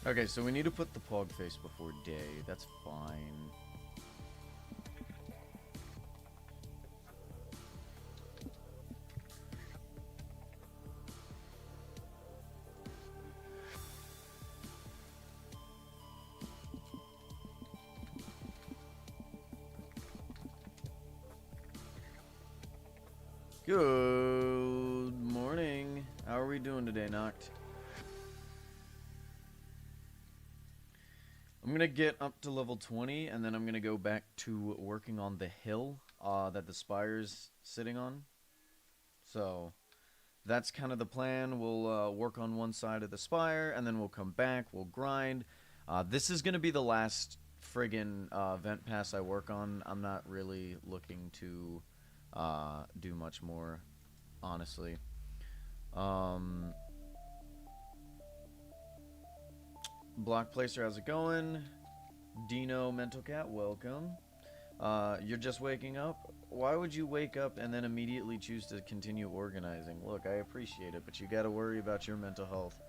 Okay, so we need to put the pog face before day. That's fine. Good morning. How are we doing today, Noct? I'm gonna get up to level 20, and then I'm gonna go back to working on the hill that the spire's sitting on. So that's kind of the plan. We'll work on one side of the spire, and then we'll come back. We'll grind. This is gonna be the last friggin' vent pass I work on. I'm not really looking to do much more, honestly. Block Placer, how's it going? Dino Mental Cat, welcome. You're just waking up? Why would you wake up and then immediately choose to continue organizing? Look, I appreciate it, but you gotta worry about your mental health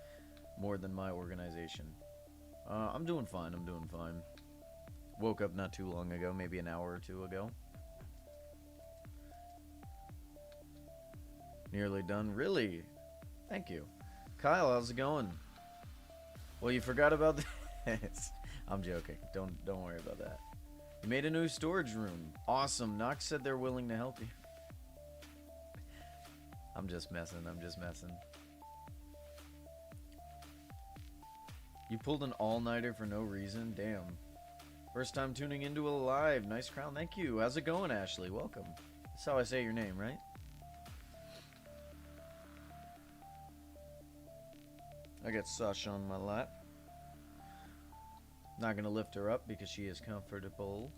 more than my organization. I'm doing fine, I'm doing fine. Woke up not too long ago, maybe an hour or two ago. Nearly done. Really? Thank you. Kyle, how's it going? Well, you forgot about this. I'm joking. Don't worry about that. You made a new storage room. Awesome. Nox said they're willing to help you. I'm just messing. I'm just messing. You pulled an all-nighter for no reason? Damn. First time tuning into a live. Nice crown. Thank you. How's it going, Ashley? Welcome. That's how I say your name, right? I got Sasha on my lap. Not gonna lift her up because she is comfortable.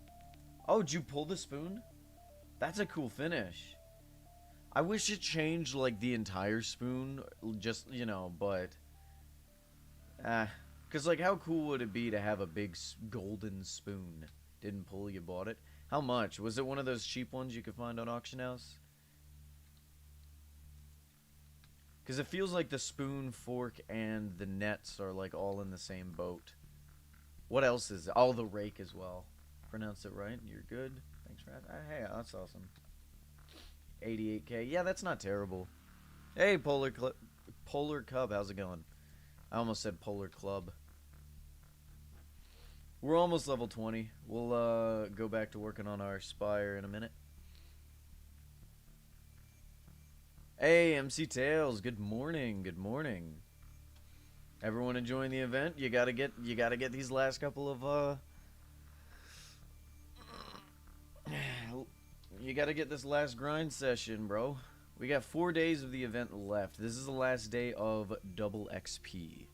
Oh, did you pull the spoon? That's a cool finish. I wish it changed like the entire spoon, just, you know, but cause like how cool would it be to have a big golden spoon? Didn't pull, you bought it. How much? Was it one of those cheap ones you could find on auction house? Because it feels like the spoon, fork, and the nets are like all in the same boat. What else is it? Oh, the rake as well. Pronounce it right. You're good. Thanks for asking. Hey, that's awesome. 88k. Yeah, that's not terrible. Hey, Polar Cub. How's it going? I almost said Polar Club. We're almost level 20. We'll go back to working on our spire in a minute. Hey, MC Tails, good morning, good morning. Everyone enjoying the event? You gotta get these last couple of you gotta get this last grind session, bro. We got 4 days of the event left. This is the last day of Double XP.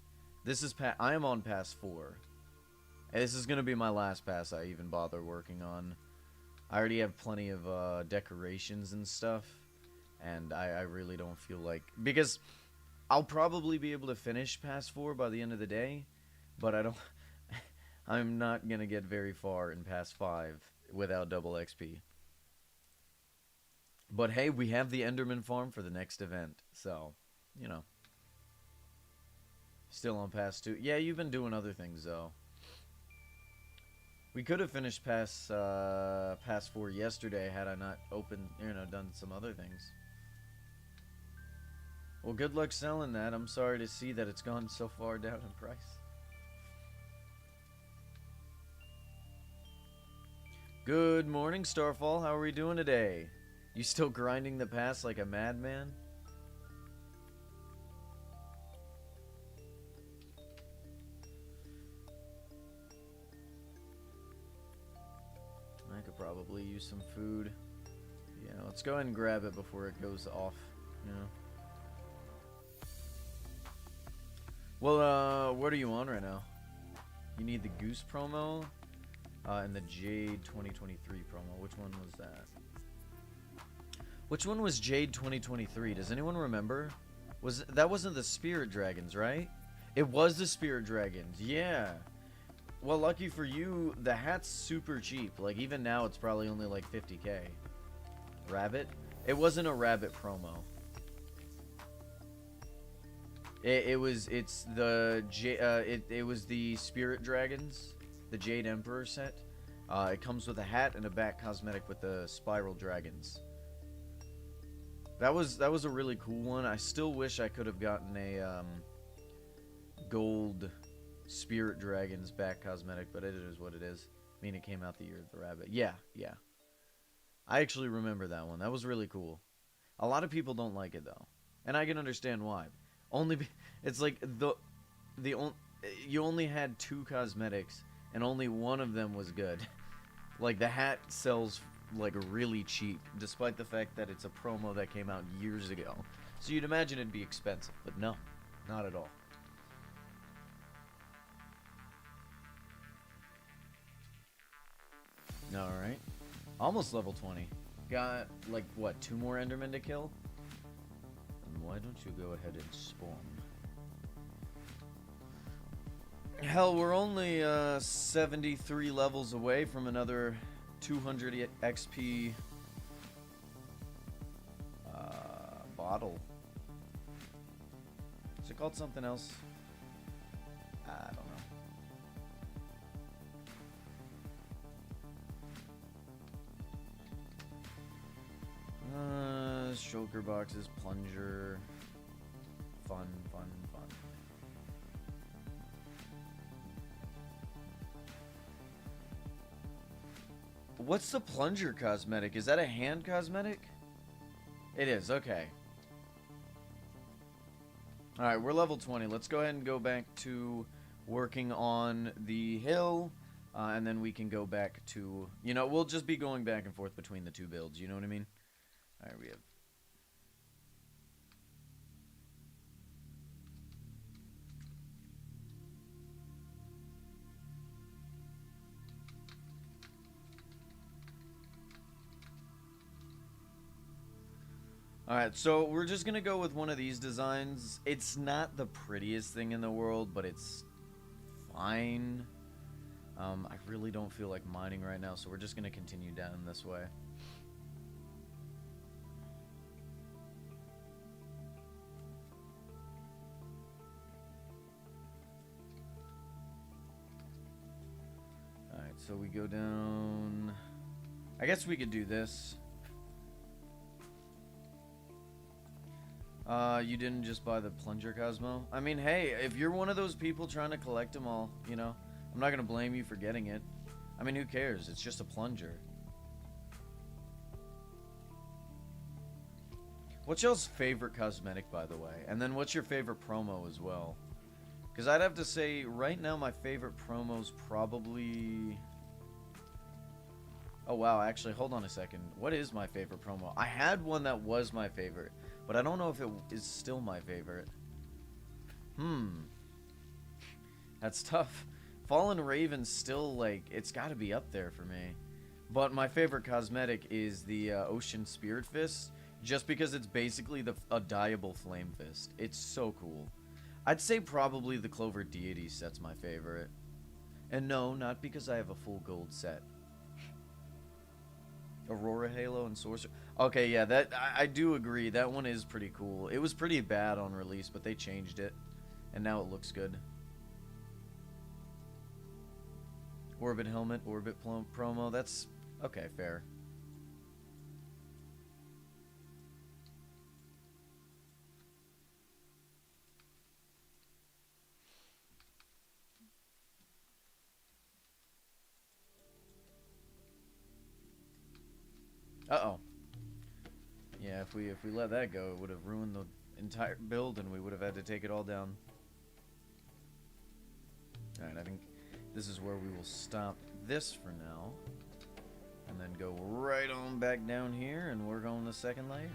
This is I am on pass 4. And this is gonna be my last pass I even bother working on. I already have plenty of decorations and stuff. And I really don't feel like... Because I'll probably be able to finish Pass 4 by the end of the day. But I don't... I'm not going to get very far in Pass 5 without Double XP. But hey, we have the Enderman farm for the next event. So, you know. Still on Pass 2. Yeah, you've been doing other things, though. We could have finished Pass 4 yesterday had I not done some other things. Well, good luck selling that. I'm sorry to see that it's gone so far down in price. Good morning, Starfall. How are we doing today? You still grinding the pass like a madman? I could probably use some food. Yeah, let's go ahead and grab it before it goes off, you know. Well, what are you on right now? You need the Goose promo and the Jade 2023 promo. Which one was that? Which one was Jade 2023? Does anyone remember? That wasn't the Spirit Dragons, right? It was the Spirit Dragons. Yeah. Well, lucky for you, the hat's super cheap. Like even now, it's probably only like 50k. Rabbit? It wasn't a rabbit promo. It was the Spirit Dragons, the Jade Emperor set. It comes with a hat and a back cosmetic with the spiral dragons. That was a really cool one. I still wish I could have gotten a gold Spirit Dragons back cosmetic, but it is what it is. I mean, it came out the year of the rabbit. Yeah. I actually remember that one. That was really cool. A lot of people don't like it though, and I can understand why. It's like you only had 2 cosmetics, and only one of them was good. Like the hat sells like really cheap, despite the fact that it's a promo that came out years ago. So you'd imagine it'd be expensive, but no, not at all. Alright. Almost level 20. Got, like, what, 2 more Endermen to kill? And why don't you go ahead and spawn? Hell, we're only 73 levels away from another 200 XP bottle. Is it called something else? I don't know. Shulker boxes, plunger. Fun. What's the plunger cosmetic? Is that a hand cosmetic? It is, okay. Alright, we're level 20. Let's go ahead and go back to working on the hill. And then we can go back to... You know, we'll just be going back and forth between the 2 builds. You know what I mean? Alright, we have... Alright, so we're just gonna go with one of these designs. It's not the prettiest thing in the world, but it's fine. I really don't feel like mining right now, so we're just gonna continue down this way. Alright, so we go down... I guess we could do this. You didn't just buy the plunger Cosmo? I mean, hey, if you're one of those people trying to collect them all, you know, I'm not gonna blame you for getting it. I mean, who cares? It's just a plunger. What's y'all's favorite cosmetic, by the way? And then what's your favorite promo as well? Because I'd have to say, right now, my favorite promo's probably... Oh, wow, actually, hold on a second. What is my favorite promo? I had one that was my favorite, but I don't know if it is still my favorite. That's tough. Fallen Raven's still, like, it's gotta be up there for me. But my favorite cosmetic is the Ocean Spirit Fist, just because it's basically a dyeable Flame Fist. It's so cool. I'd say probably the Clover Deity set's my favorite. And no, not because I have a full gold set. Aurora Halo and Sorcerer. Okay, yeah, that I do agree. That one is pretty cool. It was pretty bad on release, but they changed it. And now it looks good. Orbit Helmet, Orbit promo. That's... Okay, fair. Uh-oh. Yeah, if we let that go, it would have ruined the entire build, and we would have had to take it all down. Alright, I think this is where we will stop this for now. And then go right on back down here and work on the second layer.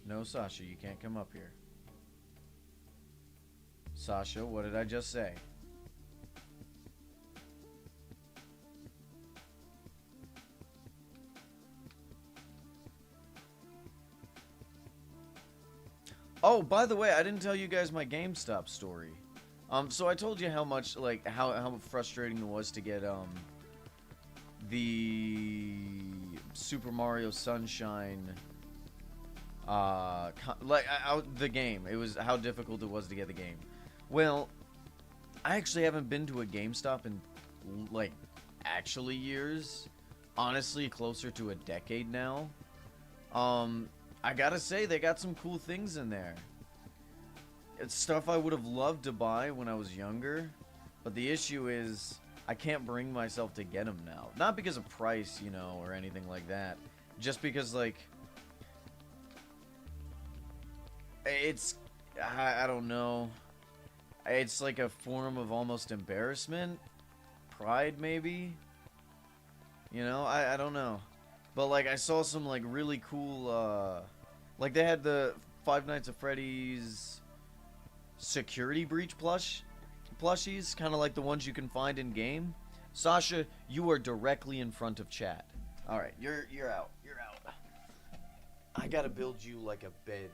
No, Sasha, you can't come up here. Sasha, what did I just say? Oh, by the way, I didn't tell you guys my GameStop story. So I told you how much, like, how frustrating it was to get, the Super Mario Sunshine The game. It was how difficult it was to get the game. Well, I actually haven't been to a GameStop in, like, actually years. Honestly, closer to a decade now. I gotta say, they got some cool things in there. It's stuff I would have loved to buy when I was younger. But the issue is, I can't bring myself to get them now. Not because of price, you know, or anything like that. Just because, like, it's, I don't know. It's like a form of almost embarrassment. Pride, maybe. You know, I don't know. But, like, I saw some, like, really cool, like, they had the Five Nights at Freddy's security breach plushies, kind of like the ones you can find in game. Sasha, you are directly in front of chat. All right, you're out. You're out. I gotta build you like a bed,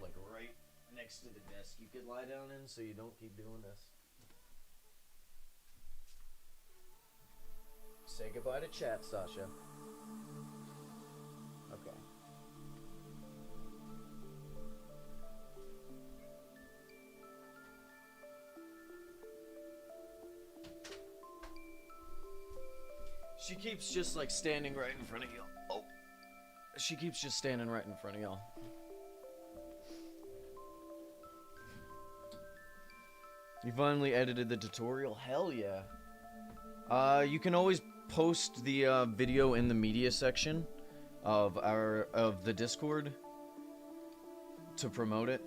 like right next to the desk you could lie down in, so you don't keep doing this. Say goodbye to chat, Sasha. Okay. She keeps just like standing right in front of y'all. Oh. She keeps just standing right in front of y'all. You finally edited the tutorial? Hell yeah. You can always post the video in the media section of the Discord to promote it.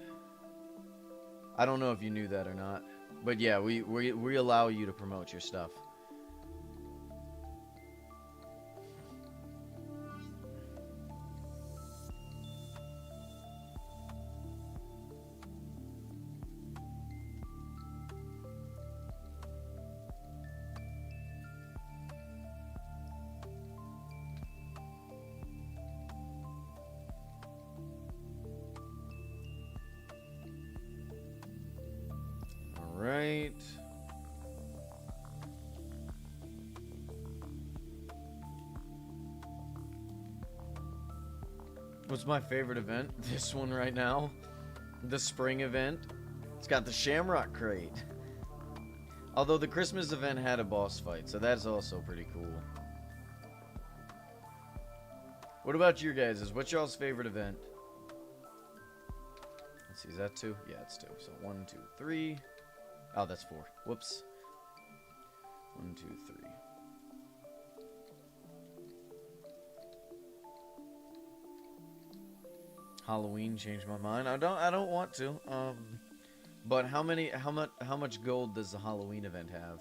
I don't know if you knew that or not, but yeah, we allow you to promote your stuff. Right. What's my favorite event? This one right now. The spring event. It's got the Shamrock Crate. Although the Christmas event had a boss fight, so that's also pretty cool. What about your guys'? What's y'all's favorite event? Let's see, is that 2? Yeah, it's 2. So 1, 2, 3. Oh, that's 4. Whoops. 1, 2, 3. Halloween changed my mind. I don't want to. But how much gold does the Halloween event have?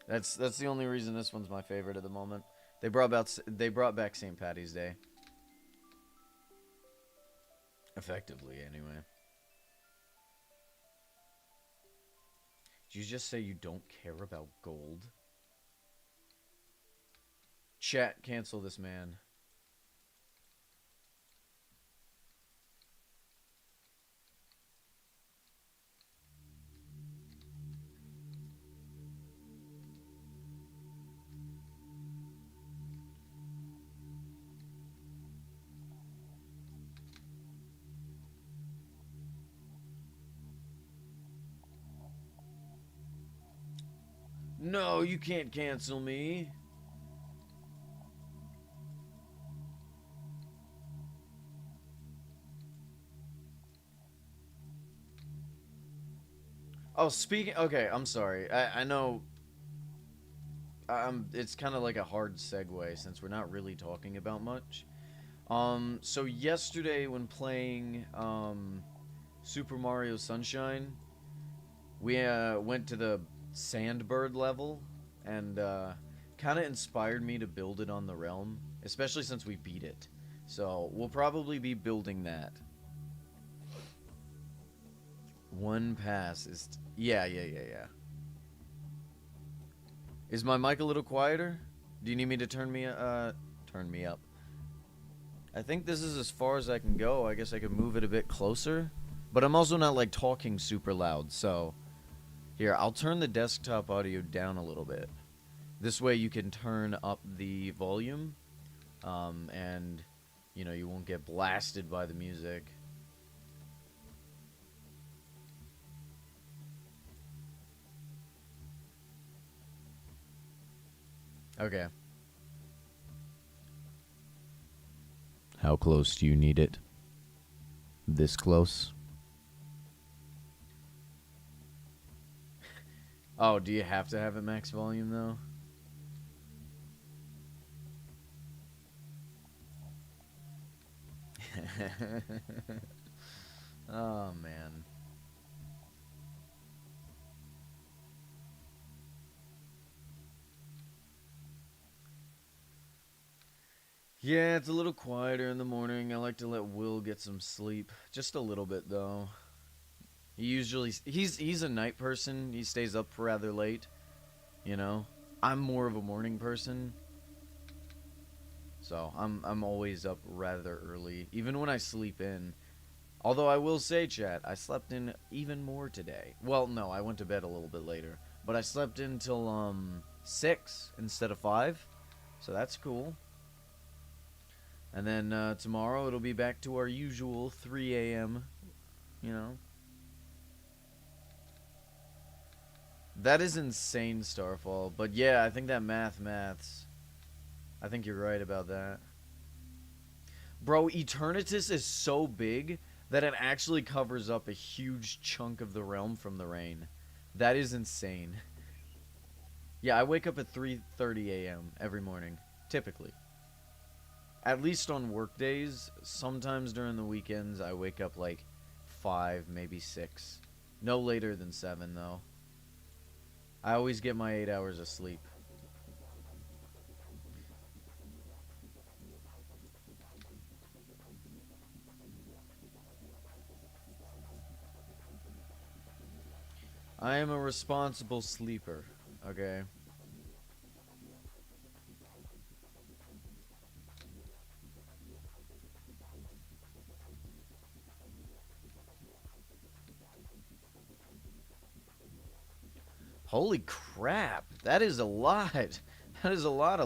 That's the only reason this one's my favorite at the moment. They brought back St. Patty's Day. Effectively, anyway. Did you just say you don't care about gold? Chat, cancel this man. No, you can't cancel me. Oh, speaking... Okay, I'm sorry. I know... it's kind of like a hard segue since we're not really talking about much. So yesterday when playing Super Mario Sunshine, we went to the Sandbird level, and kind of inspired me to build it on the realm, especially since we beat it. So we'll probably be building that. One pass is... Yeah. Is my mic a little quieter? Do you need me to turn me up? I think this is as far as I can go. I guess I could move it a bit closer. But I'm also not, like, talking super loud, so... Here, I'll turn the desktop audio down a little bit. This way you can turn up the volume. and you know, you won't get blasted by the music. Okay. How close do you need it? This close? Oh, do you have to have it max volume though? Oh man. Yeah, it's a little quieter in the morning. I like to let Will get some sleep. Just a little bit though. He's a night person. He stays up rather late, you know. I'm more of a morning person. So, I'm always up rather early even when I sleep in. Although I will say, chat, I slept in even more today. Well, no, I went to bed a little bit later, but I slept in till 6 instead of 5. So that's cool. And then tomorrow it'll be back to our usual 3 a.m., you know. That is insane, Starfall. But yeah, I think that maths. I think you're right about that. Bro, Eternatus is so big that it actually covers up a huge chunk of the realm from the rain. That is insane. Yeah, I wake up at 3:30 a.m. every morning, typically. At least on work days. Sometimes during the weekends, I wake up like 5, maybe 6. No later than 7, though. I always get my 8 hours of sleep. I am a responsible sleeper, okay? Holy crap, that is a lot. That is a lot.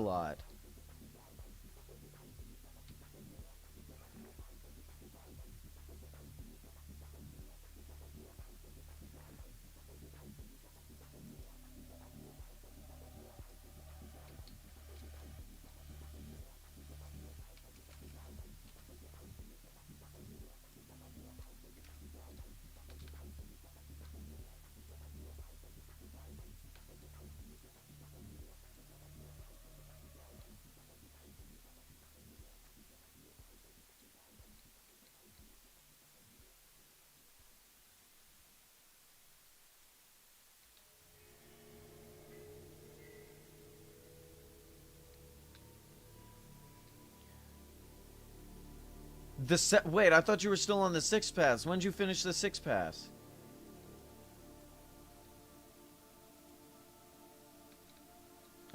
Wait, I thought you were still on the 6 pass. When did you finish the 6 pass?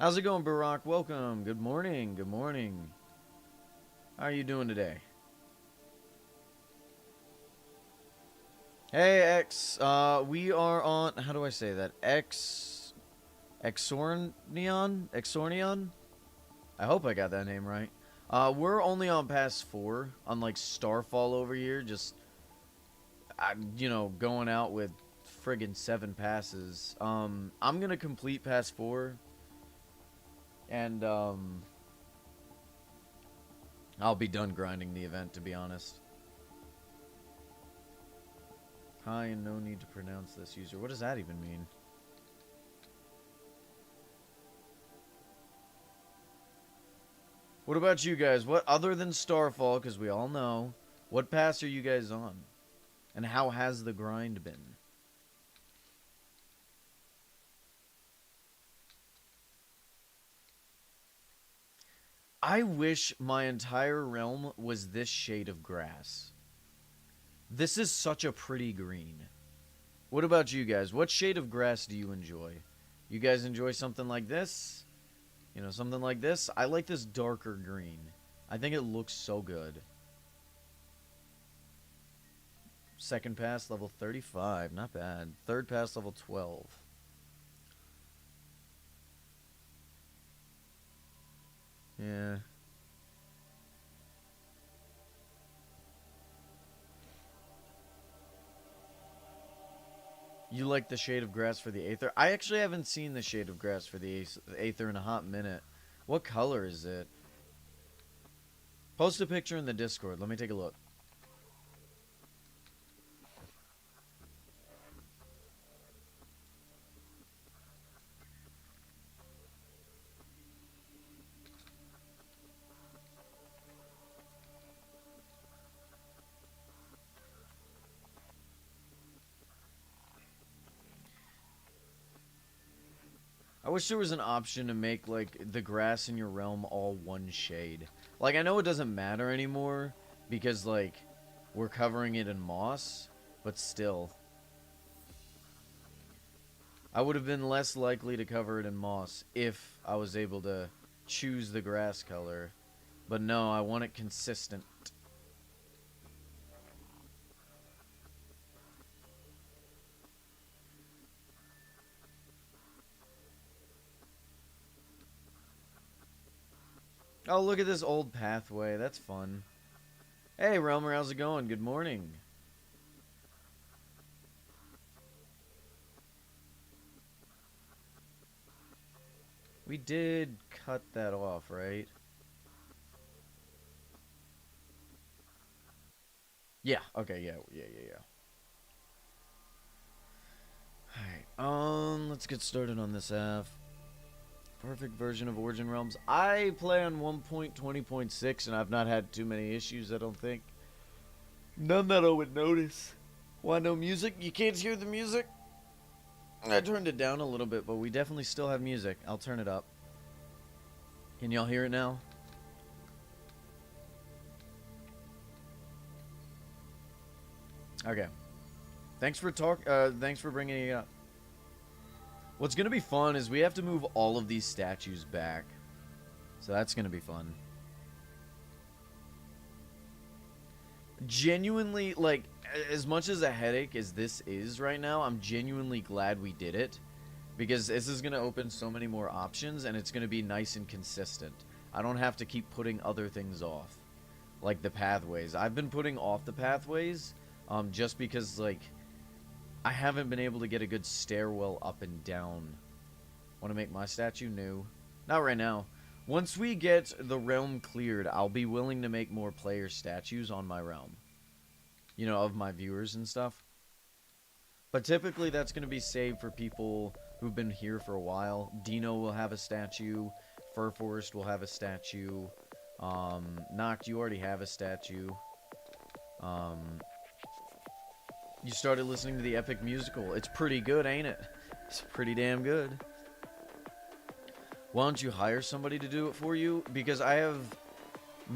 How's it going, Barack? Welcome. Good morning. Good morning. How are you doing today? Hey, X. We are on. How do I say that? Exornion? I hope I got that name right. We're only on pass 4, unlike Starfall over here. Just, you know, going out with friggin' 7 passes. I'm gonna complete pass 4. And, I'll be done grinding the event, to be honest. Hi, and no need to pronounce this user. What does that even mean? What about you guys? What, other than Starfall, because we all know, what pass are you guys on? And how has the grind been? I wish my entire realm was this shade of grass. This is such a pretty green. What about you guys? What shade of grass do you enjoy? You guys enjoy something like this? You know, something like this? I like this darker green. I think it looks so good. Second pass, level 35. Not bad. Third pass, level 12. Yeah. You like the shade of grass for the Aether? I actually haven't seen the shade of grass for the Aether in a hot minute. What color is it? Post a picture in the Discord. Let me take a look. I wish there was an option to make, like, the grass in your realm all one shade. Like, I know it doesn't matter anymore because, like, we're covering it in moss, but still. I would have been less likely to cover it in moss if I was able to choose the grass color. But no, I want it consistent. Oh, look at this old pathway. That's fun. Hey, Realmer, how's it going? Good morning. We did cut that off, right? Yeah. Okay, yeah. Alright, let's get started on this F. Perfect version of Origin Realms. I play on 1.20.6 and I've not had too many issues, I don't think. None that I would notice. Why no music? You can't hear the music? I turned it down a little bit, but we definitely still have music. I'll turn it up. Can y'all hear it now? Okay. Thanks for bringing it up. What's gonna be fun is we have to move all of these statues back. So that's gonna be fun. Genuinely, like, as much as a headache as this is right now, I'm genuinely glad we did it. Because this is gonna open so many more options, and it's gonna be nice and consistent. I don't have to keep putting other things off. Like the pathways. I've been putting off the pathways, just because, like, I haven't been able to get a good stairwell up and down. Want to make my statue new? Not right now. Once we get the realm cleared, I'll be willing to make more player statues on my realm. You know, of my viewers and stuff. But typically that's going to be saved for people who've been here for a while. Dino will have a statue. Fur Forest will have a statue. Noct, you already have a statue. You started listening to the epic musical. It's pretty good, ain't it? It's pretty damn good. Why don't you hire somebody to do it for you? Because I have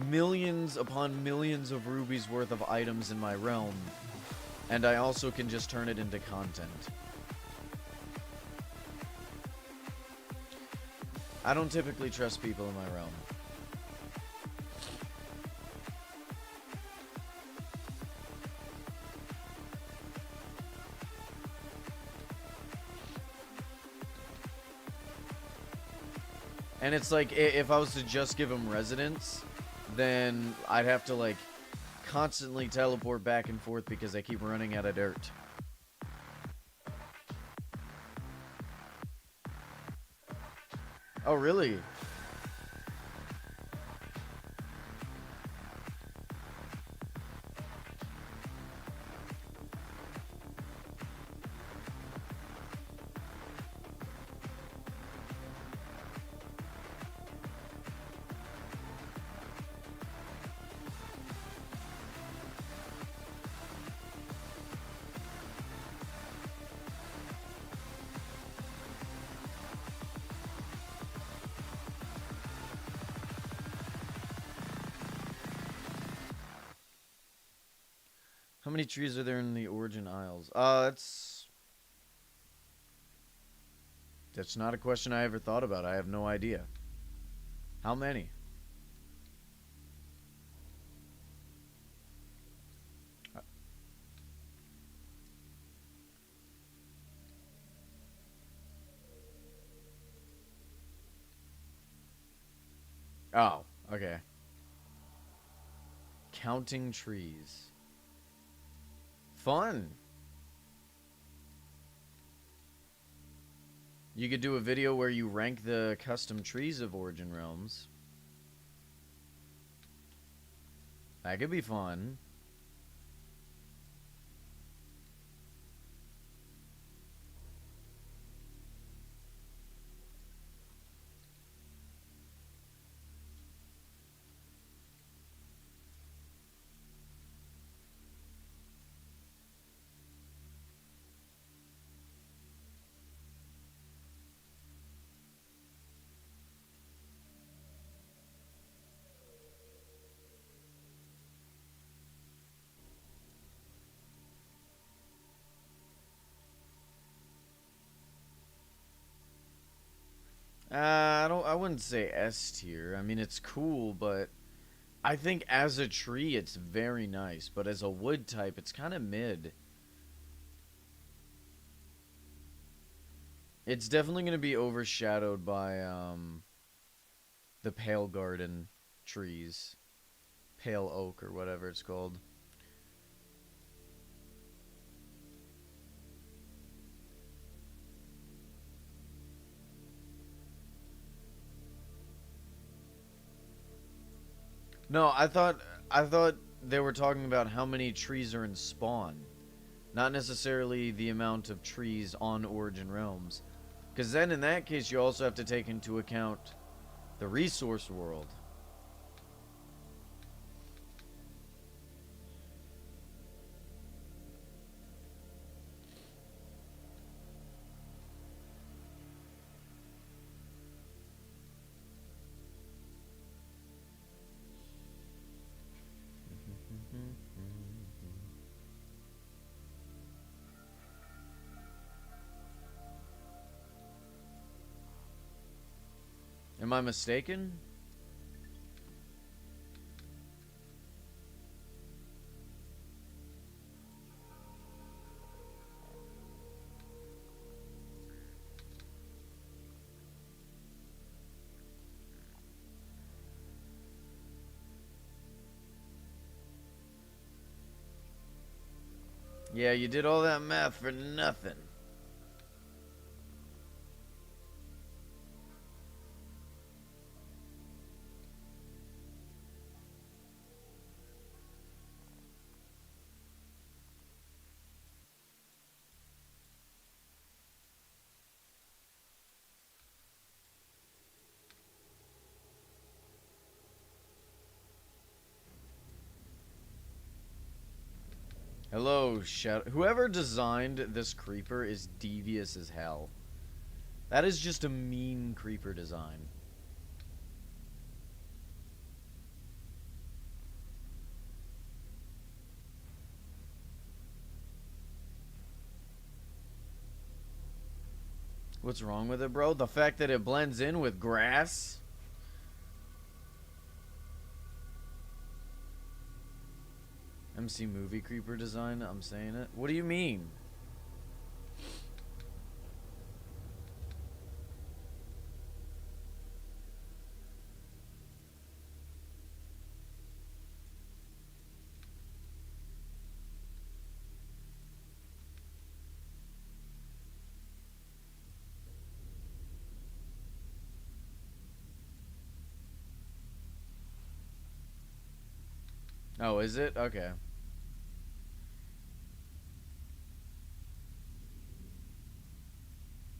millions upon millions of rubies worth of items in my realm. And I also can just turn it into content. I don't typically trust people in my realm. And it's like, if I was to just give them residence, then I'd have to, like, constantly teleport back and forth because I keep running out of dirt. Oh, really? How many trees are there in the Origin Isles? That's not a question I ever thought about. I have no idea. How many? Oh, okay. Counting trees. Fun. You could do a video where you rank the custom trees of Origin Realms. That could be fun. I wouldn't say S tier. I mean, it's cool, but I think as a tree, it's very nice. But as a wood type, it's kind of mid. It's definitely going to be overshadowed by the Pale Garden trees, Pale Oak or whatever it's called. No, I thought they were talking about how many trees are in spawn, not necessarily the amount of trees on Origin Realms. Because then in that case, you also have to take into account the resource world. Am I mistaken? Yeah, you did all that math for nothing. Hello, Shadow. Whoever designed this creeper is devious as hell. That is just a mean creeper design. What's wrong with it, bro? The fact that it blends in with grass? MC movie creeper design, I'm saying it. What do you mean? Oh, is it? Okay.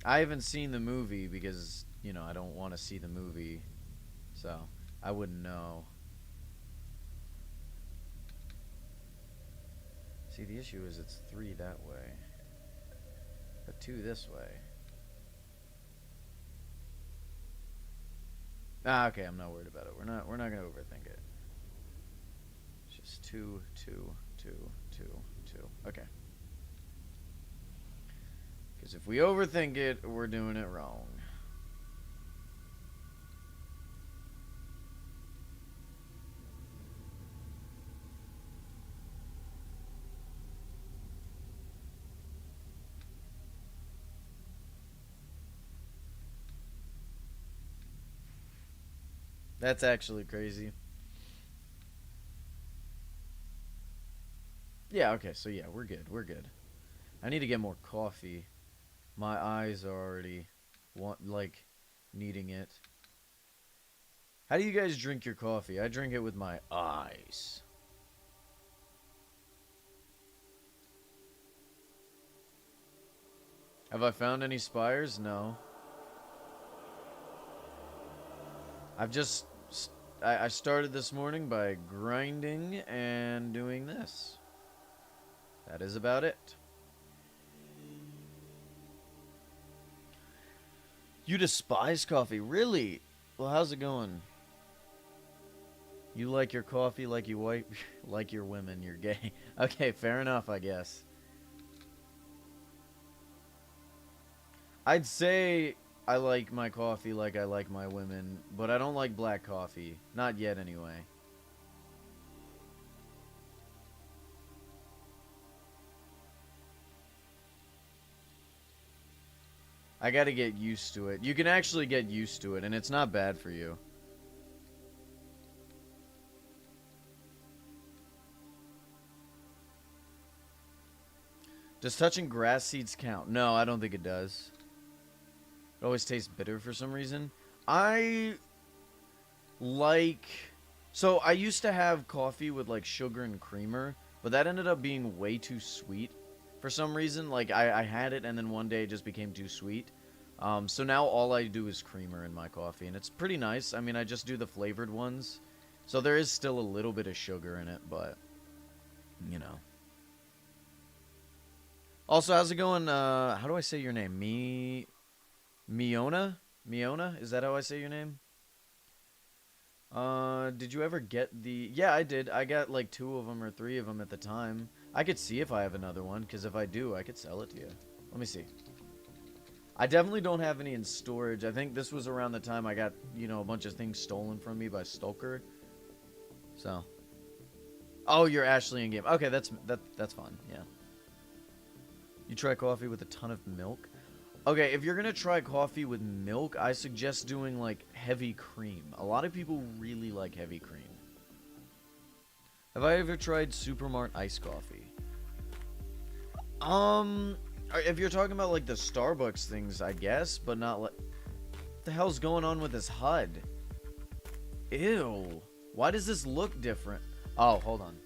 I haven't seen the movie because, you know, I don't want to see the movie. So, I wouldn't know. See, the issue is it's 3 that way, but 2 this way. Ah, okay, I'm not worried about it. We're not gonna overthink it. It's just 2, 2, 2, 2, 2. Okay. Because if we overthink it, we're doing it wrong. That's actually crazy. Yeah, okay, so yeah, we're good. We're good. I need to get more coffee. My eyes are already needing it. How do you guys drink your coffee? I drink it with my eyes. Have I found any spires? No. I started this morning by grinding and doing this. That is about it. You despise coffee? Really? Well, how's it going? You like your coffee like you like your women. You're gay. Okay, fair enough, I guess. I'd say I like my coffee like I like my women, but I don't like black coffee. Not yet, anyway. I gotta get used to it. You can actually get used to it, and it's not bad for you. Does touching grass seeds count? No, I don't think it does. It always tastes bitter for some reason. I like... So, I used to have coffee with, like, sugar and creamer, but that ended up being way too sweet for some reason. Like, I had it, and then one day it just became too sweet. So now all I do is creamer in my coffee, and it's pretty nice. I mean, I just do the flavored ones. So there is still a little bit of sugar in it, but, you know. Also, how's it going? How do I say your name? Miona? Miona? Is that how I say your name? Did you ever get the... Yeah, I did. I got like 2 of them or 3 of them at the time. I could see if I have another one, because if I do, I could sell it to you. Let me see. I definitely don't have any in storage. I think this was around the time I got, you know, a bunch of things stolen from me by Stalker. So. Oh, you're Ashley in game. Okay, that's fine. Yeah. You try coffee with a ton of milk? Okay, if you're gonna try coffee with milk, I suggest doing, like, heavy cream. A lot of people really like heavy cream. Have I ever tried Supermart iced coffee? If you're talking about, like, the Starbucks things, I guess, but not like... What the hell's going on with this HUD? Ew. Why does this look different? Oh, hold on.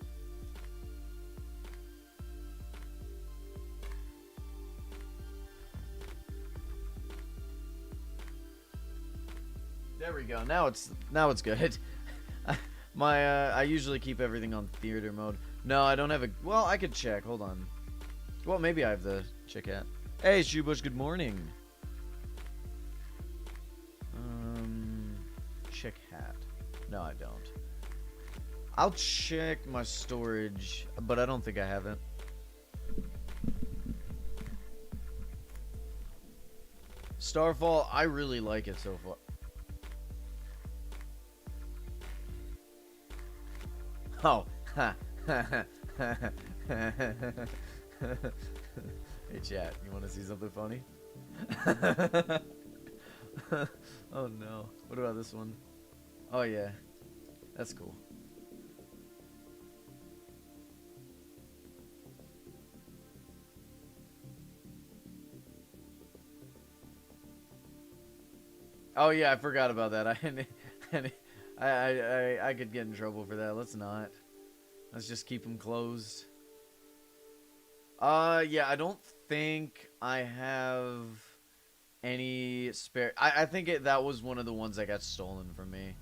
There we go. Now it's good. I usually keep everything on theater mode. No, I don't have a... Well, I could check. Hold on. Well, maybe I have the chick hat. Hey, Shoebush, good morning. Chick hat. No, I don't. I'll check my storage, but I don't think I have it. Starfall, I really like it so far. Oh, ha, ha, ha, ha. Hey chat, you want to see something funny? Oh no. What about this one? Oh yeah. That's cool. Oh yeah, I forgot about that. I could get in trouble for that. Let's not. Let's just keep them closed. Yeah, I don't think I have any spare... I think that was one of the ones that got stolen from me.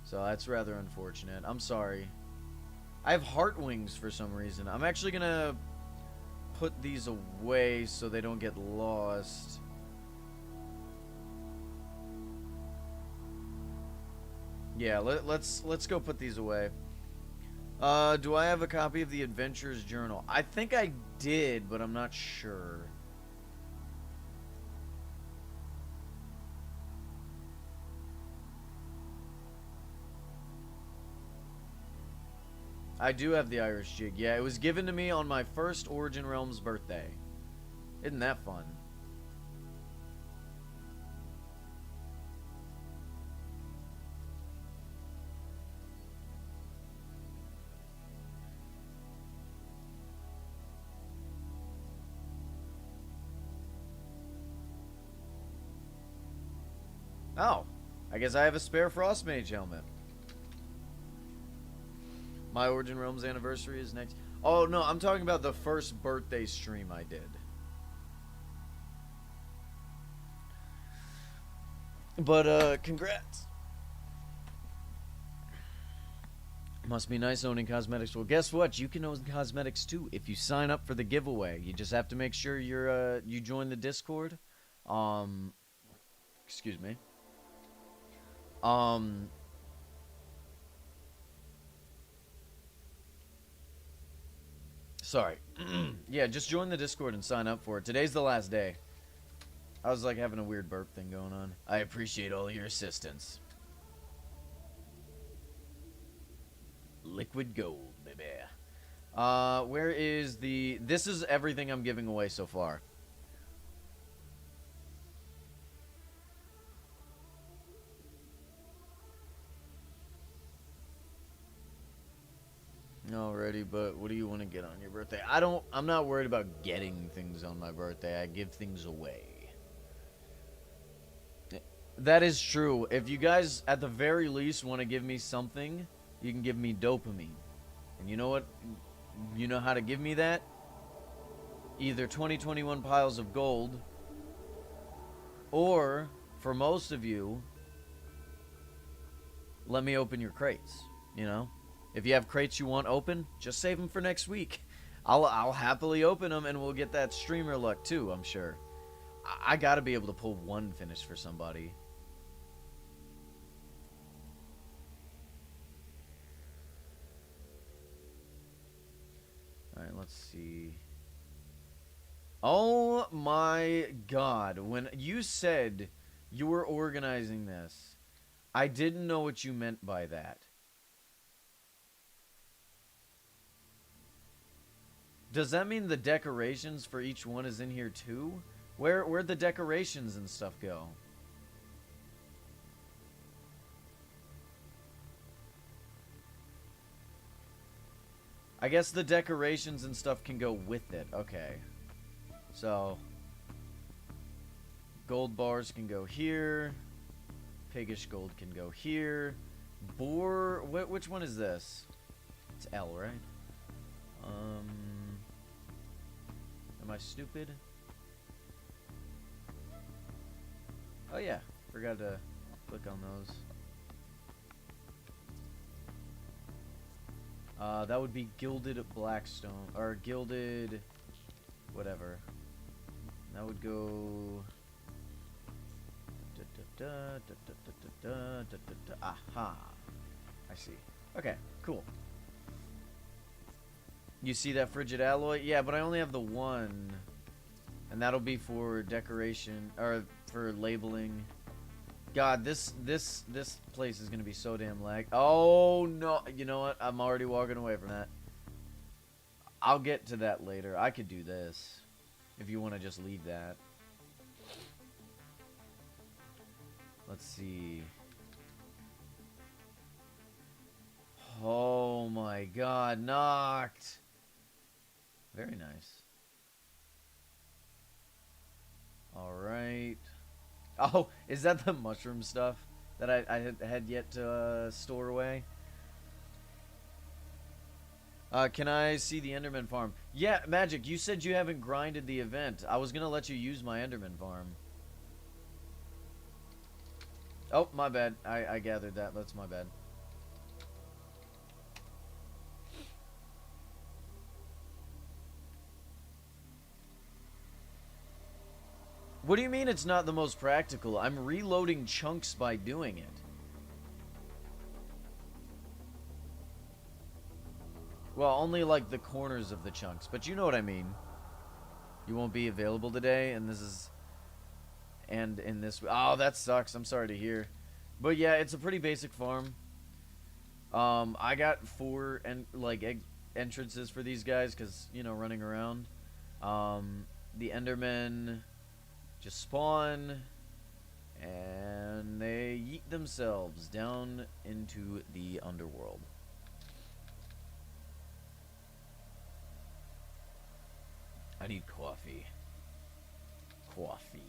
So that's rather unfortunate. I'm sorry. I have heart wings for some reason. I'm actually gonna put these away so they don't get lost. Yeah, let's go put these away. Do I have a copy of the Adventurer's Journal? I think I did, but I'm not sure. I do have the Irish Jig. Yeah, it was given to me on my first Origin Realms birthday. Isn't that fun? Oh, I guess I have a spare Frost Mage helmet. My Origin Realms anniversary is next. Oh, no, I'm talking about the first birthday stream I did. But, congrats. Must be nice owning cosmetics. Well, guess what? You can own cosmetics too if you sign up for the giveaway. You just have to make sure you join the Discord. Excuse me. Sorry. Yeah, just join the Discord and sign up for it. Today's the last day. I was like having a weird burp thing going on. I appreciate all your assistance. Liquid gold, baby. Where is the... This is everything I'm giving away so far. Alrighty, but what do you want to get on your birthday? I'm not worried about getting things on my birthday. I give things away. That is true. If you guys, at the very least, want to give me something, you can give me dopamine. And you know what? You know how to give me that? Either 2021 piles of gold, or, for most of you, let me open your crates, you know? If you have crates you want open, just save them for next week. I'll happily open them, and we'll get that streamer luck too, I'm sure. I gotta be able to pull one finish for somebody. Alright, let's see. Oh my god. When you said you were organizing this, I didn't know what you meant by that. Does that mean the decorations for each one is in here too? Where'd the decorations and stuff go? I guess the decorations and stuff can go with it. Okay. So, gold bars can go here. Piggish gold can go here. Boar... Which one is this? It's L, right? Am I stupid? Oh yeah, forgot to click on those. That would be gilded blackstone, or gilded, whatever. That would go. Aha! I see. Okay, cool. You see that frigid alloy? Yeah, but I only have the one. And that'll be for decoration, or for labeling. God, this place is gonna be so damn lag. Oh no, you know what? I'm already walking away from that. I'll get to that later. I could do this, if you want to just leave that. Let's see. Oh my god, knocked. Very nice. Alright. Oh, is that the mushroom stuff that I had yet to store away? Can I see the Enderman farm? Yeah, Magic, you said you haven't grinded the event. I was gonna let you use my Enderman farm. Oh, my bad. I gathered that. That's my bad. What do you mean it's not the most practical? I'm reloading chunks by doing it. Well, only like the corners of the chunks, but you know what I mean. You won't be available today, and this is... And in this... Oh, that sucks. I'm sorry to hear. But yeah, it's a pretty basic farm. I got 4 entrances for these guys, because, you know, running around. The Endermen... just spawn, and they yeet themselves down into the underworld. I need coffee. Coffee.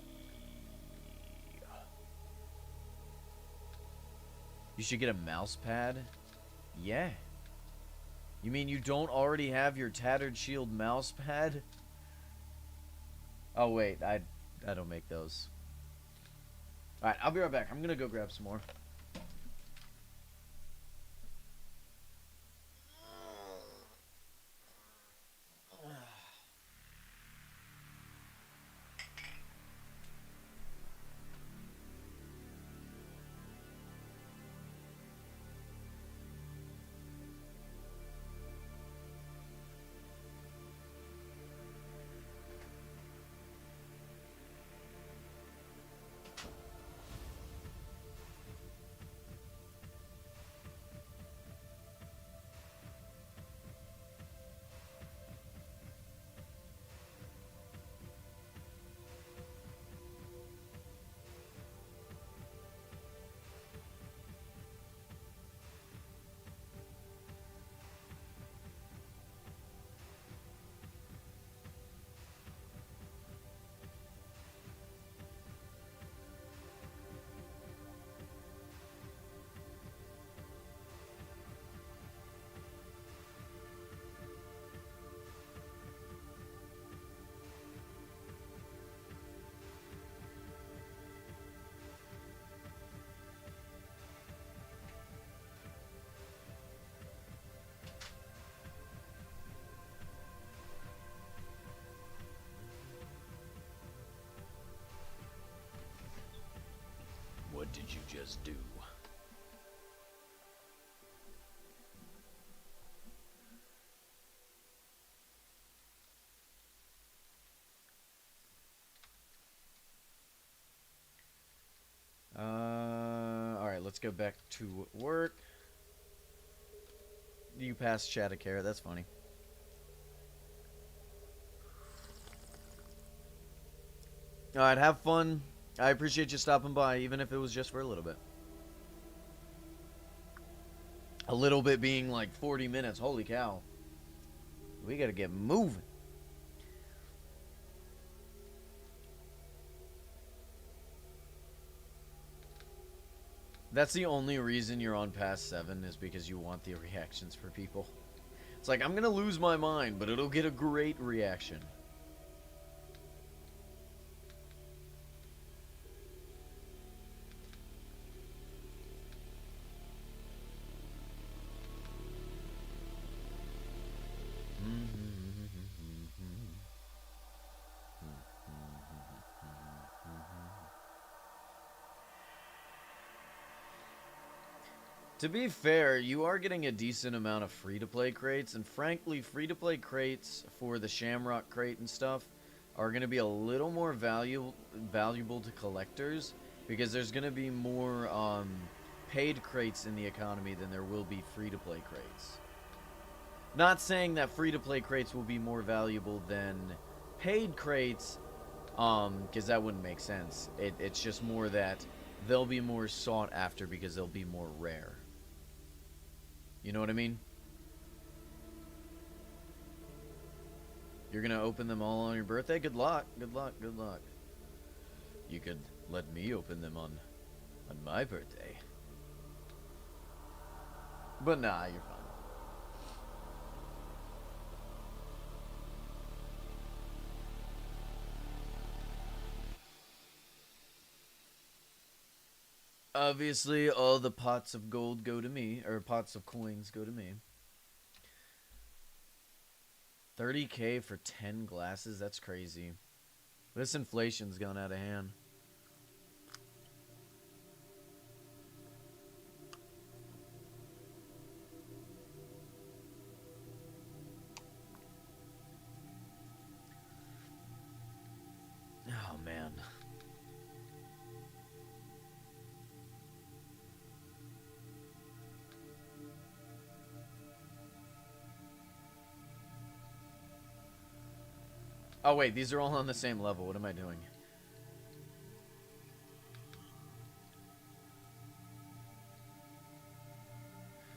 You should get a mouse pad. Yeah. You mean you don't already have your Tattered Shield mouse pad? Oh wait, I don't make those. Alright, I'll be right back. I'm gonna go grab some more. What did you just do? Alright, let's go back to work. You passed Chattacare, that's funny. Alright, have fun. I appreciate you stopping by, even if it was just for a little bit. A little bit being like 40 minutes. Holy cow. We gotta get moving. That's the only reason you're on past 7 is because you want the reactions for people. It's like, I'm gonna lose my mind, but it'll get a great reaction. To be fair, you are getting a decent amount of free-to-play crates, and frankly, free-to-play crates for the Shamrock crate and stuff are going to be a little more valuable to collectors, because there's going to be more paid crates in the economy than there will be free-to-play crates. Not saying that free-to-play crates will be more valuable than paid crates, because that wouldn't make sense. It's just more that they'll be more sought after because they'll be more rare. You know what I mean? You're gonna open them all on your birthday? Good luck. Good luck. Good luck. You could let me open them on my birthday. But nah, you're fine. Obviously, all the pots of gold go to me, or pots of coins go to me. 30K for 10 glasses? That's crazy. This inflation's gone out of hand. Oh, man. Oh, wait, these are all on the same level. What am I doing?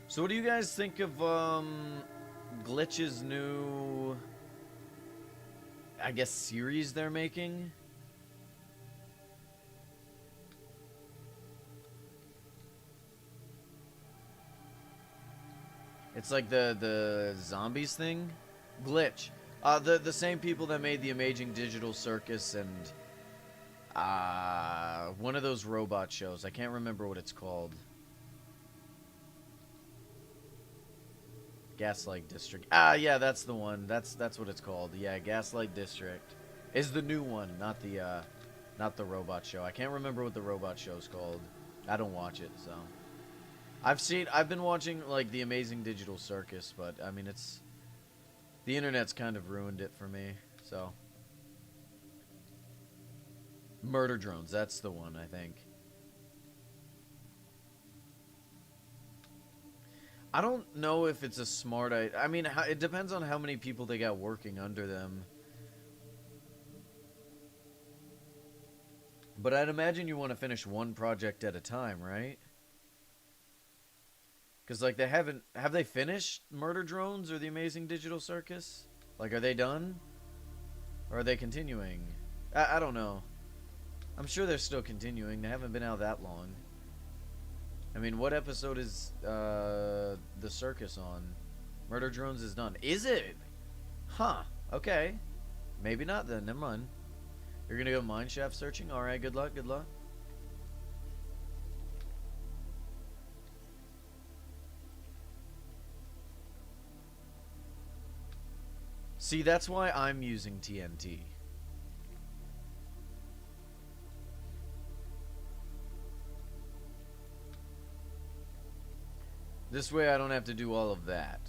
So what do you guys think of Glitch's new, I guess, series they're making? It's like the zombies thing, Glitch. The same people that made the Amazing Digital Circus and one of those robot shows. I can't remember what it's called. Gaslight District. Yeah, that's the one. That's what it's called. Yeah, Gaslight District is the new one, not the robot show. I can't remember what the robot show's called. I don't watch it, so. I've been watching like the Amazing Digital Circus, but I mean the internet's kind of ruined it for me, so. Murder Drones, that's the one, I think. I don't know if it's a smart idea. I mean, it depends on how many people they got working under them. But I'd imagine you want to finish one project at a time, right? Because, like, have they finished Murder Drones or the Amazing Digital Circus? Like, are they done? Or are they continuing? I don't know. I'm sure they're still continuing. They haven't been out that long. I mean, what episode is the circus on? Murder Drones is done. Is it? Huh. Okay. Maybe not then. Never mind. You're gonna go mineshaft searching? Alright, good luck, good luck. See, that's why I'm using TNT. This way I don't have to do all of that.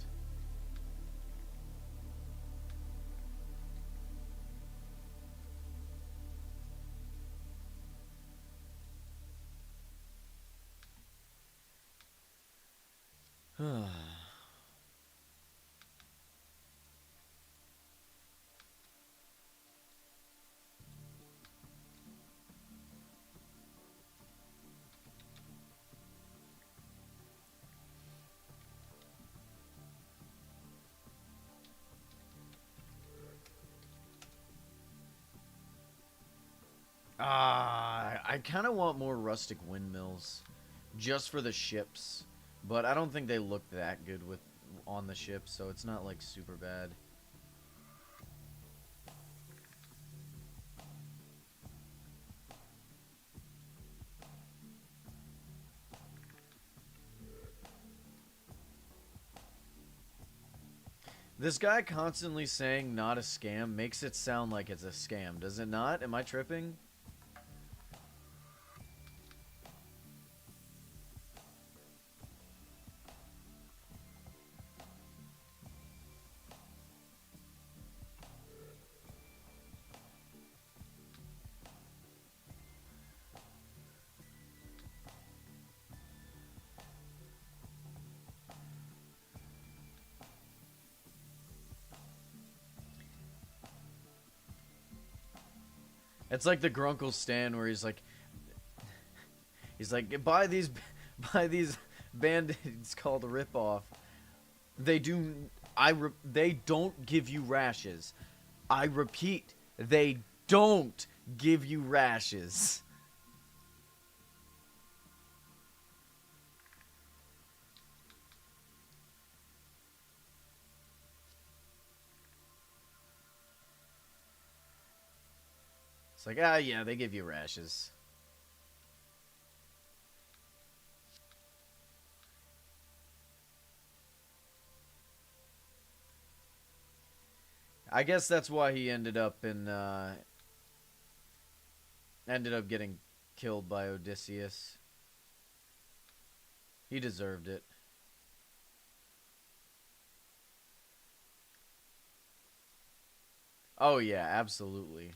I kind of want more rustic windmills, just for the ships, but I don't think they look that good on the ships, so it's not like super bad. This guy constantly saying not a scam makes it sound like it's a scam, does it not? Am I tripping? It's like the Grunkle stand where he's like, buy these band-aids called Rip Off. They don't give you rashes. I repeat, they don't give you rashes. It's like, yeah, they give you rashes. I guess that's why he ended up getting killed by Odysseus. He deserved it. Oh yeah, absolutely.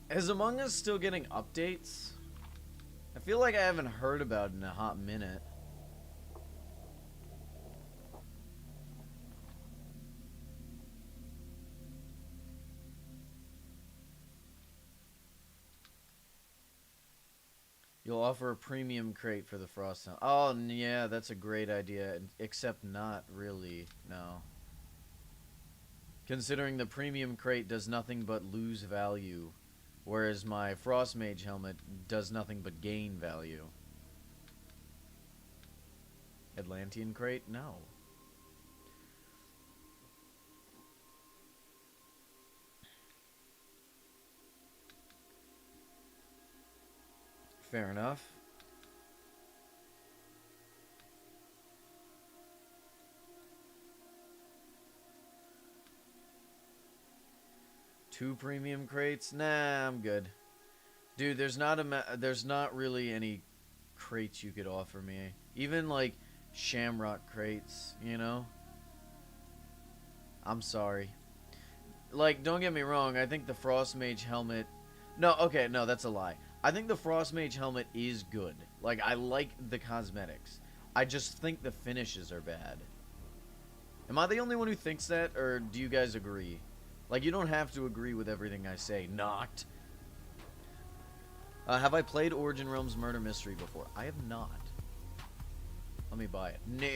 Is Among Us still getting updates? I feel like I haven't heard about it in a hot minute. You'll offer a premium crate for the Frost Town. Oh, yeah, that's a great idea. Except not really, no. Considering the premium crate does nothing but lose value, whereas my Frost Mage helmet does nothing but gain value. Atlantean crate? No. Fair enough. Two premium crates? Nah, I'm good. Dude, there's not really any crates you could offer me. Even like Shamrock crates, you know? I'm sorry. Like, don't get me wrong, I think the Frost Mage helmet... No, okay, no, that's a lie. I think the Frost Mage helmet is good. Like, I like the cosmetics. I just think the finishes are bad. Am I the only one who thinks that, or do you guys agree? Like, you don't have to agree with everything I say. Not. Have I played Origin Realms Murder Mystery before? I have not. Let me buy it. No.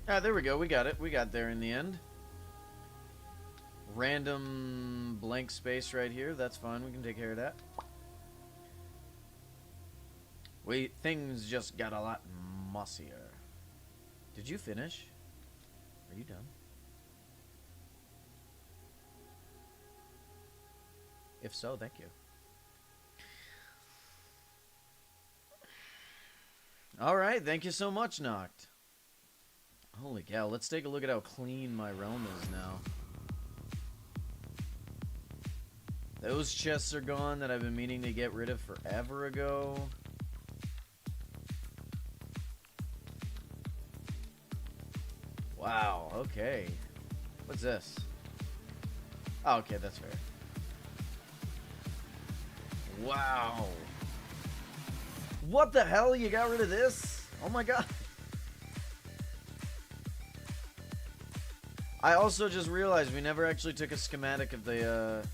Ah, there we go. We got it. We got there in the end. Random blank space right here. That's fine. We can take care of that. Things just got a lot mossier. Did you finish? Are you done? If so, thank you. Alright, thank you so much, Noct. Holy cow, let's take a look at how clean my realm is now. Those chests are gone that I've been meaning to get rid of forever ago. Wow, okay. What's this? Oh, okay, that's fair. Wow. What the hell? You got rid of this? Oh my god. I also just realized we never actually took a schematic of the,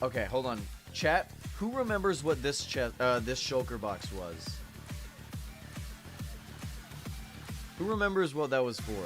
Okay, hold on. Chat, who remembers what this this shulker box was? Who remembers what that was for?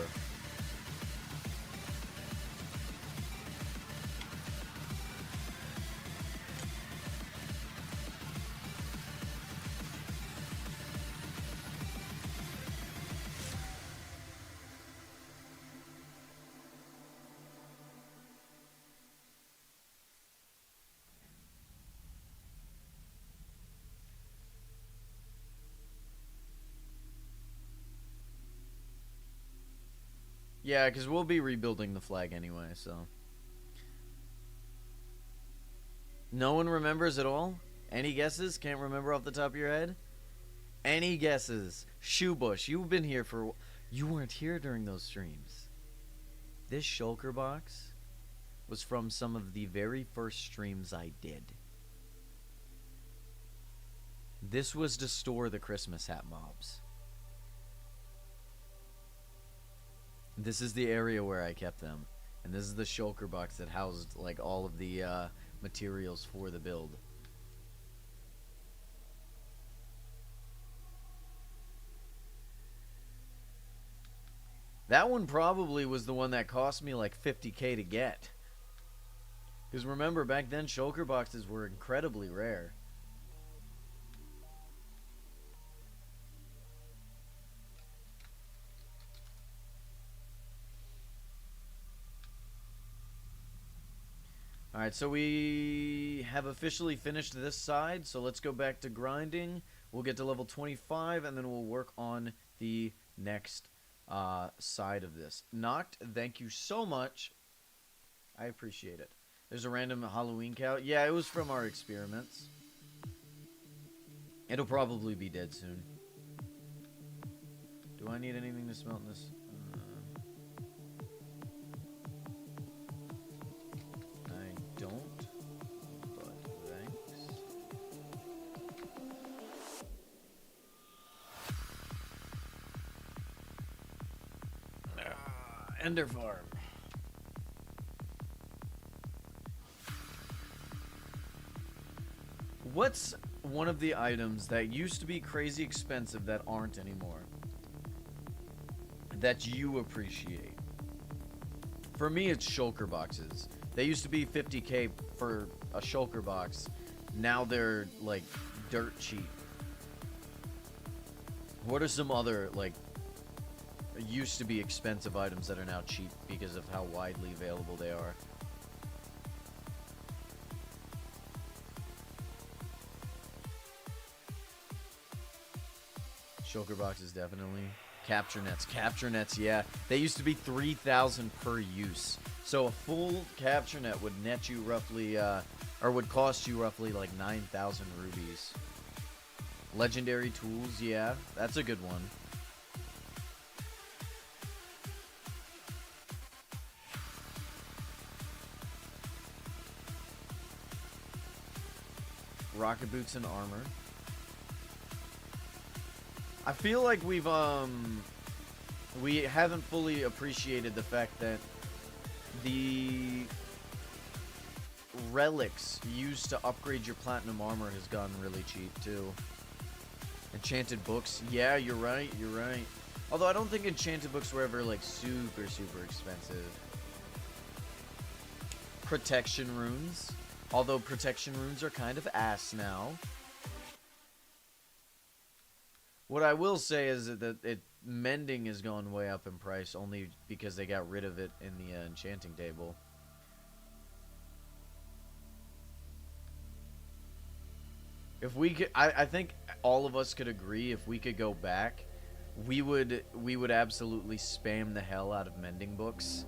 Yeah, because we'll be rebuilding the flag anyway, so. No one remembers at all? Any guesses? Can't remember off the top of your head? Any guesses? Shoebush, you've been here for... You weren't here during those streams. This shulker box was from some of the very first streams I did. This was to store the Christmas hat mobs. This is the area where I kept them. And this is the shulker box that housed like all of the materials for the build. That one probably was the one that cost me like 50k to get. Because remember, back then, shulker boxes were incredibly rare. Alright, so we have officially finished this side, so let's go back to grinding. We'll get to level 25, and then we'll work on the next side of this. Knocked, thank you so much. I appreciate it. There's a random Halloween cow. Yeah, it was from our experiments. It'll probably be dead soon. Do I need anything to smelt in this? I don't, but thanks. Ender farm. What's one of the items that used to be crazy expensive that aren't anymore? That you appreciate? For me, it's shulker boxes. They used to be 50k for a shulker box. Now they're like dirt cheap. What are some other like used to be expensive items that are now cheap because of how widely available they are? Shulker boxes, definitely. Capture nets. Capture nets, yeah. They used to be 3,000 per use. So a full capture net would net you roughly, or would cost you roughly like 9,000 rubies. Legendary tools, yeah. That's a good one. Rocket boots and armor. I feel like we haven't fully appreciated the fact that the relics used to upgrade your platinum armor has gotten really cheap too. Enchanted books, yeah, you're right. Although I don't think enchanted books were ever like super expensive. Protection runes, although protection runes are kind of ass now. What I will say is that mending has gone way up in price only because they got rid of it in the enchanting table. If we could, I think all of us could agree if we could go back, we would absolutely spam the hell out of mending books.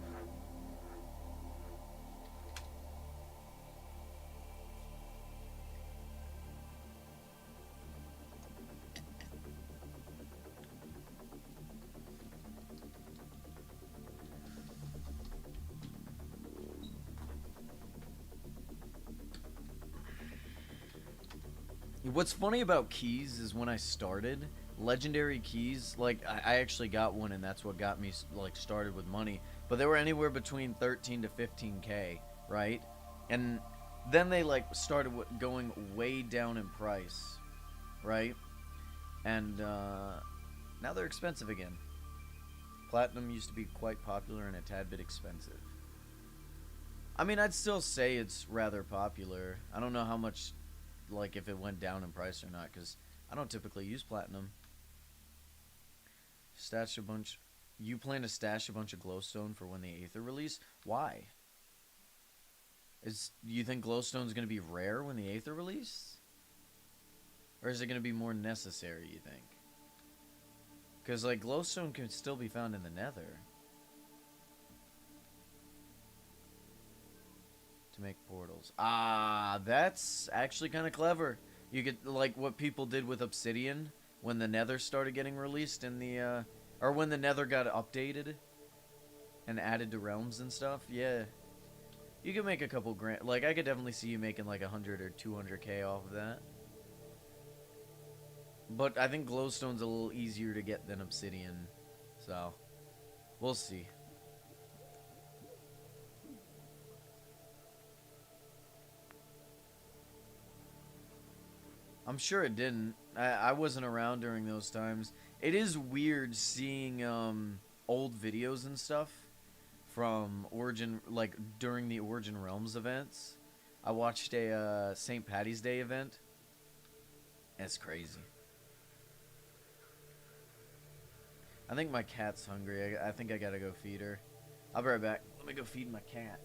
What's funny about keys is when I started, legendary keys, like I actually got one and that's what got me like started with money, but they were anywhere between 13 to 15k, right? And then they like started going way down in price, right? And now they're expensive again. Platinum used to be quite popular and a tad bit expensive. I mean, I'd still say it's rather popular. I don't know how much, like, if it went down in price or not, because I don't typically use platinum. Stash a bunch. You plan to stash a bunch of glowstone for when the Aether release? Why? You think glowstone's going to be rare when the Aether release? Or is it going to be more necessary, you think? Because, like, glowstone can still be found in the nether. To make portals. Ah, that's actually kind of clever. You get like what people did with obsidian when the nether started getting released in the or when the nether got updated and added to realms and stuff. Yeah, you could make a couple grand. Like I could definitely see you making like 100 or 200k off of that. But I think glowstone's a little easier to get than obsidian, so we'll see. I'm sure it didn't. I wasn't around during those times. It is weird seeing old videos and stuff from Origin, like during the Origin Realms events. I watched a St. Patty's Day event. It's crazy. I think my cat's hungry. I think I gotta go feed her. I'll be right back. Let me go feed my cat.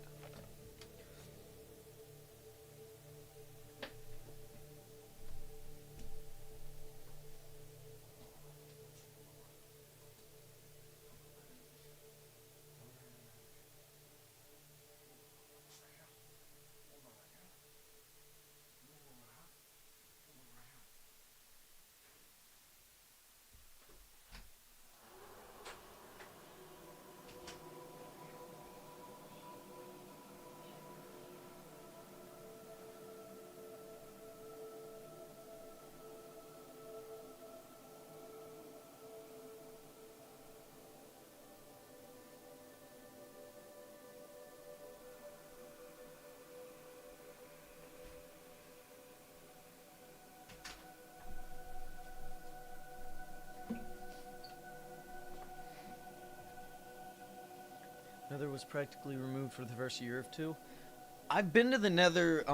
Nether was practically removed for the first year of 2. I've been to the Nether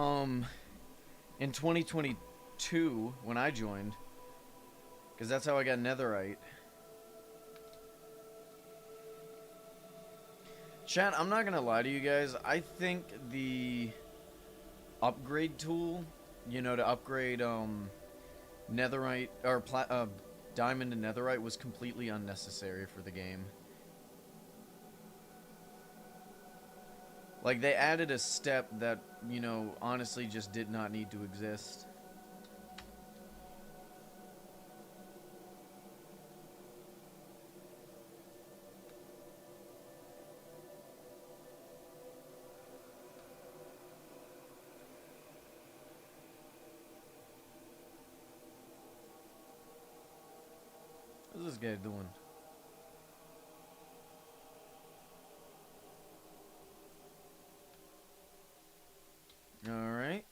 in 2022 when I joined, because that's how I got Netherite. Chat, I'm not gonna lie to you guys. I think the upgrade tool, you know, to upgrade Netherite or Diamond and Netherite was completely unnecessary for the game. Like, they added a step that, you know, honestly just did not need to exist. What's this guy doing? Alright.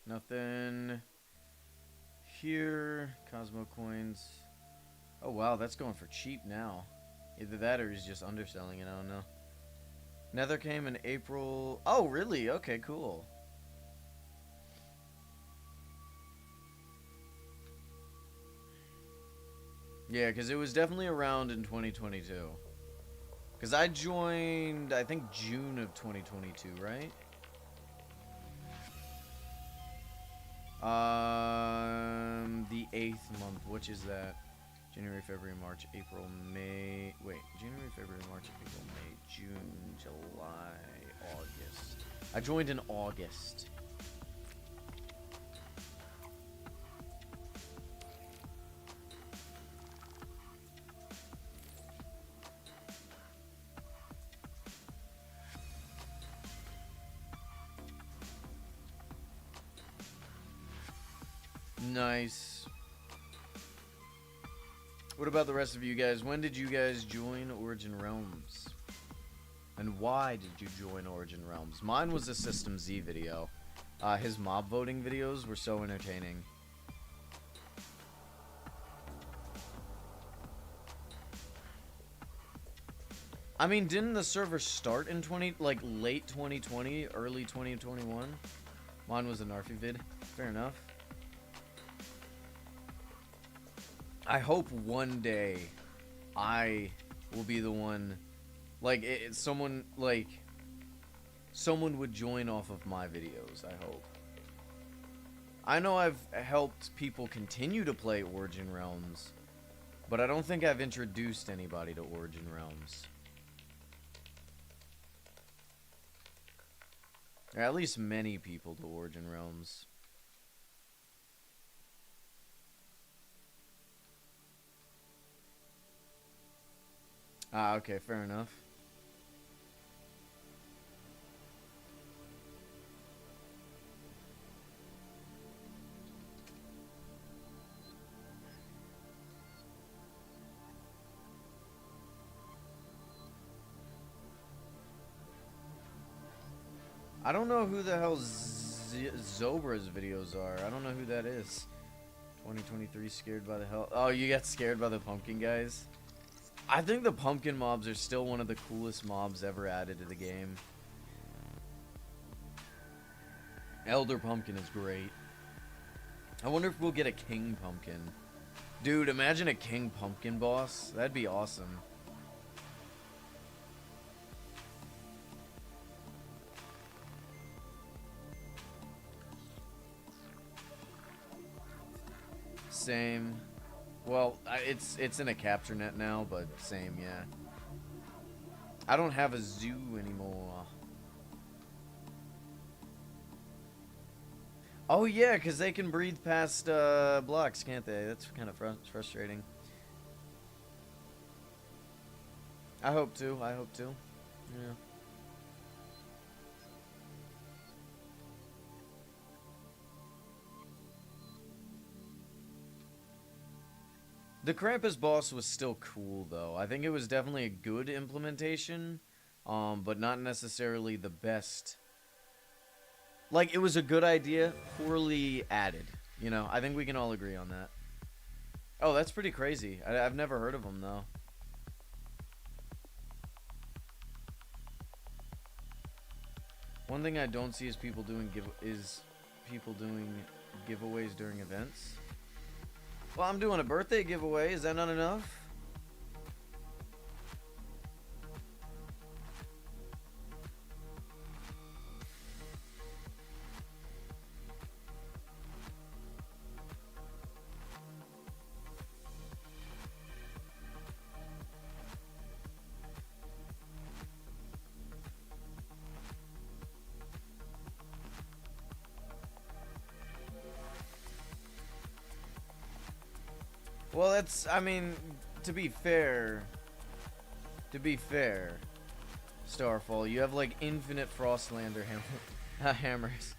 Nothing here. Cosmo coins. Oh wow, that's going for cheap now. Either that or he's just underselling it, I don't know. Nether came in April. Oh really? Okay, cool. Yeah, because it was definitely around in 2022. Because I joined, I think, June of 2022, right? The 8th month, which is that? January, February, March, April, May. Wait, January, February, March, April, May, June, July, August. I joined in August. Nice. What about the rest of you guys? When did you guys join Origin Realms? And why did you join Origin Realms? Mine was a System Z video. His mob voting videos were so entertaining. I mean, didn't the server start in late 2020, early 2021? Mine was a Narfi vid. Fair enough. I hope one day I will be the one, like, someone would join off of my videos, I hope. I know I've helped people continue to play Origin Realms, but I don't think I've introduced anybody to Origin Realms. Or at least many people to Origin Realms. Ah, okay, fair enough. I don't know who the hell Zobra's videos are. I don't know who that is. 2023 scared by the hell. Oh, you got scared by the pumpkin guys? I think the pumpkin mobs are still one of the coolest mobs ever added to the game. Elder Pumpkin is great. I wonder if we'll get a King Pumpkin. Dude, imagine a King Pumpkin boss. That'd be awesome. Same. Well, it's in a capture net now, but same, yeah. I don't have a zoo anymore. Oh yeah, because they can breathe past blocks, can't they? That's kind of frustrating. I hope to. I hope to. Yeah. The Krampus boss was still cool, though. I think it was definitely a good implementation, but not necessarily the best. Like, it was a good idea, poorly added. You know, I think we can all agree on that. Oh, that's pretty crazy. I've never heard of them, though. One thing I don't see is people doing giveaways during events. Well, I'm doing a birthday giveaway. Is that not enough? Well, that's, I mean, to be fair, Starfall, you have like infinite Frostlander hammers.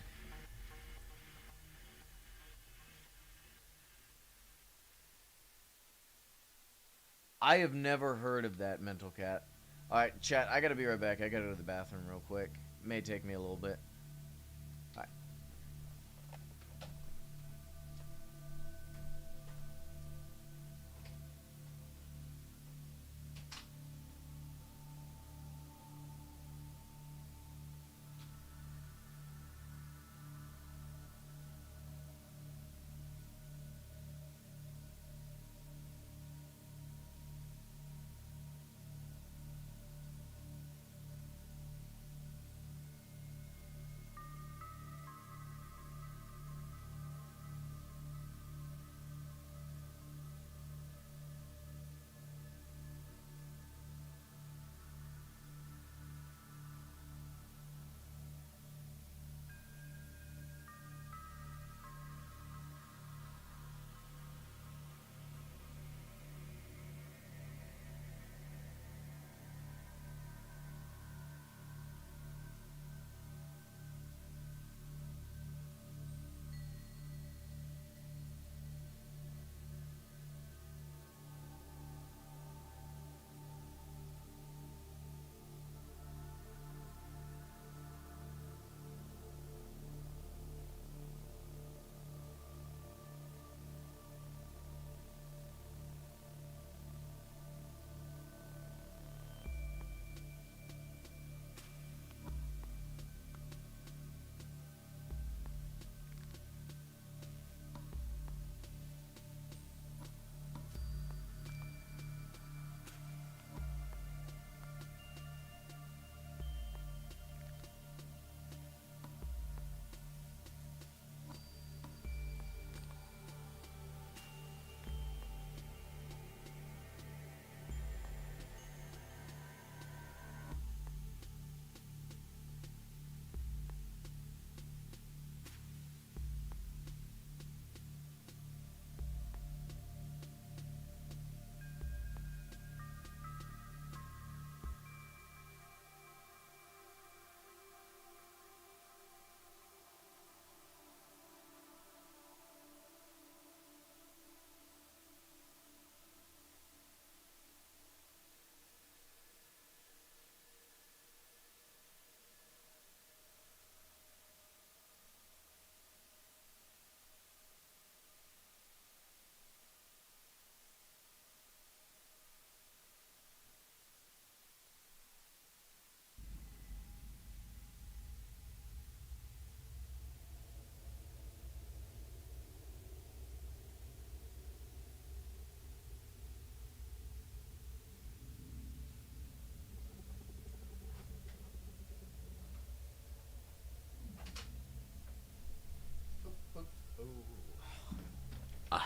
I have never heard of that, Mental Cat. Alright, chat, I gotta be right back. I gotta go to the bathroom real quick. May take me a little bit. Alright.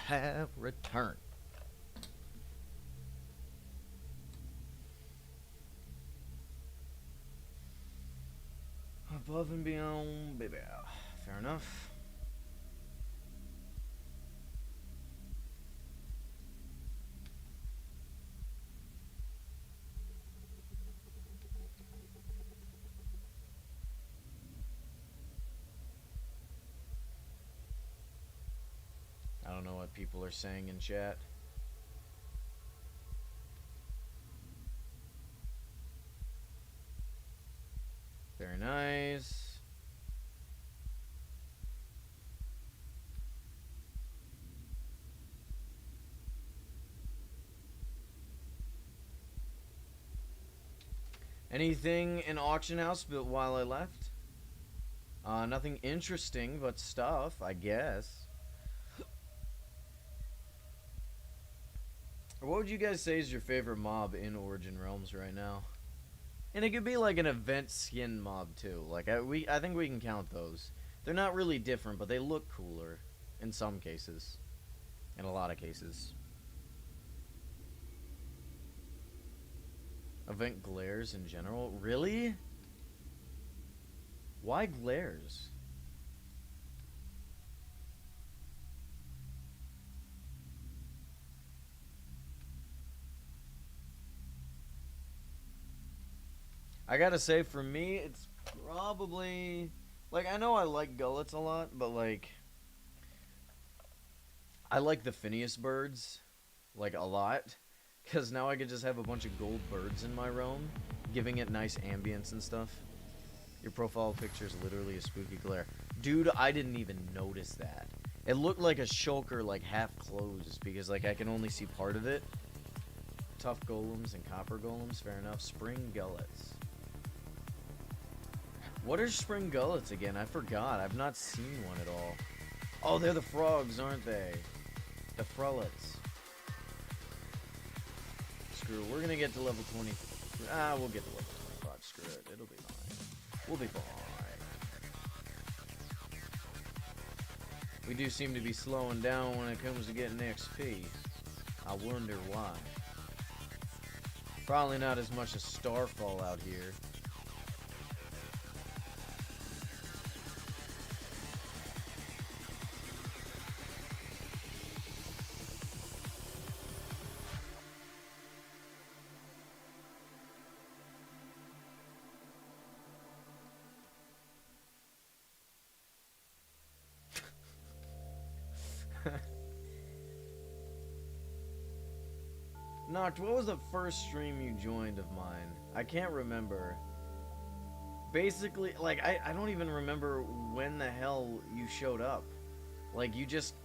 have returned. Above and beyond, baby. Fair enough. I don't know what people are saying in chat. Very nice. Anything in auction house built while I left? Nothing interesting, but stuff, I guess. What would you guys say is your favorite mob in Origin Realms right now? And it could be like an event skin mob too. Like I think we can count those. They're not really different, but they look cooler in some cases. In a lot of cases. Event glares in general? Really? Why glares? I gotta say, for me, it's probably... Like, I know I like gullets a lot, but, like... I like the Phineas birds, like, a lot. Because now I could just have a bunch of gold birds in my realm, giving it nice ambience and stuff. Your profile picture is literally a spooky glare. Dude, I didn't even notice that. It looked like a shulker, like, half closed, because, like, I can only see part of it. Tough golems and copper golems, fair enough. Spring gullets. What are spring gullets again? I forgot. I've not seen one at all. Oh, they're the frogs, aren't they? The frullets. Screw it. We're gonna get to level 20. We'll get to level 25. Screw it. It'll be fine. We'll be fine. We do seem to be slowing down when it comes to getting XP. I wonder why. Probably not as much as Starfall out here. Noct, what was the first stream you joined of mine? I can't remember. Basically, like, I don't even remember when the hell you showed up. Like, you just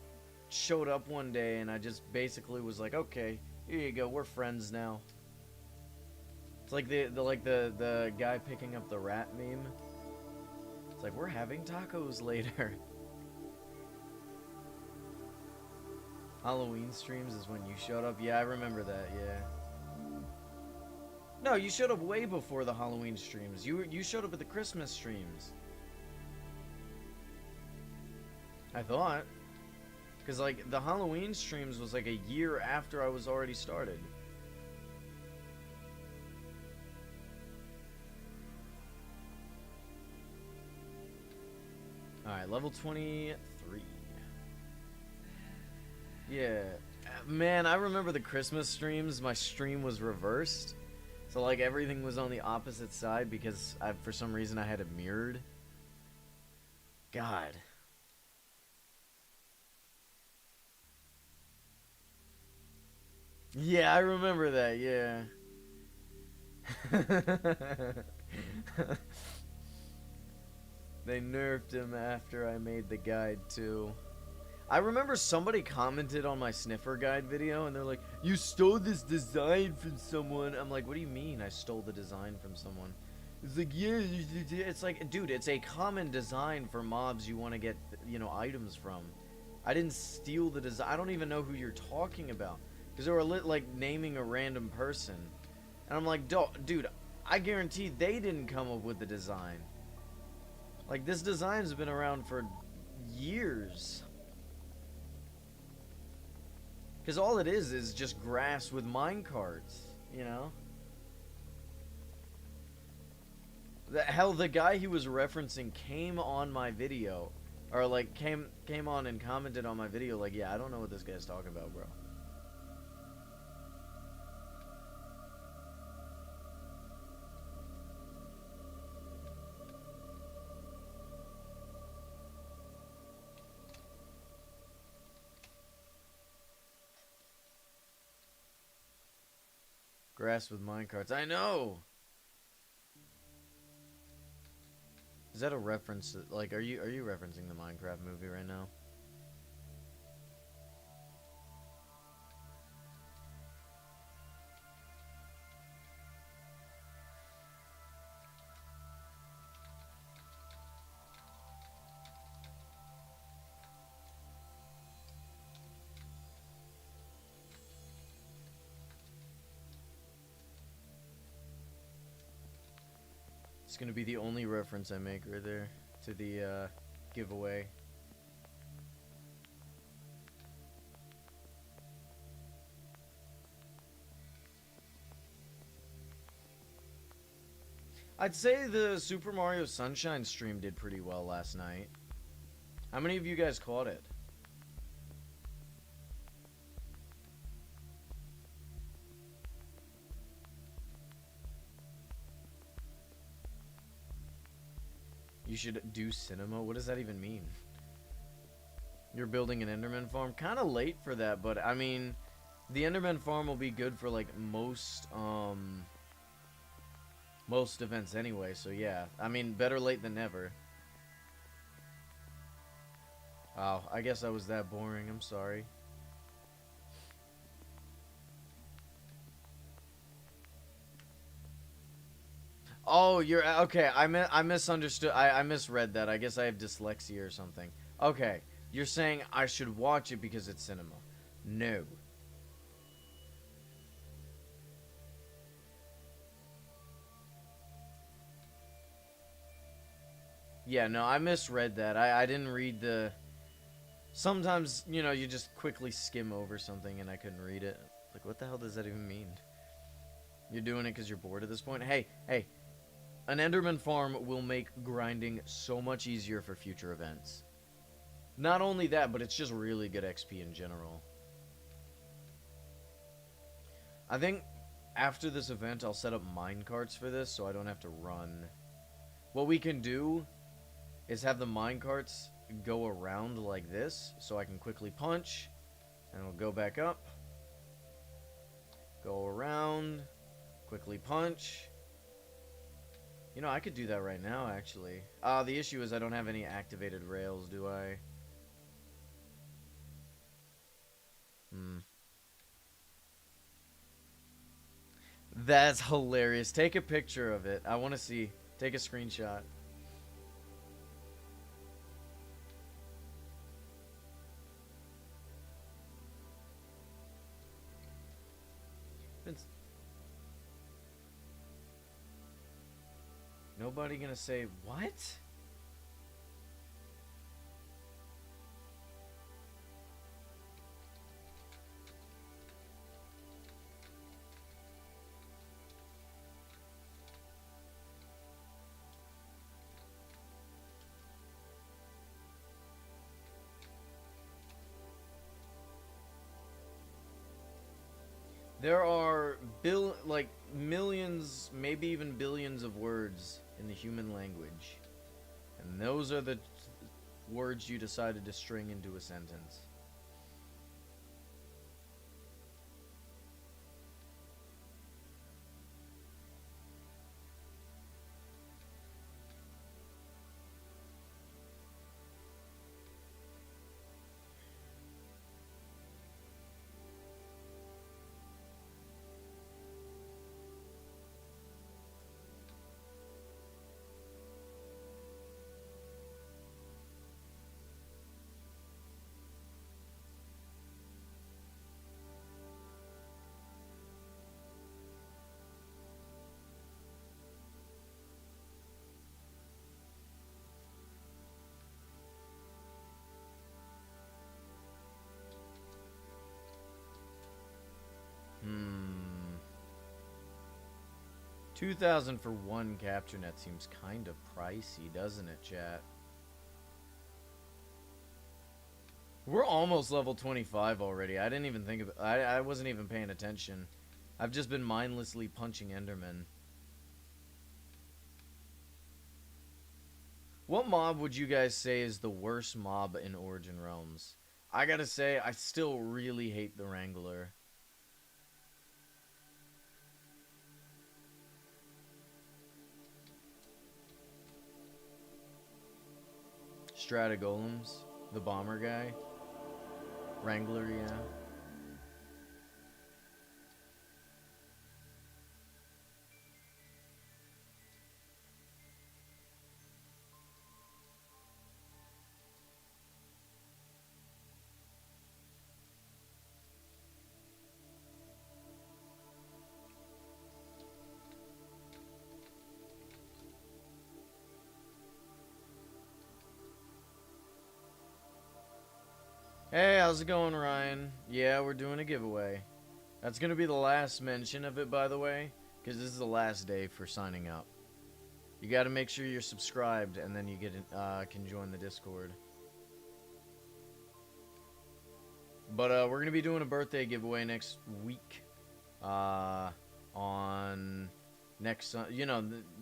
showed up one day and I just basically was like, okay, here you go, we're friends now. It's like the guy picking up the rat meme. It's like, we're having tacos later. Halloween streams is when you showed up. Yeah, I remember that, yeah. No, you showed up way before the Halloween streams. You showed up at the Christmas streams. I thought. Because, like, the Halloween streams was, like, a year after I was already started. Alright, level 23. Yeah. Man, I remember the Christmas streams. My stream was reversed. So, like, everything was on the opposite side because, for some reason, I had it mirrored. God. Yeah, I remember that, yeah. They nerfed him after I made the guide, too. I remember somebody commented on my sniffer guide video, and they're like, you stole this design from someone. I'm like, what do you mean I stole the design from someone? It's like, yeah, it's like, dude, it's a common design for mobs you want to get, you know, items from. I didn't steal the design. I don't even know who you're talking about. Because they were like naming a random person. And I'm like, dude, I guarantee they didn't come up with the design. Like, this design's been around for years. Because all it is just grass with mine carts, you know? Hell, the guy he was referencing came on my video, or like came on and commented on my video like, yeah, I don't know what this guy's talking about, bro. Grass with minecarts. I know. Is that a reference? Like, are you referencing the Minecraft movie right now? It's gonna be the only reference I make right there to the giveaway. I'd say the Super Mario Sunshine stream did pretty well last night. How many of you guys caught it? You should do cinema? What does that even mean? You're building an Enderman farm? Kind of late for that, but I mean, the Enderman farm will be good for like most events anyway, so yeah. I mean, better late than never. Oh, I guess I was that boring. I'm sorry. Oh, you're okay. I misunderstood. I misread that. I guess I have dyslexia or something. Okay, you're saying I should watch it because it's cinema. No. Yeah, no, I misread that. I didn't read the... Sometimes, you know, you just quickly skim over something and I couldn't read it. Like, what the hell does that even mean? You're doing it because you're bored at this point? Hey, an Enderman farm will make grinding so much easier for future events. Not only that, but it's just really good XP in general. I think after this event, I'll set up minecarts for this so I don't have to run. What we can do is have the minecarts go around like this so I can quickly punch and it'll go back up. Go around, quickly punch. You know, I could do that right now, actually. The issue is I don't have any activated rails, do I? That's hilarious. Take a picture of it. I want to see. Take a screenshot. Nobody gonna say, what? There are millions, maybe even billions of words in the human language. And those are the words you decided to string into a sentence. 2,000 for one capture net seems kind of pricey, doesn't it, chat? We're almost level 25 already. I didn't even think of it. I wasn't even paying attention. I've just been mindlessly punching Endermen. What mob would you guys say is the worst mob in Origin Realms? I gotta say, I still really hate the Wrangler. Stratagolems, the bomber guy. Wrangler, yeah. Hey, how's it going, Ryan? Yeah, we're doing a giveaway. That's going to be the last mention of it, by the way, because this is the last day for signing up. You got to make sure you're subscribed, and then you can join the Discord. But we're going to be doing a birthday giveaway next week. On next,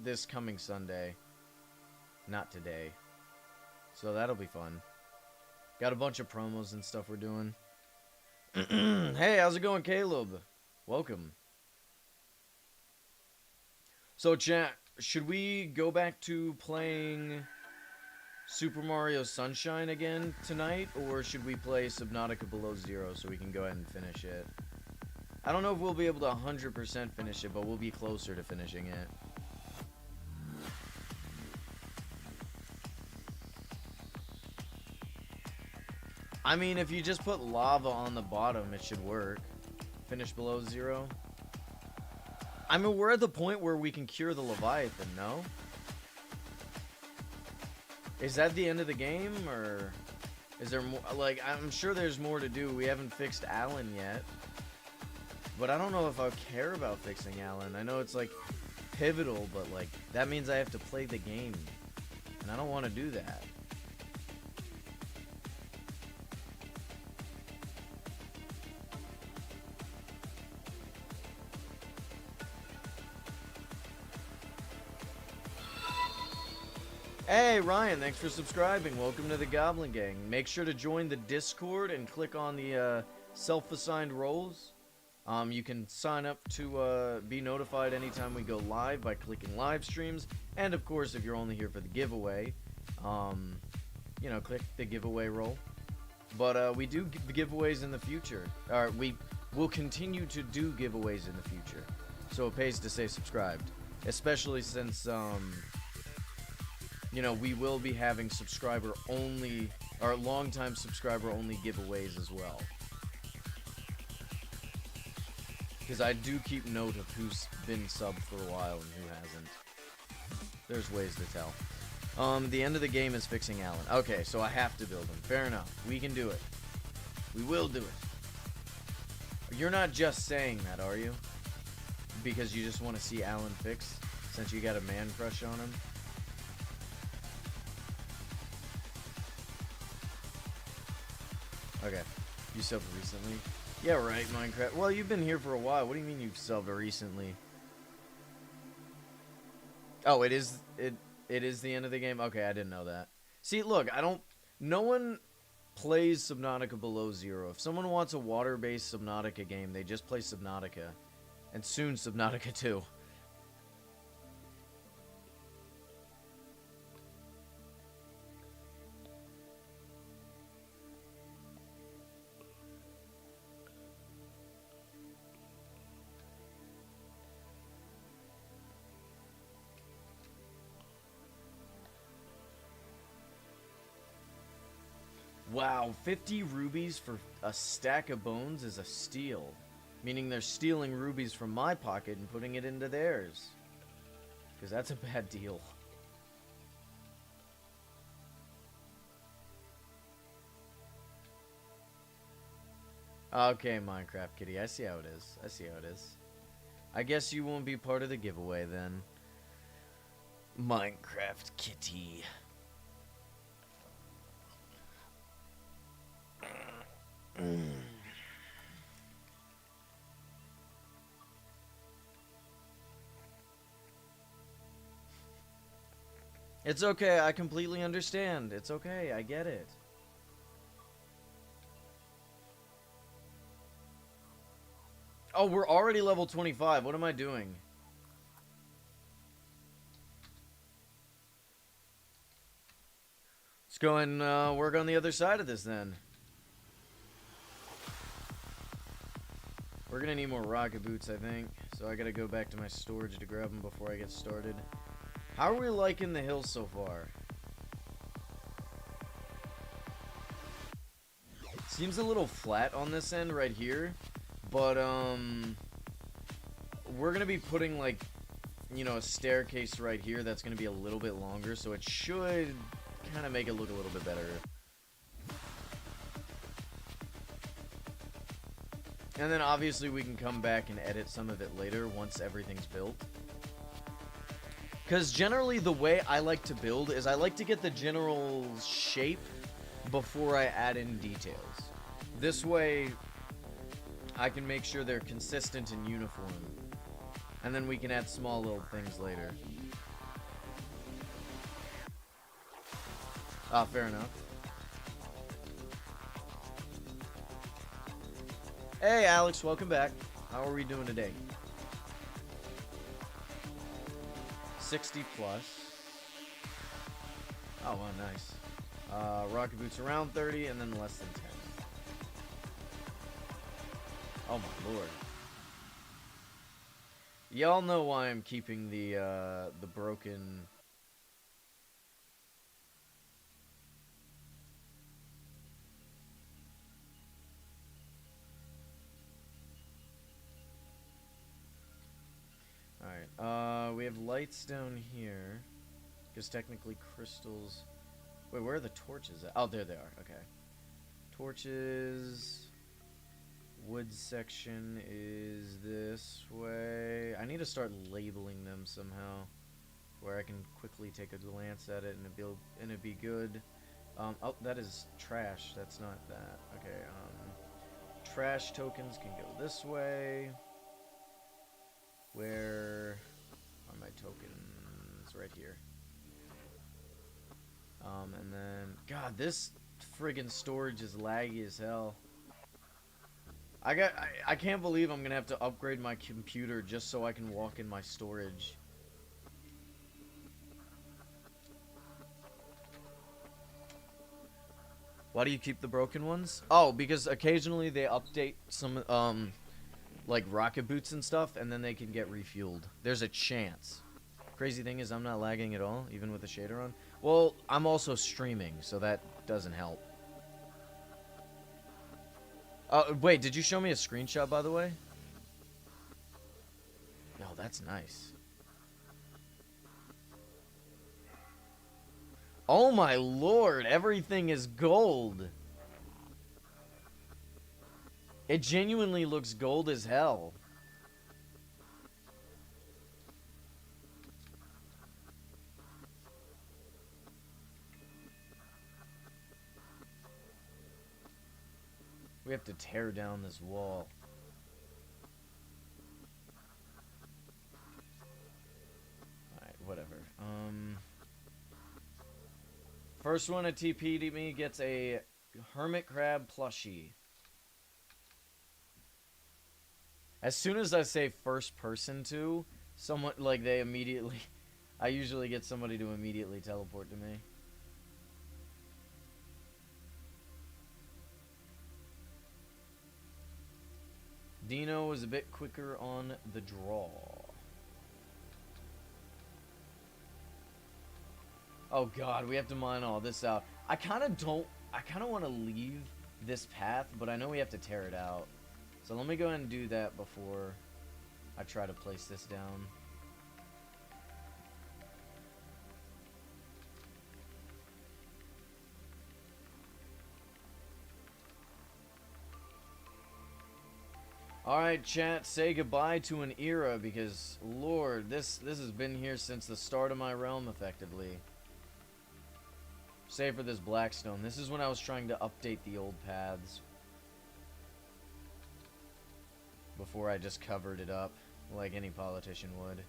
this coming Sunday. Not today. So that'll be fun. Got a bunch of promos and stuff we're doing. Hey, how's it going, Caleb? Welcome. So, chat, should we go back to playing Super Mario Sunshine again tonight? Or should we play Subnautica Below Zero so we can go ahead and finish it? I don't know if we'll be able to 100% finish it, but we'll be closer to finishing it. I mean, if you just put lava on the bottom, it should work. Finish below zero. I mean, we're at the point where we can cure the Leviathan, no? Is that the end of the game, or is there more? Like, I'm sure there's more to do. We haven't fixed Alan yet. But I don't know if I care about fixing Alan. I know it's, like, pivotal, but, like, that means I have to play the game. And I don't want to do that. Hey, Ryan, thanks for subscribing. Welcome to the Goblin Gang. Make sure to join the Discord and click on the self-assigned roles. You can sign up to be notified anytime we go live by clicking live streams. And, of course, if you're only here for the giveaway, click the giveaway role. But we do giveaways in the future. We will continue to do giveaways in the future. So it pays to stay subscribed. Especially since... we will be having long-time subscriber-only giveaways as well. Because I do keep note of who's been subbed for a while and who hasn't. There's ways to tell. The end of the game is fixing Alan. Okay, so I have to build him. Fair enough. We can do it. We will do it. You're not just saying that, are you? Because you just want to see Alan fixed? Since you got a man crush on him? Okay. You subbed recently? Yeah, right, Minecraft. Well, you've been here for a while. What do you mean you've subbed recently? Oh, it is the end of the game? Okay, I didn't know that. See, look, no one plays Subnautica Below Zero. If someone wants a water-based Subnautica game, they just play Subnautica. And soon Subnautica 2. Wow, 50 rubies for a stack of bones is a steal. Meaning they're stealing rubies from my pocket and putting it into theirs. Because that's a bad deal. Okay, Minecraft Kitty, I see how it is. I see how it is. I guess you won't be part of the giveaway then. Minecraft kitty. It's okay, I completely understand. It's okay, I get it. Oh, we're already level 25. What am I doing? Let's go and work on the other side of this then. We're gonna need more rocket boots, I think. So I gotta go back to my storage to grab them before I get started. How are we liking the hills so far? Seems a little flat on this end right here. But, we're gonna be putting, like, you know, a staircase right here that's gonna be a little bit longer. So it should kind of make it look a little bit better. And then obviously we can come back and edit some of it later once everything's built. Because generally the way I like to build is I like to get the general shape before I add in details. This way I can make sure they're consistent and uniform. And then we can add small little things later. Ah, fair enough. Hey Alex, welcome back. How are we doing today? 60 plus. Oh, wow, nice. Rocket boots around 30 and then less than 10. Oh my lord. Y'all know why I'm keeping the broken... Alright, we have lights down here. Because technically crystals... Wait, where are the torches at? Oh, there they are, okay. Torches... Wood section is this way. I need to start labeling them somehow. Where I can quickly take a glance at it and it'd be good. Oh, that is trash. That's not that. Okay, trash tokens can go this way. Where are my tokens? Right here. And then... God, this friggin' storage is laggy as hell. I can't believe I'm gonna have to upgrade my computer just so I can walk in my storage. Why do you keep the broken ones? Oh, because occasionally they update some, like rocket boots and stuff, and then they can get refueled. There's a chance. Crazy thing is I'm not lagging at all, even with the shader on. Well, I'm also streaming, so that doesn't help. Wait, did you show me a screenshot, by the way? Yo, that's nice. Oh my lord, everything is gold. It genuinely looks gold as hell. We have to tear down this wall. Alright, whatever. First one to TP to me gets a hermit crab plushie. As soon as I say first person to, someone, like, they immediately... I usually get somebody to immediately teleport to me. Dino was a bit quicker on the draw. Oh god, we have to mine all this out. I kind of want to leave this path, but I know we have to tear it out. So let me go ahead and do that before I try to place this down. Alright, chat, say goodbye to an era because, Lord, this has been here since the start of my realm, effectively. Save for this Blackstone. This is when I was trying to update the old paths. Before I just covered it up, like any politician would.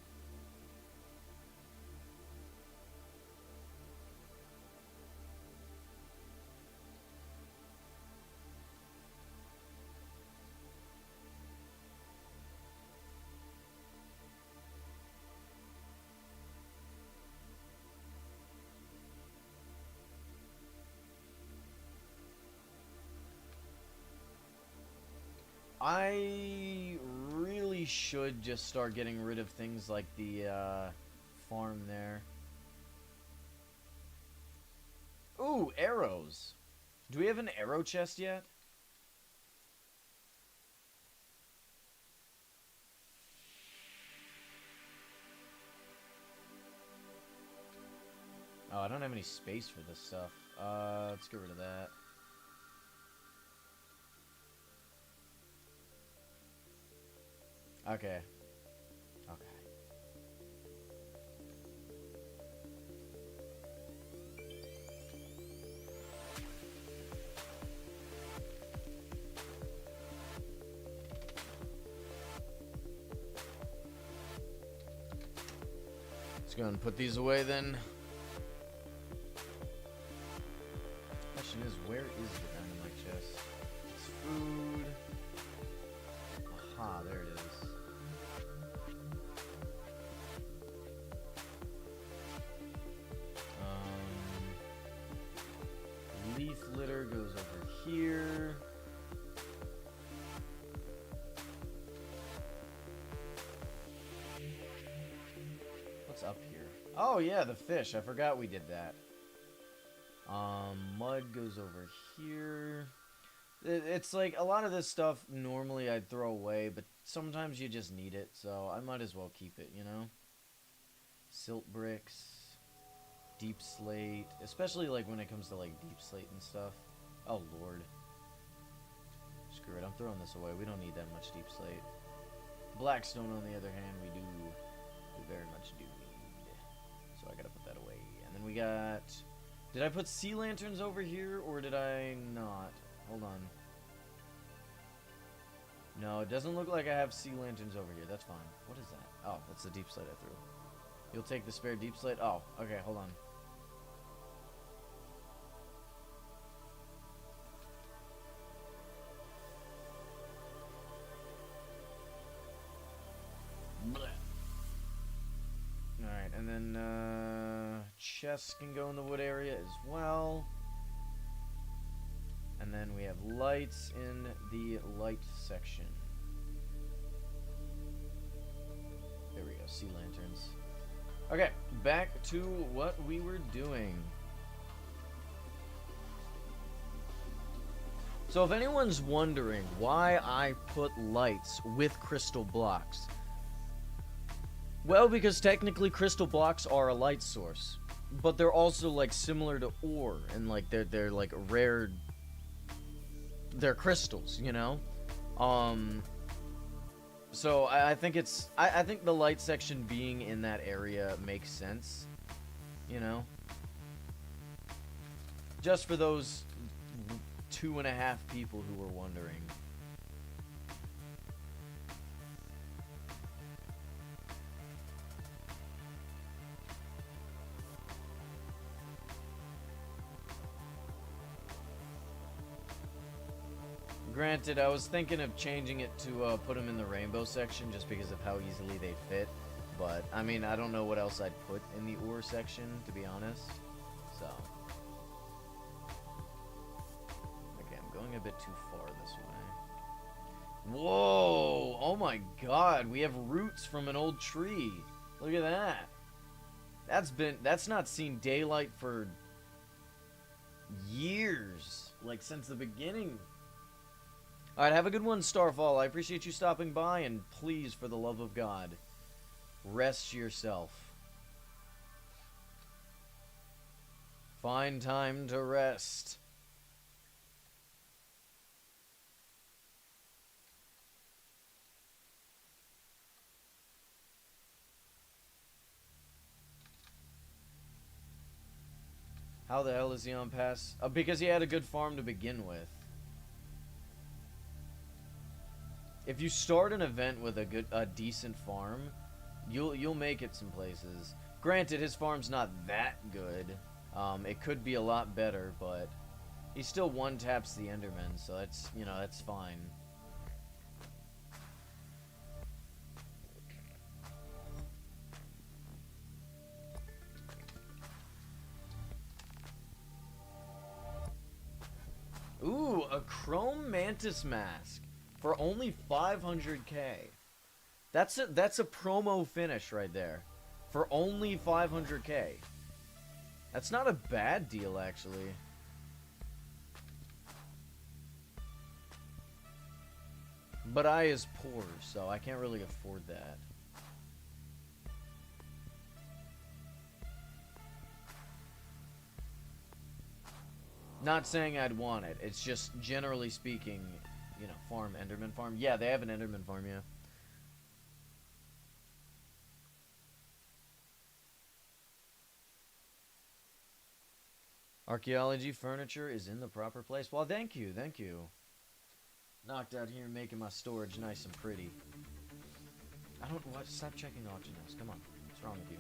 I really should just start getting rid of things like the farm there. Ooh, arrows. Do we have an arrow chest yet? Oh, I don't have any space for this stuff. Let's get rid of that. Okay. Okay. Let's go and put these away then. Question is, where is the dynamite chest? It's food. Aha, there it is. Leaf litter goes over here. What's up here? Oh yeah, the fish. I forgot we did that. Mud goes over here. It's like a lot of this stuff normally I'd throw away, but sometimes you just need it, so I might as well keep it, you know? Silt bricks. Deep slate, especially like when it comes to like deep slate and stuff. Oh lord. Screw it, I'm throwing this away. We don't need that much deep slate. Blackstone on the other hand, we very much do need. So I gotta put that away. And then we got, did I put sea lanterns over here or did I not? Hold on. No, it doesn't look like I have sea lanterns over here. That's fine. What is that? Oh, that's the deep slate I threw. You'll take the spare deep slate? Oh, okay, hold on. Alright, and then chests can go in the wood area as well. And then we have lights in the light section. There we go, sea lanterns. Okay, back to what we were doing. So if anyone's wondering why I put lights with crystal blocks, well, because technically crystal blocks are a light source, but they're also like similar to ore, and like they're like rare. They're crystals, you know. So I think it's I think the light section being in that area makes sense, you know. Just for those 2.5 people who were wondering. Granted, I was thinking of changing it to put them in the rainbow section just because of how easily they fit. But, I mean, I don't know what else I'd put in the ore section, to be honest. So. Okay, I'm going a bit too far this way. Whoa! Oh my god, we have roots from an old tree. Look at that. That's not seen daylight for years. Like, since the beginning. Alright, have a good one, Starfall. I appreciate you stopping by, and please, for the love of God, rest yourself. Find time to rest. How the hell is he on pass? Because he had a good farm to begin with. If you start an event with a decent farm, you'll make it some places. Granted, his farm's not that good. It could be a lot better, but he still one-taps the Enderman, so that's, you know, that's fine. Ooh, a Chrome Mantis Mask for only 500k. That's a promo finish right there. For only 500k. That's not a bad deal, actually. But I is poor, so I can't really afford that. Not saying I'd want it. It's just, generally speaking, you know, farm, Enderman farm. Yeah, they have an Enderman farm, yeah. Archaeology furniture is in the proper place. Well, thank you, thank you. Knocked out here making my storage nice and pretty. I don't what stop checking auction house. Come on. What's wrong with you?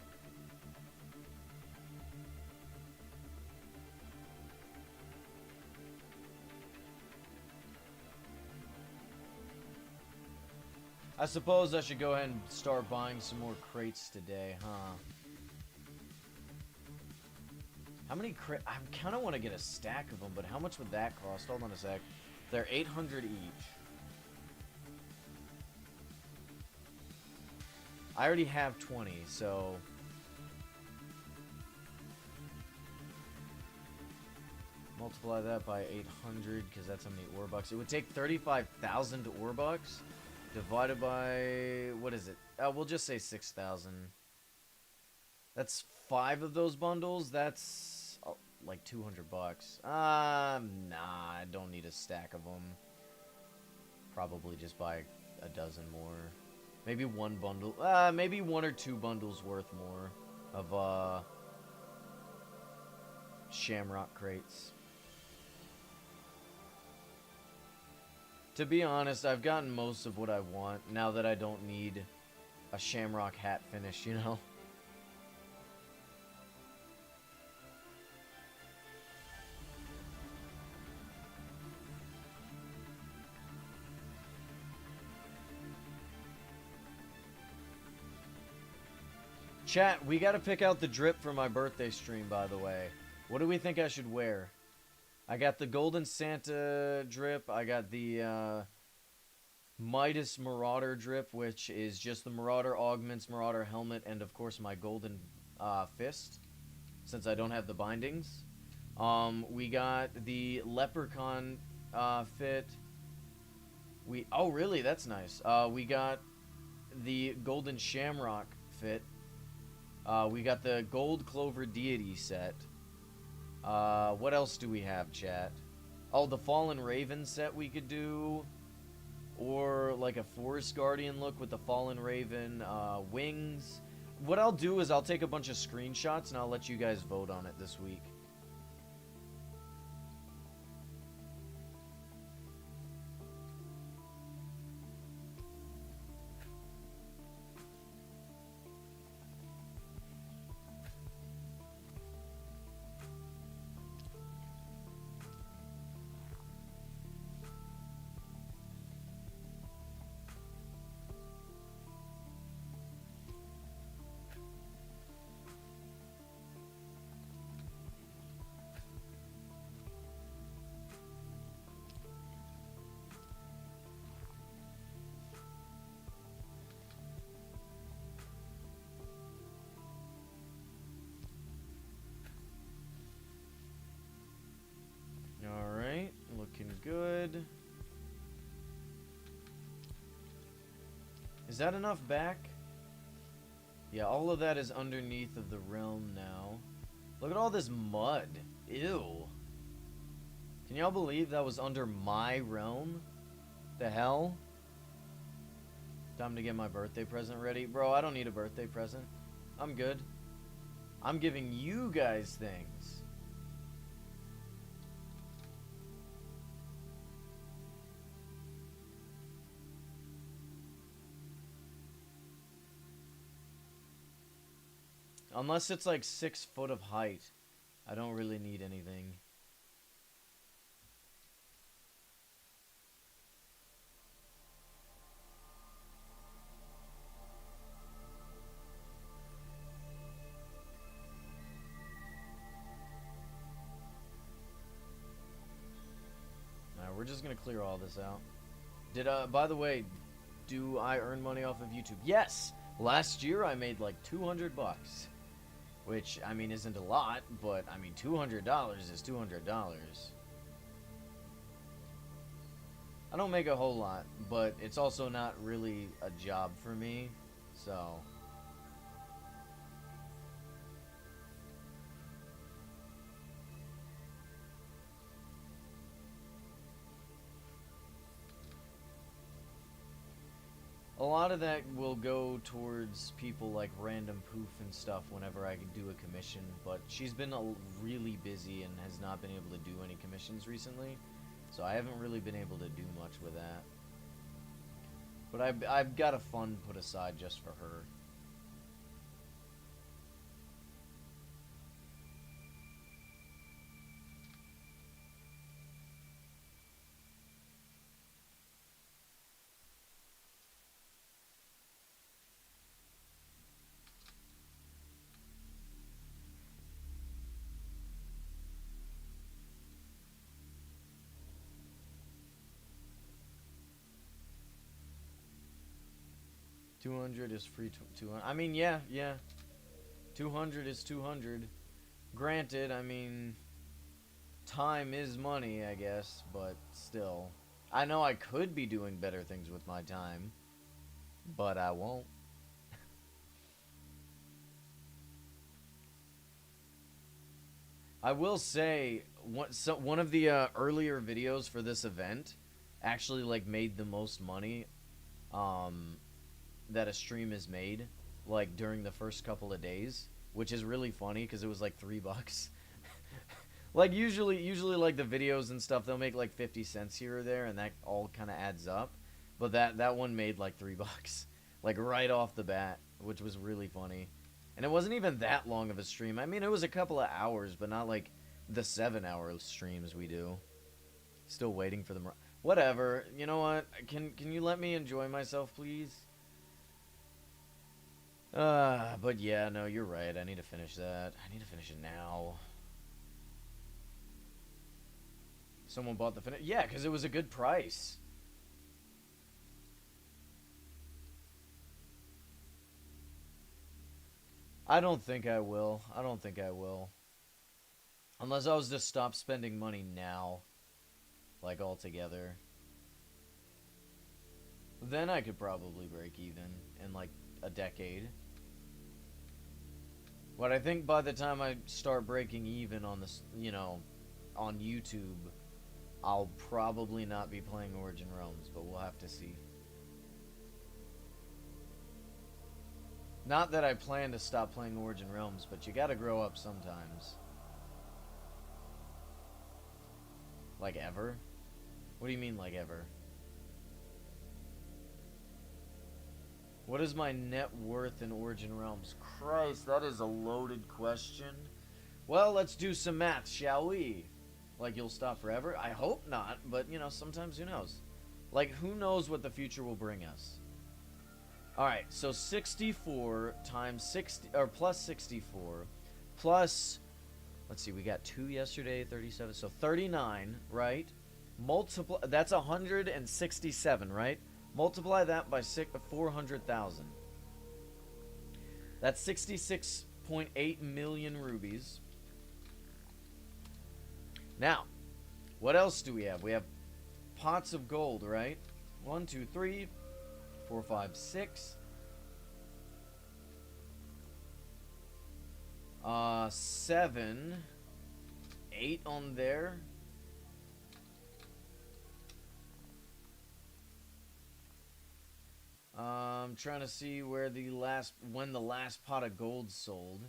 I suppose I should go ahead and start buying some more crates today, huh? How many crates? I kind of want to get a stack of them, but how much would that cost? Hold on a sec. They're 800 each. I already have 20, so... multiply that by 800, because that's how many ore bucks. It would take 35,000 ore bucks, divided by... what is it? We'll just say 6,000. That's 5 of those bundles. That's like 200 bucks. Nah, I don't need a stack of them. Probably just buy a dozen more. Maybe one bundle. Maybe 1 or 2 bundles worth more of shamrock crates. To be honest, I've gotten most of what I want now that I don't need a shamrock hat finish, you know? Chat, we gotta pick out the drip for my birthday stream, by the way. What do we think I should wear? I got the Golden Santa drip. I got the Midas Marauder drip, which is just the Marauder augments, Marauder helmet, and of course my Golden Fist, since I don't have the bindings. We got the Leprechaun fit. Oh, really? That's nice. We got the Golden Shamrock fit. We got the Gold Clover Deity set. What else do we have, chat? Oh, the Fallen Raven set we could do. Or like a Forest Guardian look with the Fallen Raven wings. What I'll do is I'll take a bunch of screenshots and I'll let you guys vote on it this week. Alright, looking good. Is that enough back? Yeah, all of that is underneath of the realm now. Look at all this mud. Ew. Can y'all believe that was under my realm? The hell? Time to get my birthday present ready. Bro, I don't need a birthday present. I'm good. I'm giving you guys things. Unless it's like 6 foot of height. I don't really need anything. Alright, we're just gonna clear all this out. By the way, do I earn money off of YouTube? Yes! Last year I made like 200 bucks. Which, I mean, isn't a lot, but, I mean, $200 is $200. I don't make a whole lot, but it's also not really a job for me, so... A lot of that will go towards people like Random Poof and stuff whenever I can do a commission, but she's been really busy and has not been able to do any commissions recently, so I haven't really been able to do much with that. But I've got a fund put aside just for her. $200 is free. 200. I mean, yeah. 200 is 200. Granted, I mean, time is money, I guess, but still. I know I could be doing better things with my time, but I won't. I will say, one of the earlier videos for this event actually like made the most money that a stream is made, like during the first couple of days, which is really funny because it was like $3. Like usually like the videos and stuff, they'll make like 50 cents here or there, and that all kind of adds up. But that one made like $3, like right off the bat, which was really funny. And it wasn't even that long of a stream. I mean, it was a couple of hours, but not like the 7-hour streams we do. Still waiting for them. Whatever. You know what? Can you let me enjoy myself, please? But yeah, no, you're right. I need to finish that. I need to finish it now. Someone bought the finish. Yeah, because it was a good price. I don't think I will. I don't think I will. Unless I was to stop spending money now. Like, altogether. Then I could probably break even in, like, a decade. But I think by the time I start breaking even on this, you know, on YouTube, I'll probably not be playing Origin Realms, but we'll have to see. Not that I plan to stop playing Origin Realms, but you gotta grow up sometimes. Like ever? What do you mean, like ever? What is my net worth in Origin Realms? Christ, that is a loaded question. Well, let's do some math, shall we? Like, you'll stop forever? I hope not, but, you know, sometimes who knows? Like, who knows what the future will bring us? Alright, so 64 times 60, or plus 64, plus, let's see, we got 2 yesterday, 37, so 39, right? Multiply, that's 167, right? Multiply that by 400,000. That's 66.8 million rubies. Now, what else do we have? We have pots of gold, right? 1, 2, 3, 4, 5, 6. 7. 8 on there. I'm trying to see where when the last pot of gold sold.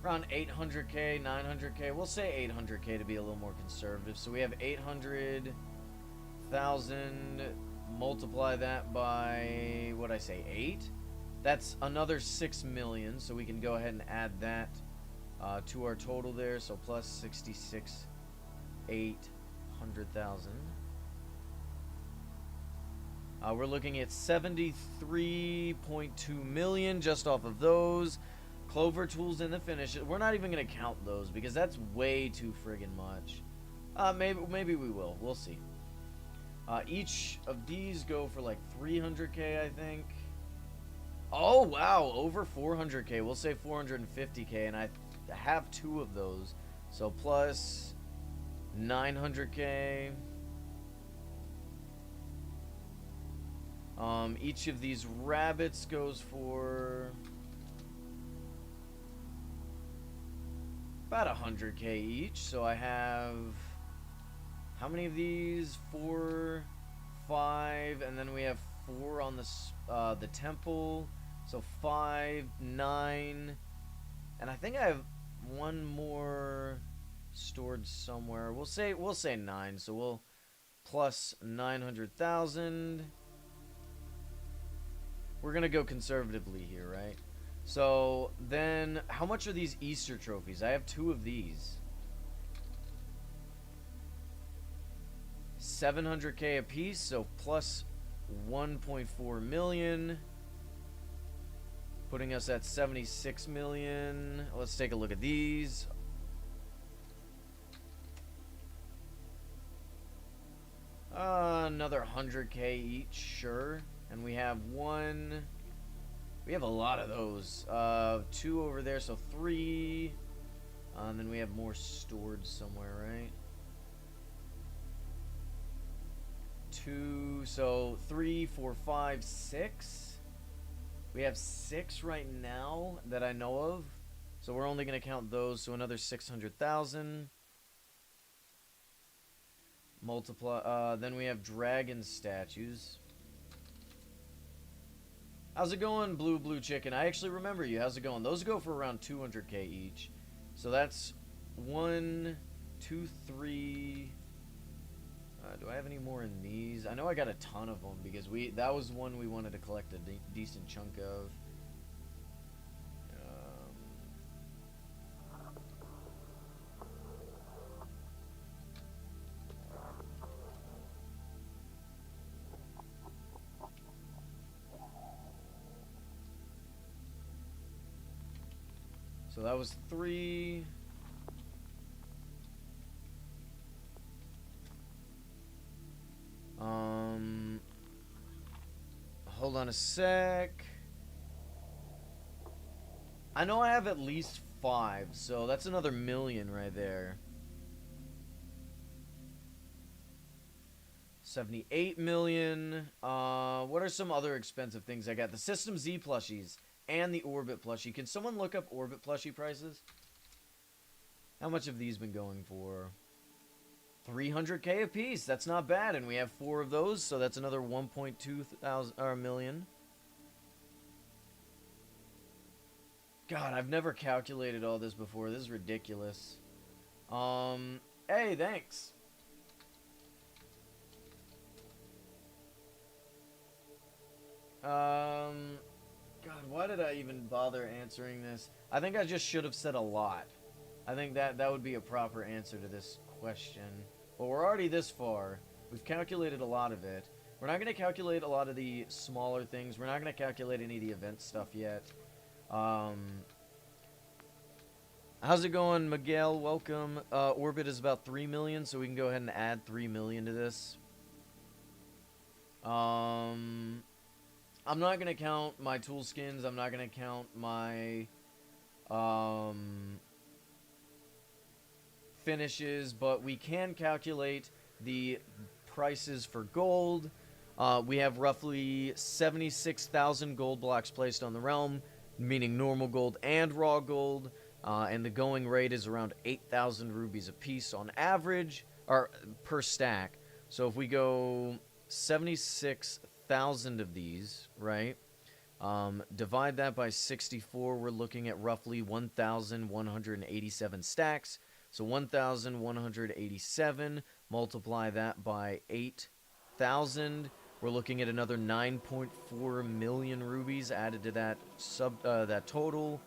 Around 800k, 900k. We'll say 800k to be a little more conservative. So we have 800, 100,000. Multiply that by, what'd I say, 8? That's another 6 million, so we can go ahead and add that to our total there. So plus 66, 800,000. We're looking at 73.2 million just off of those. Clover tools in the finish. We're not even going to count those because that's way too friggin' much. Maybe we will. We'll see. Each of these go for like 300k, I think. Oh, wow. Over 400k. We'll say 450k, and I have 2 of those. So plus 900k. Each of these rabbits goes for about 100k each. So I have, how many of these? 4, 5, and then we have 4 on the temple. So 5, 9, and I think I have 1 more stored somewhere. We'll say 9. So we'll plus 900,000. We're gonna go conservatively here, right? So then, how much are these Easter trophies? I have 2 of these. 700k a piece, so plus 1.4 million. Putting us at 76 million. Let's take a look at these. Another 100k each, sure. And we have 1. We have a lot of those. 2 over there, so 3. And then we have more stored somewhere, right? 2, so 3, 4, 5, 6. We have 6 right now that I know of. So we're only going to count those, so another 600,000. Multiply, then we have dragon statues. How's it going, Blue Chicken? I actually remember you. How's it going? Those go for around 200k each. So that's 1, 2, 3. Do I have any more in these? I know I got a ton of them because that was one we wanted to collect a decent chunk of. So that was 3. Hold on a sec. I know I have at least 5, so that's another million right there. 78 million. What are some other expensive things I got? The System Z plushies and the Orbit plushie. Can someone look up Orbit plushie prices? How much have these been going for? 300k a piece. That's not bad, and we have 4 of those, so that's another 1.2 million. God, I've never calculated all this before. This is ridiculous. Hey, thanks. God, why did I even bother answering this? I think I just should have said a lot. I think that would be a proper answer to this question. But we're already this far. We've calculated a lot of it. We're not going to calculate a lot of the smaller things. We're not going to calculate any of the event stuff yet. How's it going, Miguel? Welcome. Orbit is about 3 million, so we can go ahead and add 3 million to this. I'm not going to count my tool skins. I'm not going to count my finishes, but we can calculate the prices for gold. We have roughly 76,000 gold blocks placed on the realm, meaning normal gold and raw gold, and the going rate is around 8,000 rubies a piece on average, or per stack. So if we go 76,000 of these, right, divide that by 64, we're looking at roughly 1,187 stacks. So 1,187, multiply that by 8 800,000. We're looking at another 9.4 million rubies added to that that total.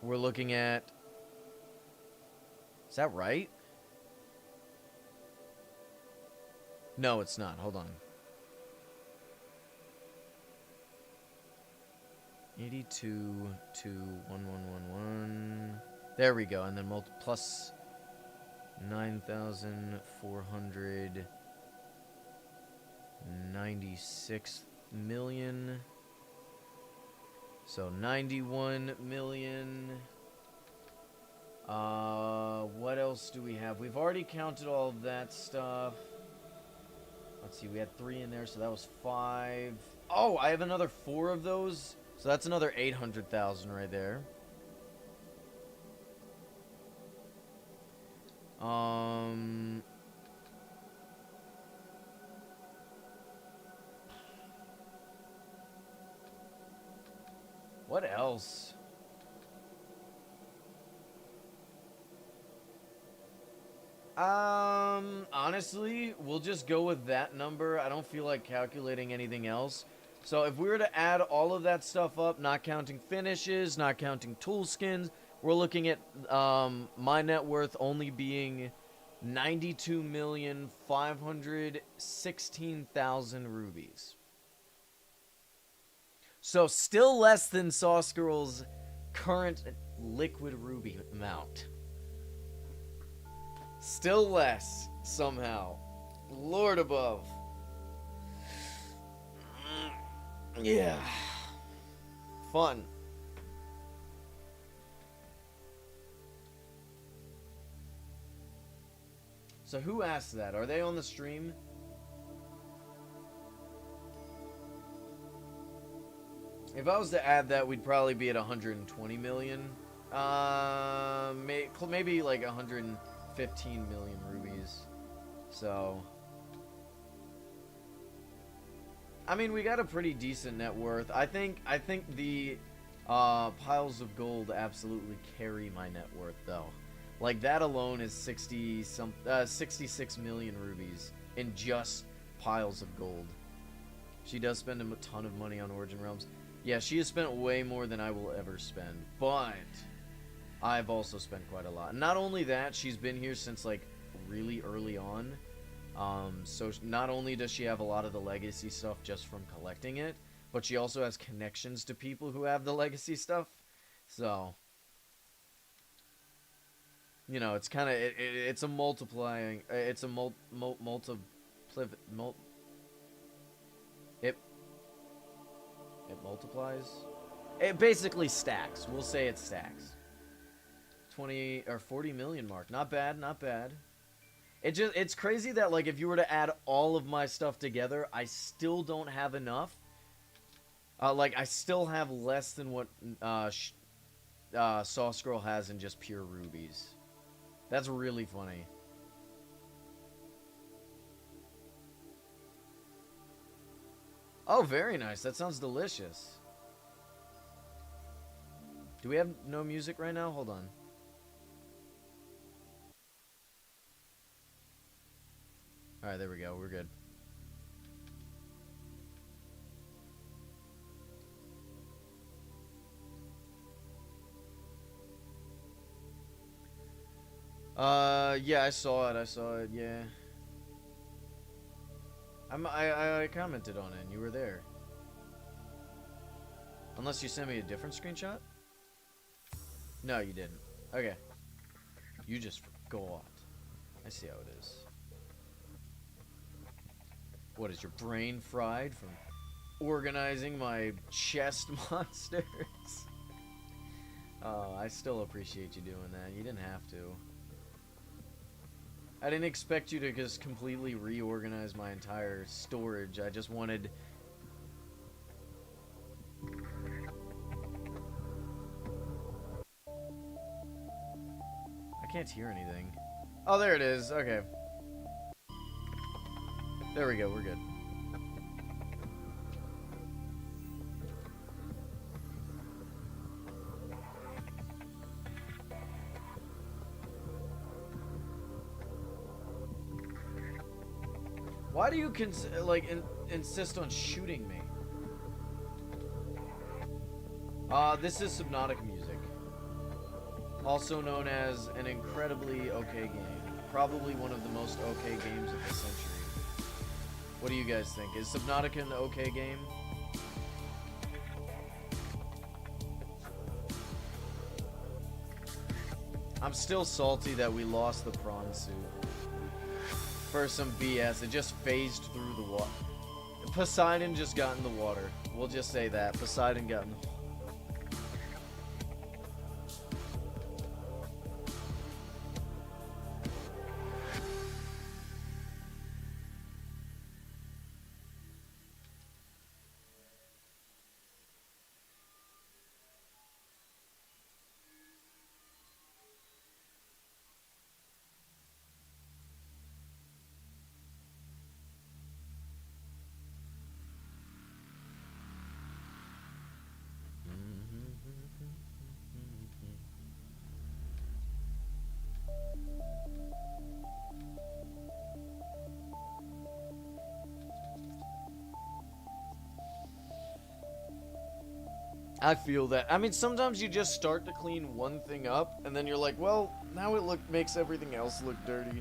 We're looking at... Is that right? No, it's not. Hold on. 82 to 1111. There we go. And then plus 9,496 million. So 91 million. What else do we have? We've already counted all of that stuff. Let's see, we had 3 in there, so that was 5. Oh, I have another 4 of those. So that's another 800,000 right there. What else? Honestly, we'll just go with that number. I don't feel like calculating anything else. So if we were to add all of that stuff up, not counting finishes, not counting tool skins, we're looking at my net worth only being 92,516,000 rubies. So still less than Sauce Girl's current liquid ruby amount. Still less, somehow. Lord above. Yeah. Fun. So who asked that? Are they on the stream? If I was to add that, we'd probably be at 120 million. Maybe like 115 million rubies. So, I mean, we got a pretty decent net worth. I think the piles of gold absolutely carry my net worth, though. Like, that alone is 66 million rubies in just piles of gold. She does spend a ton of money on Origin Realms. Yeah, she has spent way more than I will ever spend, but I've also spent quite a lot. Not only that, she's been here since, like, really early on. So not only does she have a lot of the legacy stuff just from collecting it, but she also has connections to people who have the legacy stuff. So, you know, it's kind of, it's a multiplying, it's a it multiplies. It basically stacks. We'll say it stacks. 20 or 40 million mark. Not bad, not bad. It's crazy that, like, if you were to add all of my stuff together, I still don't have enough. Like, I still have less than what Sauce Girl has in just pure rubies. That's really funny. Oh, very nice. That sounds delicious. Do we have no music right now? Hold on. Alright, there we go. We're good. Yeah, I saw it, yeah. I commented on it, and you were there. Unless you sent me a different screenshot? No, you didn't. Okay. You just forgot. I see how it is. What, is your brain fried from organizing my chest monsters? Oh, I still appreciate you doing that. You didn't have to. I didn't expect you to just completely reorganize my entire storage. I just wanted... I can't hear anything. Oh, there it is. Okay. There we go. We're good. Why do you insist on shooting me? This is Subnautica music, also known as an incredibly okay game. Probably one of the most okay games of the century. What do you guys think? Is Subnautica an okay game? I'm still salty that we lost the prawn suit for some BS. It just phased through the water. Poseidon just got in the water. We'll just say that. Poseidon got in the water. I feel that. I mean, sometimes you just start to clean one thing up, and then you're like, well, now it makes everything else look dirty.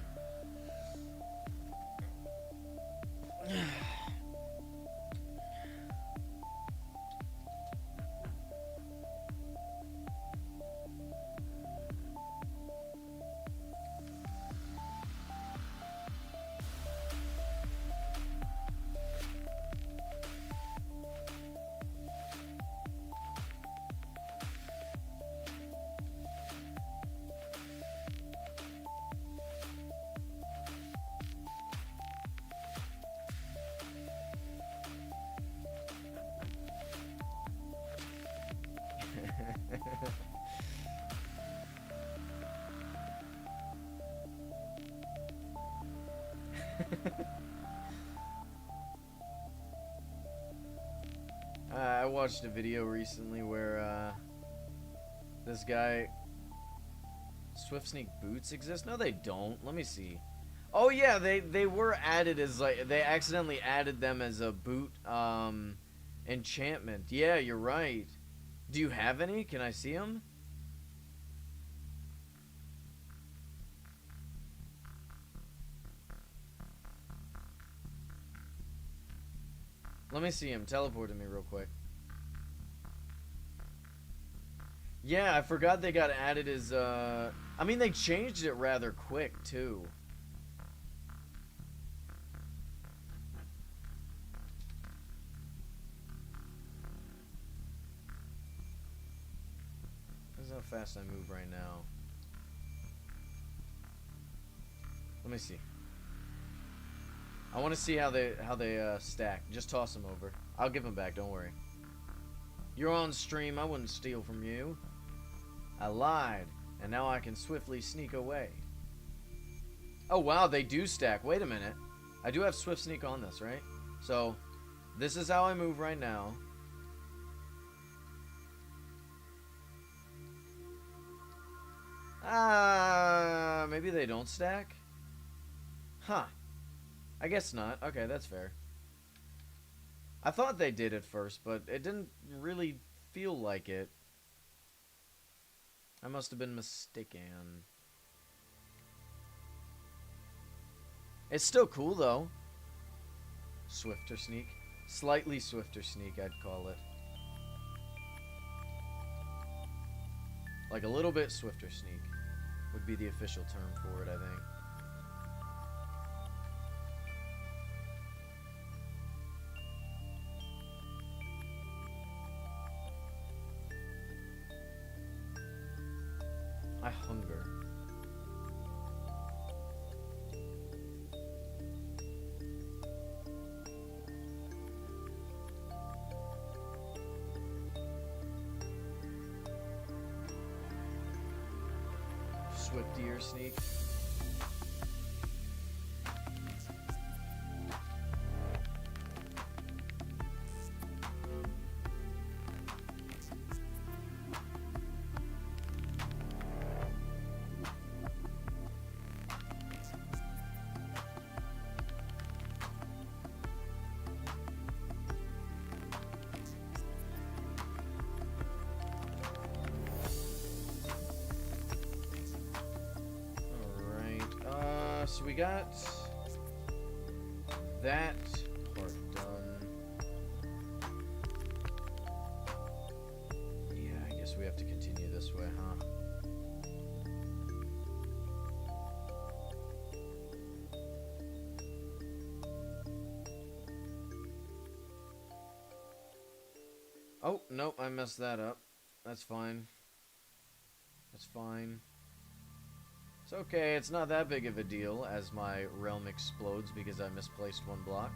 I watched a video recently where this guy... Swift Sneak boots exist? No, they don't. Let me see. Oh yeah, they were added as like they accidentally added them as a boot enchantment. Yeah, you're right. Do you have any? Can I see them? Let me see him. Teleport to me real quick. Yeah, I forgot they got added as, I mean, they changed it rather quick, too. This is how fast I move right now. Let me see. I want to see how they stack. Just toss them over. I'll give them back. Don't worry. You're on stream. I wouldn't steal from you. I lied, and now I can swiftly sneak away. Oh wow, they do stack. Wait a minute. I do have Swift Sneak on this, right? So, this is how I move right now. Maybe they don't stack? Huh. I guess not. Okay, that's fair. I thought they did at first, but it didn't really feel like it. I must have been mistaken. It's still cool, though. Swifter Sneak. Slightly Swifter Sneak, I'd call it. Like a little bit Swifter Sneak would be the official term for it, I think. I hunger. Swift Deer Sneak. So we got that part done. Yeah, I guess we have to continue this way, huh? Oh, nope, I messed that up. That's fine. That's fine. It's okay, it's not that big of a deal as my realm explodes because I misplaced one block.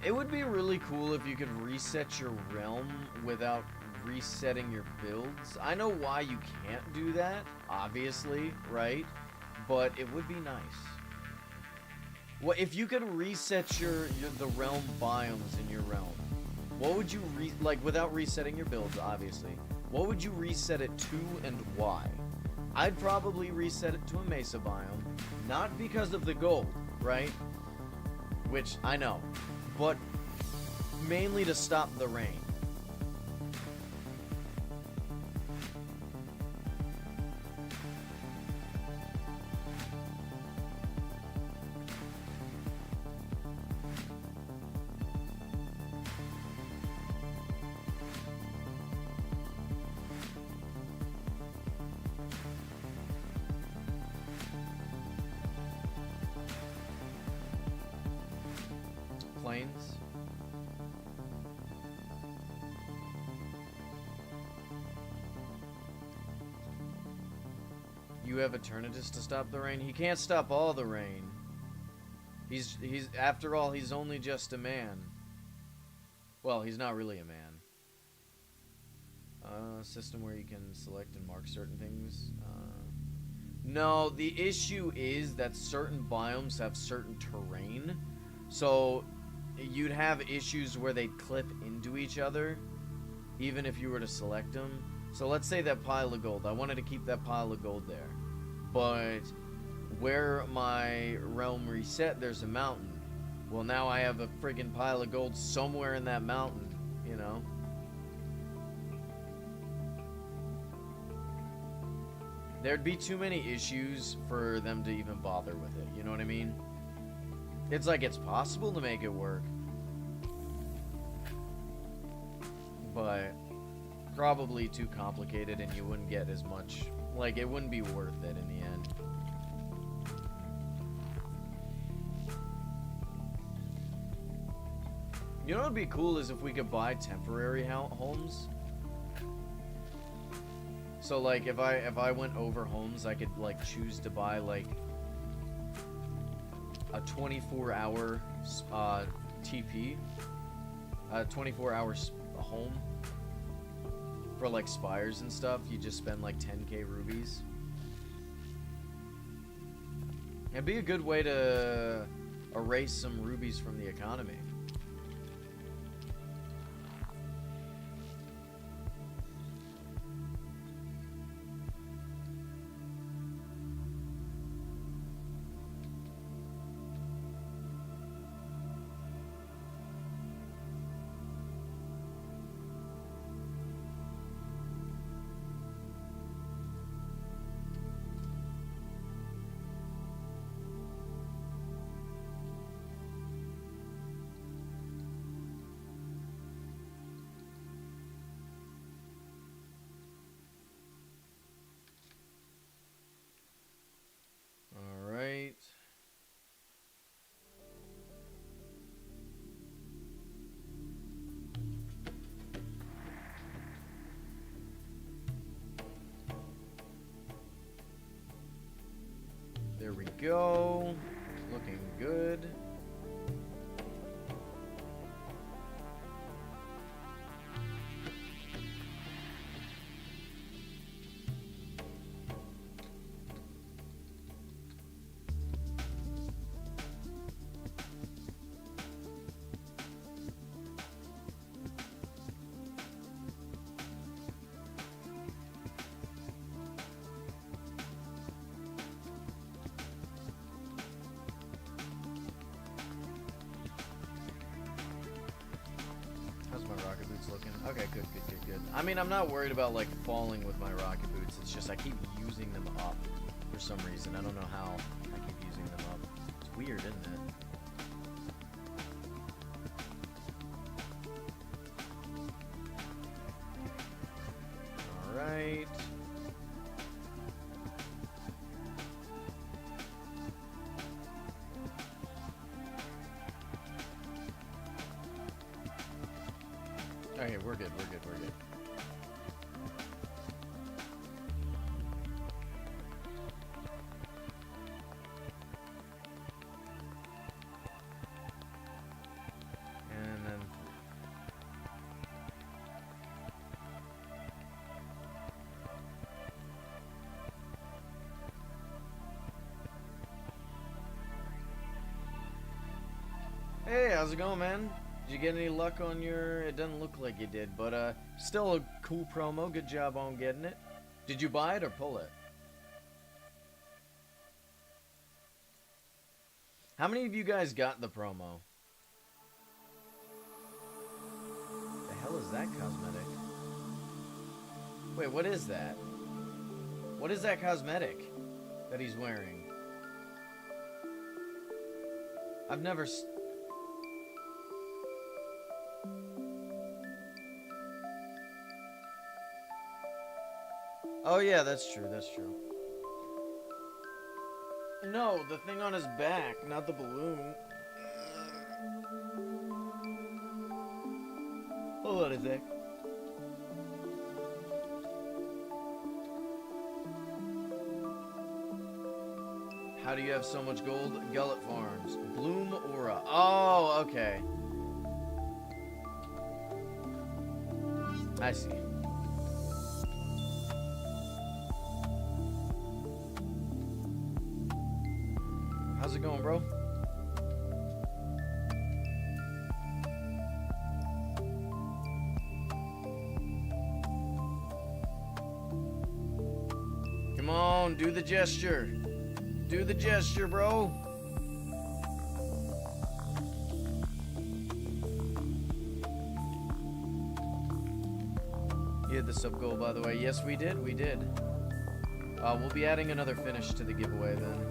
It would be really cool if you could reset your realm without resetting your builds. I know why you can't do that, obviously, right? But it would be nice. Well, if you could reset the realm biomes in your realm, what would you like without resetting your builds, obviously? What would you reset it to and why? I'd probably reset it to a mesa biome, not because of the gold, right? Which I know, but mainly to stop the rain. Plains. You have Eternatus to stop the rain? He can't stop all the rain. He's after all, he's only just a man. Well, he's not really a man. System where you can select and mark certain things. No, the issue is that certain biomes have certain terrain. So you'd have issues where they'd clip into each other, even if you were to select them. So let's say that pile of gold. I wanted to keep that pile of gold there. But where my realm reset, there's a mountain. Well, now I have a friggin' pile of gold somewhere in that mountain, you know? There'd be too many issues for them to even bother with it, you know what I mean? It's like it's possible to make it work, but probably too complicated and you wouldn't get as much, like it wouldn't be worth it in the end. You know what would be cool is if we could buy temporary homes. So like if I went over homes, I could like choose to buy like a 24-hour TP, a 24-hour home for like spires and stuff. You just spend like 10k rubies. It'd be a good way to erase some rubies from the economy. There we go. Looking good. Okay, good. I mean, I'm not worried about, like, falling with my rocket boots. It's just I keep using them up for some reason. I don't know how I keep using them up. It's weird, isn't it? Alright. Okay, we're good, we're good, we're good. And then... Hey, how's it going, man? Did you get any luck on your... It doesn't look like you did, but still a cool promo. Good job on getting it. Did you buy it or pull it? How many of you guys got the promo? The hell is that cosmetic? Wait, what is that? What is that cosmetic that he's wearing? I've never... Oh yeah, that's true, that's true. No, the thing on his back, not the balloon. Hold on a sec. How do you have so much gold? Gullet Farms. Bloom Aura. Oh, okay. I see. How's it going, bro? Come on, do the gesture. Do the gesture, bro. You had the sub goal, by the way. Yes, we did. We did. We'll be adding another finish to the giveaway then.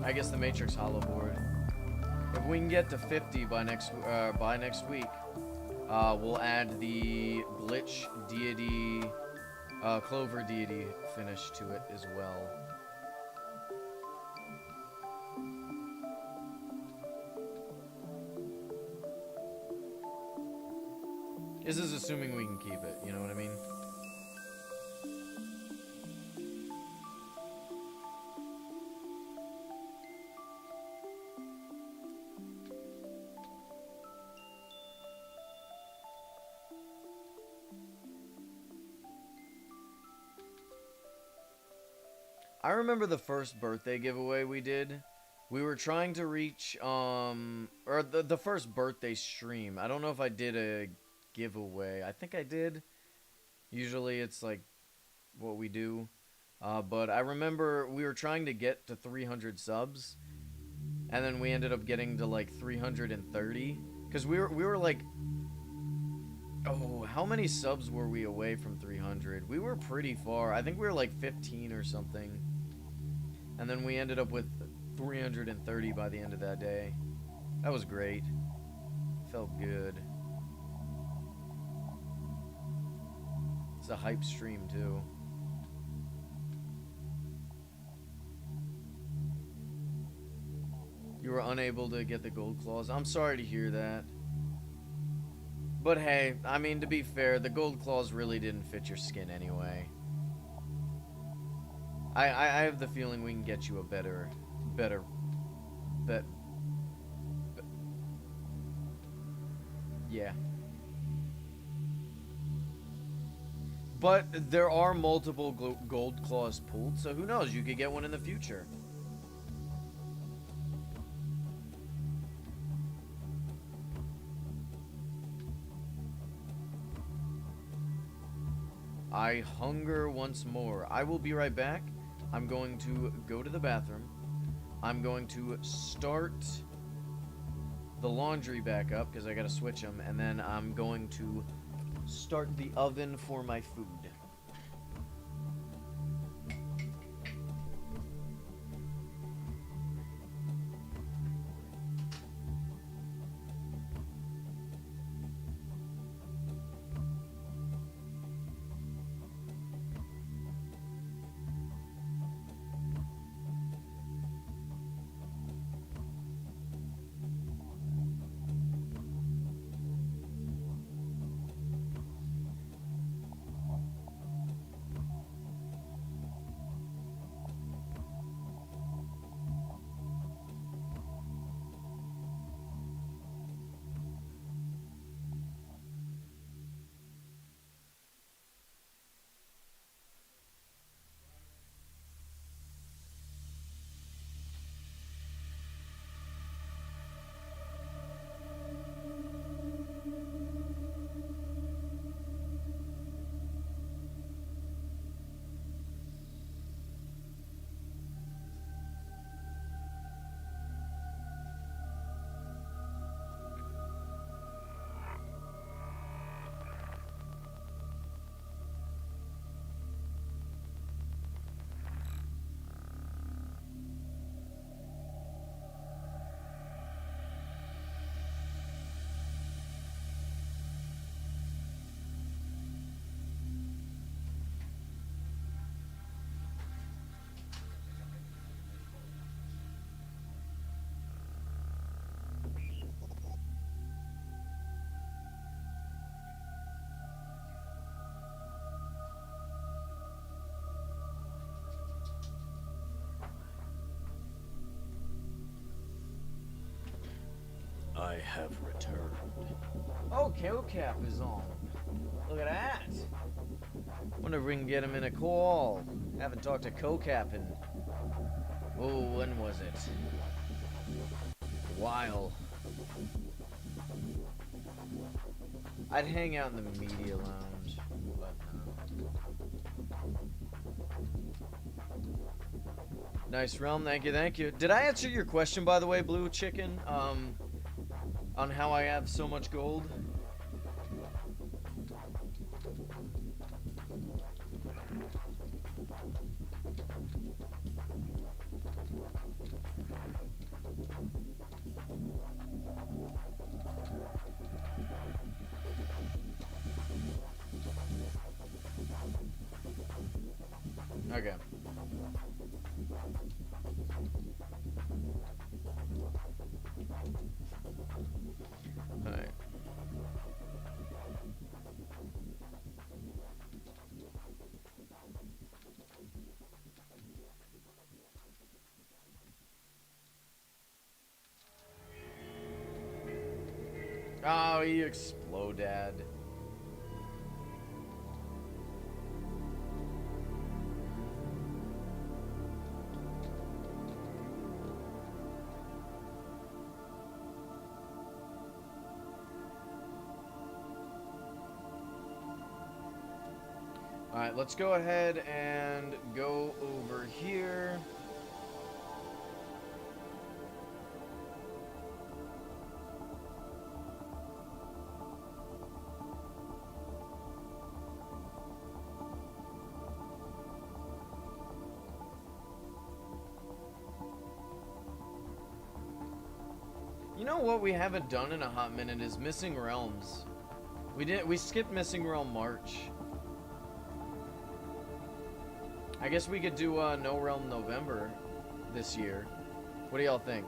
I guess the Matrix Hollow board. If we can get to 50 by next week, we'll add the Glitch Deity, Clover Deity finish to it as well. This is assuming we can keep it, you know what I mean? I remember the first birthday giveaway we did. We were trying to reach, or the first birthday stream. I don't know if I did a giveaway. I think I did. Usually it's like what we do. But I remember we were trying to get to 300 subs. And then we ended up getting to like 330. Because we were like... Oh, how many subs were we away from 300? We were pretty far. I think we were like 15 or something. And then we ended up with 330 by the end of that day. That was great. Felt good. It's a hype stream, too. You were unable to get the gold claws. I'm sorry to hear that. But hey, I mean, to be fair, the gold claws really didn't fit your skin anyway. I have the feeling we can get you a better, yeah. But there are multiple gold claws pulled, so who knows, you could get one in the future. I hunger once more. I will be right back. I'm going to go to the bathroom. I'm going to start the laundry back up because I gotta switch them, and then I'm going to start the oven for my food. have returned. Oh, Cap is on. Look at that. Wonder if we can get him in a call. Haven't talked to Cap in... Oh, when was it? A while. I'd hang out in the media lounge, but no. Nice realm, thank you, thank you. Did I answer your question, by the way, Blue Chicken? On how I have so much gold? Okay. Alright. Oh, you exploded. Alright, let's go ahead and go over here. You know what we haven't done in a hot minute is Missing Realms. We skipped Missing Realm March. I guess we could do No Realm November this year. What do y'all think?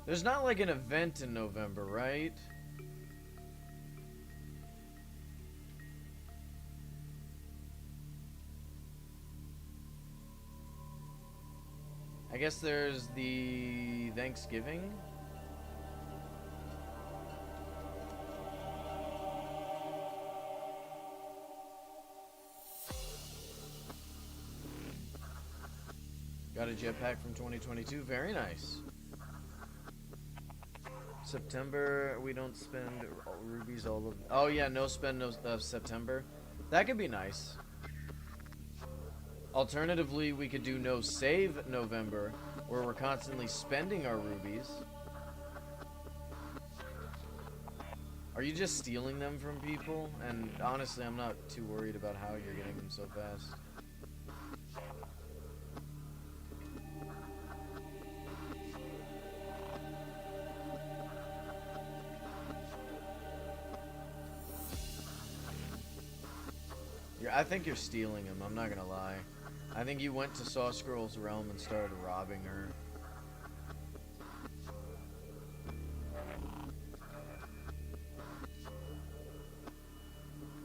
There's not like an event in November, right? I guess there's the Thanksgiving. Got a jetpack from 2022. Very nice. September, we don't spend rubies all of... Oh, yeah, no spend of September. That could be nice. Alternatively, we could do no save November, where we're constantly spending our rubies. Are you just stealing them from people? And honestly, I'm not too worried about how you're getting them so fast. I think you're stealing him, I'm not gonna lie. I think you went to Saw Scroll's realm and started robbing her.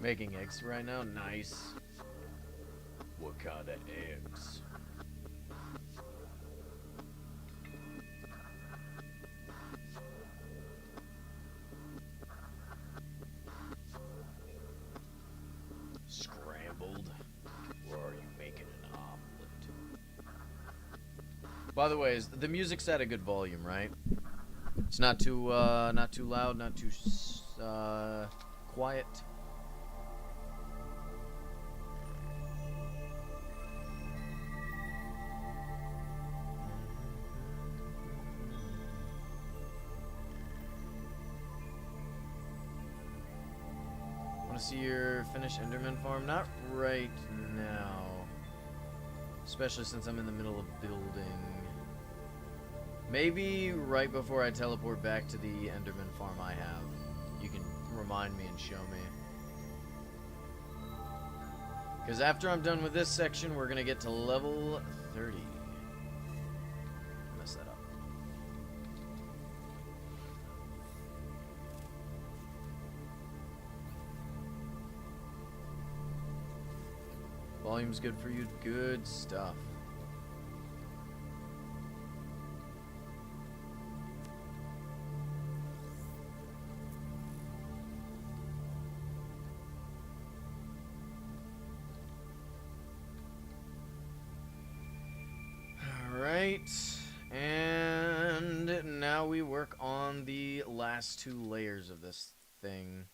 Making eggs right now? Nice. What kind of eggs? By the way, the music's at a good volume, right? It's not too loud, not too quiet. I want to to see your finished Enderman farm? Not right now. Especially since I'm in the middle of building. Maybe right before I teleport back to the Enderman farm I have. You can remind me and show me. Because after I'm done with this section, we're going to get to level 30. Mess that up. Volume's good for you. Good stuff. Alright. And now we work on the last 2 layers of this thing.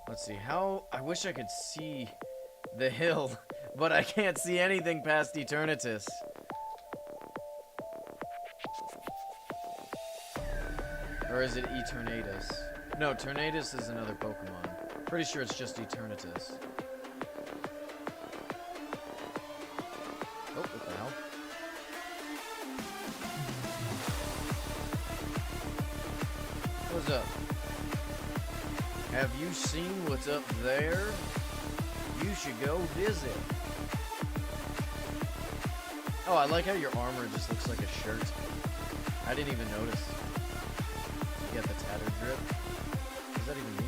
Let's see, how... I wish I could see the hill, but I can't see anything past Eternatus. Or is it Eternatus? No, Eternatus is another Pokemon. Pretty sure it's just Eternatus. Oh, what the hell? What's up? Have you seen what's up there? You should go visit. Oh, I like how your armor just looks like a shirt. I didn't even notice. You got the tattered drip. What does that even mean?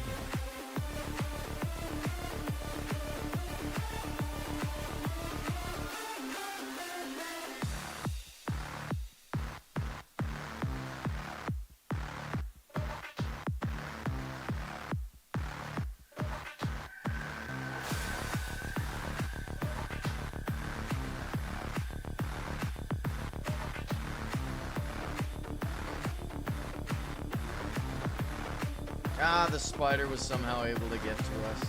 Ah, the spider was somehow able to get to us.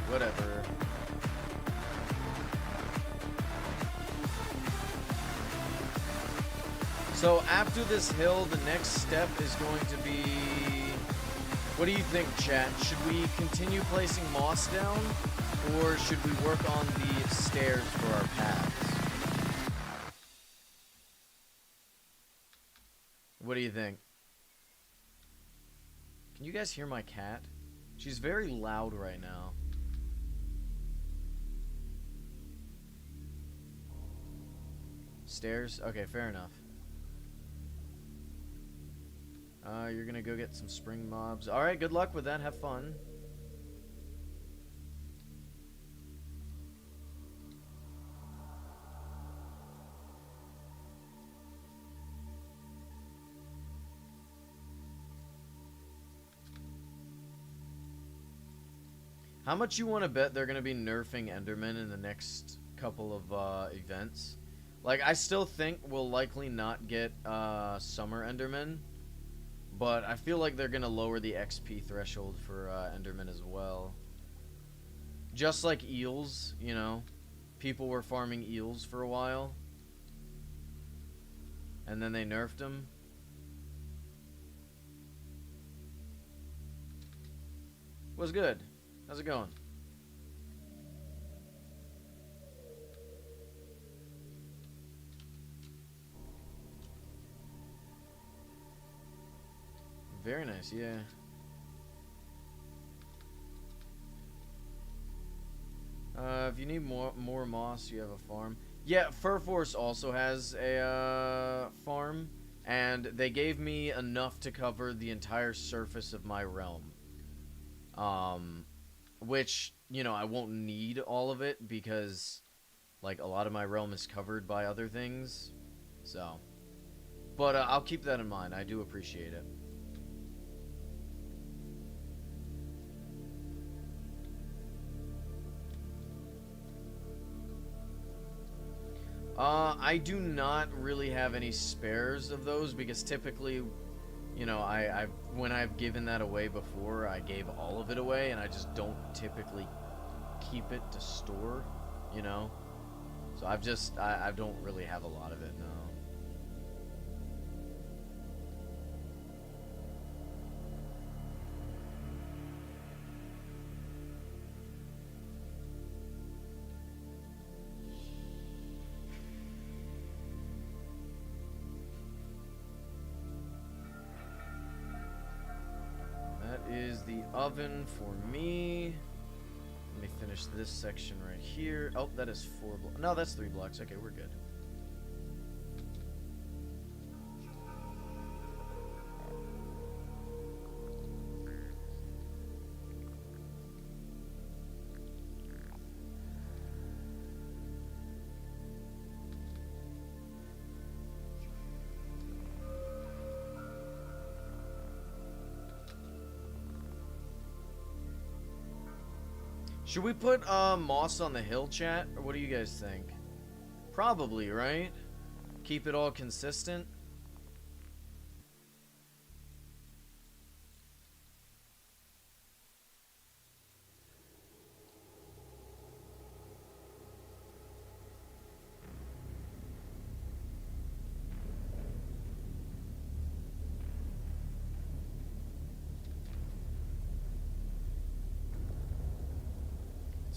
Whatever. So after this hill, the next step is going to be... What do you think, chat? Should we continue placing moss down? Or should we work on the stairs for our paths? What do you think? Can you guys hear my cat? She's very loud right now. Stairs? Okay, fair enough. You're gonna go get some spring mobs. Alright, good luck with that. Have fun. How much you want to bet they're going to be nerfing Enderman in the next couple of events? Like, I still think we'll likely not get Summer Enderman, but I feel like they're going to lower the XP threshold for Enderman as well. Just like eels, you know. People were farming eels for a while, and then they nerfed them. What's good? How's it going? Very nice, yeah. If you need more moss, you have a farm. Yeah, Fur Force also has a farm, and they gave me enough to cover the entire surface of my realm. Which, you know, I won't need all of it because, like, a lot of my realm is covered by other things. So, but I'll keep that in mind. I do appreciate it. I do not really have any spares of those because typically, you know, when I've given that away before, I gave all of it away, and I just don't typically keep it to store, you know? So I don't really have a lot of it, no. oven for me. Let me finish this section right here. Oh, that is 4 blocks. No, that's 3 blocks. Okay, we're good. Should we put moss on the hill, chat? Or what do you guys think? Probably, right? Keep it all consistent.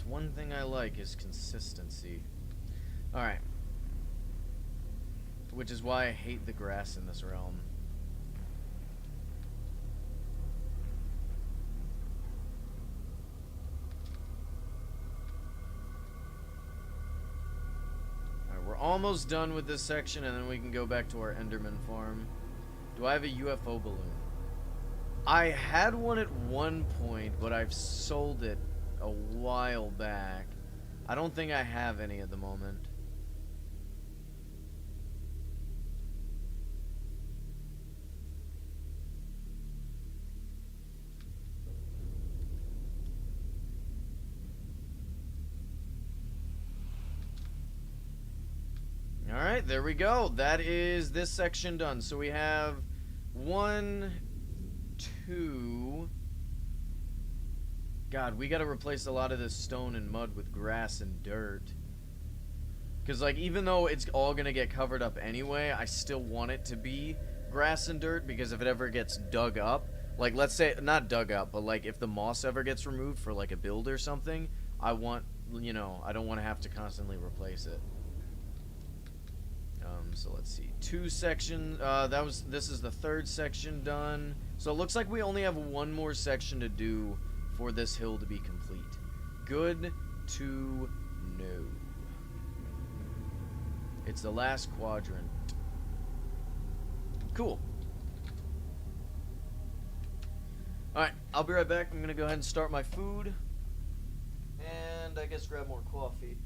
One thing I like is consistency. Alright. Which is why I hate the grass in this realm. Alright, we're almost done with this section and then we can go back to our Enderman farm. Do I have a UFO balloon? I had one at one point, but I've sold it a while back. I don't think I have any at the moment. Alright, there we go. That is this section done. So we have 1, 2... God, we gotta replace a lot of this stone and mud with grass and dirt. Because, like, even though it's all gonna get covered up anyway, I still want it to be grass and dirt, because if it ever gets dug up, like, let's say, not dug up, but, like, if the moss ever gets removed for, like, a build or something, I want, you know, I don't want to have to constantly replace it. So let's see, 2 sections, this is the 3rd section done. So it looks like we only have 1 more section to do for this hill to be complete. Good to know. It's the last quadrant. Cool. Alright, I'll be right back. I'm gonna go ahead and start my food. And I guess grab more coffee.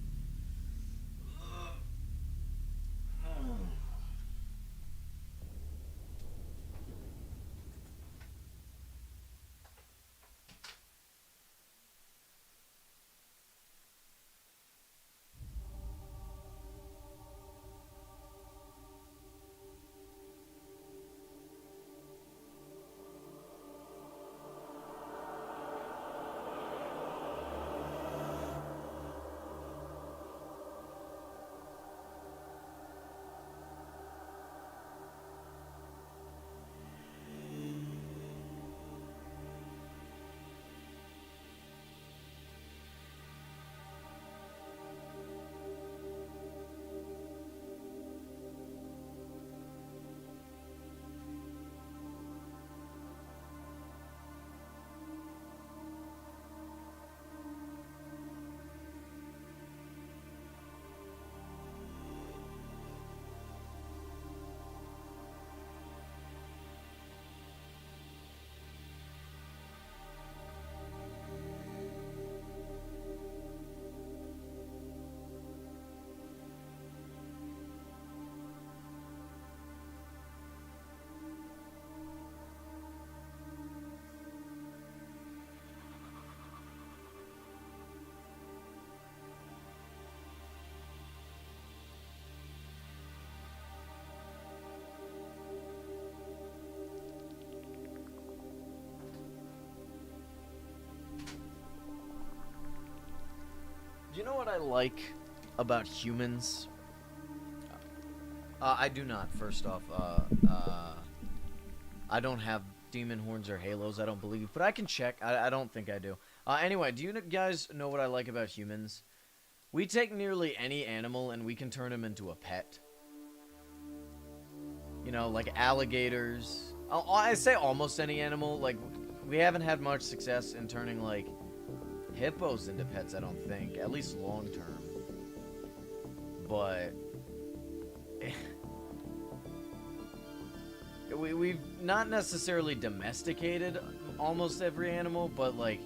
Do you know what I like about humans? I do not, first off. I don't have demon horns or halos, I don't believe. But I can check. I don't think I do. Anyway, do you guys know what I like about humans? We take nearly any animal and we can turn them into a pet. You know, like alligators. I say almost any animal. Like, We haven't had much success in turning, like, hippos into pets, I don't think. At least long term. But... we've not necessarily domesticated almost every animal, but, like,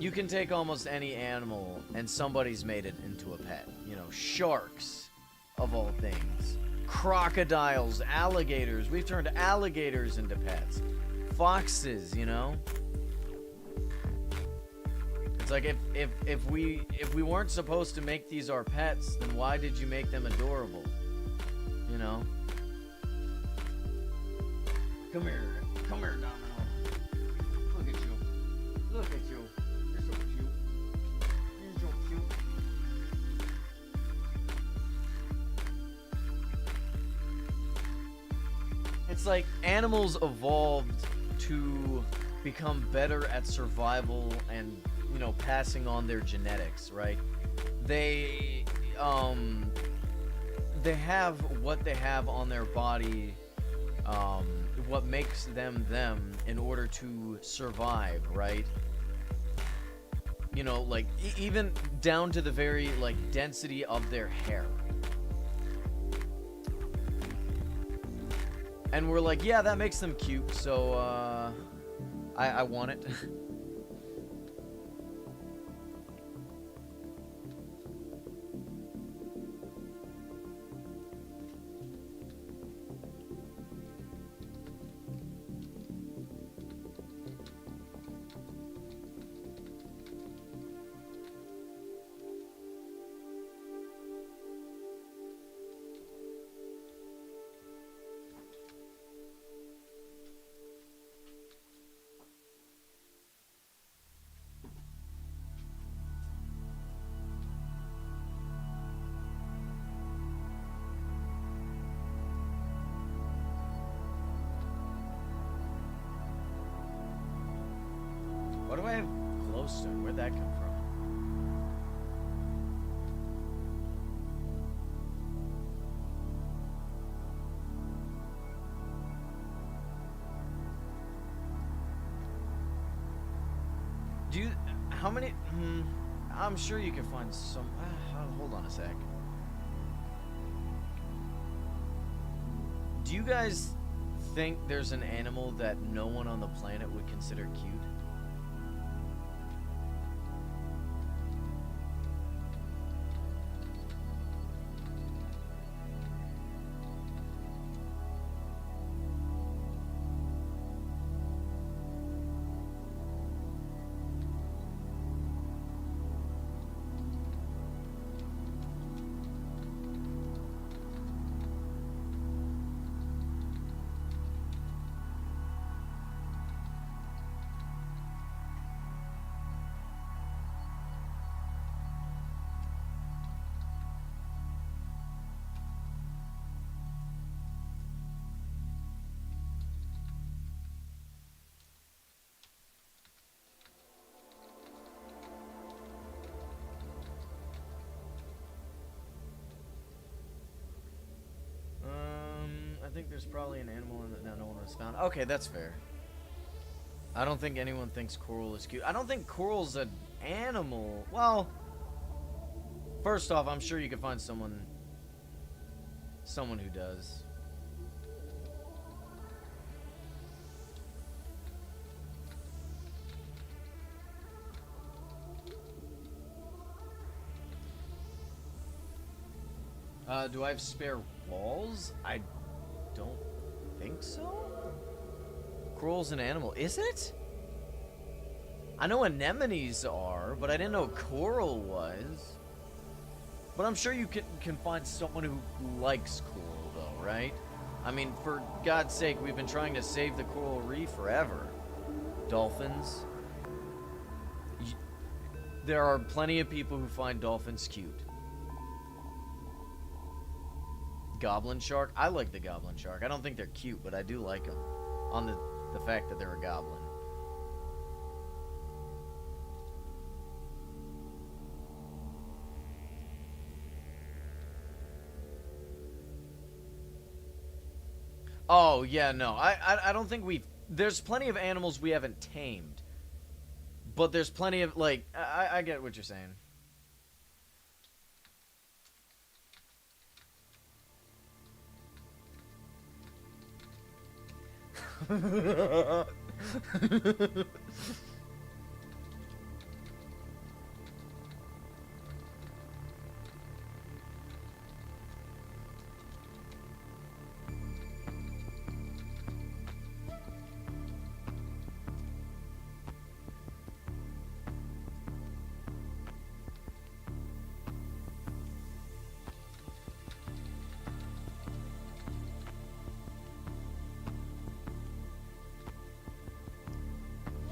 you can take almost any animal and somebody's made it into a pet. You know, sharks, of all things. Crocodiles, alligators. We've turned alligators into pets. Foxes, you know? It's like, if we weren't supposed to make these our pets, then why did you make them adorable? You know? Come here, Domino. Look at you. Look at you. You're so cute. You're so cute. It's like animals evolved to become better at survival and, you know, passing on their genetics, right? They have what they have on their body, what makes them them in order to survive, right? You know, like, even down to the very, like, density of their hair. And we're like, yeah, that makes them cute, so, I want it. What do I have glowstone? Where'd that come from? Do you... How many... I'm sure you can find some... hold on a sec. Do you guys think there's an animal that no one on the planet would consider cute? I think there's probably an animal in that no one has found. Okay, that's fair. I don't think anyone thinks coral is cute. I don't think coral's an animal. Well, first off, I'm sure you could find someone who does. Do I have spare walls? I don't think so. Coral's an animal. Is it? I know anemones are, but I didn't know coral was. But I'm sure you can find someone who likes coral, though, right? I mean, for God's sake, we've been trying to save the coral reef forever. Dolphins. There are plenty of people who find dolphins cute. Goblin shark? I like the goblin shark. I don't think they're cute, but I do like them. On the fact that they're a goblin. Oh, yeah, no. I don't think we've there's plenty of animals we haven't tamed, but there's plenty of, like, I get what you're saying.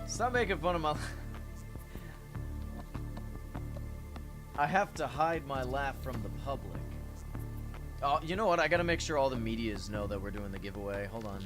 Stop making fun of my... I have to hide my laugh from the public. Oh, you know what? I gotta make sure all the medias know that we're doing the giveaway. Hold on.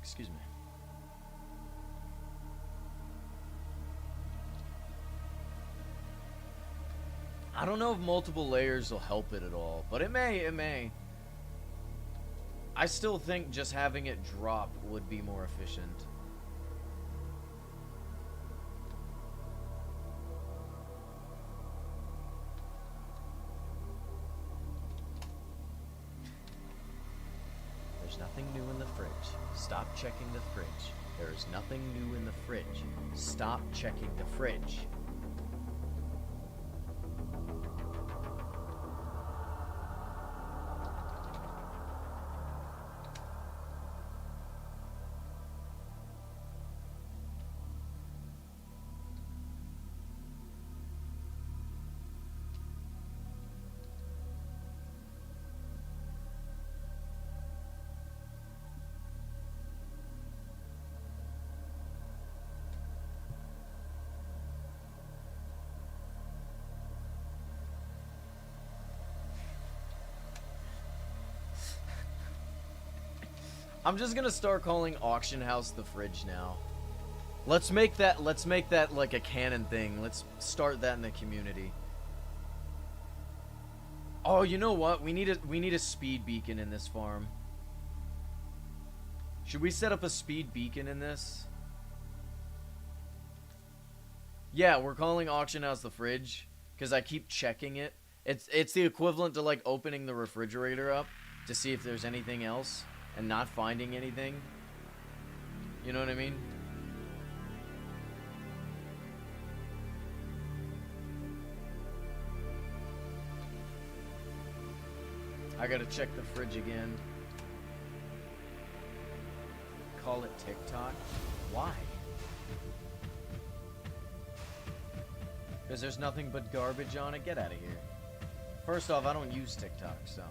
Excuse me. I don't know if multiple layers will help it at all, but it may. I still think just having it drop would be more efficient. There's nothing new in the fridge. Stop checking the fridge. There is nothing new in the fridge. Stop checking the fridge. I'm just gonna start calling Auction House the fridge now. Let's make that like a canon thing. Let's start that in the community. Oh, you know what? We need a speed beacon in this farm. Should we set up a speed beacon in this? Yeah, we're calling Auction House the fridge because I keep checking it. It's the equivalent to like opening the refrigerator up to see if there's anything else and not finding anything. You know what I mean? I gotta check the fridge again. Call it TikTok? Why? Because there's nothing but garbage on it? Get out of here. First off, I don't use TikTok, so...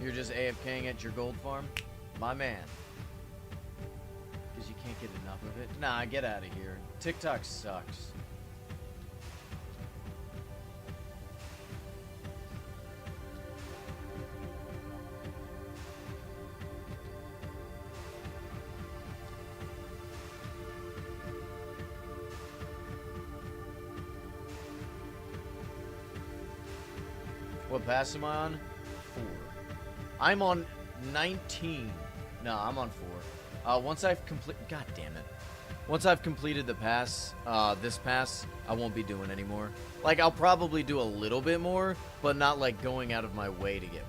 You're just AFKing at your gold farm? My man. Because you can't get enough of it? Nah, get out of here. TikTok sucks. What pass am I on? 4. I'm on 19. No, I'm on 4. Once I've God damn it. Once I've completed the pass, this pass, I won't be doing anymore. Like, I'll probably do a little bit more, but not like going out of my way to get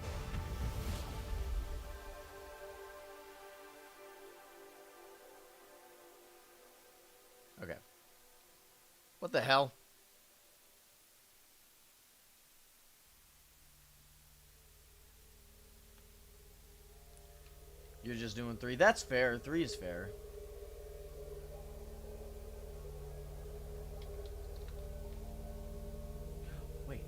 more. Okay. What the hell? hours doing 3. That's fair. 3 is fair. Wait.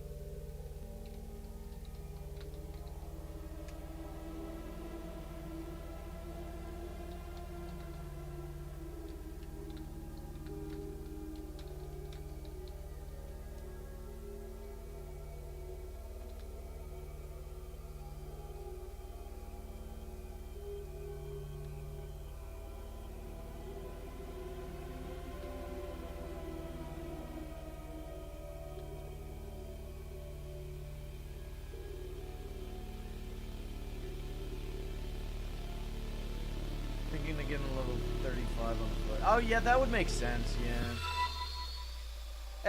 Thinking of getting a level 35 on the foot. Oh, yeah, that would make sense, yeah.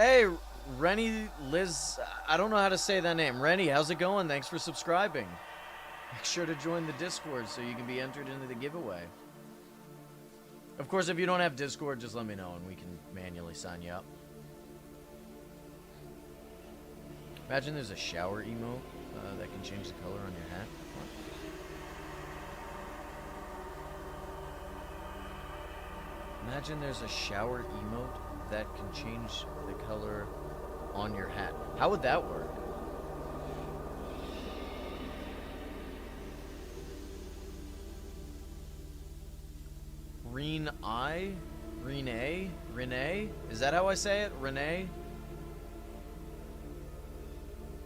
Hey, Rennie Liz, I don't know how to say that name. Rennie, how's it going? Thanks for subscribing. Make sure to join the Discord so you can be entered into the giveaway. Of course, if you don't have Discord, just let me know and we can manually sign you up. Imagine there's a shower emote that can change the color on your hat. Imagine there's a shower emote that can change the color on your hat. How would that work? Renee? Is that how I say it? Renee?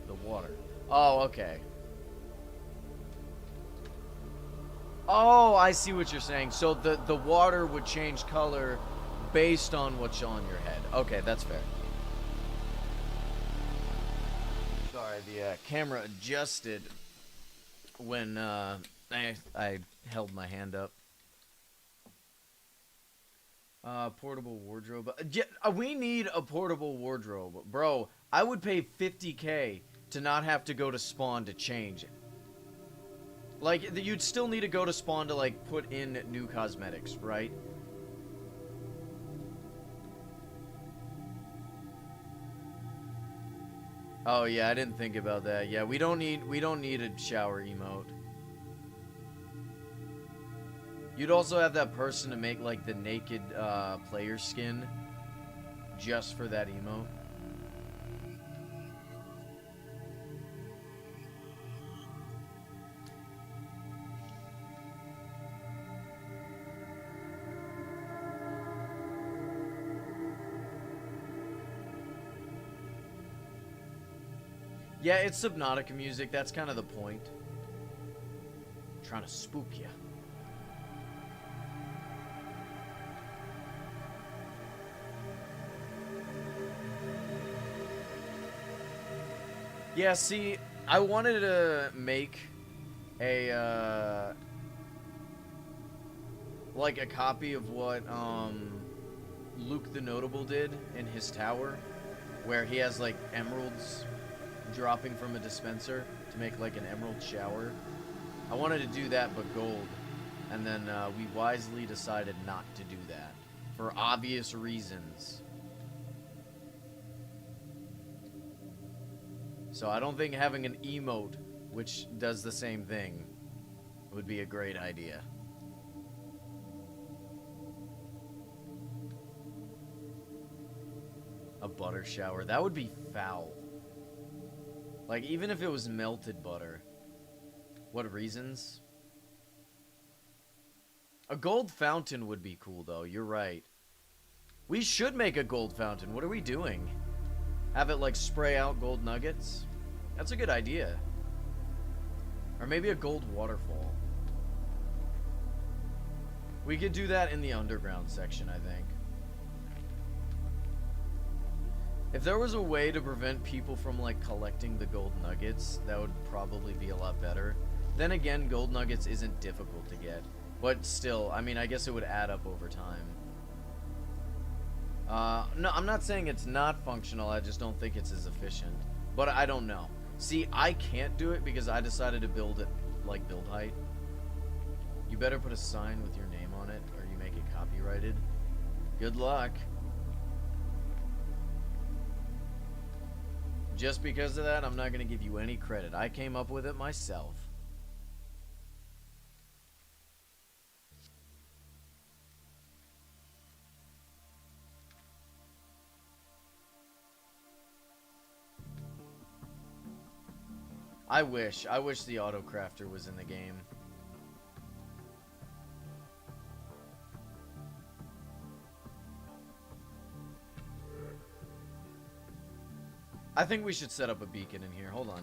The water. Oh, okay. Oh, I see what you're saying. So the water would change color based on what's on your head. Okay, that's fair. Sorry, the camera adjusted when I held my hand up. Portable wardrobe. Yeah, we need a portable wardrobe. Bro, I would pay 50K to not have to go to spawn to change it. Like, you'd still need to go to spawn to, like, put in new cosmetics, right? Oh, yeah, I didn't think about that. Yeah, we don't need a shower emote. You'd also have that person to make, like, the naked, player skin just for that emote. Yeah, it's Subnautica music. That's kind of the point. I'm trying to spook you. Yeah, see, I wanted to make a, like a copy of what, Luke the Notable did in his tower, where he has, like, emeralds dropping from a dispenser to make like an emerald shower. I wanted to do that but gold, and then we wisely decided not to do that for obvious reasons. So I don't think having an emote which does the same thing would be a great idea. A butter shower, that would be foul. Like, even if it was melted butter. What reasons? A gold fountain would be cool, though. You're right. We should make a gold fountain. What are we doing? Have it, like, spray out gold nuggets? That's a good idea. Or maybe a gold waterfall. We could do that in the underground section, I think. If there was a way to prevent people from, like, collecting the gold nuggets, that would probably be a lot better. Then again, gold nuggets isn't difficult to get. But still, I mean, I guess it would add up over time. No, I'm not saying it's not functional, I just don't think it's as efficient. But I don't know. See, I can't do it because I decided to build it, like, build height. You better put a sign with your name on it, or you make it copyrighted. Good luck. Just because of that, I'm not going to give you any credit. I came up with it myself. I wish the auto crafter was in the game. I think we should set up a beacon in here. Hold on.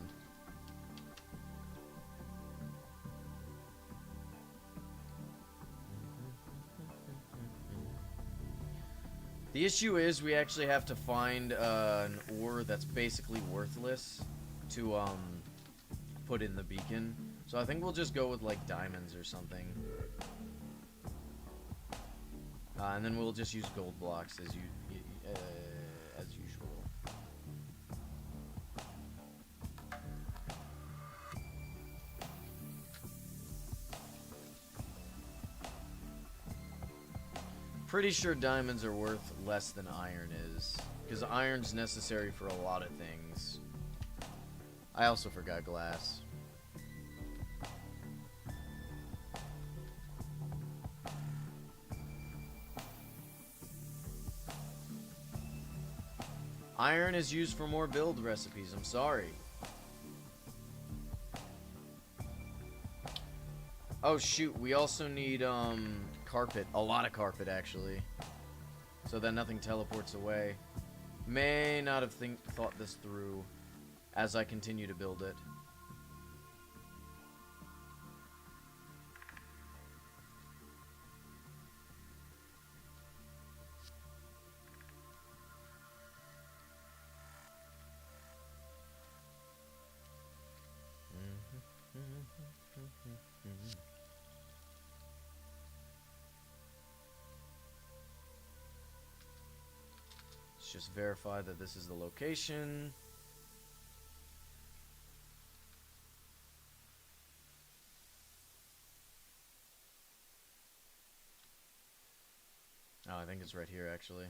The issue is we actually have to find an ore that's basically worthless to put in the beacon. So I think we'll just go with like diamonds or something. And then we'll just use gold blocks as usual. Pretty sure diamonds are worth less than iron is, because iron's necessary for a lot of things. I also forgot glass. Iron is used for more build recipes, I'm sorry. Oh shoot, we also need carpet, a lot of carpet actually, so that nothing teleports away. May not have thought this through as I continue to build it. Let's just verify that this is the location. Oh, I think it's right here actually.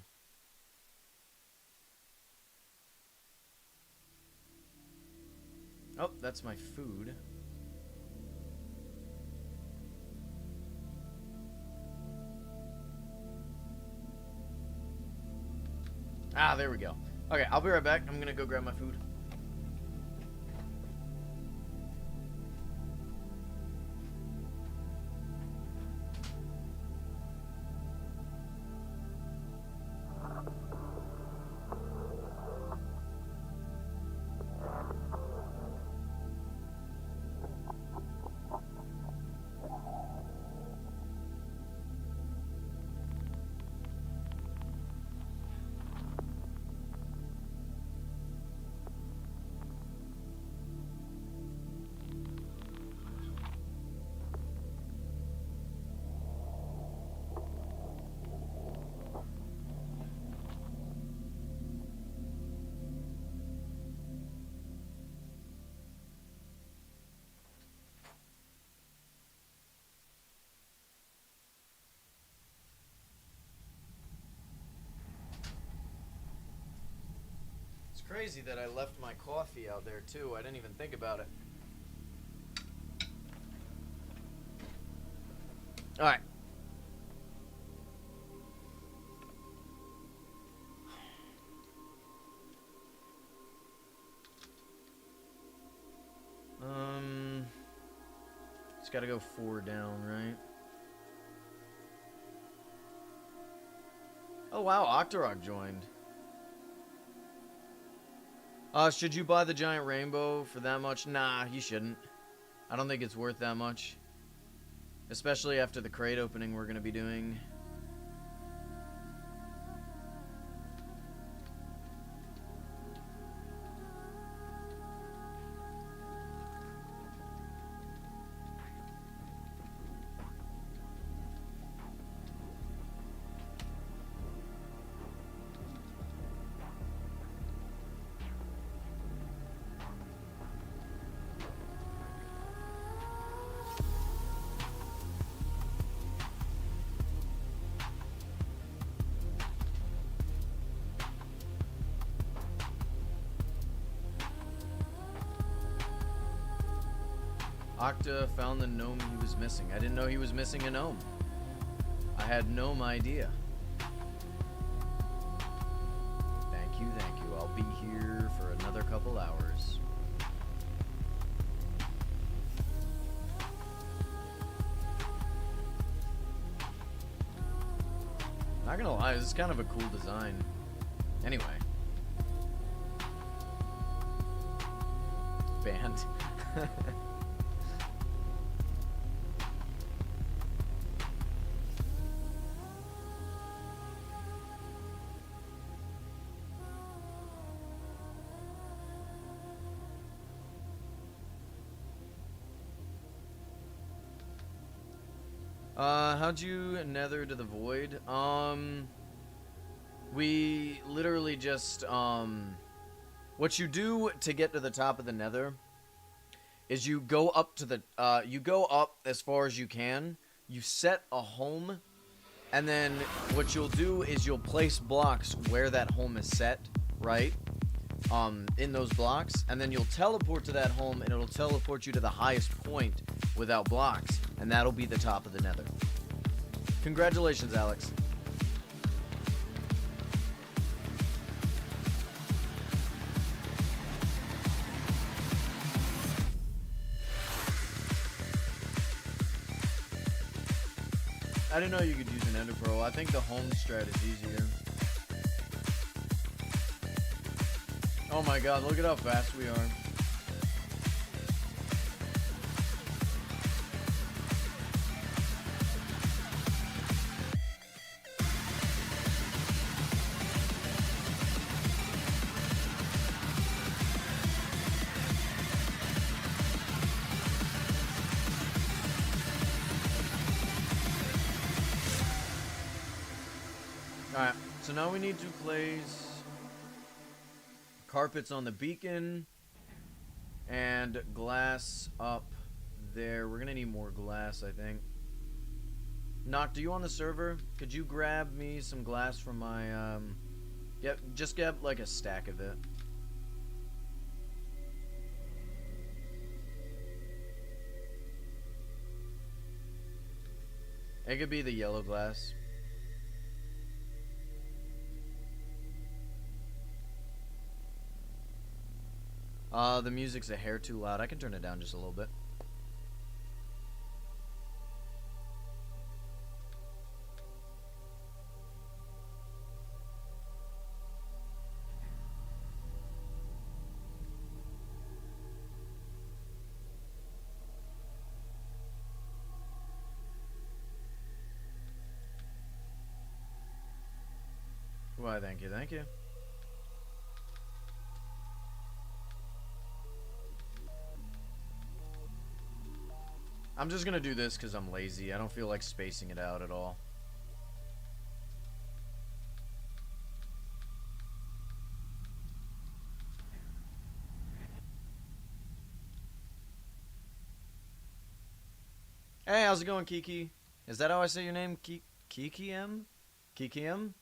Oh, that's my food. Ah, there we go. Okay, I'll be right back. I'm gonna go grab my food. Crazy that I left my coffee out there too. I didn't even think about it. All right. It's got to go 4 down, right? Oh wow, Octorok joined. Should you buy the giant rainbow for that much? Nah, you shouldn't. I don't think it's worth that much. Especially after the crate opening we're going to be doing. Octa found the gnome he was missing. I didn't know he was missing a gnome. I had no idea. Thank you, thank you. I'll be here for another couple hours. Not gonna lie, this is kind of a cool design. Anyway. Banned. How'd you nether to the void? We literally just, what you do to get to the top of the nether is you go up to the, you go up as far as you can, you set a home, and then what you'll do is you'll place blocks where that home is set, right? In those blocks, and then you'll teleport to that home, and it'll teleport you to the highest point without blocks, and that'll be the top of the nether. Congratulations, Alex. I didn't know you could use an Ender Pearl. I think the home strat is easier. Oh my god, look at how fast we are. Alright, so now we need to place carpets on the beacon and glass up there. We're gonna need more glass, I think. Noct, are you on the server? Could you grab me some glass from my, yeah, just grab like a stack of it. It could be the yellow glass. The music's a hair too loud. I can turn it down just a little bit. Why, thank you, thank you. I'm just gonna do this because I'm lazy. I don't feel like spacing it out at all. Hey, how's it going, Kiki? Is that how I say your name? Kiki M? Kiki M?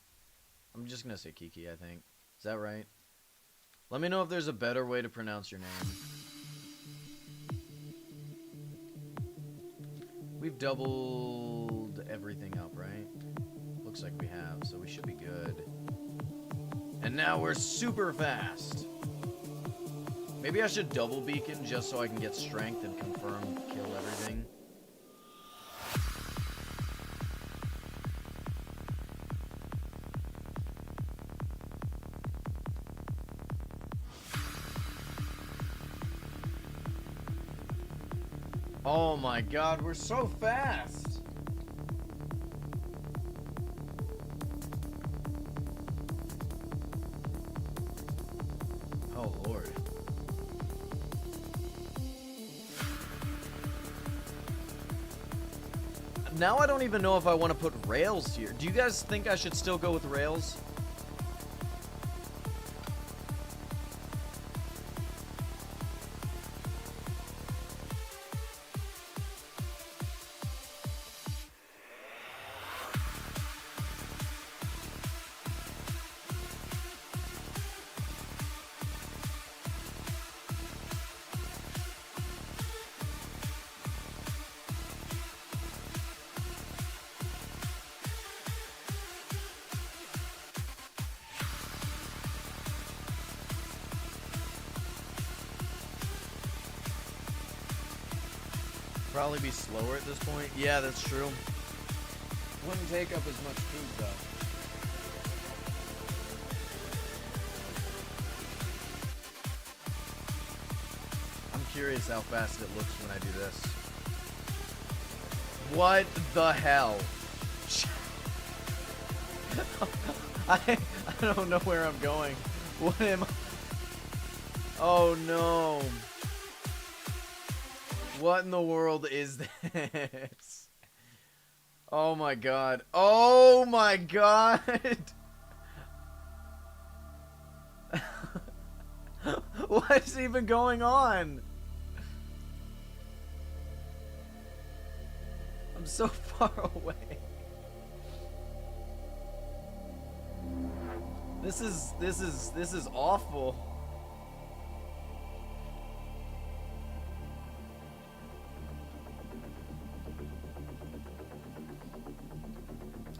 I'm just gonna say Kiki, I think. Is that right? Let me know if there's a better way to pronounce your name. We've doubled everything up, right? Looks like we have, so we should be good. And now we're super fast. Maybe I should double beacon just so I can get strength and confirm kill everything. Oh my god, we're so fast! Oh lord. Now I don't even know if I want to put rails here. Do you guys think I should still go with rails? Probably be slower at this point. Yeah, that's true. Wouldn't take up as much food though. curious how fast it looks when I do this. What the hell? I don't know where I'm going. What am I? Oh no. What in the world is this? Oh my god. Oh my god. What's even going on? I'm so far away. This is awful.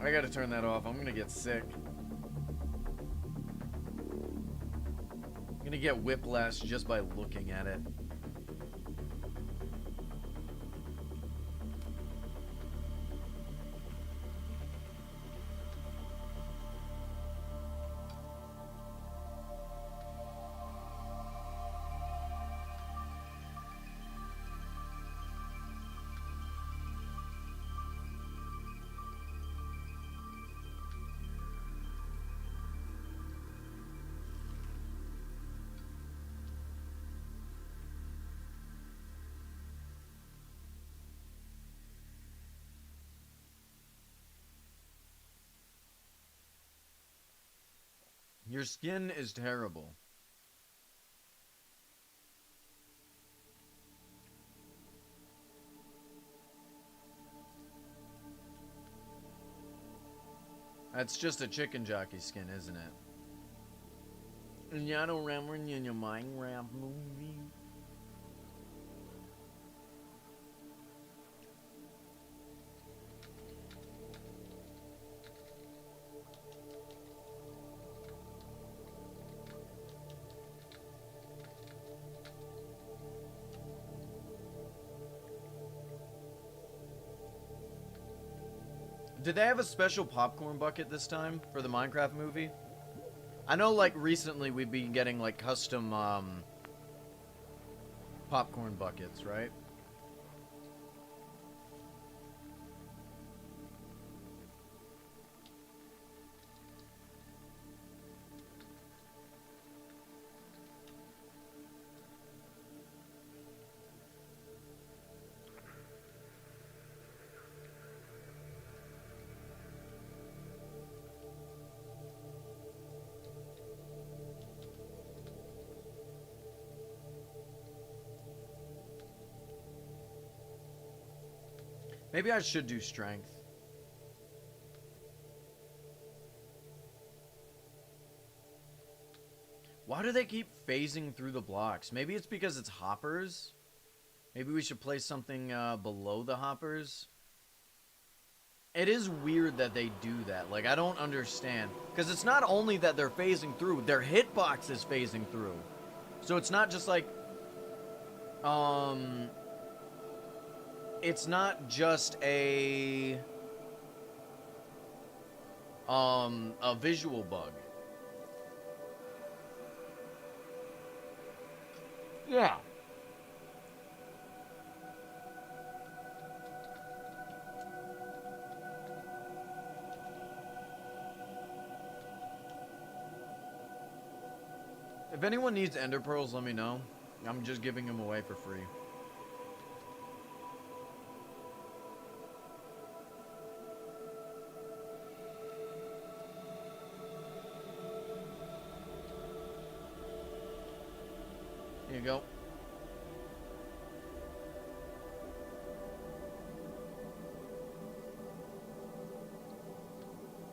I gotta turn that off. I'm gonna get sick. I'm gonna get whiplash just by looking at it. Your skin is terrible. That's just a chicken jockey skin, isn't it? And I don't remember in your Minecraft movie. Did they have a special popcorn bucket this time for the Minecraft movie? I know, like, recently we've been getting, like, custom, popcorn buckets, right? Maybe I should do strength. Why do they keep phasing through the blocks? Maybe it's because it's hoppers? Maybe we should place something below the hoppers? It is weird that they do that. Like, I don't understand. Because it's not only that they're phasing through, their hitbox is phasing through. So it's not just like... It's not just a visual bug. Yeah. If anyone needs ender pearls, let me know. I'm just giving them away for free. Here you go.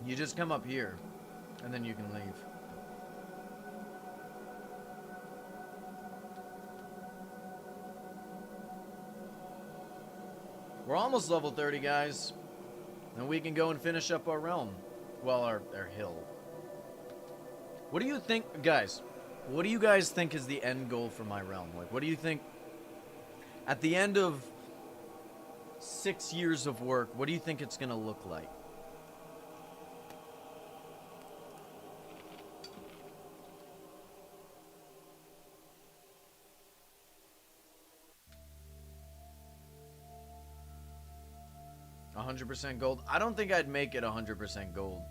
You just come up here, and then you can leave. We're almost level 30, guys. And we can go and finish up our realm. Well, our hill. What do you think, guys? What do you guys think is the end goal for my realm? Like, what do you think at the end of 6 years of work, what do you think it's gonna look like? 100% gold. I don't think I'd make it 100% gold.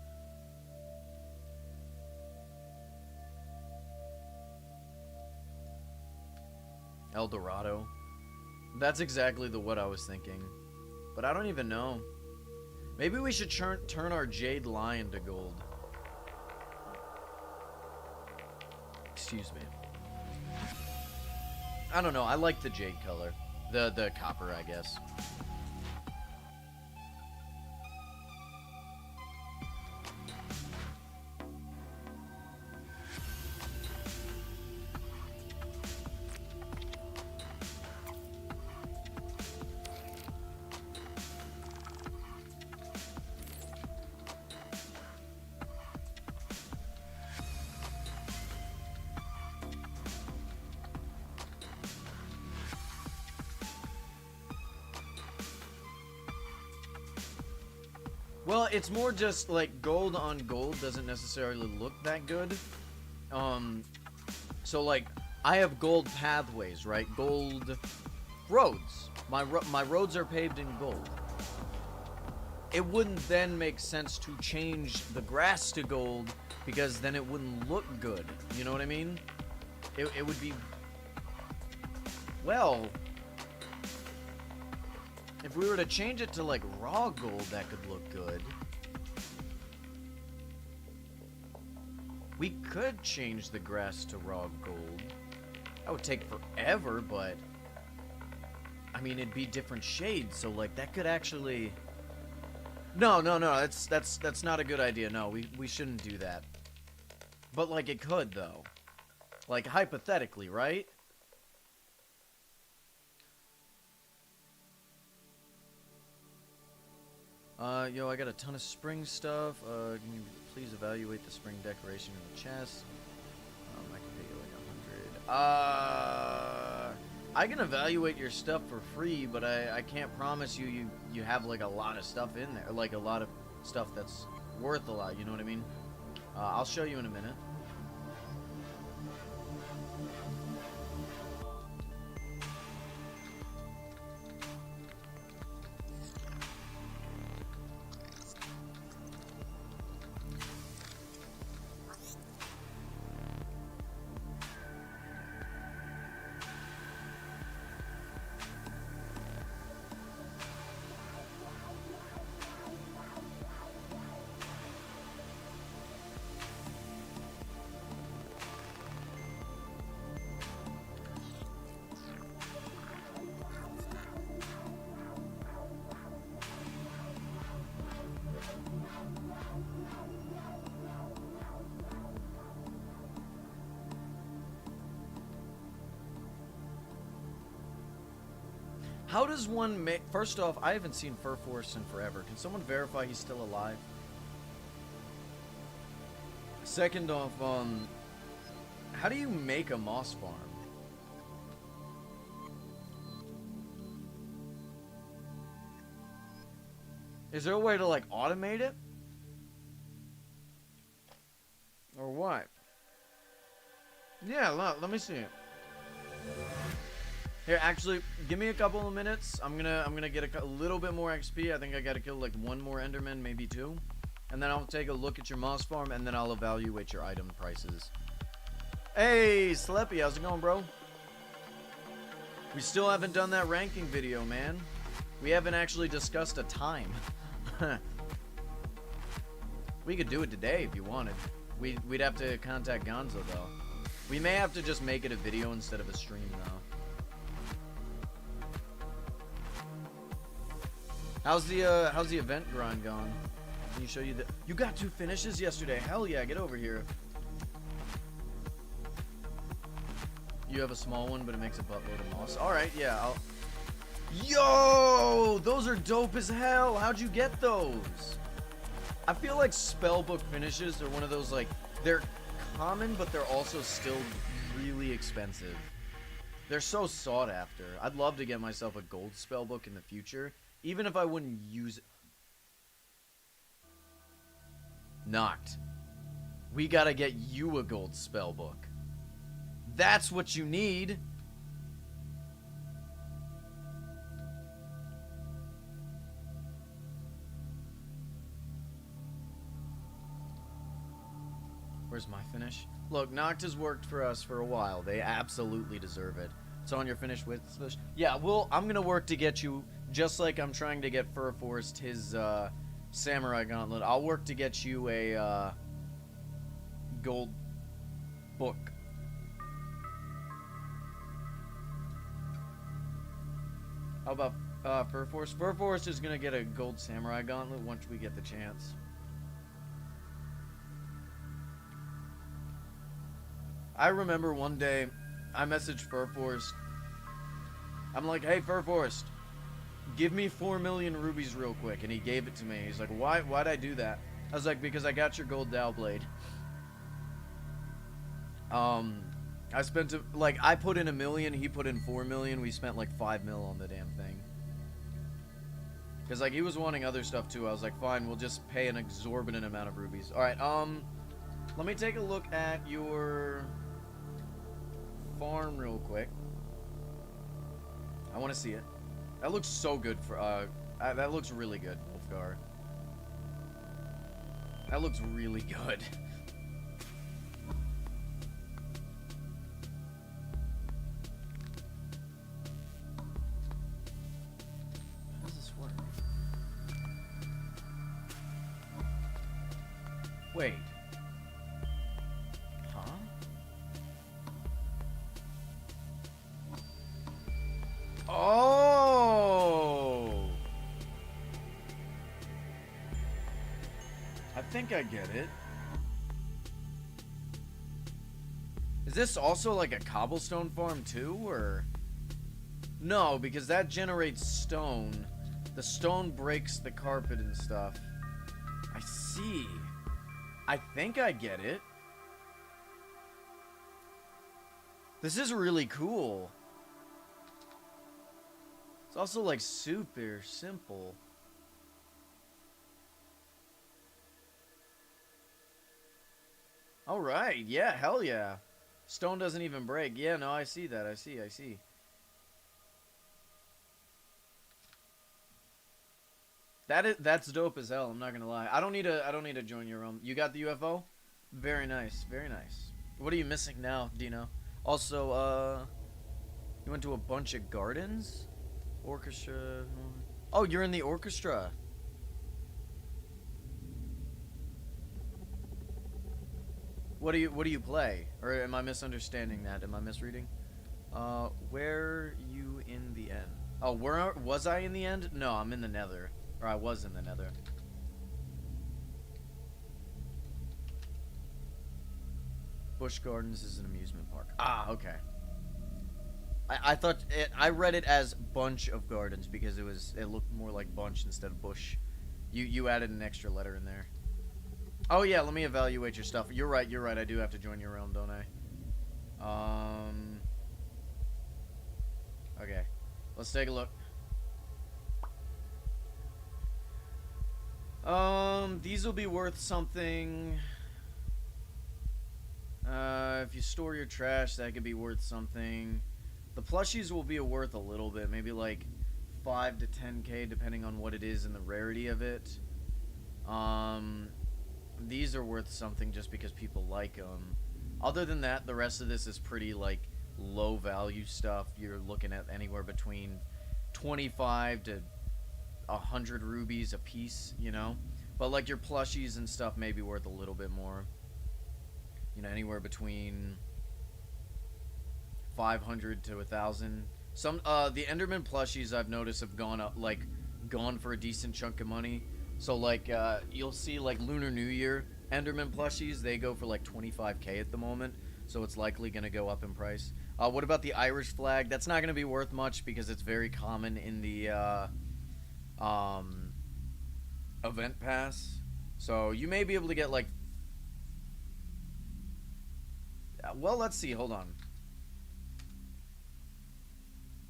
El Dorado. That's exactly what I was thinking. But I don't even know. Maybe we should turn our Jade Lion to gold. Excuse me. I don't know. I like the jade color. The copper, I guess. Well, it's more just like gold on gold doesn't necessarily look that good. So like I have gold pathways, right? Gold roads. My roads are paved in gold. It wouldn't then make sense to change the grass to gold because then it wouldn't look good. You know what I mean? It would be, well, if we were to change it to like raw gold, that could look good. We could change the grass to raw gold. That would take forever, but I mean it'd be different shades, so like that could actually. No, that's not a good idea. No, we shouldn't do that. But like it could though. Like hypothetically, right? Yo, I got a ton of spring stuff. Can you please evaluate the spring decoration in the chest? I can pay you like 100. I can evaluate your stuff for free, but I can't promise you have like a lot of stuff in there, like a lot of stuff that's worth a lot. You know what I mean? I'll show you in a minute. How does one make... First off, I haven't seen Furforce in forever. Can someone verify he's still alive? Second off, how do you make a moss farm? Is there a way to, like, automate it? Or what? Yeah, let me see it. Here, actually, give me a couple of minutes. I'm gonna get a little bit more XP. I think I gotta kill like one more Enderman, maybe two, and then I'll take a look at your moss farm, and then I'll evaluate your item prices. Hey, Sleppy, how's it going, bro? We still haven't done that ranking video, man. We haven't actually discussed a time. We could do it today if you wanted. We'd have to contact Gonzo though. We may have to just make it a video instead of a stream though. How's the event grind going? Can you show you the... You got 2 finishes yesterday. Hell yeah, get over here. You have a small one, but it makes a buttload of moss. Alright, yeah, I'll... Yo! Those are dope as hell! How'd you get those? I feel like spellbook finishes are one of those, like... They're common, but they're also still really expensive. They're so sought after. I'd love to get myself a gold spellbook in the future. Even if I wouldn't use it. Knocked. We gotta get you a gold spellbook. That's what you need. Where's my finish? Look, Noct has worked for us for a while. They absolutely deserve it. It's on your finish with... Yeah, well, I'm gonna work to get you, just like I'm trying to get Fur Forest his, Samurai Gauntlet. I'll work to get you a, gold book. How about, Fur Forest? Fur Forest is gonna get a gold Samurai Gauntlet once we get the chance. I remember one day, I messaged Fur Forest. I'm like, hey, Fur Forest, give me 4 million rubies real quick. And he gave it to me. He's like, why'd I do that? I was like, because I got your gold Dow Blade. I spent, like, I put in 1 million, he put in 4 million. We spent like 5 mil on the damn thing. Because, like, he was wanting other stuff too. I was like, fine, we'll just pay an exorbitant amount of rubies. Alright, let me take a look at your farm real quick. I want to see it. That looks so good for, that looks really good, Wolfgar. That looks really good. How does this work? Wait. Huh? Oh! I think I get it. Is this also like a cobblestone farm too, or? No, because that generates stone. The stone breaks the carpet and stuff. I see. I think I get it. This is really cool. It's also like super simple. Alright, yeah, hell yeah. Stone doesn't even break. Yeah, no, I see that. I see. That's dope as hell, I'm not gonna lie. I don't need to join your realm. You got the UFO? Very nice, very nice. What are you missing now, Dino? Also, you went to a bunch of gardens? Orchestra. Oh, you're in the orchestra. What do you play? Or am I misunderstanding that? Am I misreading? Where you in the end? Oh, where was I in the end? No, I'm in the Nether. Or I was in the Nether. Busch Gardens is an amusement park. Ah, okay. I thought I read it as bunch of gardens because it looked more like bunch instead of bush. You added an extra letter in there. Oh yeah, let me evaluate your stuff. You're right. I do have to join your realm, don't I? Okay. Let's take a look. These will be worth something. If you store your trash, that could be worth something. The plushies will be worth a little bit, maybe like 5 to 10k depending on what it is and the rarity of it. These are worth something just because people like them. Other than that, the rest of this is pretty like low value stuff. You're looking at anywhere between 25 to 100 rubies a piece, you know? But like your plushies and stuff may be worth a little bit more. You know, anywhere between 500 to 1,000. Some the Enderman plushies I've noticed have gone up, like gone for a decent chunk of money. So like you'll see like Lunar New Year Enderman plushies, they go for like 25k at the moment. So it's likely gonna go up in price. What about the Irish flag? That's not gonna be worth much because it's very common in the event pass. So you may be able to get like, well, let's see, hold on.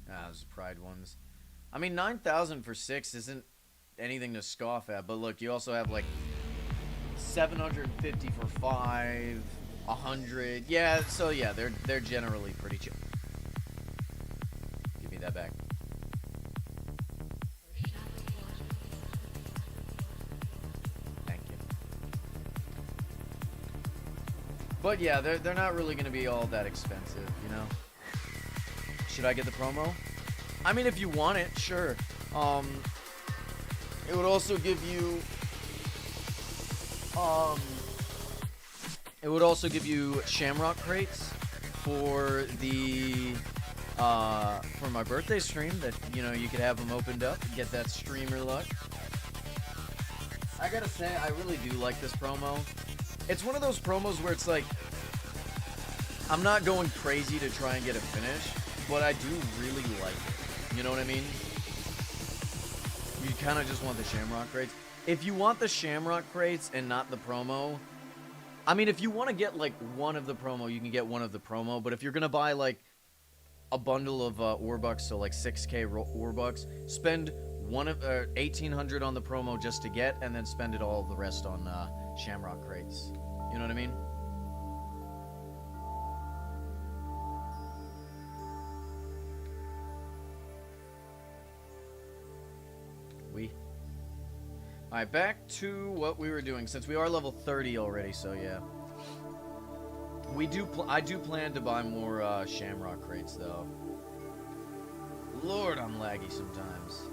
Those pride ones. I mean, 9,000 for 6 isn't anything to scoff at, but look, you also have like 750 for 5, 100. Yeah, so yeah, they're generally pretty cheap. Give me that back. Thank you. But yeah, they're not really going to be all that expensive, you know? Should I get the promo? I mean, if you want it, sure. It would also give you... It would also give you Shamrock crates for the... for my birthday stream that, you know, you could have them opened up and get that streamer luck. I gotta say, I really do like this promo. It's one of those promos where it's like, I'm not going crazy to try and get a finish, but I do really like it. You know what I mean? You kind of just want the Shamrock crates. If you want the Shamrock crates and not the promo, I mean, if you want to get, like, one of the promo, you can get one of the promo, but if you're gonna buy, like, a bundle of Orbucks, so, like, 6k Orbucks, spend 1,800 on the promo just to get, and then spend it all the rest on Shamrock crates. You know what I mean? Alright, back to what we were doing, since we are level 30 already, so yeah. I do plan to buy more Shamrock crates, though. Lord, I'm laggy sometimes.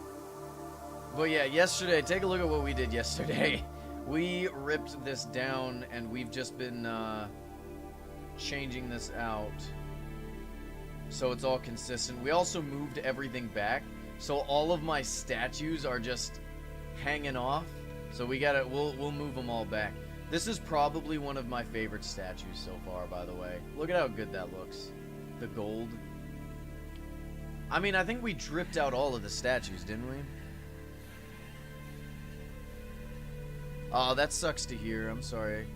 But yeah, yesterday, take a look at what we did yesterday. We ripped this down, and we've just been changing this out so it's all consistent. We also moved everything back, so all of my statues are just hanging off. So we'll move them all back. This is probably one of my favorite statues so far, by the way. Look at how good that looks. The gold. I mean, I think we dripped out all of the statues, didn't we? Oh, that sucks to hear. I'm sorry.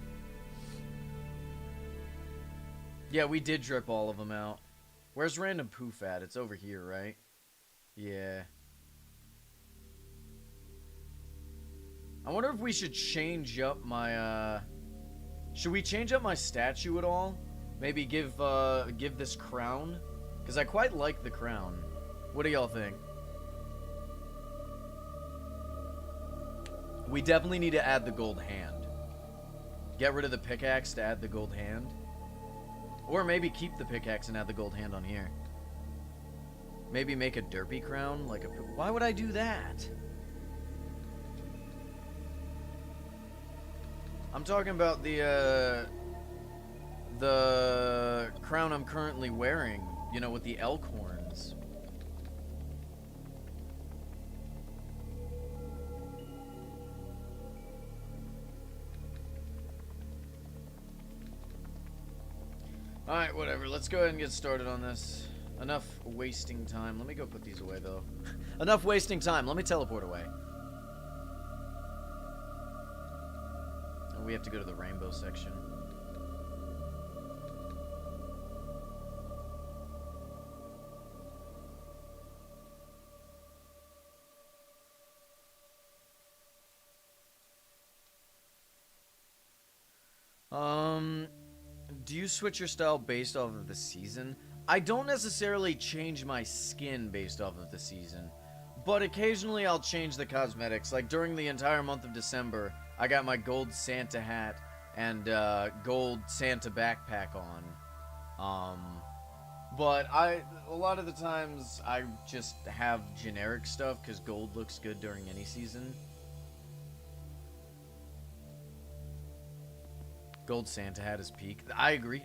Yeah, we did drip all of them out. Where's Random Poof at? It's over here, right? Yeah. I wonder if we should change up my, should we change up my statue at all? Maybe give this crown? Because I quite like the crown. What do y'all think? We definitely need to add the gold hand. Get rid of the pickaxe to add the gold hand. Or maybe keep the pickaxe and add the gold hand on here. Maybe make a derpy crown? Like a... Why would I do that? I'm talking about the crown I'm currently wearing, you know, with the elk horns. Alright, whatever. Let's go ahead and get started on this. Enough wasting time. Let me go put these away, though. Enough wasting time. Let me teleport away. We have to go to the rainbow section. Do you switch your style based off of the season? I don't necessarily change my skin based off of the season, but occasionally I'll change the cosmetics. Like during the entire month of December, I got my gold Santa hat and gold Santa backpack on. But a lot of the times I just have generic stuff because gold looks good during any season. Gold Santa hat is peak. I agree.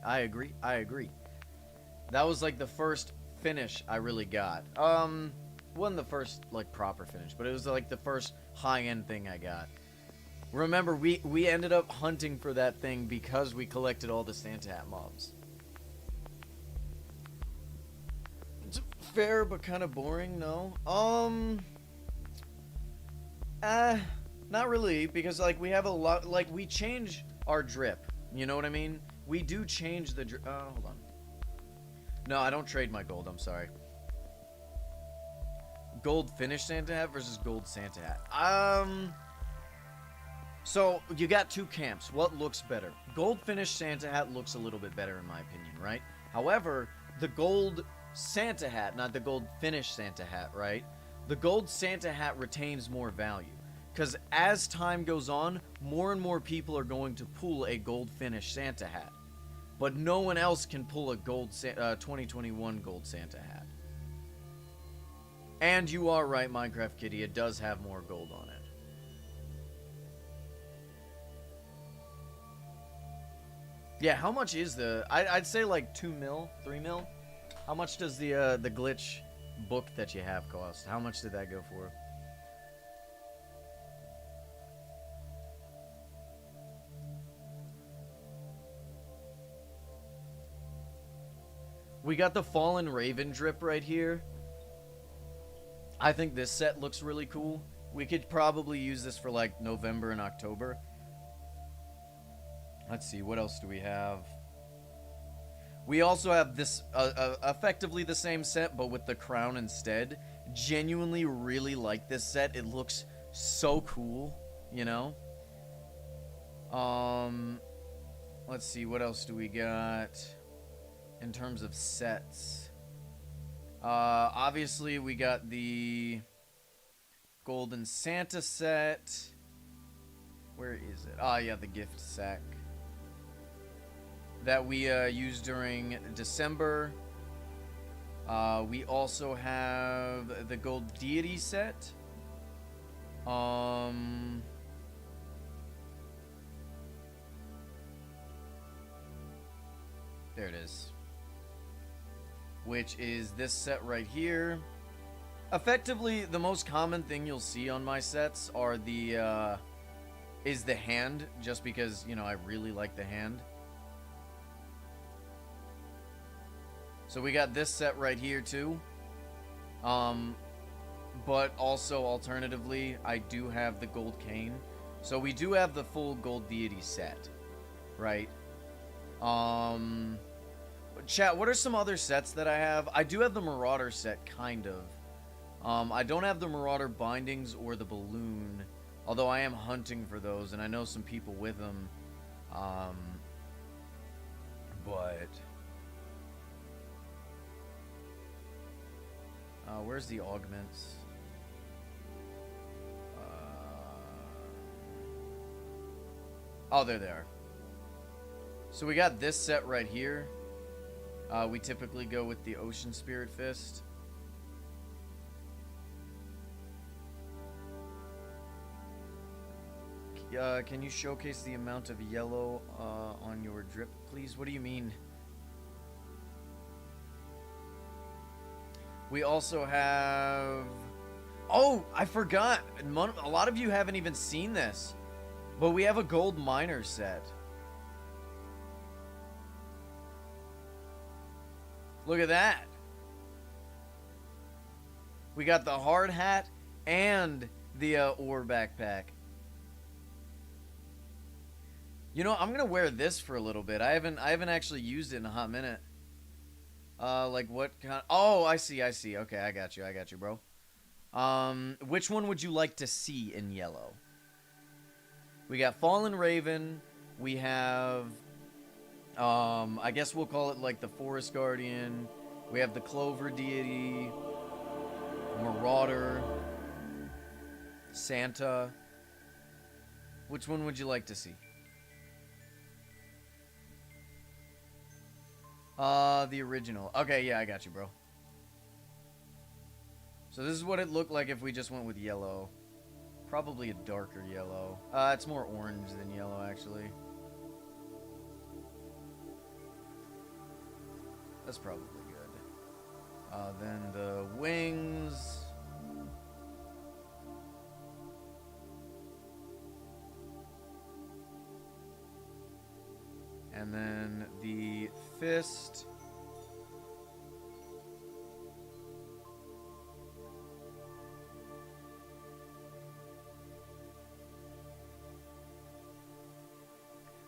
That was like the first finish I really got. Wasn't the first like proper finish, but it was like the first high-end thing I got. Remember, we ended up hunting for that thing because we collected all the Santa hat mobs. It's fair but kind of boring, no? Not really, because like we have a lot, like we change our drip. You know what I mean? We do change the drip. Hold on. No, I don't trade my gold. I'm sorry. Gold finish Santa hat versus gold Santa hat. So you got two camps. What looks better? Gold finish Santa hat looks a little bit better in my opinion, right? However, the gold Santa hat, not the gold finish Santa hat, right? The gold Santa hat retains more value. Because as time goes on, more and more people are going to pull a gold finish Santa hat. but no one else can pull a 2021 gold Santa hat. And you are right, Minecraft Kitty, it does have more gold on it. Yeah, how much is the... I'd say like 2 mil, 3 mil. How much does the glitch book that you have cost? How much did that go for? We got the Fallen Raven drip right here. I think this set looks really cool. We could probably use this for like November and October. Let's see, what else do we have? We also have this, effectively the same set, but with the crown instead. Genuinely really like this set. It looks so cool, you know? Let's see, what else do we got in terms of sets? Obviously we got the Golden Santa set. Where is it? Ah, yeah, the gift sack that we used during December. We also have the gold deity set. There it is. Which is this set right here. Effectively, the most common thing you'll see on my sets are the is the hand, just because, you know, I really like the hand. So we got this set right here too. But also alternatively, I do have the gold cane. So we do have the full gold deity set, right? Chat, what are some other sets that I have? I do have the Marauder set, kind of. I don't have the Marauder bindings or the balloon, although I am hunting for those, and I know some people with them. But where's the augments? Oh, there they are. So we got this set right here. We typically go with the Ocean Spirit Fist. Can you showcase the amount of yellow on your drip, please? What do you mean? We also have... Oh, I forgot. A lot of you haven't even seen this. But we have a gold miner set. Look at that. We got the hard hat and the ore backpack. You know, I'm gonna wear this for a little bit. I haven't actually used it in a hot minute. Like what kind? Oh, I see. Okay, I got you, bro. Which one would you like to see in yellow? We got Fallen Raven. We have, I guess we'll call it like the Forest Guardian. We have the Clover Deity, Marauder, Santa. Which one would you like to see? The original. Okay, yeah, I got you, bro. So this is what it looked like if we just went with yellow. Probably a darker yellow. It's more orange than yellow, actually. That's probably good. Then the wings. And then the fist.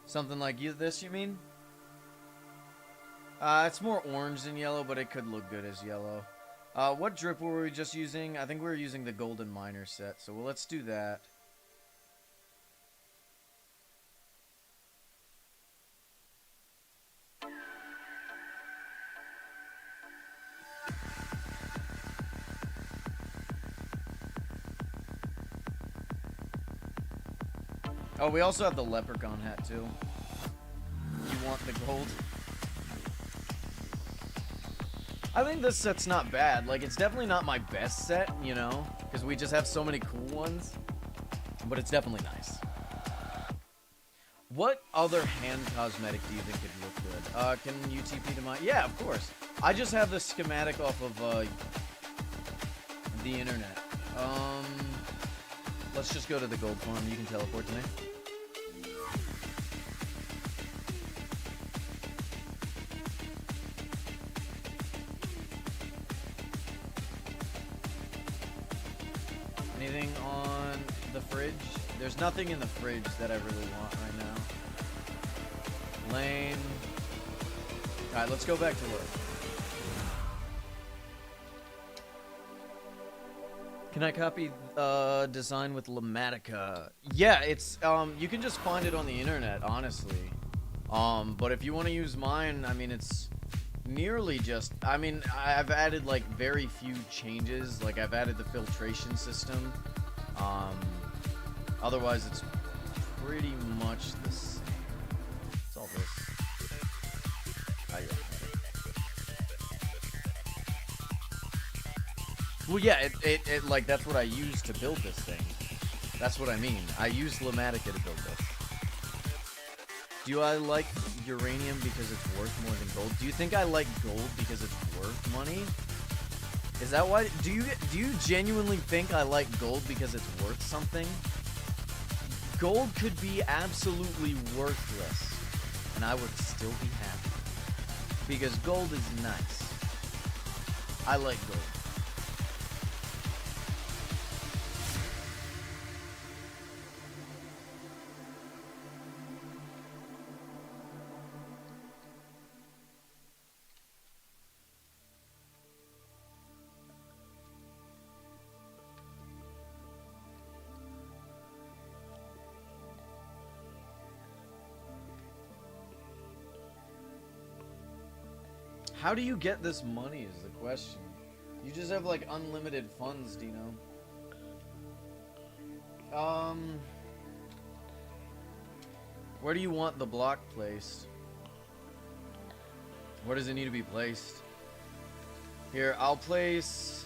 Something like this, you mean? It's more orange than yellow, but it could look good as yellow. What drip were we just using? I think we were using the Golden Miner set, so let's do that. Oh, we also have the Leprechaun hat, too. You want the gold? I think this set's not bad. Like, it's definitely not my best set, you know? Because we just have so many cool ones. But it's definitely nice. What other hand cosmetic do you think could look good? Can you TP to my... Yeah, of course. I just have the schematic off of, the internet. Let's just go to the gold farm. You can teleport to me. Anything on the fridge? There's nothing in the fridge that I really want right now. Lane. Alright, let's go back to work. Can I copy design with Lamatica? Yeah, it's you can just find it on the internet, honestly. But if you want to use mine, I mean, it's nearly just, I mean, I've added like very few changes. Like I've added the filtration system. Otherwise it's pretty much the same. It's all this. Oh, yeah. Well, yeah, it like, that's what I used to build this thing. That's what I mean. I used Lamatica to build this. Do I like uranium because it's worth more than gold? Do you think I like gold because it's worth money? Is that why? Do you genuinely think I like gold because it's worth something? Gold could be absolutely worthless, and I would still be happy. Because gold is nice. I like gold. How do you get this money is the question. You just have like unlimited funds, Dino. Where do you want the block placed? Where does it need to be placed? Here, I'll place...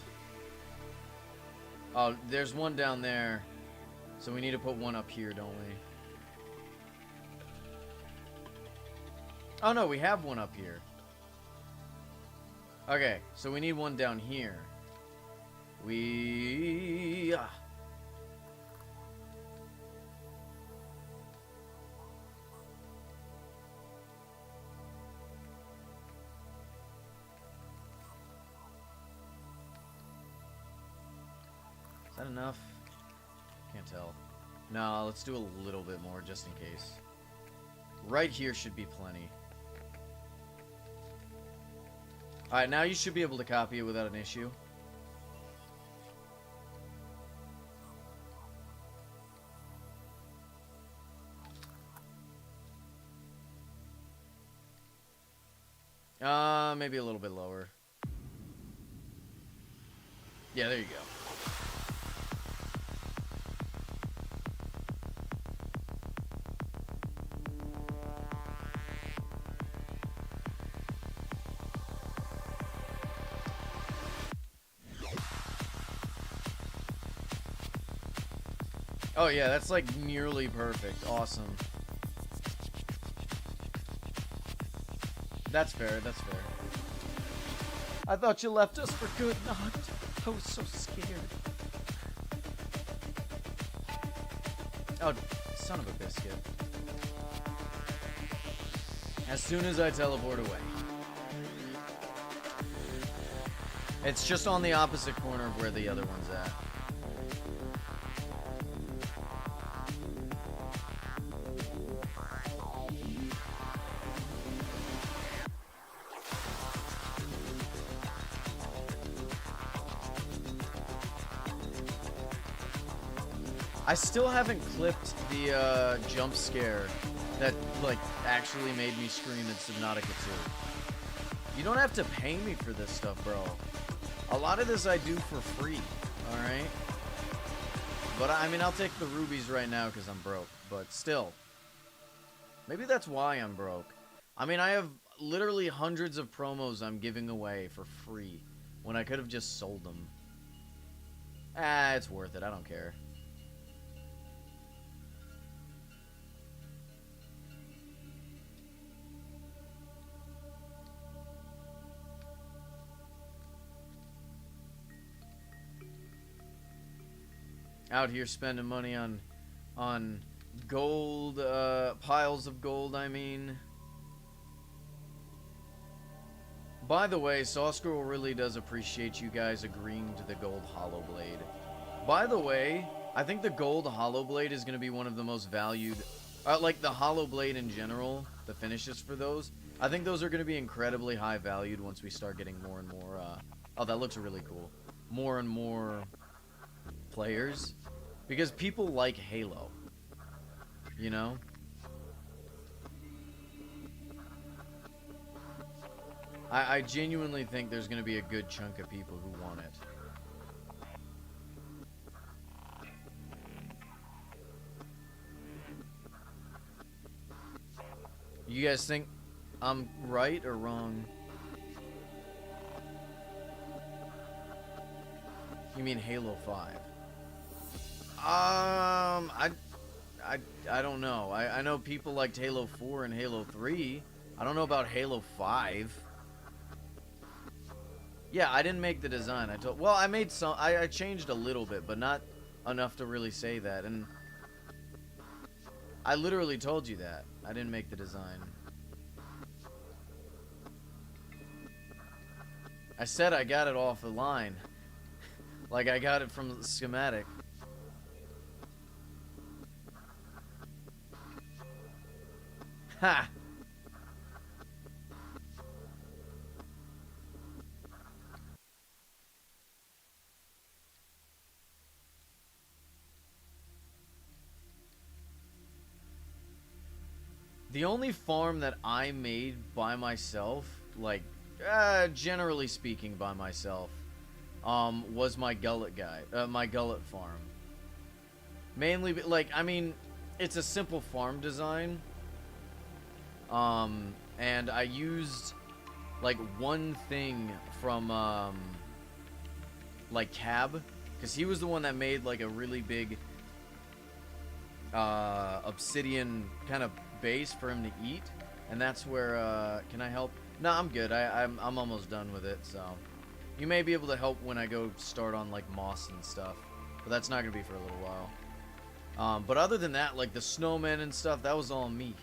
Oh, there's one down there. So we need to put one up here, don't we? Oh no, we have one up here. Okay, so we need one down here. We... Is that enough? Can't tell. No, let's do a little bit more just in case. Right here should be plenty. Alright, now you should be able to copy it without an issue. Maybe a little bit lower. Yeah, there you go. Oh yeah, that's like nearly perfect. Awesome. That's fair, that's fair. I thought you left us for good, not. I was so scared. Oh, son of a biscuit. As soon as I teleport away. It's just on the opposite corner of where the other one's at. I still haven't clipped the jump scare that like actually made me scream in Subnautica 2. You don't have to pay me for this stuff, bro. A lot of this I do for free, alright? But I mean, I'll take the rubies right now because I'm broke, but still. Maybe that's why I'm broke. I mean, I have literally hundreds of promos I'm giving away for free when I could have just sold them. Ah, it's worth it. I don't care. Out here spending money on gold, piles of gold, I mean. By the way, Sauce Girl really does appreciate you guys agreeing to the gold hollow blade. By the way, I think the gold hollow blade is going to be one of the most valued, like the hollow blade in general, the finishes for those. I think those are going to be incredibly high valued once we start getting more and more, oh, that looks really cool. More and more players. Because people like Halo. You know? I genuinely think there's going to be a good chunk of people who want it. You guys think I'm right or wrong? You mean Halo 5? I don't know. I know people liked Halo 4 and Halo 3. I don't know about Halo 5. Yeah, I didn't make the design. Well, I made some. I changed a little bit, but not enough to really say that. And I literally told you that. I didn't make the design. I said I got it off the line. Like I got it from the schematic. Ha! The only farm that I made by myself, like, generally speaking by myself, was my gullet my gullet farm. Mainly, like, I mean, it's a simple farm design. And I used, like, one thing from, like, Cab, because he was the one that made, like, a really big, obsidian kind of base for him to eat, and that's where, can I help? No, I'm good. I'm almost done with it, so you may be able to help when I go start on, like, moss and stuff, but that's not gonna be for a little while. But other than that, like, the snowman and stuff, that was all me,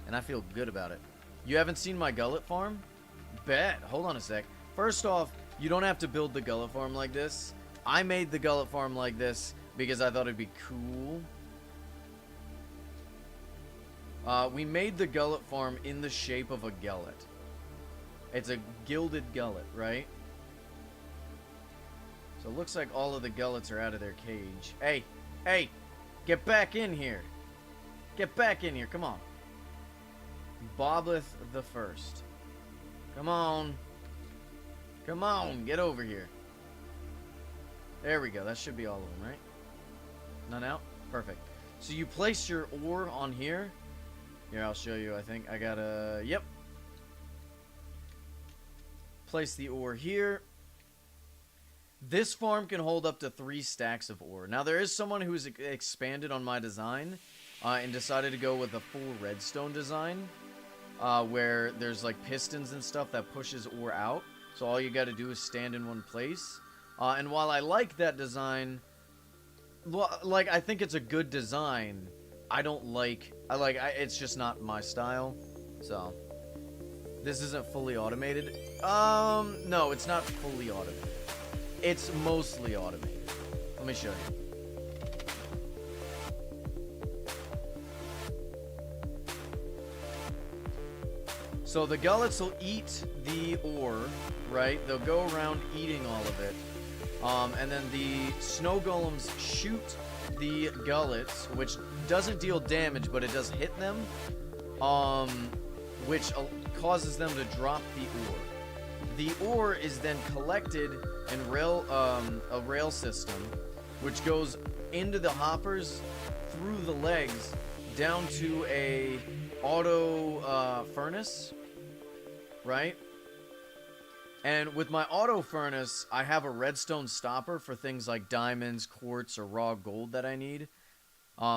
and I feel good about it. You haven't seen my gullet farm? Bet. Hold on a sec. First off, you don't have to build the gullet farm like this. I made the gullet farm like this because I thought it'd be cool. We made the gullet farm in the shape of a gullet. It's a gilded gullet, right? So it looks like all of the gullets are out of their cage. Hey! Hey! Get back in here! Get back in here, come on. Bobleth the First. Come on. Come on, get over here. There we go, that should be all of them, right? None out? Perfect. So you place your ore on here. Here, I'll show you, I think. I gotta... Yep. Place the ore here. This farm can hold up to 3 stacks of ore. Now, there is someone who's expanded on my design and decided to go with a full redstone design where there's, like, pistons and stuff that pushes ore out. So all you gotta do is stand in one place. And while I like that design, like, I think it's a good design, I don't like... it's just not my style, so... This isn't fully automated. No, it's not fully automated. It's mostly automated. Let me show you. So the gullets will eat the ore, right? They'll go around eating all of it. And then the snow golems shoot the gullets, which doesn't deal damage, but it does hit them, which causes them to drop the ore. The ore is then collected in a rail system, which goes into the hoppers, through the legs, down to a auto furnace, right? And with my auto furnace, I have a redstone stopper for things like diamonds, quartz, or raw gold that I need.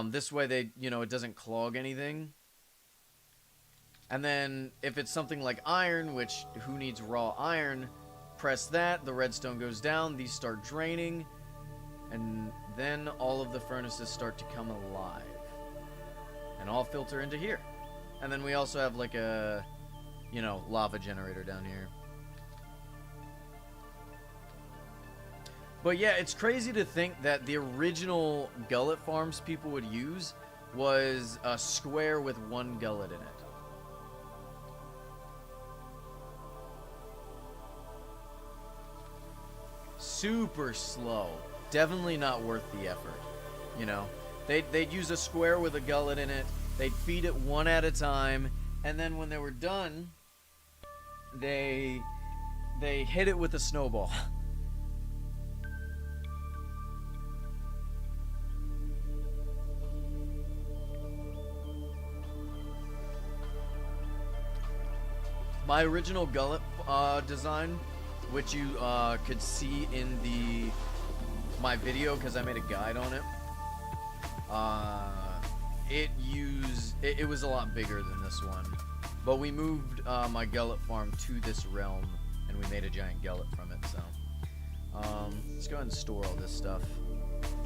This way it doesn't clog anything. And then if it's something like iron, which who needs raw iron, press that, the redstone goes down, these start draining, and then all of the furnaces start to come alive. And all filter into here. And then we also have like a, lava generator down here. But yeah, it's crazy to think that the original gullet farms people would use was a square with one gullet in it. Super slow. Definitely not worth the effort. They'd use a square with a gullet in it. They'd feed it one at a time, and then when they were done, they hit it with a snowball. My original gullet design, which you could see in my video because I made a guide on it. It was a lot bigger than this one, but we moved my gullet farm to this realm, and we made a giant gullet from it. So let's go ahead and store all this stuff.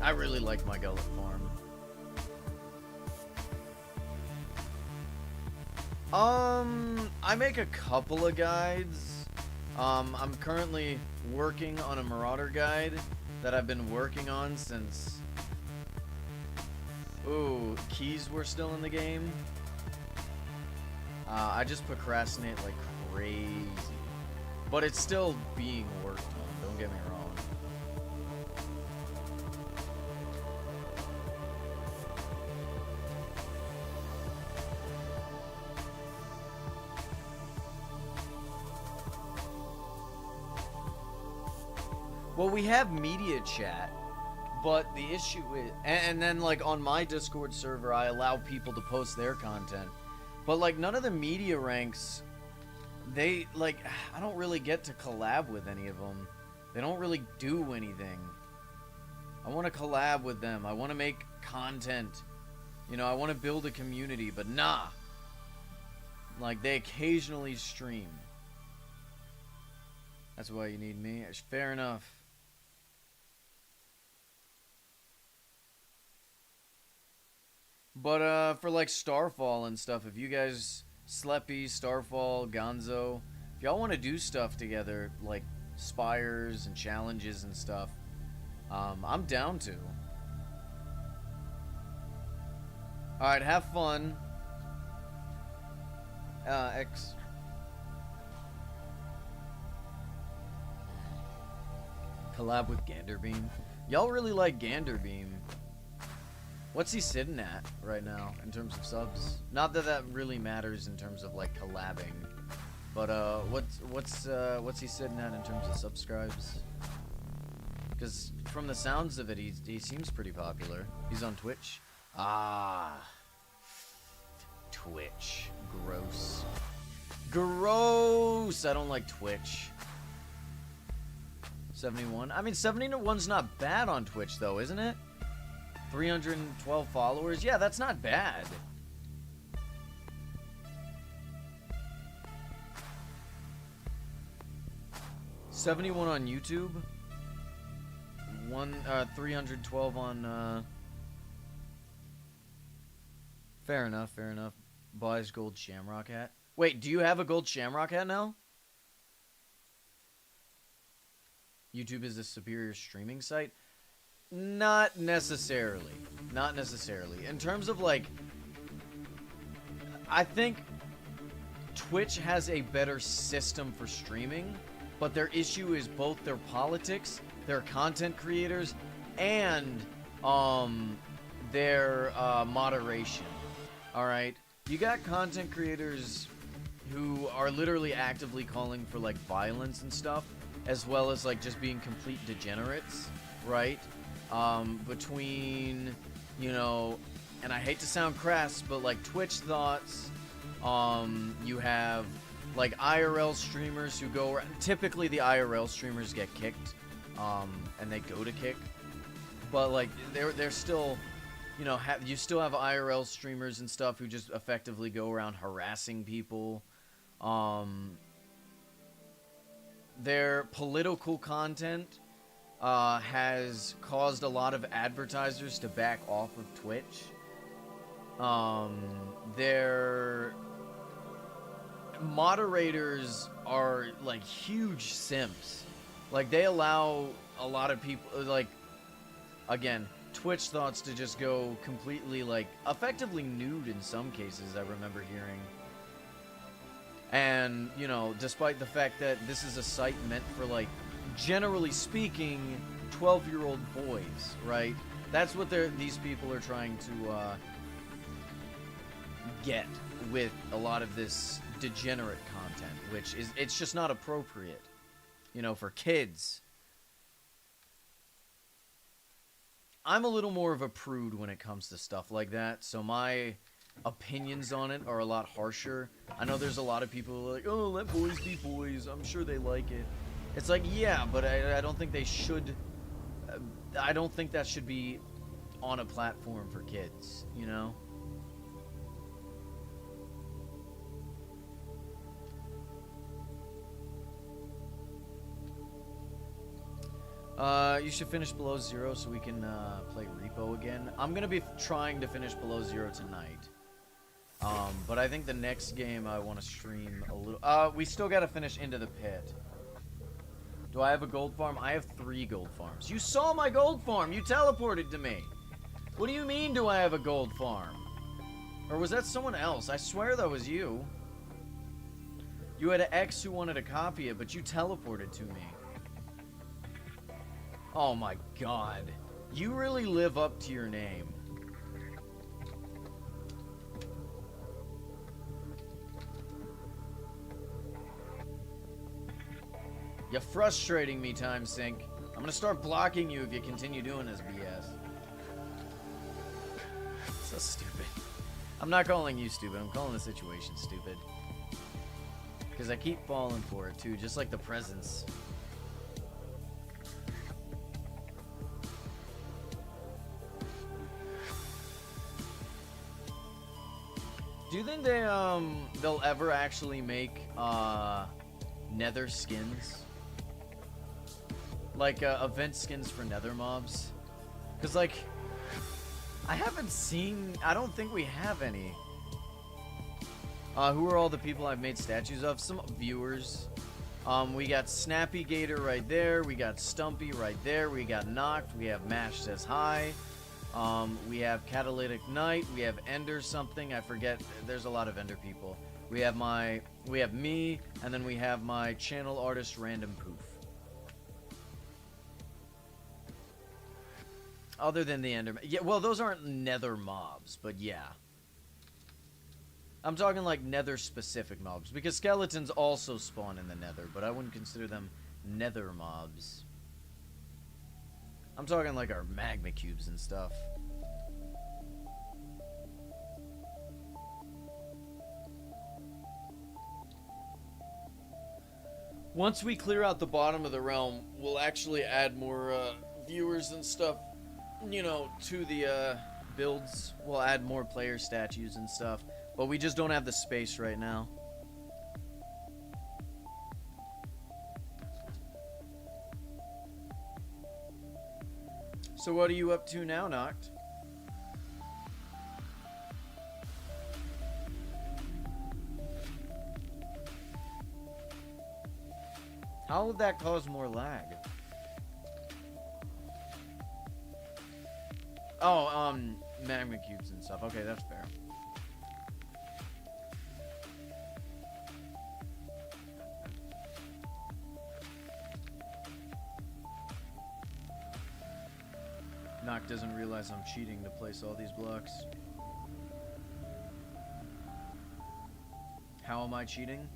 I really like my gullet farm. I make a couple of guides. I'm currently working on a Marauder guide that I've been working on since... Ooh, keys were still in the game. I just procrastinate like crazy. But it's still being worked on, don't get me wrong. Well, we have media chat, but the issue is... And then, like, on my Discord server, I allow people to post their content. But, like, none of the media ranks, they, like... I don't really get to collab with any of them. They don't really do anything. I want to collab with them. I want to make content. I want to build a community, but nah. Like, they occasionally stream. That's why you need me. Fair enough. But, for, like, Starfall and stuff, if you guys, Sleppy, Starfall, Gonzo, if y'all want to do stuff together, like, spires and challenges and stuff, I'm down to. Alright, have fun. X. Collab with Ganderbeam. Y'all really like Ganderbeam. What's he sitting at right now in terms of subs? Not that that really matters in terms of like collabing, but what's he sitting at in terms of subscribes? Because from the sounds of it, he seems pretty popular. He's on Twitch. Ah, Twitch, gross, gross. I don't like Twitch. 71. I mean, 71's not bad on Twitch though, isn't it? 312 followers? Yeah, that's not bad. $71 on YouTube. 312 on Fair enough, fair enough. Buys gold shamrock hat. Wait, do you have a gold shamrock hat now? YouTube is a superior streaming site? Not necessarily. Not necessarily. In terms of, like... I think Twitch has a better system for streaming, but their issue is both their politics, their content creators, and, their, moderation. Alright? You got content creators who are literally actively calling for, like, violence and stuff, as well as, like, just being complete degenerates, right? Between, you know, and I hate to sound crass, but like Twitch thoughts, you have like IRL streamers who go around. Typically the IRL streamers get kicked, and they go to kick, but like they're still, you know, you still have IRL streamers and stuff who just effectively go around harassing people. Their political content has caused a lot of advertisers to back off of Twitch. Their moderators are like huge simps. Like they allow a lot of people, like, again, Twitch thoughts to just go completely, like, effectively nude in some cases, I remember hearing. And, you know, despite the fact that this is a site meant for, like, generally speaking, 12-year-old boys, right? That's what these people are trying to get with a lot of this degenerate content, which is, it's just not appropriate, you know, for kids. I'm a little more of a prude when it comes to stuff like that, so my opinions on it are a lot harsher. I know there's a lot of people who are like, oh, let boys be boys, I'm sure they like it. It's like, yeah, but I don't think they should, I don't think that should be on a platform for kids, you know? You should finish Below Zero so we can play Repo again. I'm gonna be trying to finish Below Zero tonight. But I think the next game I want to stream a little... we still gotta finish Into the Pit. Do I have a gold farm? I have 3 gold farms. You saw my gold farm! You teleported to me! What do you mean, do I have a gold farm? Or was that someone else? I swear that was you. You had an ex who wanted to copy it, but you teleported to me. Oh my god. You really live up to your name. You're frustrating me, TimeSync. I'm gonna start blocking you if you continue doing this BS. So stupid. I'm not calling you stupid, I'm calling the situation stupid. Because I keep falling for it too, just like the presents. Do you think they'll ever actually make nether skins? Like event skins for nether mobs? Because like I haven't seen, I don't think we have any. Who are all the people I've made statues of? Some viewers. We got Snappy Gator right there, we got Stumpy right there, we got Knocked, we have Mash Says Hi. We have Catalytic Knight, we have Ender something, I forget, there's a lot of Ender people. We have me, and then we have my channel artist Random Poof. Other than the Enderman. Yeah, well, those aren't nether mobs, but yeah. I'm talking like nether specific mobs, because skeletons also spawn in the nether, but I wouldn't consider them nether mobs. I'm talking like our magma cubes and stuff. Once we clear out the bottom of the realm, we'll actually add more viewers and stuff, you know, to the builds. We'll add more player statues and stuff, but we just don't have the space right now. So what are you up to now, Noct? How would that cause more lag? Oh, magma cubes and stuff. Okay, that's fair. Noct doesn't realize I'm cheating to place all these blocks. How am I cheating?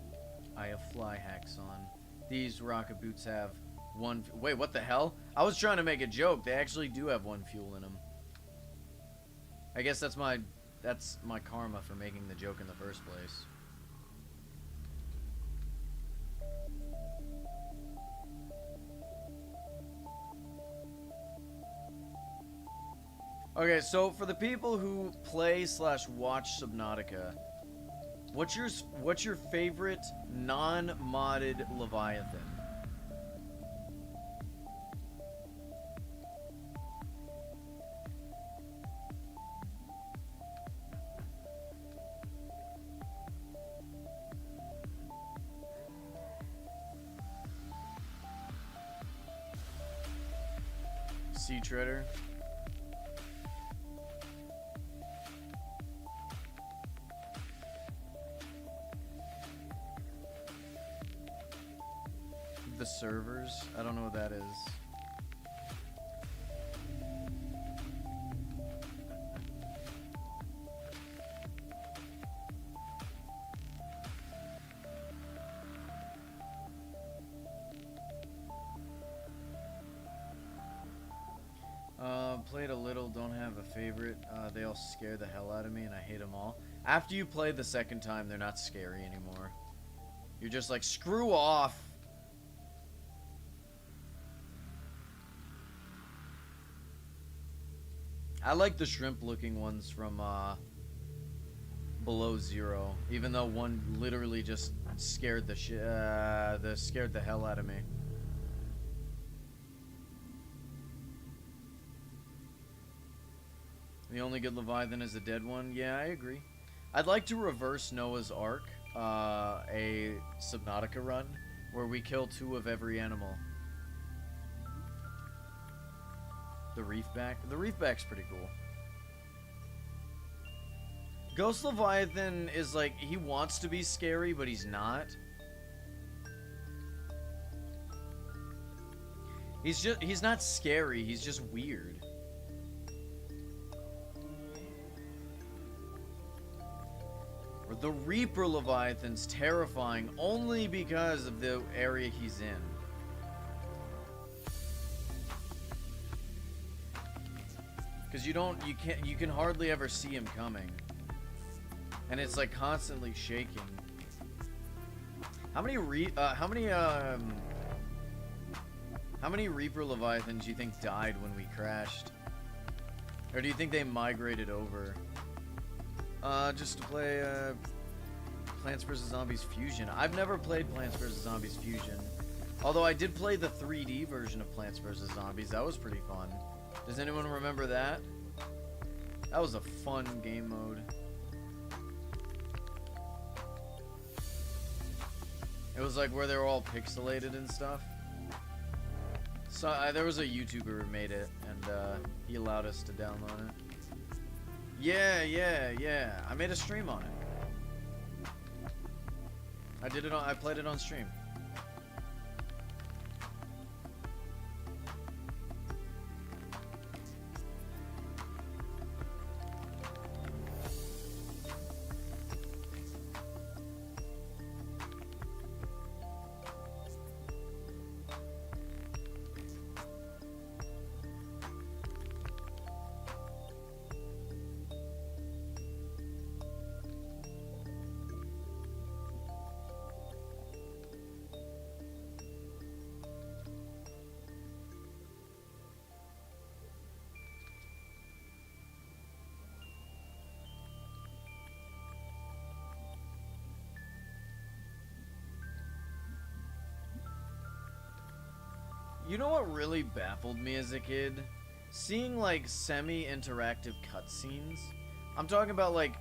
I have fly hacks on. These rocket boots have one... Wait, what the hell? I was trying to make a joke. They actually do have 1 fuel in them. I guess that's my karma for making the joke in the first place. Okay, so for the people who play / watch Subnautica, what's your favorite non-modded Leviathan? Sea Treader. The servers. I don't know what that is. Played a little, don't have a favorite. They all scare the hell out of me and I hate them all. After you play the second time, they're not scary anymore. You're just like, screw off. I like the shrimp looking ones from Below Zero, even though one literally just scared scared the hell out of me. The only good Leviathan is the dead one. Yeah, I agree. I'd like to reverse Noah's Ark, a Subnautica run, where we kill 2 of every animal. The Reefback? The Reefback's pretty cool. Ghost Leviathan is like, he wants to be scary, but he's not. He's not scary, he's just weird. The Reaper Leviathan's terrifying only because of the area he's in. Because you can hardly ever see him coming. And it's like constantly shaking. How many Reaper Leviathans do you think died when we crashed? Or do you think they migrated over? Just to play Plants vs. Zombies Fusion. I've never played Plants vs. Zombies Fusion. Although I did play the 3D version of Plants vs. Zombies. That was pretty fun. Does anyone remember that? That was a fun game mode. It was like where they were all pixelated and stuff. So there was a YouTuber who made it, and he allowed us to download it. Yeah. I made a stream on it. I played it on stream. You know what really baffled me as a kid? Seeing like semi-interactive cutscenes. I'm talking about like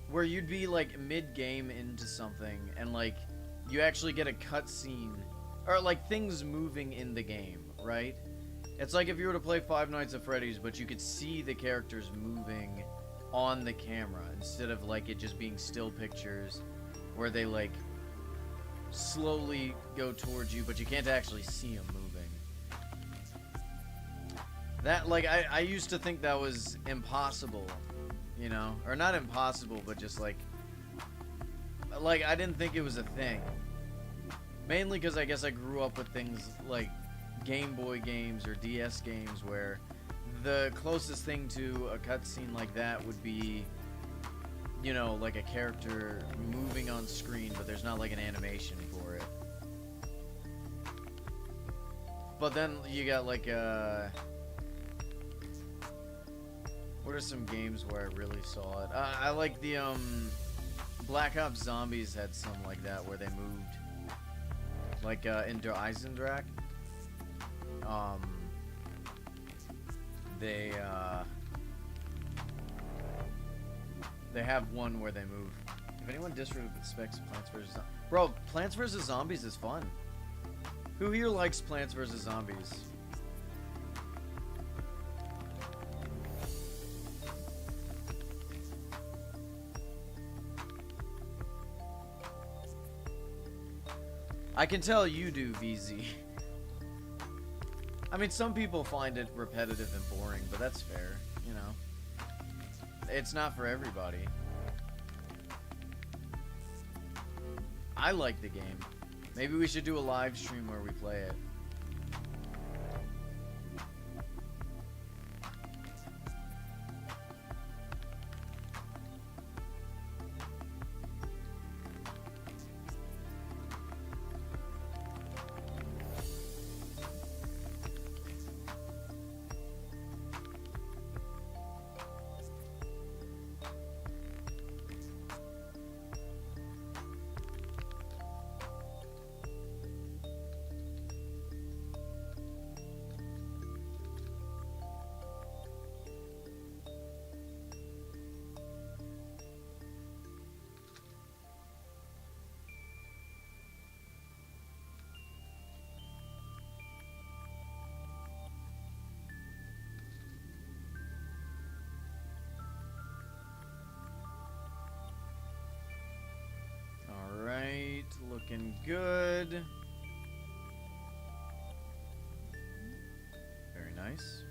where you'd be like mid-game into something and like you actually get a cutscene or like things moving in the game, right? It's like if you were to play Five Nights at Freddy's, but you could see the characters moving on the camera instead of like it just being still pictures where they like slowly go towards you, but you can't actually see them moving. That, like, I used to think that was impossible, you know? Or not impossible, but just like I didn't think it was a thing. Mainly because I guess I grew up with things like Game Boy games or DS games where the closest thing to a cutscene like that would be, you know, like a character moving on screen, but there's not like an animation for it. But then you got like What are some games where I really saw it? I like the Black Ops Zombies had some like that where they moved, like in Der Eisendrache. They have one where they move. If anyone disrespects Plants vs. Zombies, bro, Plants vs. Zombies is fun. Who here likes Plants vs. Zombies? I can tell you do, VZ. I mean, some people find it repetitive and boring, but that's fair, you know. It's not for everybody. I like the game. Maybe we should do a live stream where we play it. Alright, looking good. Very nice.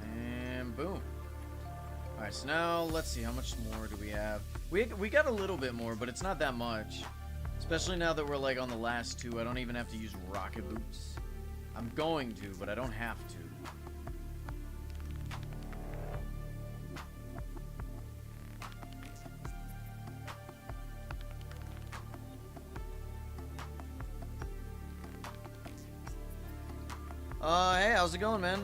And boom. Alright, so now let's see, how much more do we have? We got a little bit more, but it's not that much. Especially now that we're like on the last two, I don't even have to use rocket boots. I'm going to, but I don't have to. Hey, how's it going, man?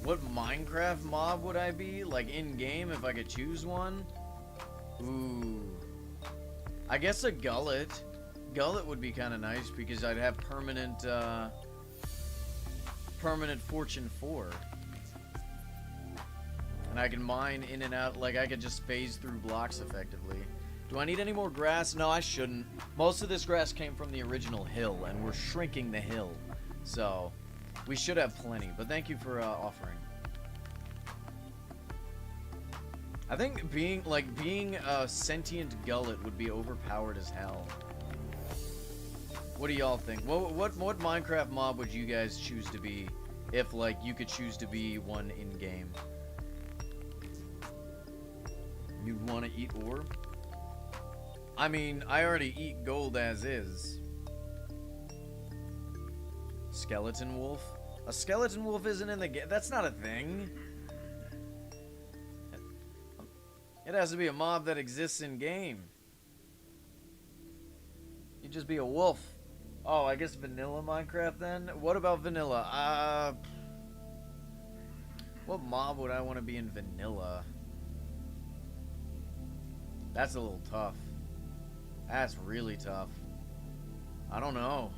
What Minecraft mob would I be? Like in-game if I could choose one? Ooh. I guess a gullet. Gullet would be kind of nice because I'd have permanent fortune 4. And I can mine in and out, like I could just phase through blocks effectively. Do I need any more grass? No, I shouldn't. Most of this grass came from the original hill, and we're shrinking the hill. So, we should have plenty, but thank you for offering. I think being a sentient gullet would be overpowered as hell. What do y'all think? What Minecraft mob would you guys choose to be if like you could choose to be one in game? You'd want to eat ore? I mean, I already eat gold as is. Skeleton wolf? A skeleton wolf isn't in the game. That's not a thing. It has to be a mob that exists in game. You'd just be a wolf. Oh, I guess vanilla Minecraft then? What about vanilla? What mob would I want to be in vanilla? That's a little tough. That's really tough. I don't know.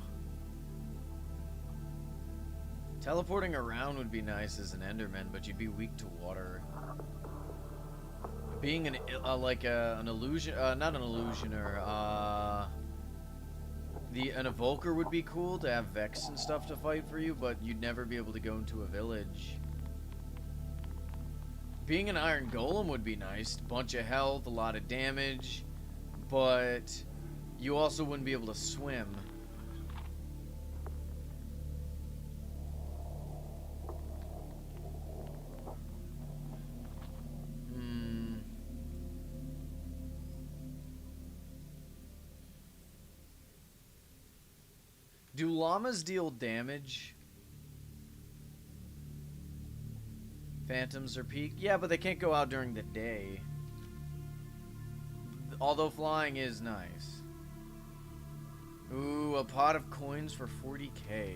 Teleporting around would be nice as an Enderman, but you'd be weak to water. Being an illusion, not an illusioner, an evoker would be cool to have Vex and stuff to fight for you, but you'd never be able to go into a village. Being an iron golem would be nice. Bunch of health, a lot of damage, but you also wouldn't be able to swim. Do llamas deal damage? Phantoms are peak. Yeah, but they can't go out during the day. Although flying is nice. Ooh, a pot of coins for 40k.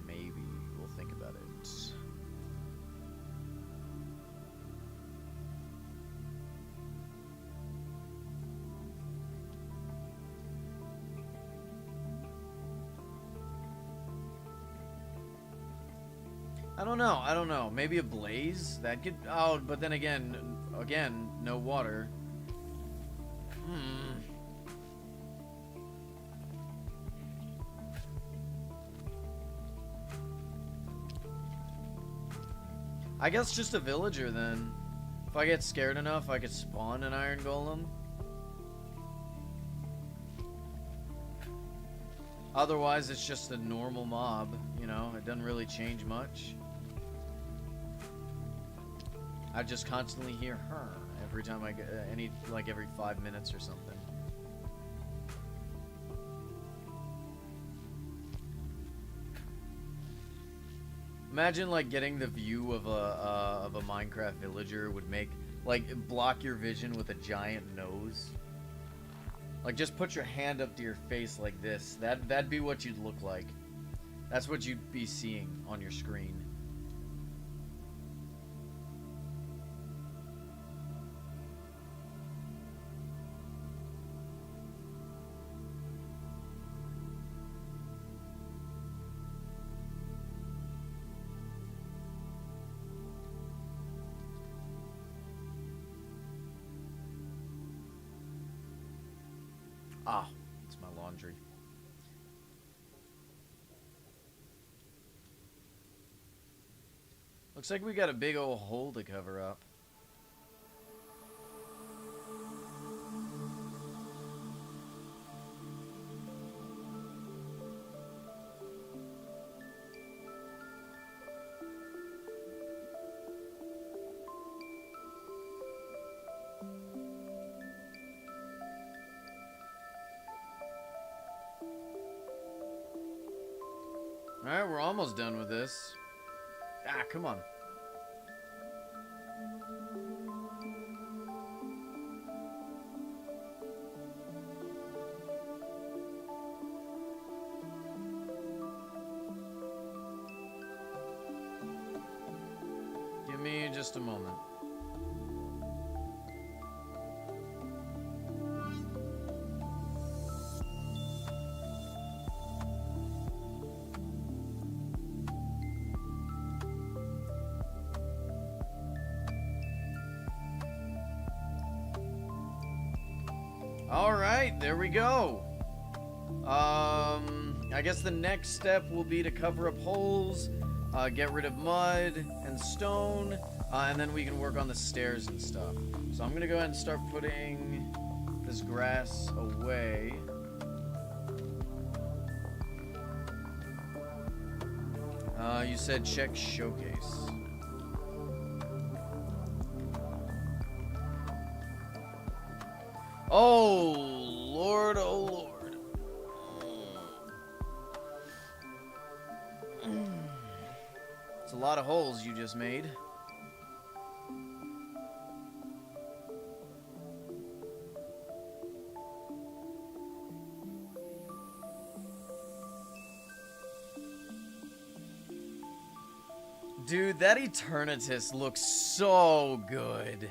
Maybe. We'll think about it. I don't know. Maybe a blaze? That could... Oh, but then again, no water. I guess just a villager then. If I get scared enough, I could spawn an iron golem. Otherwise, it's just a normal mob, you know? It doesn't really change much. I just constantly hear her every time I get every 5 minutes or something. Imagine like getting the view of a Minecraft villager would make block your vision with a giant nose. Like just put your hand up to your face like this. That'd be what you'd look like. That's what you'd be seeing on your screen. Ah, it's my laundry. Looks like we got a big old hole to cover up. Alright, we're almost done with this. Ah, come on. Give me just a moment. Alright, there we go. I guess the next step will be to cover up holes, get rid of mud and stone, and then we can work on the stairs and stuff. So I'm gonna go ahead and start putting this grass away. You said check showcase. Oh, Lord, oh, Lord. It's a lot of holes you just made. Dude, that Eternatus looks so good.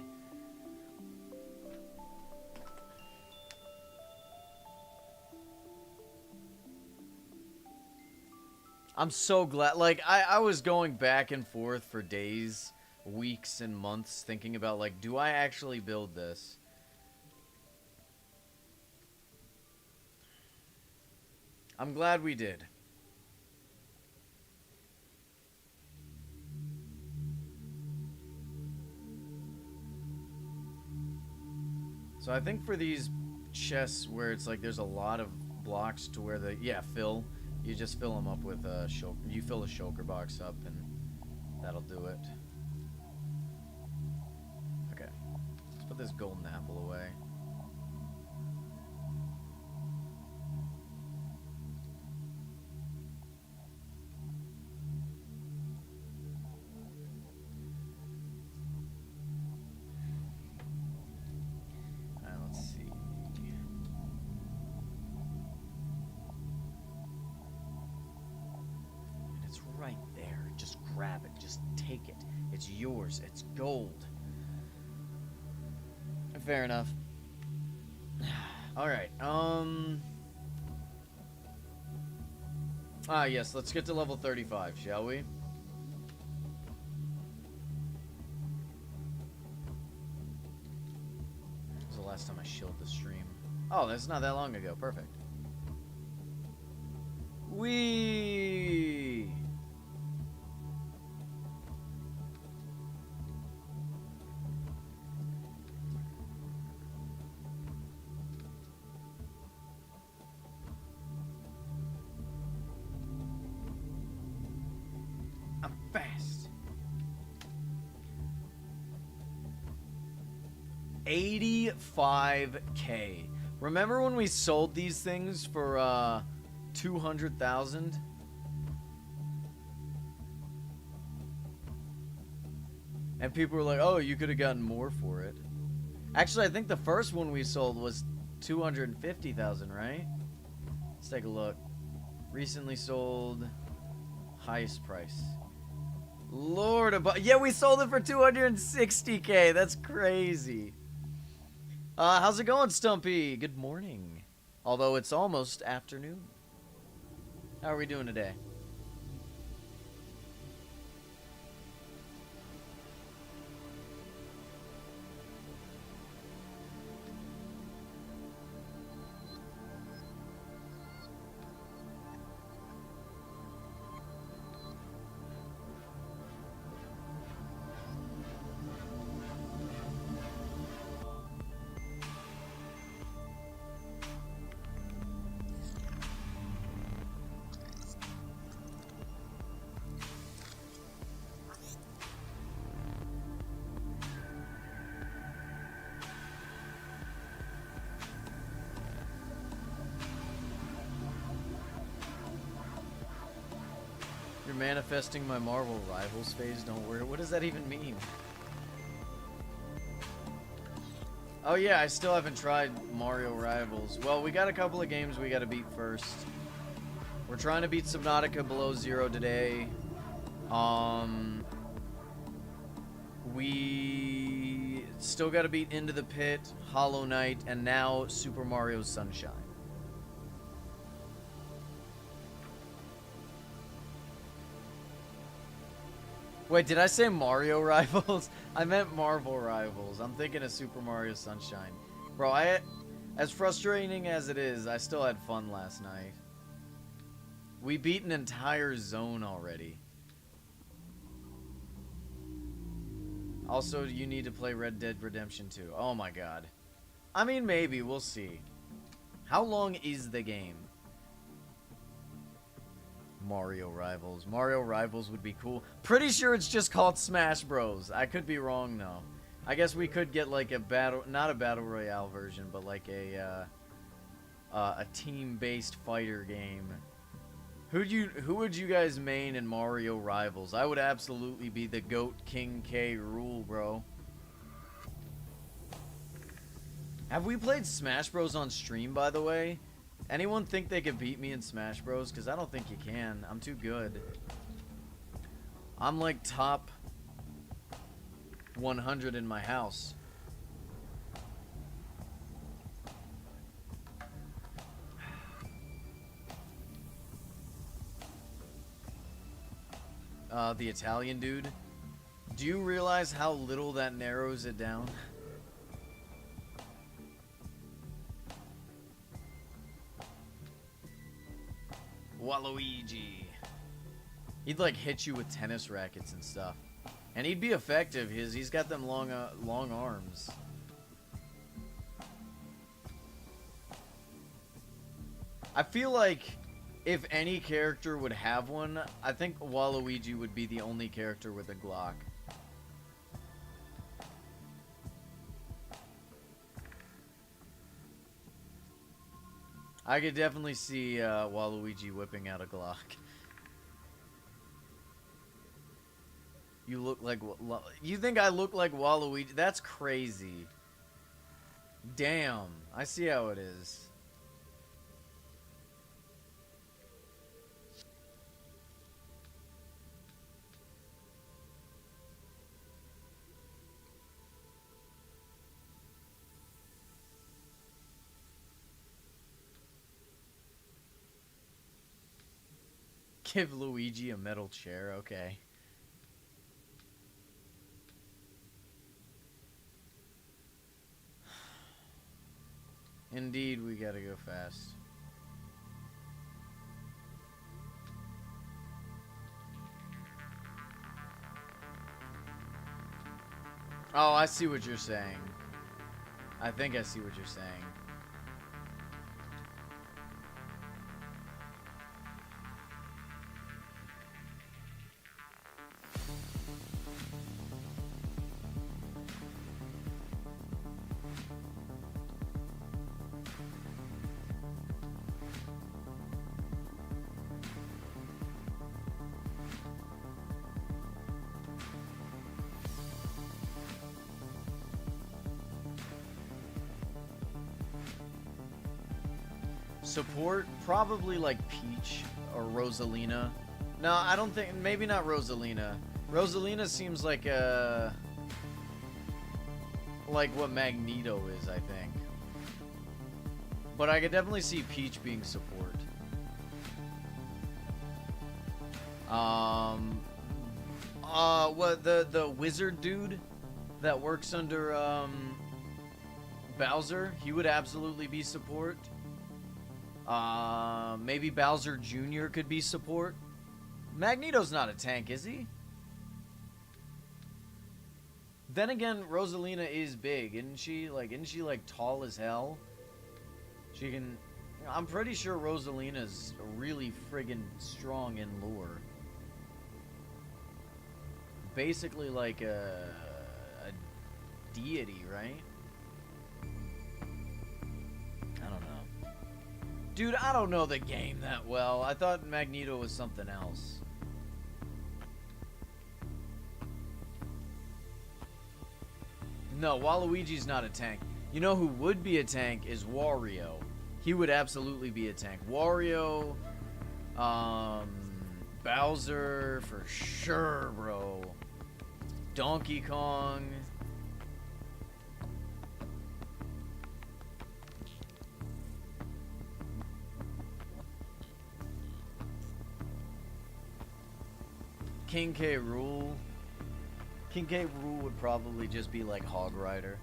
I'm so glad. Like, I was going back and forth for days, weeks, and months thinking about, like, do I actually build this? I'm glad we did. So I think for these chests where it's like there's a lot of blocks to where fill. You just fill them up with a shulker. You fill a shulker box up and that'll do it. Okay. Let's put this golden apple away. Just take it. It's yours. It's gold. Fair enough. Alright, yes, let's get to level 35, shall we? This was the last time I shilled the stream. Oh, that's not that long ago. Perfect. Whee! I'm fast. 85K. Remember when we sold these things for 200,000? And people were like, "Oh, you could have gotten more for it." Actually, I think the first one we sold was 250,000, right? Let's take a look. Recently sold, highest price. Lord above. Yeah, we sold it for 260K. That's crazy. How's it going, Stumpy? Good morning. Although it's almost afternoon. How are we doing today? You're manifesting my Marvel Rivals phase, don't worry. What does that even mean? Oh yeah, I still haven't tried Mario Rivals. Well, we got a couple of games we gotta beat first. We're trying to beat Subnautica Below Zero today. We still gotta beat Into the Pit, Hollow Knight, and now Super Mario Sunshine. Wait, did I say Mario Rivals? I meant Marvel Rivals. I'm thinking of Super Mario Sunshine. Bro, as frustrating as it is, I still had fun last night. We beat an entire zone already. Also, you need to play Red Dead Redemption 2. Oh my god. I mean, maybe. We'll see. How long is the game? Mario Rivals. Mario Rivals would be cool. Pretty sure it's just called Smash Bros. I could be wrong though. I guess we could get like a battle, not a battle royale version, but like a team-based fighter game. Who would you guys main in Mario Rivals? I would absolutely be the GOAT King K. Rool, bro. Have we played Smash Bros on stream, by the way? Anyone think they could beat me in Smash Bros? Because I don't think you can. I'm too good. I'm like top 100 in my house. The Italian dude. Do you realize how little that narrows it down? Waluigi. He'd like hit you with tennis rackets and stuff. And he'd be effective because he's got them long arms. I feel like if any character would have one, I think Waluigi would be the only character with a Glock. I could definitely see Waluigi whipping out a Glock. You look like... You think I look like Waluigi? That's crazy. Damn. I see how it is. Give Luigi a metal chair, okay. Indeed, we gotta go fast. Oh, I see what you're saying. I think I see what you're saying. Support, probably like Peach or Rosalina. No, I don't think, maybe not Rosalina. Rosalina seems like what Magneto is, I think. But I could definitely see Peach being support. What, the wizard dude that works under, Bowser, he would absolutely be support. Maybe Bowser Jr. could be support. Magneto's not a tank, is he? Then again, Rosalina is big, isn't she? Isn't she tall as hell? She can... I'm pretty sure Rosalina's really friggin' strong in lore. Basically like a deity, right? I don't know. Dude, I don't know the game that well. I thought Magneto was something else. No, Waluigi's not a tank. You know who would be a tank is Wario. He would absolutely be a tank. Wario, Bowser, for sure, bro. Donkey Kong. King K. Rool. King K. Rool would probably just be like Hog Rider.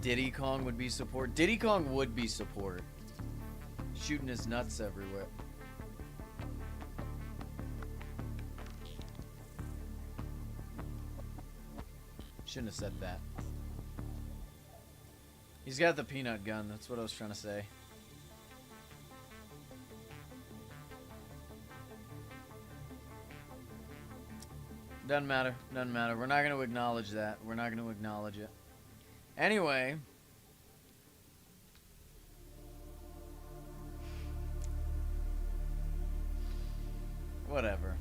Diddy Kong would be support. Diddy Kong would be support. Shooting his nuts everywhere. Shouldn't have said that. He's got the peanut gun, that's what I was trying to say. Doesn't matter. Doesn't matter. We're not going to acknowledge that. We're not going to acknowledge it. Anyway. Whatever.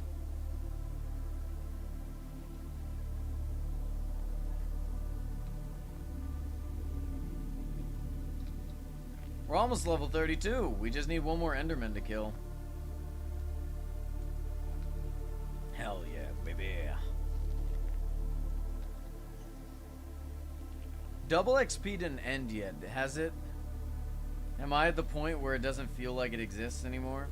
We're almost level 32. We just need one more Enderman to kill. Hell yeah, baby. Double XP didn't end yet, has it? Am I at the point where it doesn't feel like it exists anymore?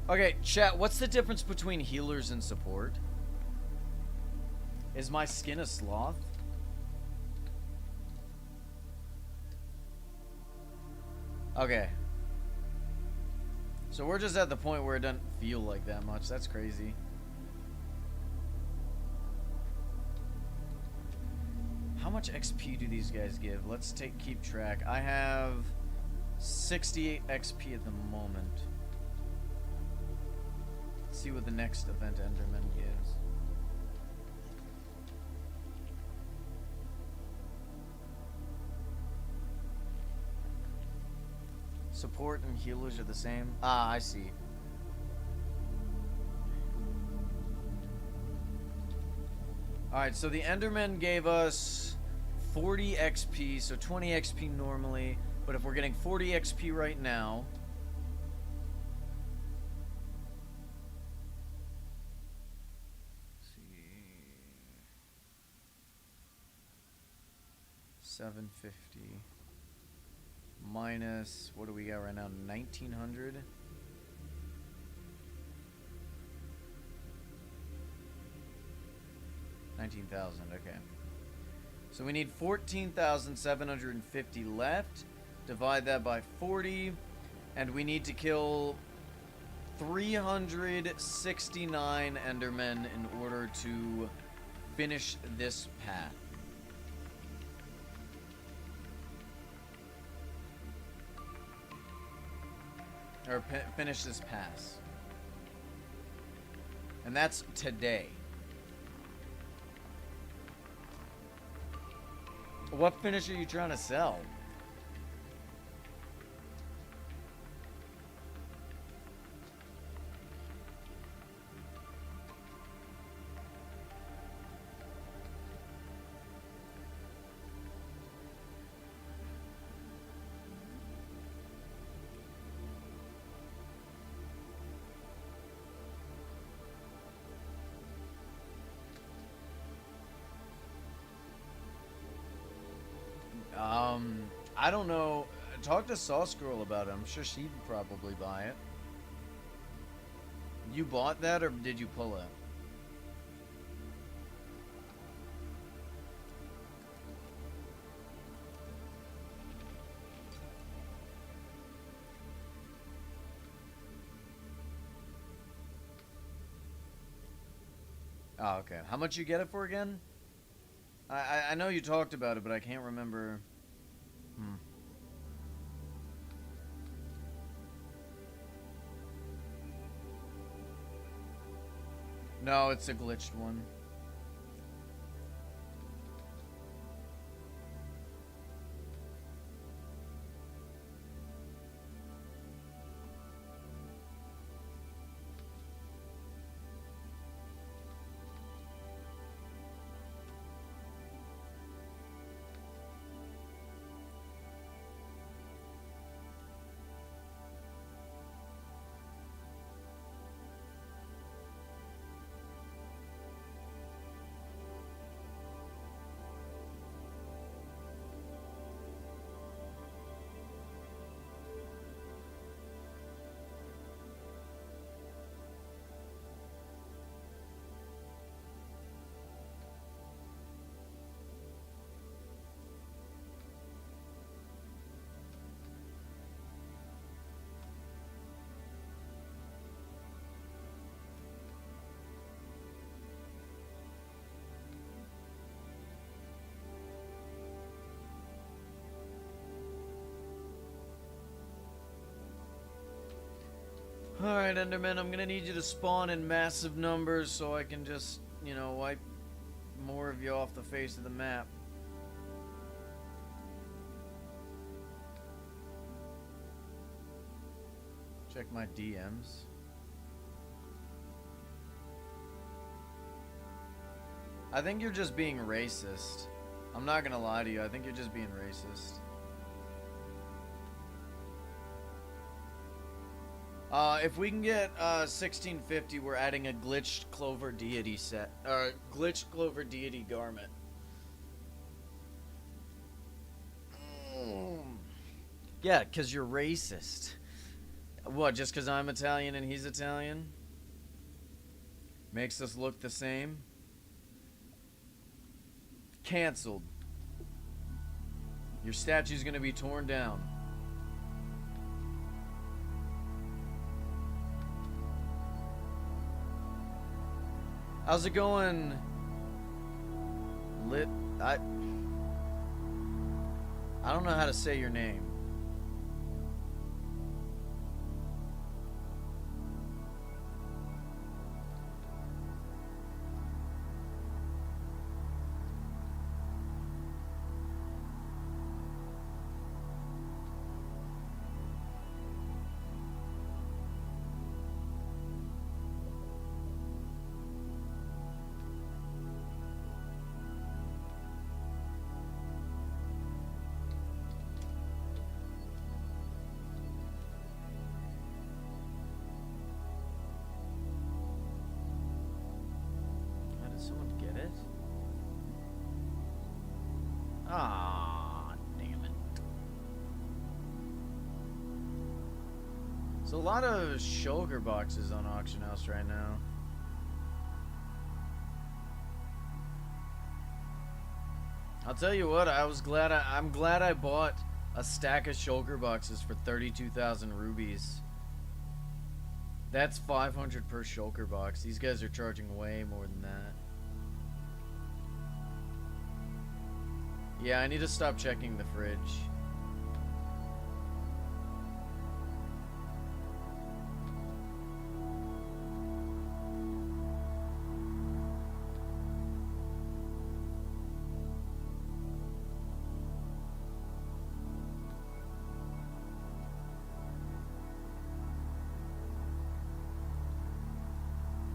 Okay, chat, what's the difference between healers and support? Is my skin a sloth? Okay. So we're just at the point where it doesn't feel like that much. That's crazy. How much XP do these guys give? Let's keep track. I have 68 XP at the moment. Let's see what the next event Enderman gives. Support and healers are the same. Ah, I see. Alright, so the Enderman gave us 40 XP, so 20 XP normally. But if we're getting 40 XP right now... 750 minus, what do we got right now? 1900. 19,000, okay. So we need 14,750 left. Divide that by 40. And we need to kill 369 Endermen in order to finish this path. Or finish this pass. And that's today. What finish are you trying to sell? I don't know. Talk to Sauce Girl about it. I'm sure she'd probably buy it. You bought that or did you pull it? Oh, okay. How much you get it for again? I know you talked about it, but I can't remember. No, it's a glitched one. Alright, Enderman, I'm gonna need you to spawn in massive numbers so I can just, you know, wipe more of you off the face of the map. Check my DMs. I think you're just being racist. I'm not gonna lie to you, I think you're just being racist. If we can get 1650, we're adding a glitched clover deity set, or glitched clover deity garment. Yeah, because you're racist. What, just because I'm Italian and he's Italian? Makes us look the same? Cancelled. Your statue's gonna be torn down. How's it going? Lit. I don't know how to say your name. Someone get it? Ah. There's a lot of shulker boxes on Auction House right now. I'll tell you what, I'm glad I bought a stack of shulker boxes for 32,000 rubies. That's 500 per shulker box. These guys are charging way more than that. Yeah, I need to stop checking the fridge.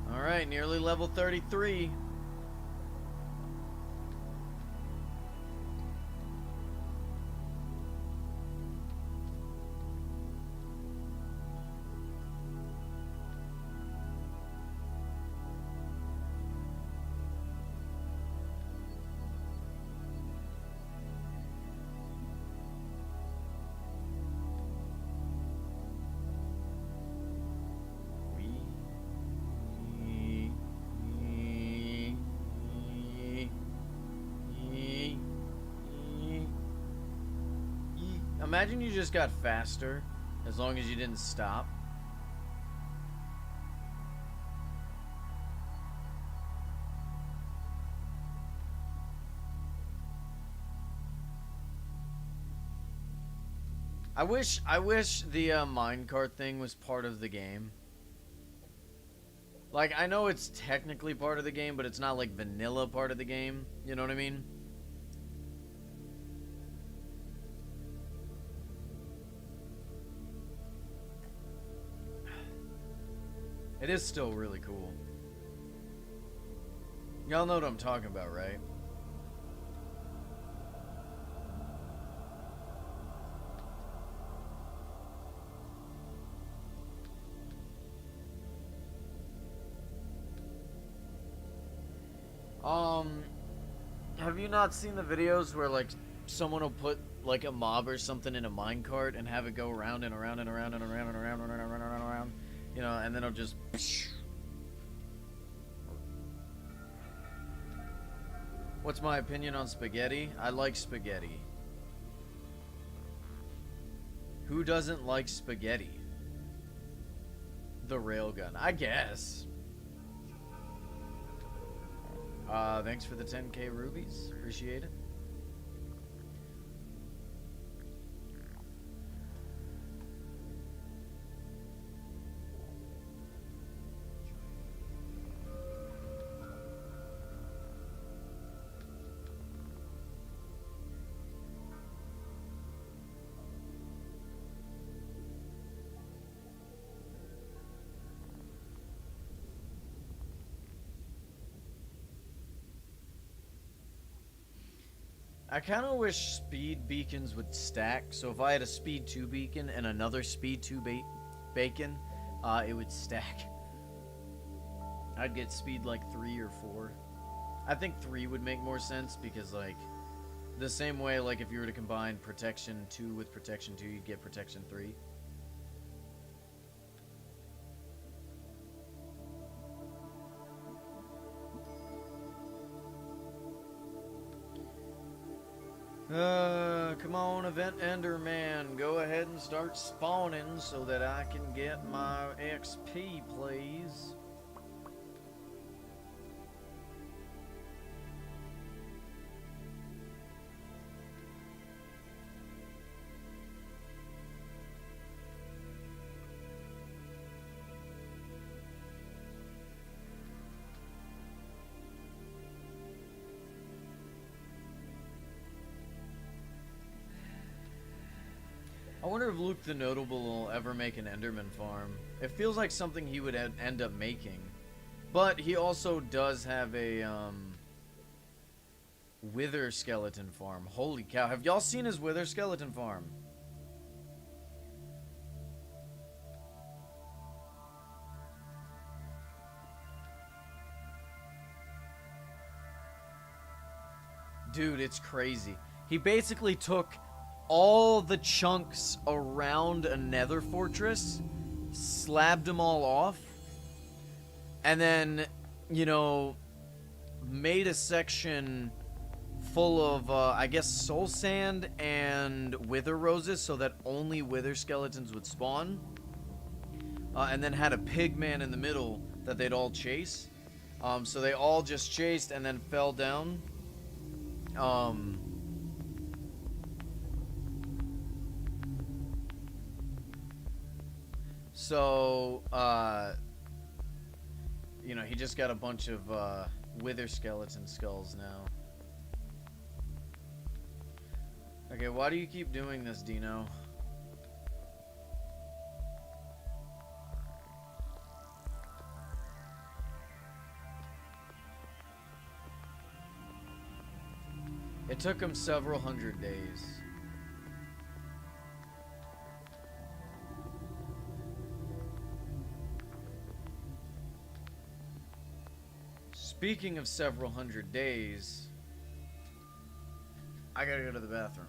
Alright, nearly level 33. Imagine you just got faster as long as you didn't stop. I wish the minecart thing was part of the game. Like, I know it's technically part of the game, but it's not like vanilla part of the game. You know what I mean? It is still really cool. Y'all know what I'm talking about, right? Have you not seen the videos where, like, someone will put, like, a mob or something in a minecart and have it go around and around and around and around and around and around and around and around? You know, and then it'll just... What's my opinion on spaghetti? I like spaghetti. Who doesn't like spaghetti? The railgun, I guess. Thanks for the 10k rubies. Appreciate it. I kind of wish speed beacons would stack. So if I had a speed 2 beacon and another speed 2 beacon, it would stack. I'd get speed like 3 or 4. I think 3 would make more sense because, like, the same way, like, if you were to combine protection 2 with protection 2, you'd get protection 3. Come on, Event Enderman. Go ahead and start spawning so that I can get my XP, please. I wonder if Luke the Notable will ever make an Enderman farm. It feels like something he would end up making. But he also does have a, Wither skeleton farm. Holy cow. Have y'all seen his Wither skeleton farm? Dude, it's crazy. He basically took all the chunks around a nether fortress slabbed them all off, and then, you know, made a section full of, I guess, soul sand and wither roses so that only wither skeletons would spawn. And then had a pig man in the middle that they'd all chase. So they all just chased and then fell down. So, you know, he just got a bunch of wither skeleton skulls now. Okay, why do you keep doing this, Dino? It took him several hundred days. Speaking of several hundred days, I gotta go to the bathroom.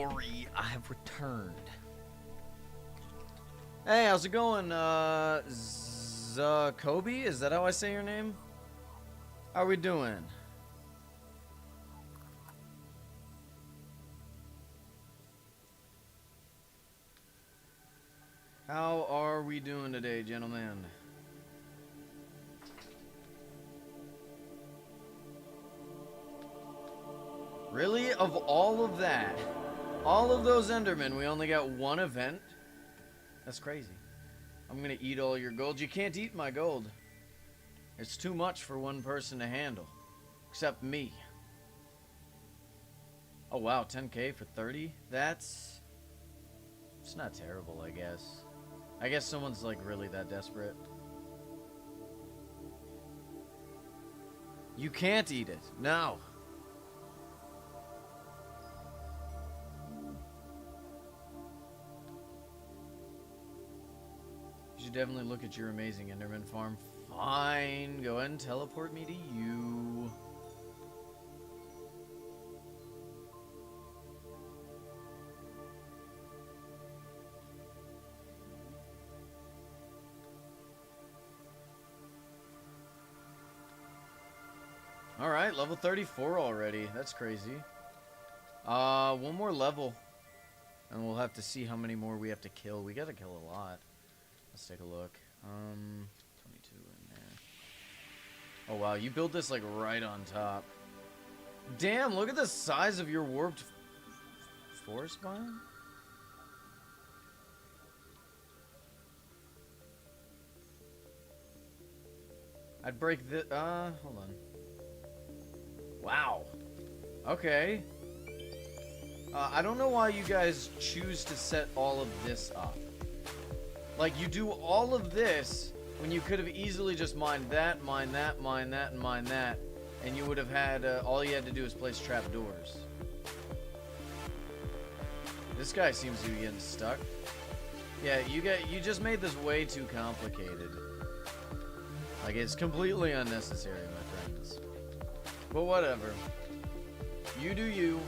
glory, I have returned. Hey, how's it going, Kobe? Is that how I say your name? How are we doing? How are we doing today, gentlemen? Really? Of all of that, all of those Endermen, we only got one event? That's crazy. I'm gonna eat all your gold. You can't eat my gold. It's too much for one person to handle. Except me. Oh wow, 10k for 30? It's not terrible, I guess. I guess someone's like really that desperate. You can't eat it. No. You should definitely look at your amazing Enderman farm. Fine. Go ahead and teleport me to you. Alright, level 34 already. That's crazy. One more level. And we'll have to see how many more we have to kill. We gotta kill a lot. Let's take a look. 22 in there. Oh wow, you built this like right on top. Damn, look at the size of your warped forest biome. I'd break the, hold on. Wow. Okay. I don't know why you guys choose to set all of this up. Like, you do all of this when you could have easily just mined that, mine that, mine that, and mine that, and you would have had, all you had to do is place trapdoors. This guy seems to be getting stuck. Yeah, you just made this way too complicated. Like, it's completely unnecessary, my friends. But whatever. You do you.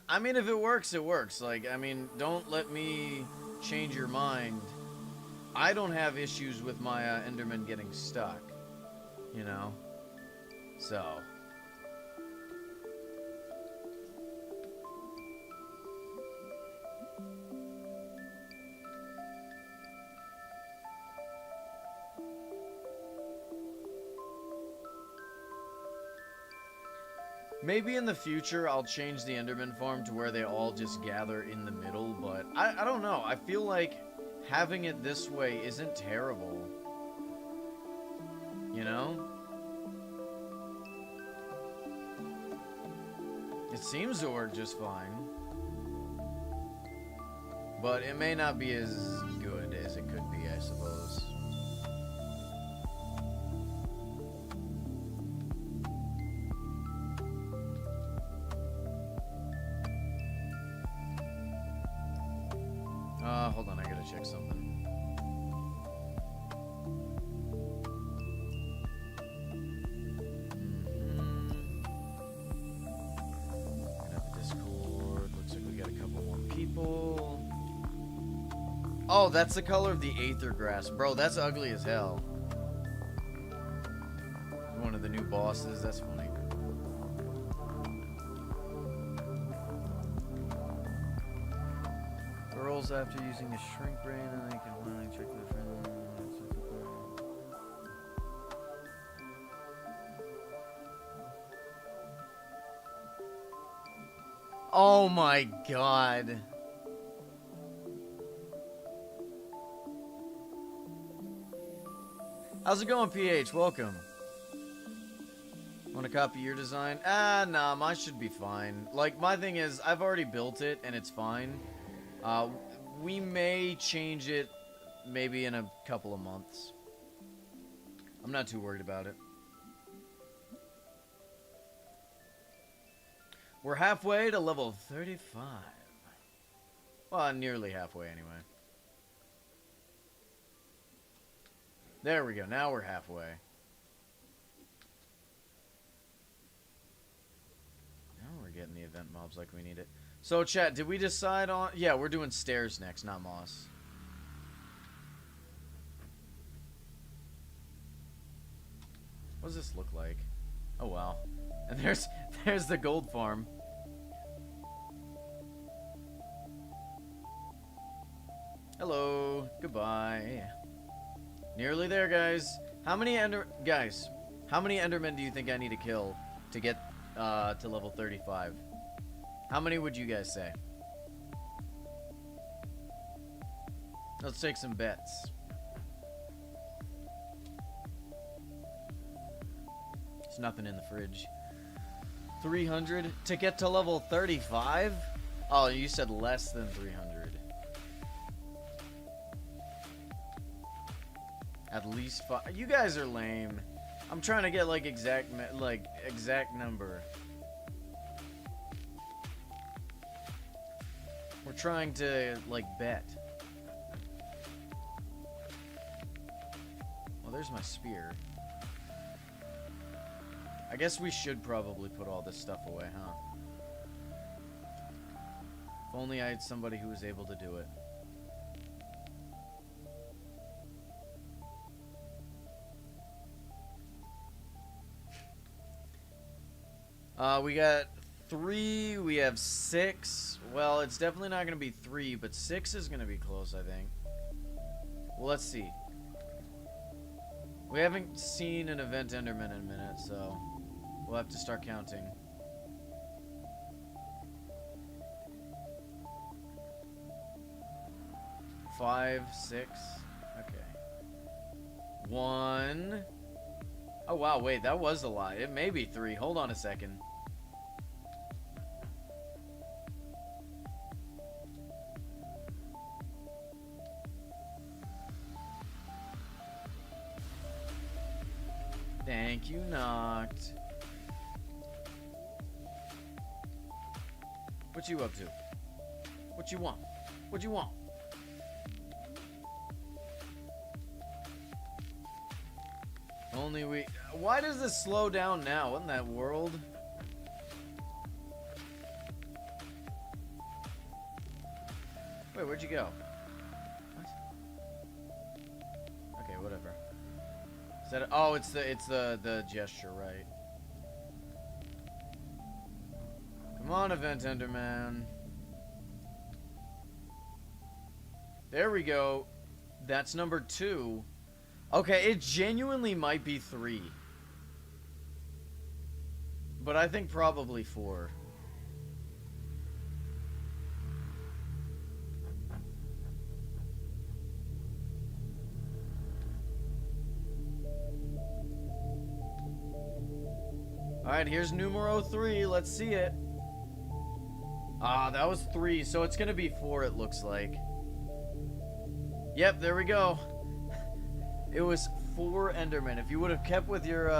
I mean, if it works, it works. Like, I mean, don't let me change your mind. I don't have issues with my Enderman getting stuck, you know? So. Maybe in the future I'll change the Enderman farm to where they all just gather in the middle, but I don't know. I feel like having it this way isn't terrible. You know? It seems to work just fine. But it may not be as good as it could be, I suppose. Hold on, I gotta check something. Gonna have a Discord. Looks like we got a couple more people. Oh, that's the color of the Aether Grass. Bro, that's ugly as hell. One of the new bosses, that's funny. After using a shrink brain, and they can finally check their friend. Oh my god. How's it going, PH? Welcome. Want to copy your design? Nah, mine should be fine. Like, my thing is, I've already built it, and it's fine. We may change it maybe in a couple of months. I'm not too worried about it. We're halfway to level 35. Well, nearly halfway anyway. There we go. Now we're halfway. Now we're getting the event mobs like we need it. So, chat, did we decide on... Yeah, we're doing stairs next, not moss. What does this look like? Oh, wow. And there's the gold farm. Hello. Goodbye. Nearly there, guys. How many Endermen do you think I need to kill to get to level 35? How many would you guys say? Let's take some bets. There's nothing in the fridge. 300 to get to level 35? Oh, you said less than 300. At least 5. You guys are lame. I'm trying to get like exact number. We're trying to like bet. Well, there's my spear. I guess we should probably put all this stuff away, huh? If only I had somebody who was able to do it. We got 3, we have 6. Well, it's definitely not going to be 3, but 6 is going to be close, I think. Well, let's see. We haven't seen an event Enderman in a minute, so we'll have to start counting. Five, 6. Okay. 1. Oh, wow, wait, that was a lot. It may be 3. Hold on a second. Thank you, Noct. What you up to? What you want? What you want? Only we... Why does this slow down now? What in that world? Wait, where'd you go? What? Okay, whatever. Is that... Oh, it's the gesture, right? Come on, Event Enderman. There we go. That's number 2. Okay, it genuinely might be 3. But I think probably 4. Alright, here's numero 3. Let's see it. Ah, that was 3, so it's gonna be 4, it looks like. Yep, there we go. It was 4 Endermen. If you would have kept with your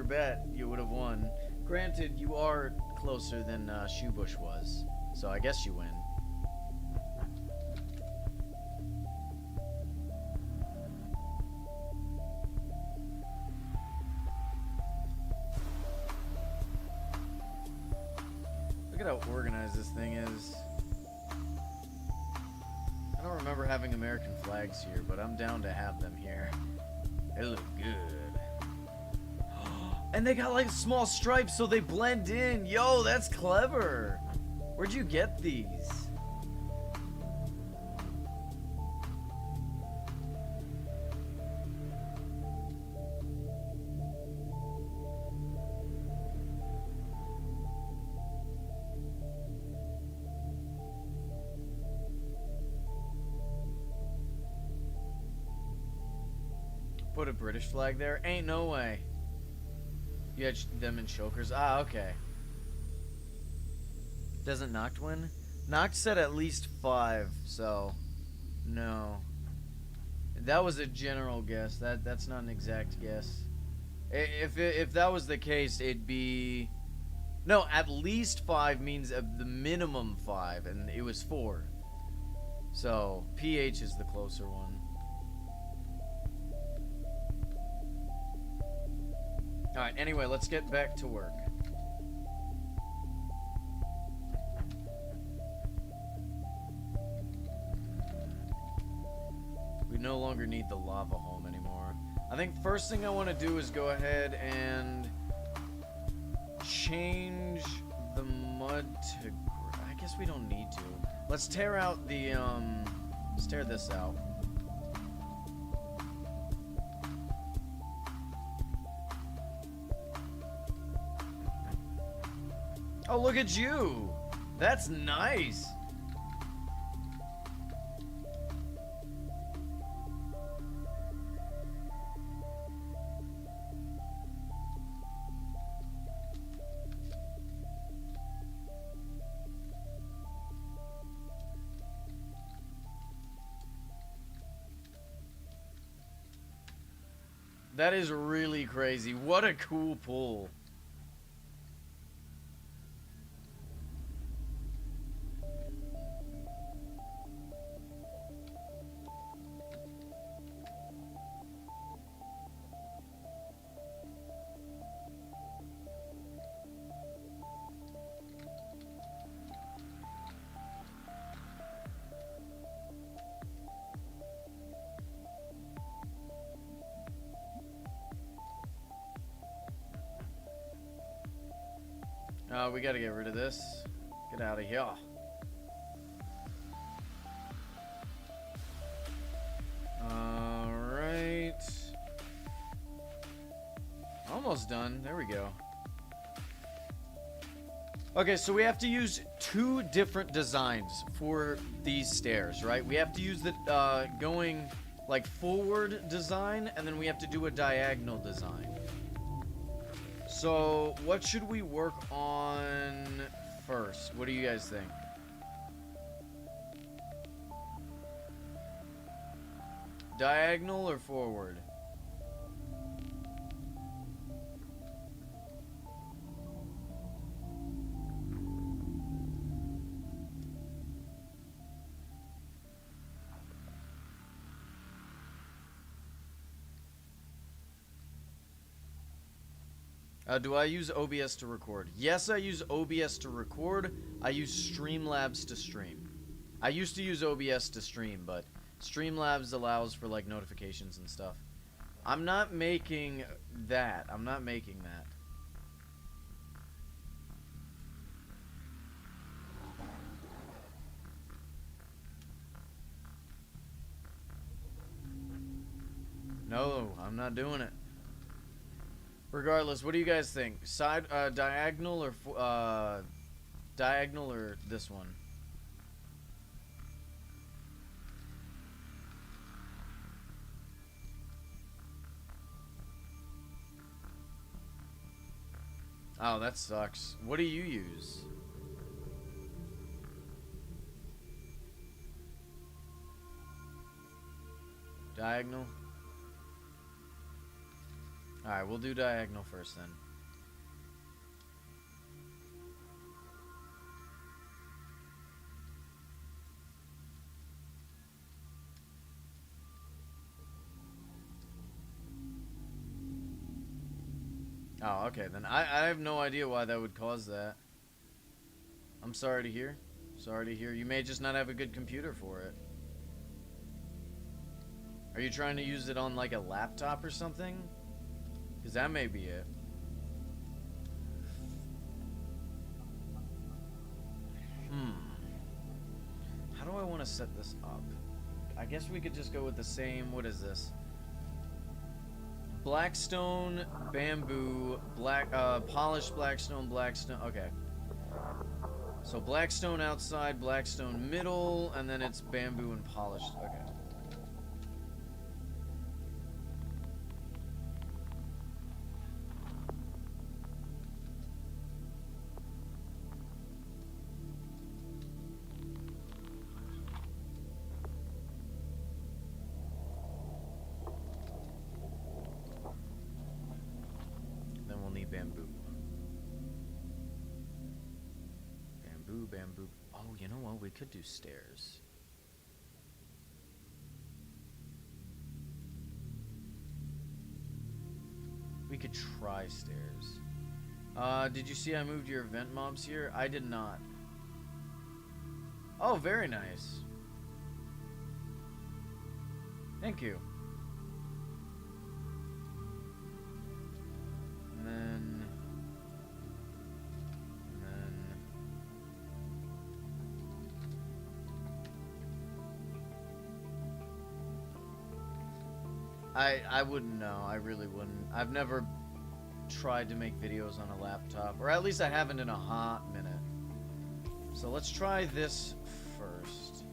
bet, you would have won. Granted, you are closer than Shoebush was, so I guess you win. Look at how organized this thing is. I don't remember having American flags here, but I'm down to have them here. They look good. And they got like small stripes so they blend in. Yo, that's clever. Where'd you get these? Put a British flag there? Ain't no way. You had them in chokers? Ah, okay. Doesn't Noct win? Noct said at least 5, so... No. That was a general guess. That's not an exact guess. If that was the case, it'd be no. At least 5 means the minimum 5, and it was 4. So PH is the closer one. All right. Anyway, let's get back to work. We no longer need the lava home anymore. I think first thing I want to do is go ahead and change the mud to... I guess we don't need to. Let's tear out the, let's tear this out. Oh, look at you! That's nice! That is really crazy. What a cool pull. We gotta get rid of this. Get out of here. Alright. Almost done. There we go. Okay, so we have to use 2 different designs for these stairs, right? We have to use the going like forward design, and then we have to do a diagonal design. So, what should we work on first? What do you guys think? Diagonal or forward? Do I use OBS to record? Yes, I use OBS to record. I use Streamlabs to stream. I used to use OBS to stream, but Streamlabs allows for like notifications and stuff. I'm not making that. I'm not making that. No, I'm not doing it. Regardless, what do you guys think? Diagonal or diagonal or this one? Oh, that sucks. What do you use? Diagonal? Alright, we'll do diagonal first then. Oh, okay, then I have no idea why that would cause that. I'm sorry to hear. Sorry to hear. You may just not have a good computer for it. Are you trying to use it on like a laptop or something? Because that may be it. How do I want to set this up? I guess we could just go with the same. What is this? Blackstone, bamboo, polished blackstone, blackstone. Okay. So blackstone outside, blackstone middle, and then it's bamboo and polished. Okay. bamboo. Bamboo, bamboo. Oh, you know what? We could do stairs. We could try stairs. Did you see I moved your event mobs here? I did not. Oh, very nice. Thank you. And then... I wouldn't know. I really wouldn't. I've never tried to make videos on a laptop, or at least I haven't in a hot minute. So let's try this first.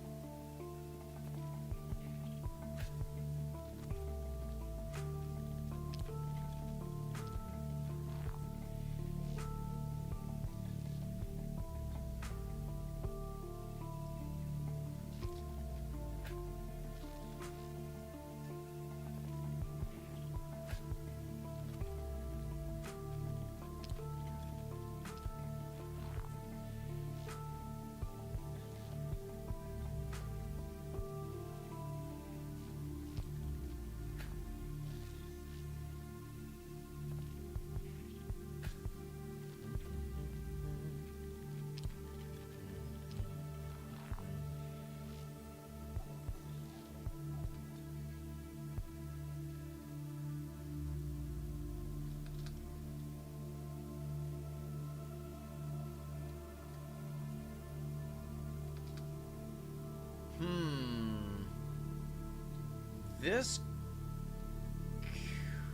This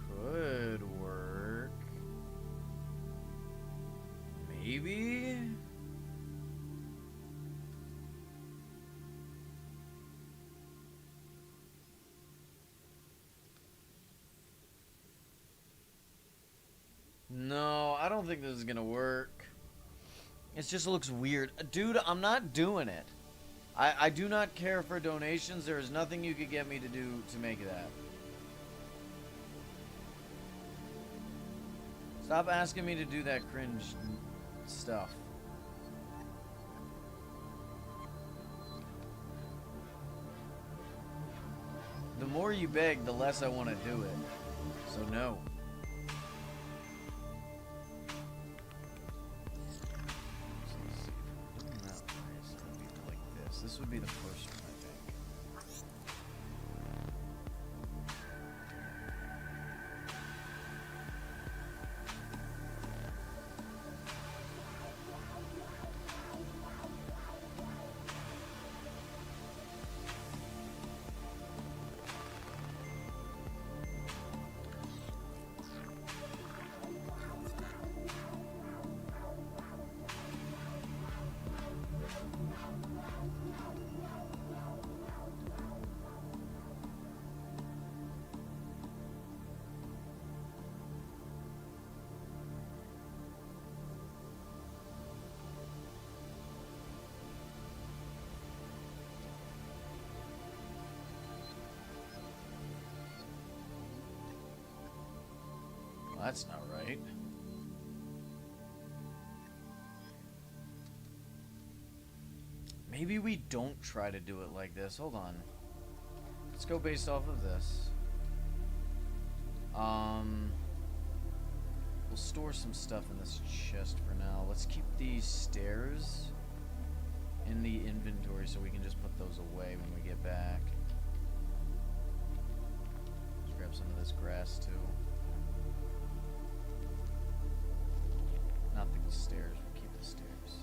could work. Maybe? No, I don't think this is gonna work. It just looks weird. Dude, I'm not doing it. I do not care for donations. There is nothing you could get me to do to make that. Stop asking me to do that cringe stuff. The more you beg, the less I want to do it. So no. This would be the first one, I think. Well, that's not right. Maybe we don't try to do it like this. Hold on. Let's go based off of this. We'll store some stuff in this chest for now. Let's keep these stairs in the inventory so we can just put those away when we get back. Let's grab some of this grass too. Not the stairs, we'll keep the stairs.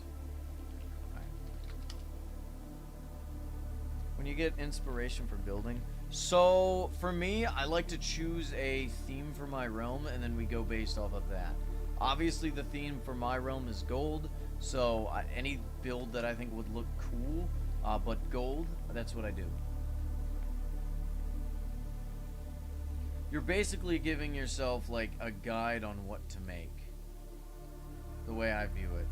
Alright. When you get inspiration for building, so for me, I like to choose a theme for my realm and then we go based off of that. Obviously the theme for my realm is gold, so any build that I think would look cool, but gold, that's what I do. You're basically giving yourself like a guide on what to make. The way I view it.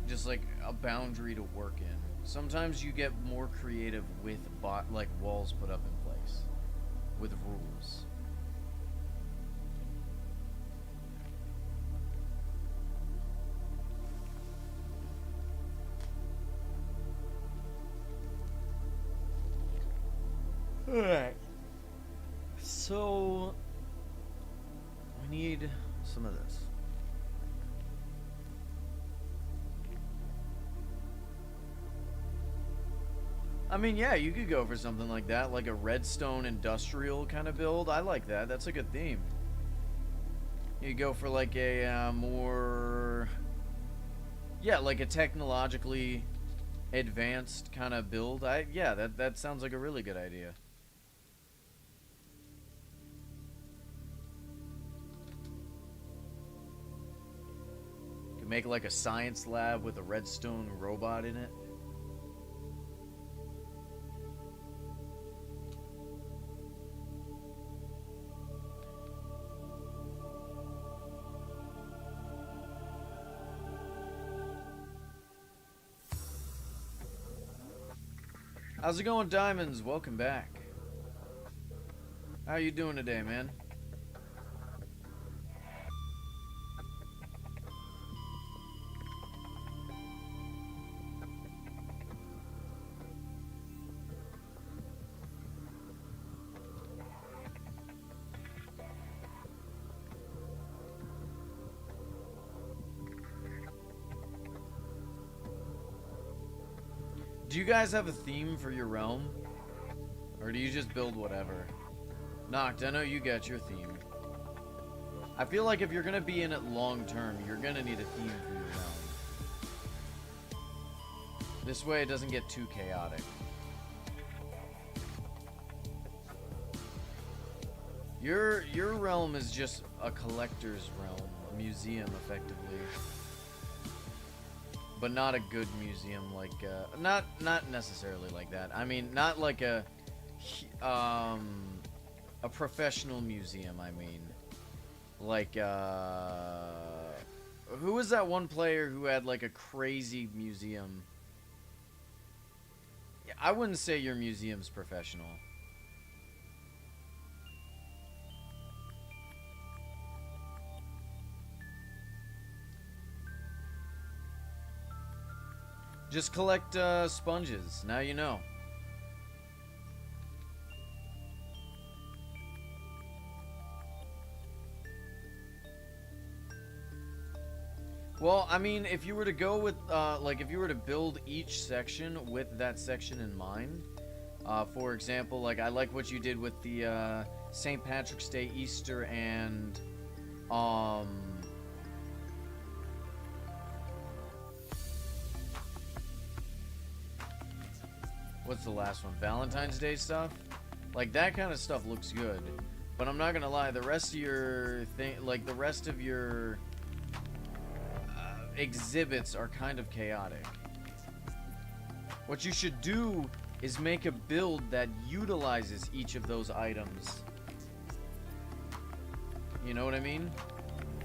Just like a boundary to work in. Sometimes you get more creative with like walls put up in place. With rules. Alright. So we need some of this. I mean, yeah, you could go for something like that, like a redstone industrial kind of build. I like that. That's a good theme. You go for like a more, yeah, like a technologically advanced kind of build. Yeah, that sounds like a really good idea. You could make like a science lab with a redstone robot in it. How's it going, Diamonds? Welcome back. How you doing today, man? Do you guys have a theme for your realm? Or do you just build whatever? Noct, I know you got your theme. I feel like if you're gonna be in it long term, you're gonna need a theme for your realm. This way it doesn't get too chaotic. Your realm is just a collector's realm, a museum, effectively. But not a good museum, like not necessarily like that. I mean, not like a professional museum. I mean, like who was that one player who had like a crazy museum? Yeah, I wouldn't say your museum's professional. Just collect sponges. Now you know. Well, I mean, if you were to go with, like, if you were to build each section with that section in mind, for example, like, I like what you did with the St. Patrick's Day, Easter, and, what's the last one? Valentine's Day stuff? Like, that kind of stuff looks good. But I'm not gonna lie, the rest of your thing, like, the rest of your exhibits are kind of chaotic. What you should do is make a build that utilizes each of those items. You know what I mean?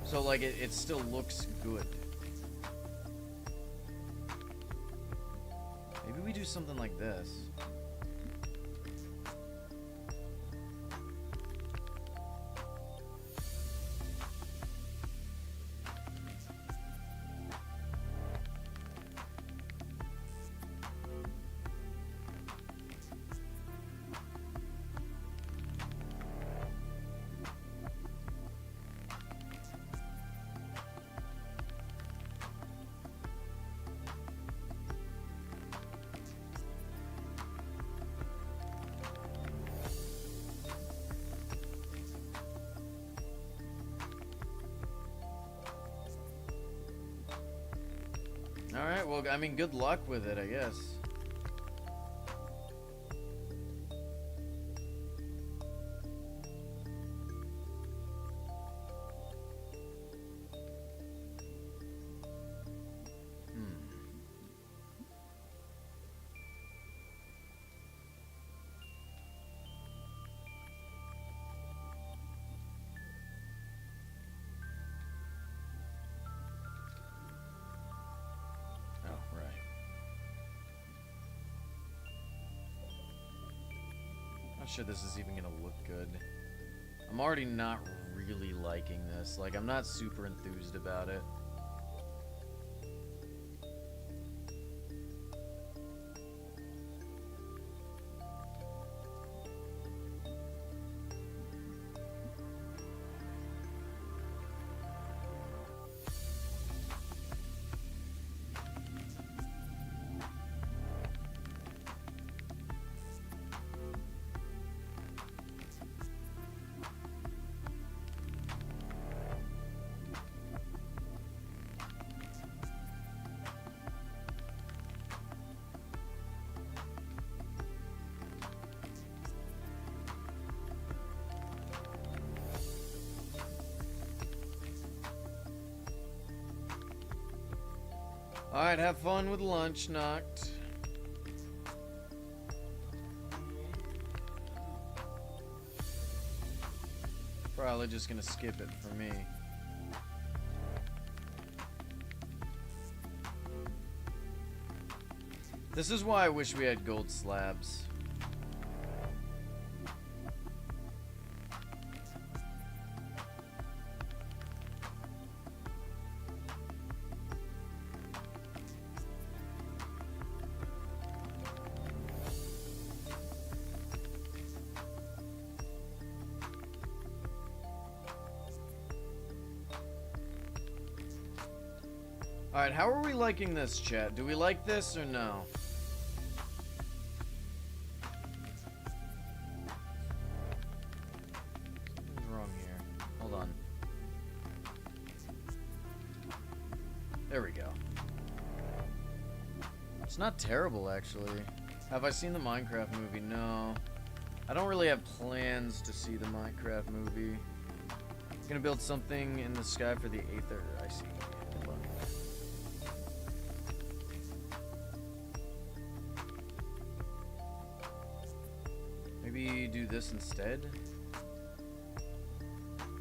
So, like, it still looks good. Maybe we do something like this. Alright, well, I mean, good luck with it, I guess. Not sure this is even gonna look good. I'm already not really liking this. Like, I'm not super enthused about it. Alright, have fun with lunch, Noct. Probably just gonna skip it for me. This is why I wish we had gold slabs. Alright, how are we liking this, chat? Do we like this or no? Something's wrong here. Hold on. There we go. It's not terrible, actually. Have I seen the Minecraft movie? No. I don't really have plans to see the Minecraft movie. Gonna build something in the sky for the Aether. I see. Hold on. Maybe do this instead?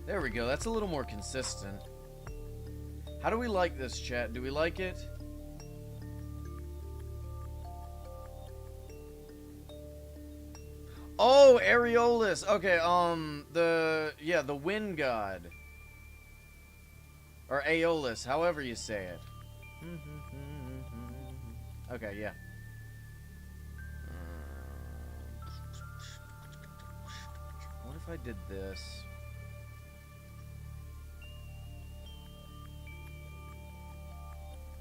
There we go. That's a little more consistent. How do we like this, chat? Do we like it? Oh, Areolus. Okay, the wind god. Or Aeolus, however you say it. Okay, yeah. What if I did this?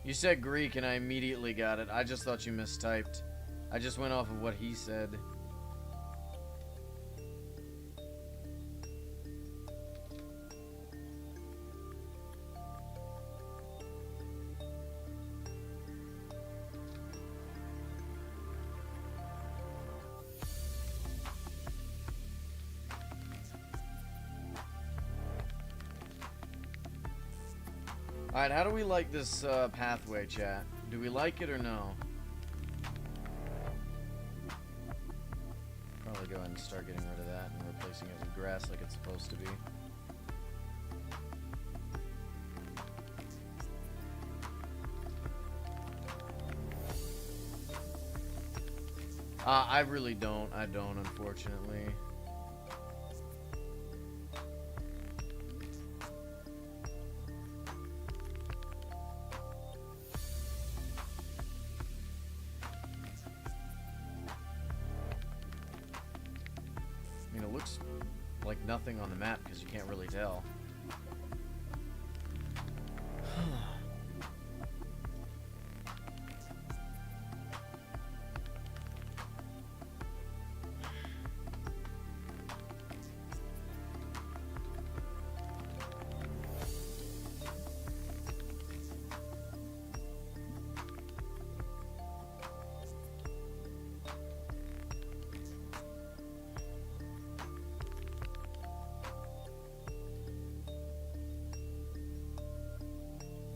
You said Greek and I immediately got it. I just thought you mistyped. I just went off of what he said. Alright, how do we like this pathway, chat? Do we like it or no? Probably go ahead and start getting rid of that and replacing it with grass like it's supposed to be. I really don't. I don't, unfortunately. I mean, it looks like nothing on the map because you can't really tell.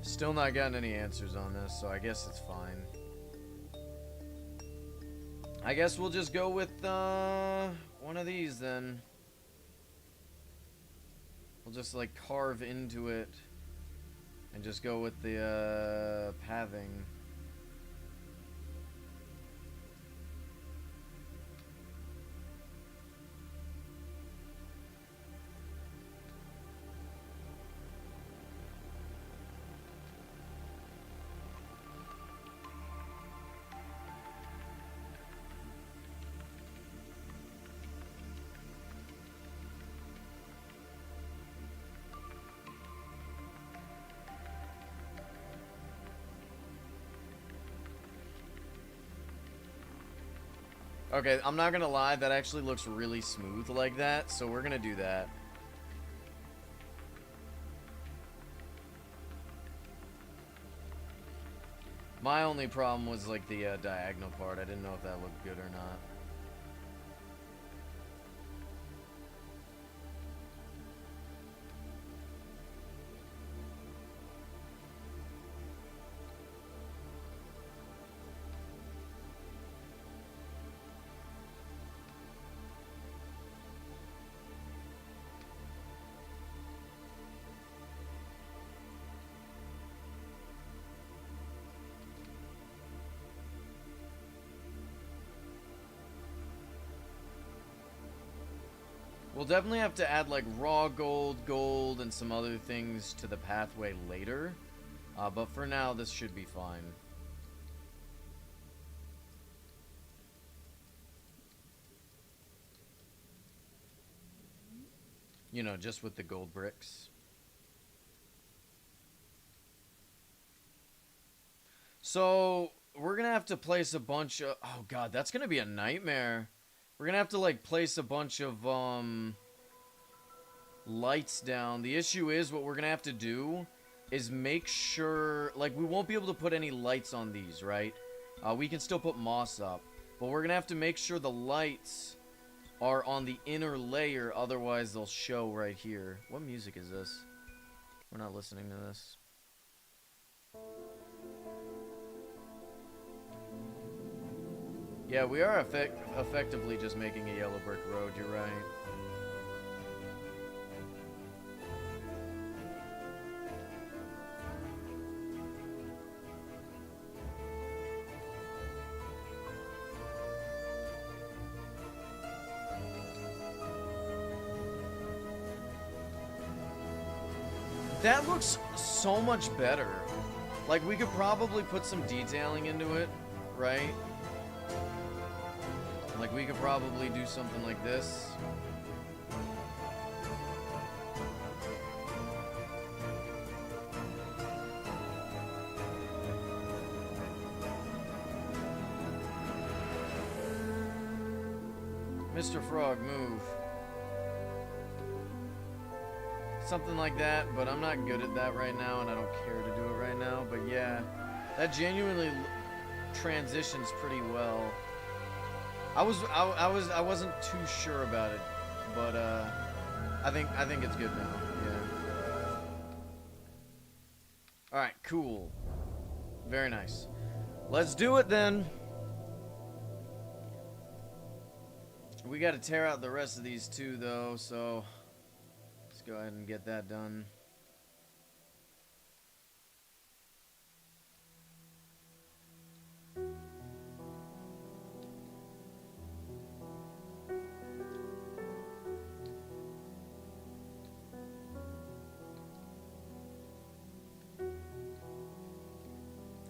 Still not gotten any answers on this, so I guess it's fine. I guess we'll just go with one of these then. We'll just like carve into it and just go with the pathing. Okay, I'm not gonna lie, that actually looks really smooth like that, so we're gonna do that. My only problem was like the diagonal part. I didn't know if that looked good or not. We'll definitely have to add like raw gold, and some other things to the pathway later. But for now, this should be fine. You know, just with the gold bricks. So, we're gonna have to place a bunch of... Oh god, that's gonna be a nightmare. We're gonna have to, like, place a bunch of, lights down. The issue is, what we're gonna have to do is make sure... Like, we won't be able to put any lights on these, right? We can still put moss up. But we're gonna have to make sure the lights are on the inner layer, otherwise they'll show right here. What music is this? We're not listening to this. Yeah, we are effectively just making a yellow brick road, you're right. That looks so much better. Like, we could probably put some detailing into it, right? Like, we could probably do something like this. Mr. Frog, move. Something like that, but I'm not good at that right now, and I don't care to do it right now. But yeah, that genuinely transitions pretty well. I wasn't too sure about it, but I think it's good now. Yeah. All right, cool. Very nice. Let's do it then. We got to tear out the rest of these too, though, so let's go ahead and get that done.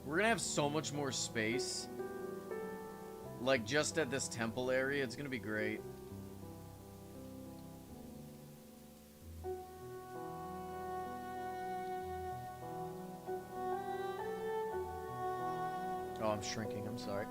We're gonna have so much more space. Like, just at this temple area, it's gonna be great. Oh, I'm shrinking, I'm sorry.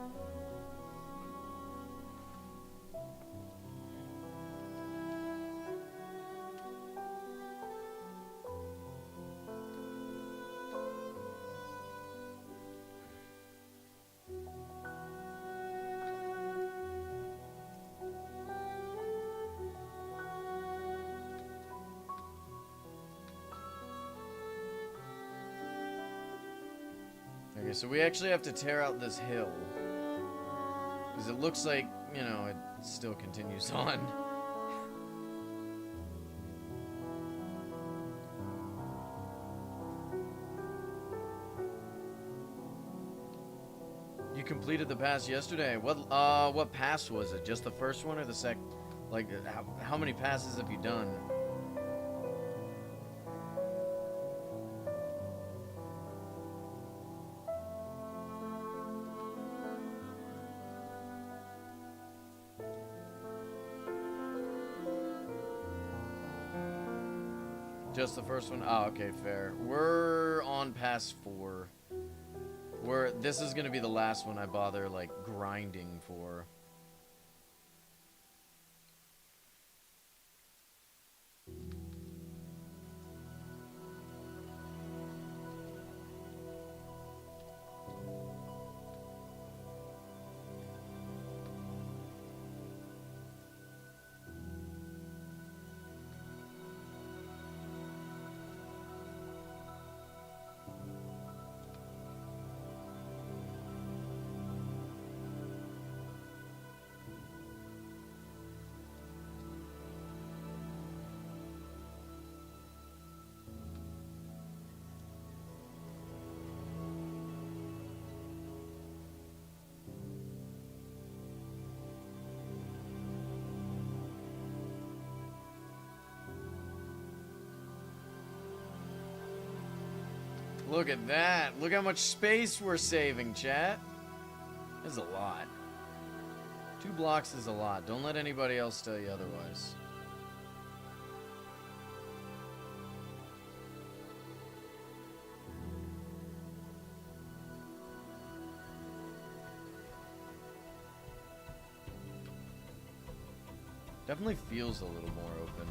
Okay, so we actually have to tear out this hill. Because it looks like, you know, it still continues on. You completed the pass yesterday. What pass was it? Just the first one or the second? Like, how many passes have you done? Just the first one? Oh, okay, fair. We're on pass 4. This is gonna be the last one I bother, like, grinding for. Look at that. Look how much space we're saving, chat. This is a lot. 2 blocks is a lot. Don't let anybody else tell you otherwise. Definitely feels a little more open.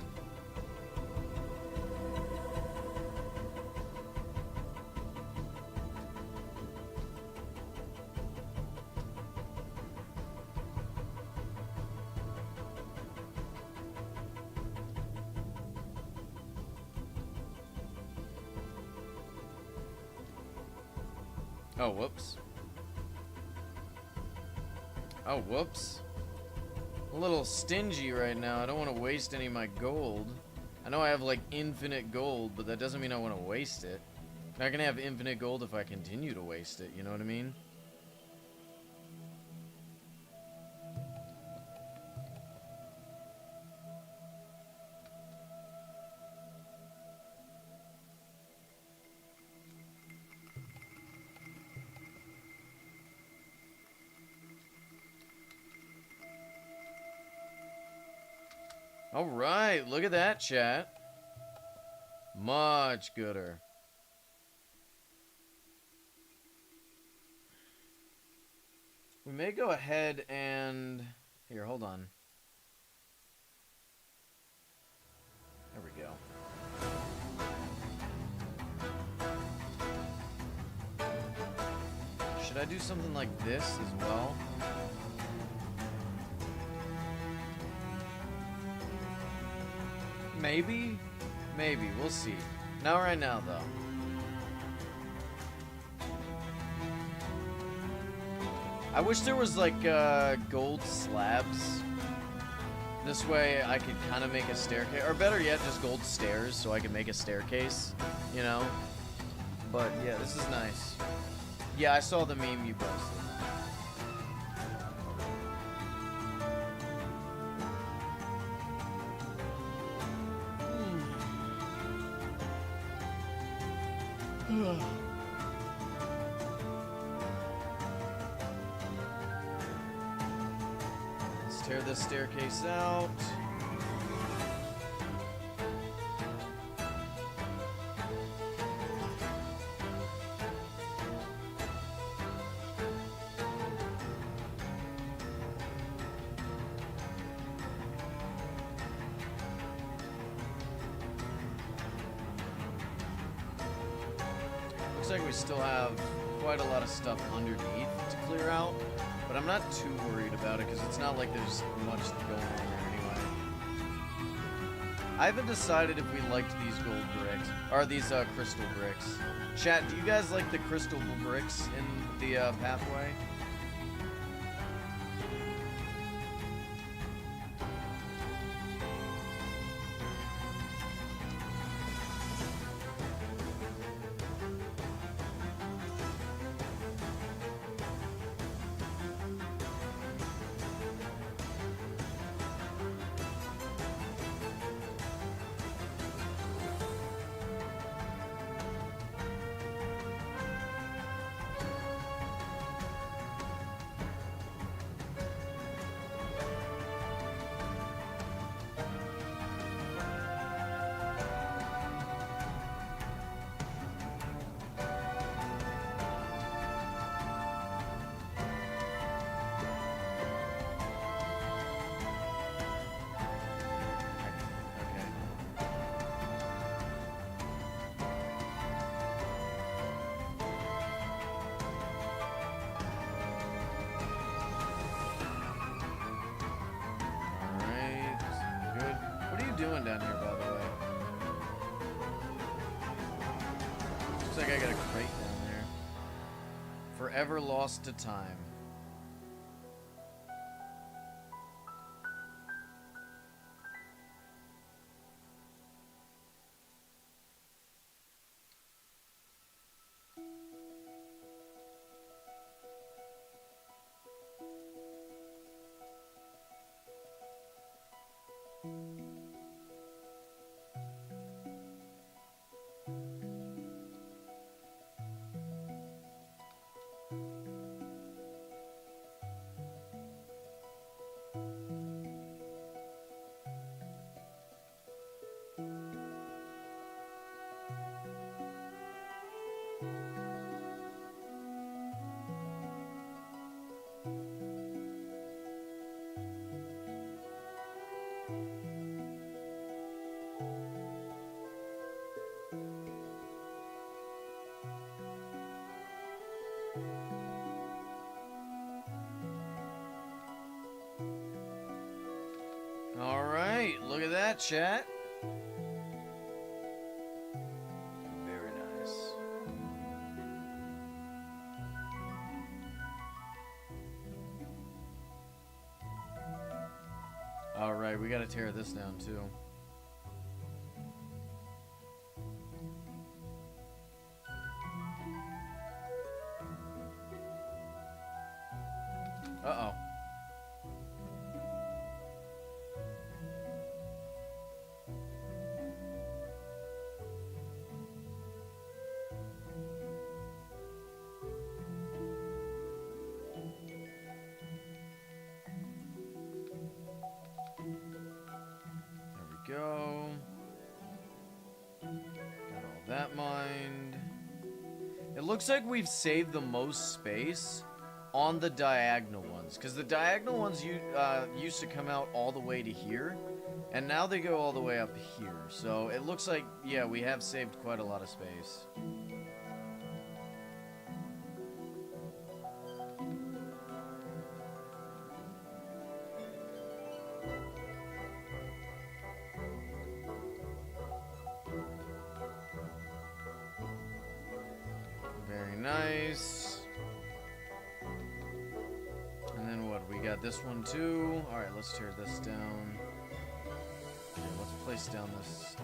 Oh, whoops. Oh, whoops. A little stingy right now. I don't want to waste any of my gold. I know I have like infinite gold, but that doesn't mean I want to waste it. I'm not gonna have infinite gold if I continue to waste it, you know what I mean? Alright, look at that, chat. Much gooder. We may go ahead and... Here, hold on. There we go. Should I do something like this as well? Maybe? Maybe. We'll see. Not right now, though. I wish there was, like, gold slabs. This way I could kind of make a staircase. Or better yet, just gold stairs so I can make a staircase. You know? But, yeah, this is nice. Yeah, I saw the meme you posted. Let's tear this staircase out. Looks like we still have quite a lot of stuff underneath to clear out, but I'm not too worried about it because it's not like there's much going on there anyway. I haven't decided if we liked these gold bricks, or these crystal bricks. Chat, do you guys like the crystal bricks in the pathway? Doing down here, by the way? Looks like I got a crate down there. Forever lost to time. that, chat. Very nice. Alright, we gotta tear this down too. Uh-oh. Go. Got all that mined. It looks like we've saved the most space on the diagonal ones, because the diagonal ones used to come out all the way to here, and now they go all the way up here. So it looks like, yeah, we have saved quite a lot of space. Nice. And then what? We got this one too. Alright, let's tear this down. Okay, let's place down this.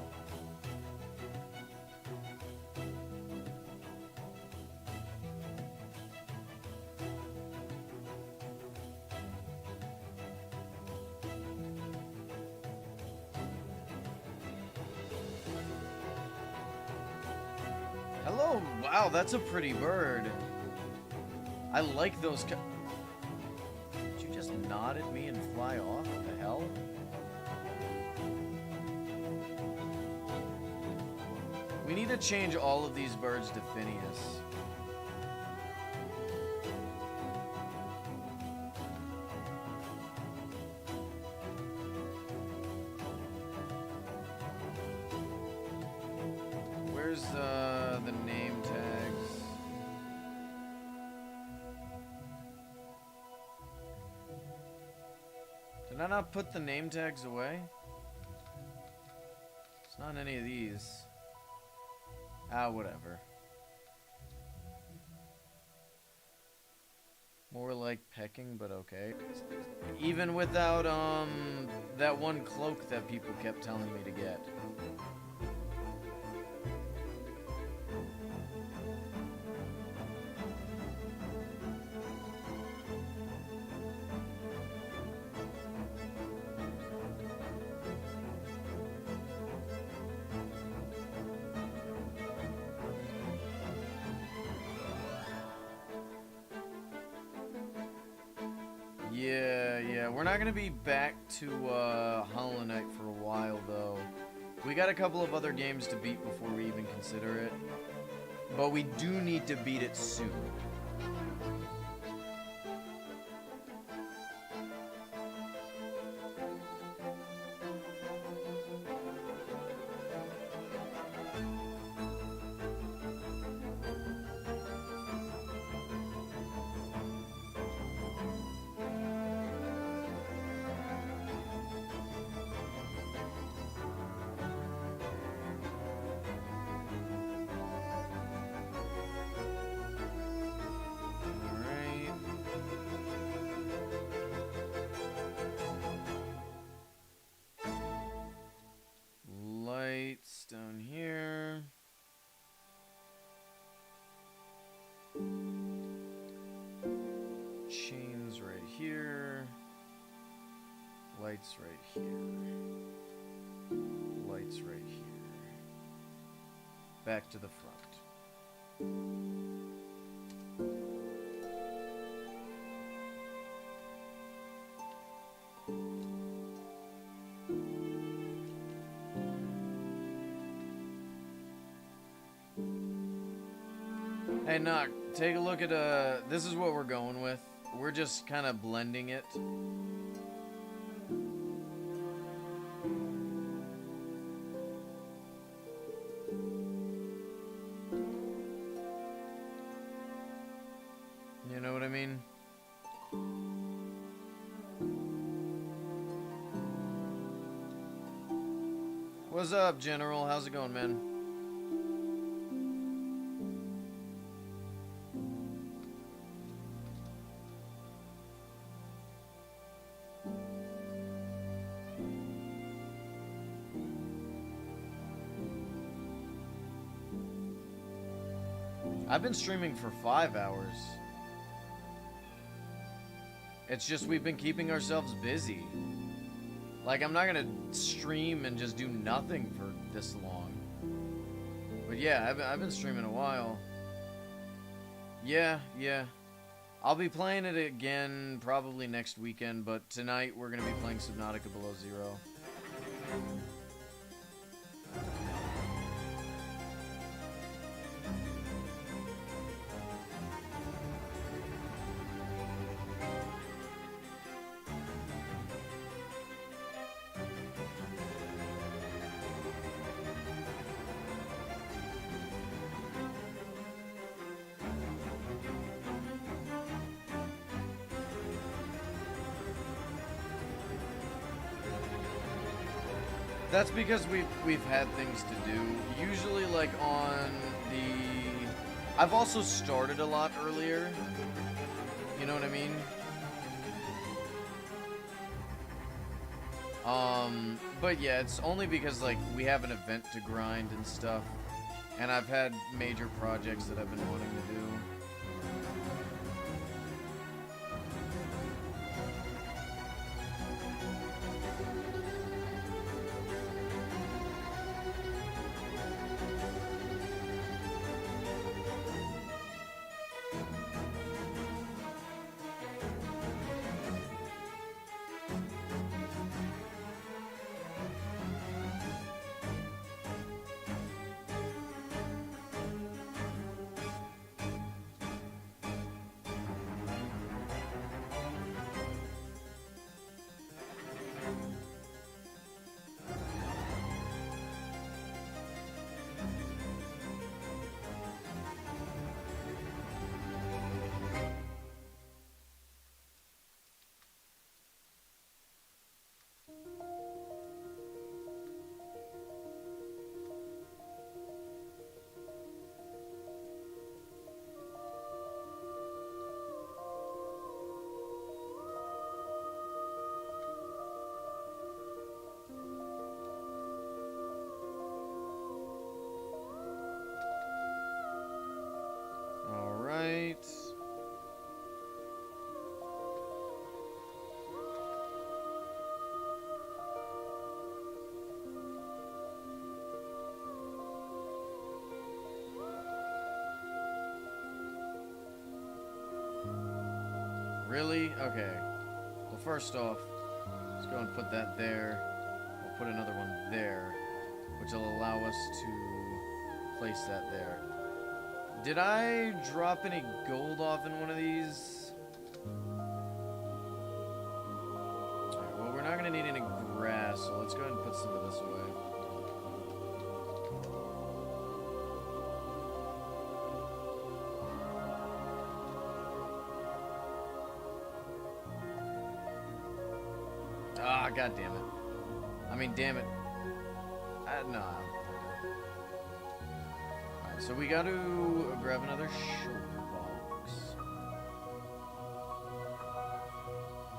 Hello, wow, that's a pretty bird. I like those. Did you just nod at me and fly off? What the hell? We need to change all of these birds to Phineas. Where's the name tags? Did I not put the name tags away? It's not in any of these. Ah, whatever. More like pecking, but okay. Even without, that one cloak that people kept telling me to get. Yeah, we're not gonna be back to Hollow Knight for a while though. We got a couple of other games to beat before we even consider it, but we do need to beat it soon. Lights down here. Chains right here. Lights right here. Lights right here. Back to the front. Hey, Nock, take a look at, this is what we're going with. We're just kind of blending it. You know what I mean? What's up, General? How's it going, man? I've been streaming for 5 hours. It's just we've been keeping ourselves busy. Like, I'm not gonna stream and just do nothing for this long. But yeah, I've been streaming a while. Yeah. I'll be playing it again probably next weekend, but tonight we're gonna be playing Subnautica Below Zero. That's because we've had things to do. Usually, like on the, I've also started a lot earlier. You know what I mean? But yeah, it's only because like we have an event to grind and stuff, and I've had major projects that I've been wanting to do. Really? Okay. Well, first off, let's go and put that there. We'll put another one there, which will allow us to place that there. Did I drop any gold off in one of these? Alright, well, we're not going to need any grass, so let's go ahead and put some of this away. Ah, god damn it. I mean, damn it. No. Alright, so we gotta grab another shulker box.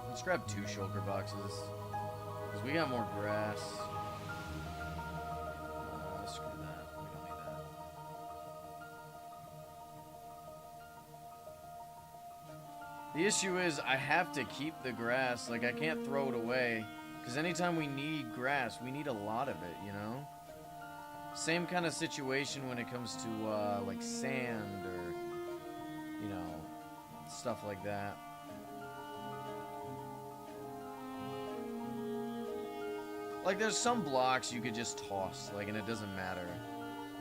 Let's grab 2 shulker boxes. Because we got more grass. Screw that. We don't need that. The issue is I have to keep the grass. Like, I can't throw it away. Because anytime we need grass, we need a lot of it, you know? Same kind of situation when it comes to, like, sand or, you know, stuff like that. Like, there's some blocks you could just toss, like, and it doesn't matter.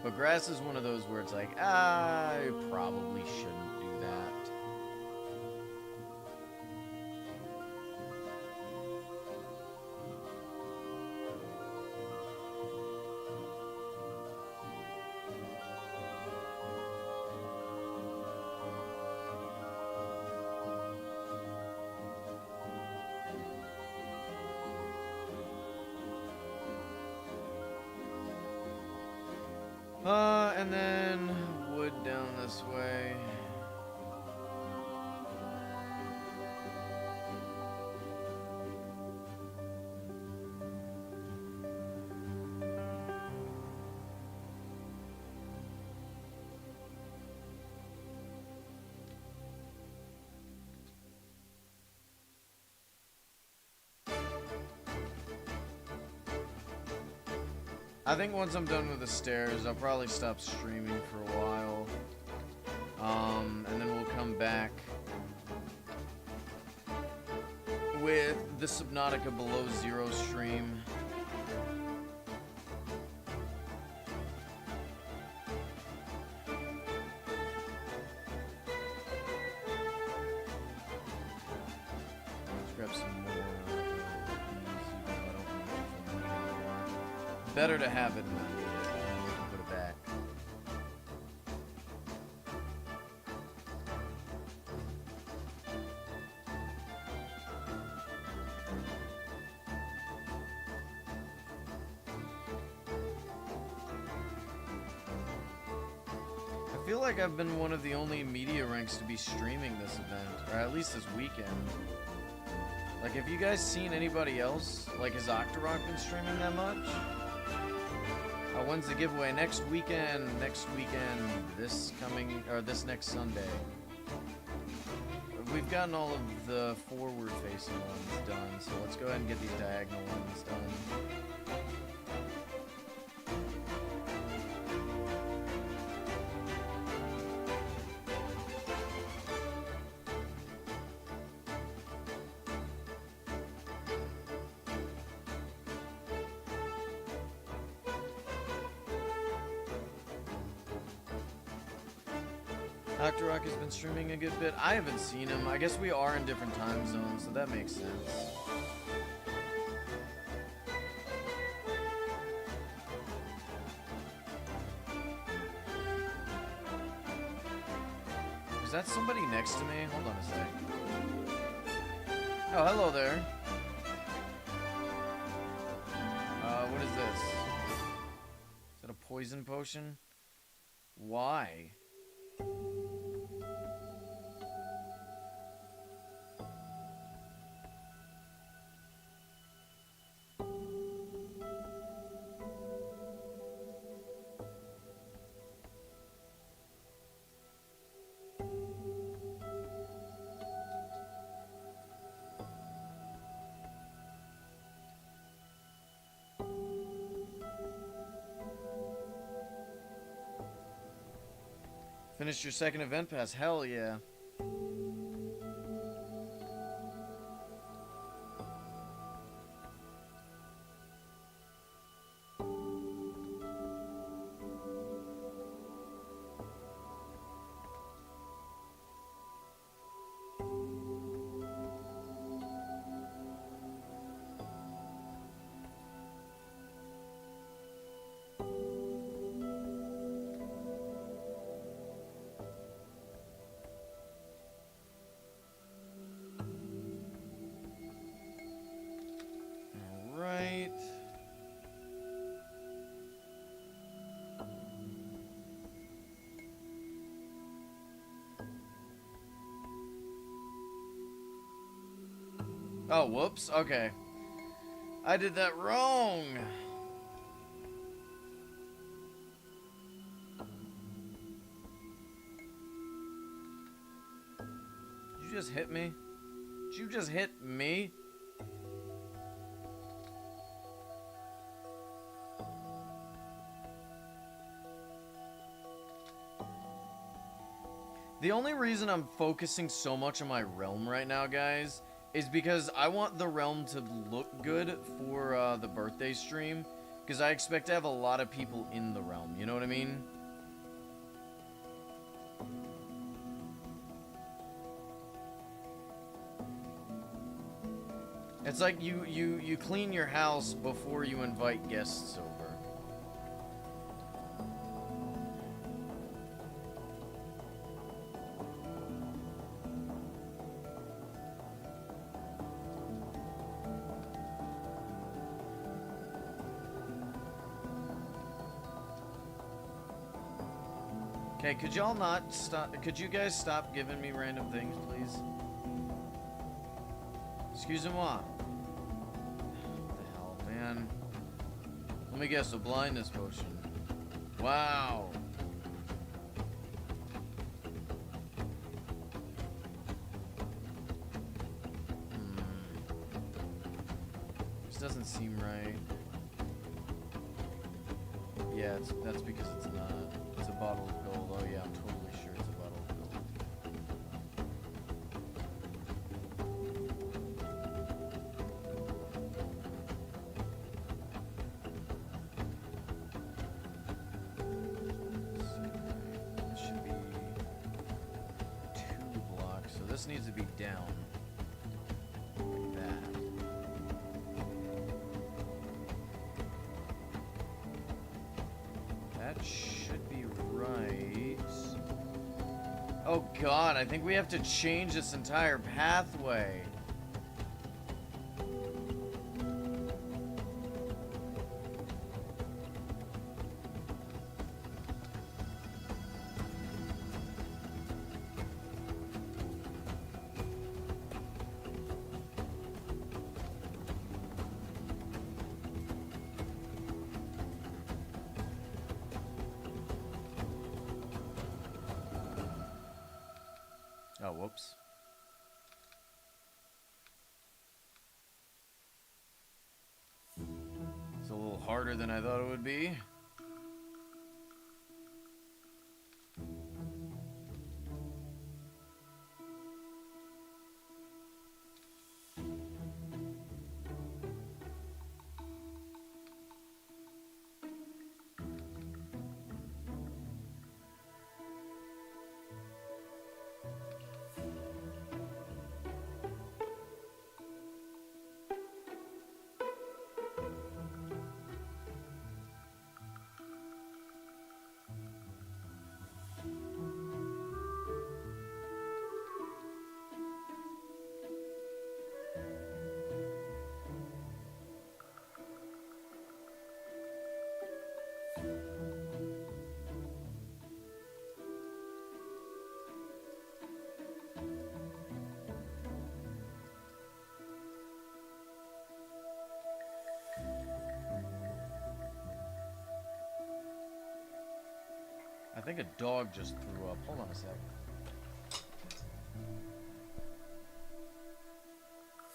But grass is one of those where it's like, I probably shouldn't do that. And then wood down this way. I think once I'm done with the stairs, I'll probably stop streaming for a while. And then we'll come back with the Subnautica Below Zero stream. Let's grab some more. Better to have it than not need it. We can put it back. I feel like I've been one of the only media ranks to be streaming this event, or at least this weekend. Like, have you guys seen anybody else? Like, has Octorok been streaming that much? When's the giveaway? Next weekend, this next Sunday. We've gotten all of the forward-facing ones done, so let's go ahead and get these diagonal ones done. Octorok has been streaming a good bit. I haven't seen him. I guess we are in different time zones, so that makes sense. Is that somebody next to me? Hold on a sec. Oh, hello there. What is this? Is that a poison potion? Why? Finished your second event pass? Hell yeah. Oh, whoops. Okay. I did that wrong. Did you just hit me? Did you just hit me? The only reason I'm focusing so much on my realm right now, guys, is because I want the realm to look good for the birthday stream, because I expect to have a lot of people in the realm, you know what I mean? It's like you clean your house before you invite guests over. Okay, could y'all not stop? Could you guys stop giving me random things, please? Excusez-moi. What the hell, man? Let me guess, a blindness potion. Wow. This doesn't seem right. Yeah, that's because it's not. It's a bottle of gold. Oh yeah, I'm totally sure it's a bottle of gold. This should be 2 blocks, so this needs to be down. Like that. That should be right. Oh god, I think we have to change this entire pathway. Oh, whoops. It's a little harder than I thought it would be. I think a dog just threw up. Hold on a sec.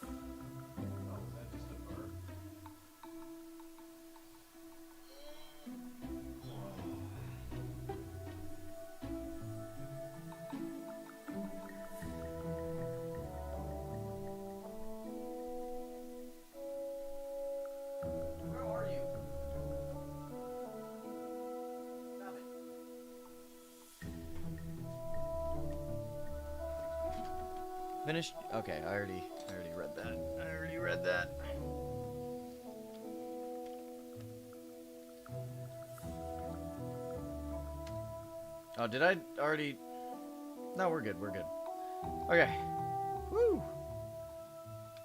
Oh, was that just a burp? Where are you? Stop it. Finished? Okay, I already read that. I already read that. Oh, did I already? No, we're good. We're good. Okay. Woo.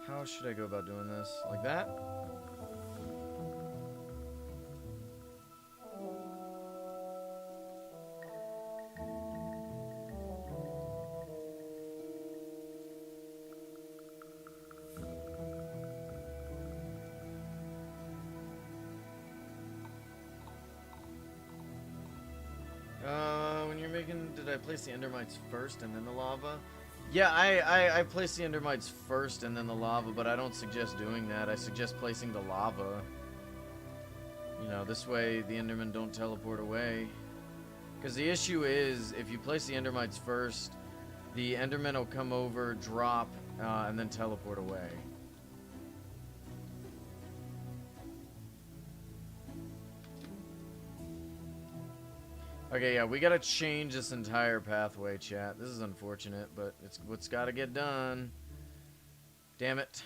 How should I go about doing this? Like that? When you're making, did I place the endermites first and then the lava? Yeah, I placed the endermites first and then the lava, but I don't suggest doing that. I suggest placing the lava. You know, this way the endermen don't teleport away. Because the issue is, if you place the endermites first, the endermen will come over, drop, and then teleport away. Okay, yeah, we gotta change this entire pathway, chat. This is unfortunate, but it's what's gotta get done. Damn it.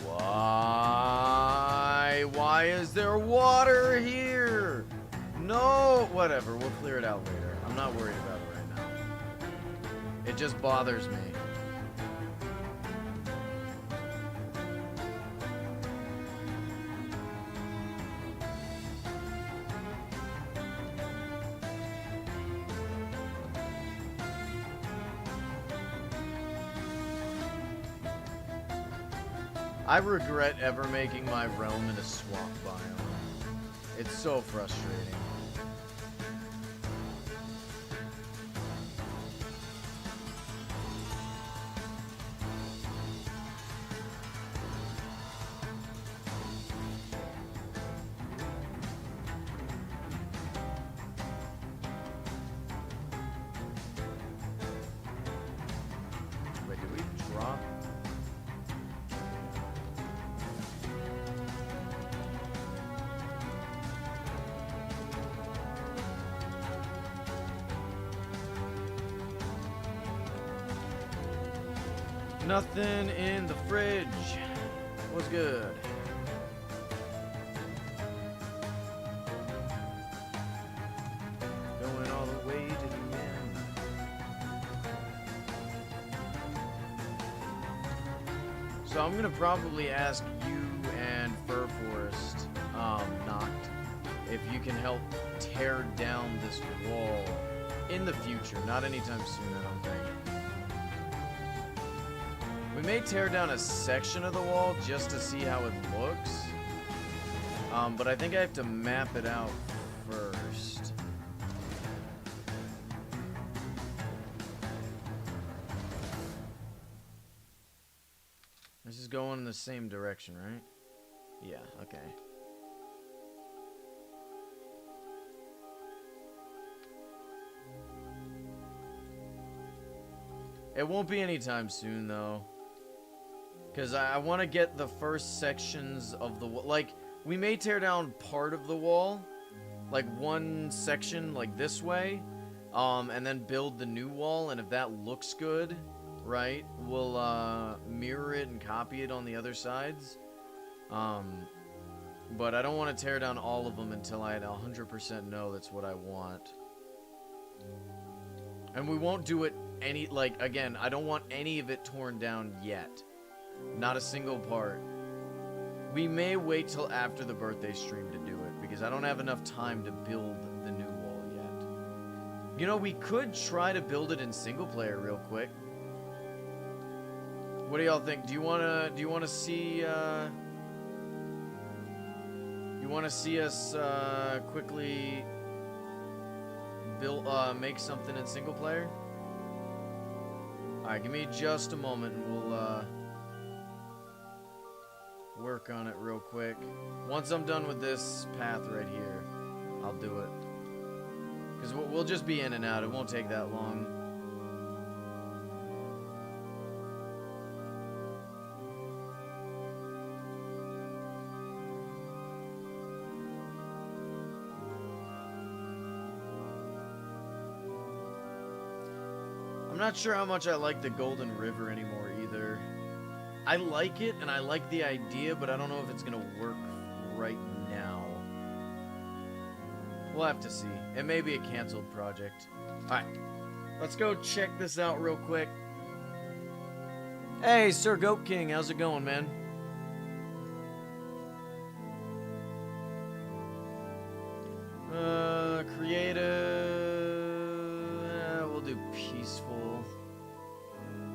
Why? Why is there water here? No! Whatever, we'll clear it out later. I'm not worried about it right now. It just bothers me. I regret ever making my realm in a swamp biome. It's so frustrating. Wait, did we drop? Nothing in the fridge. What's good? Going all the way to the end. So I'm gonna probably ask you and Fur Forest, Noct, if you can help tear down this wall in the future. Not anytime soon, I don't think. We may tear down a section of the wall just to see how it looks. But I think I have to map it out first. This is going in the same direction, right? Yeah, okay. It won't be anytime soon, though. Because I want to get the first sections of the wall. Like, we may tear down part of the wall. Like, one section, like, this way. And then build the new wall. And if that looks good, right, we'll mirror it and copy it on the other sides. But I don't want to tear down all of them until I 100% know that's what I want. And we won't do it any, like, again, I don't want any of it torn down yet. Not a single part. We may wait till after the birthday stream to do it, because I don't have enough time to build the new wall yet. You know, we could try to build it in single player real quick. What do y'all think? Do you wanna see you wanna see us quickly build make something in single player? Alright, give me just a moment and we'll work on it real quick. Once I'm done with this path right here, I'll do it. Because we'll just be in and out. It won't take that long. I'm not sure how much I like the Golden River anymore either. I like it, and I like the idea, but I don't know if it's gonna work right now. We'll have to see. It may be a canceled project. Alright, let's go check this out real quick. Hey, Sir Goat King, how's it going, man? Creative... we'll do peaceful.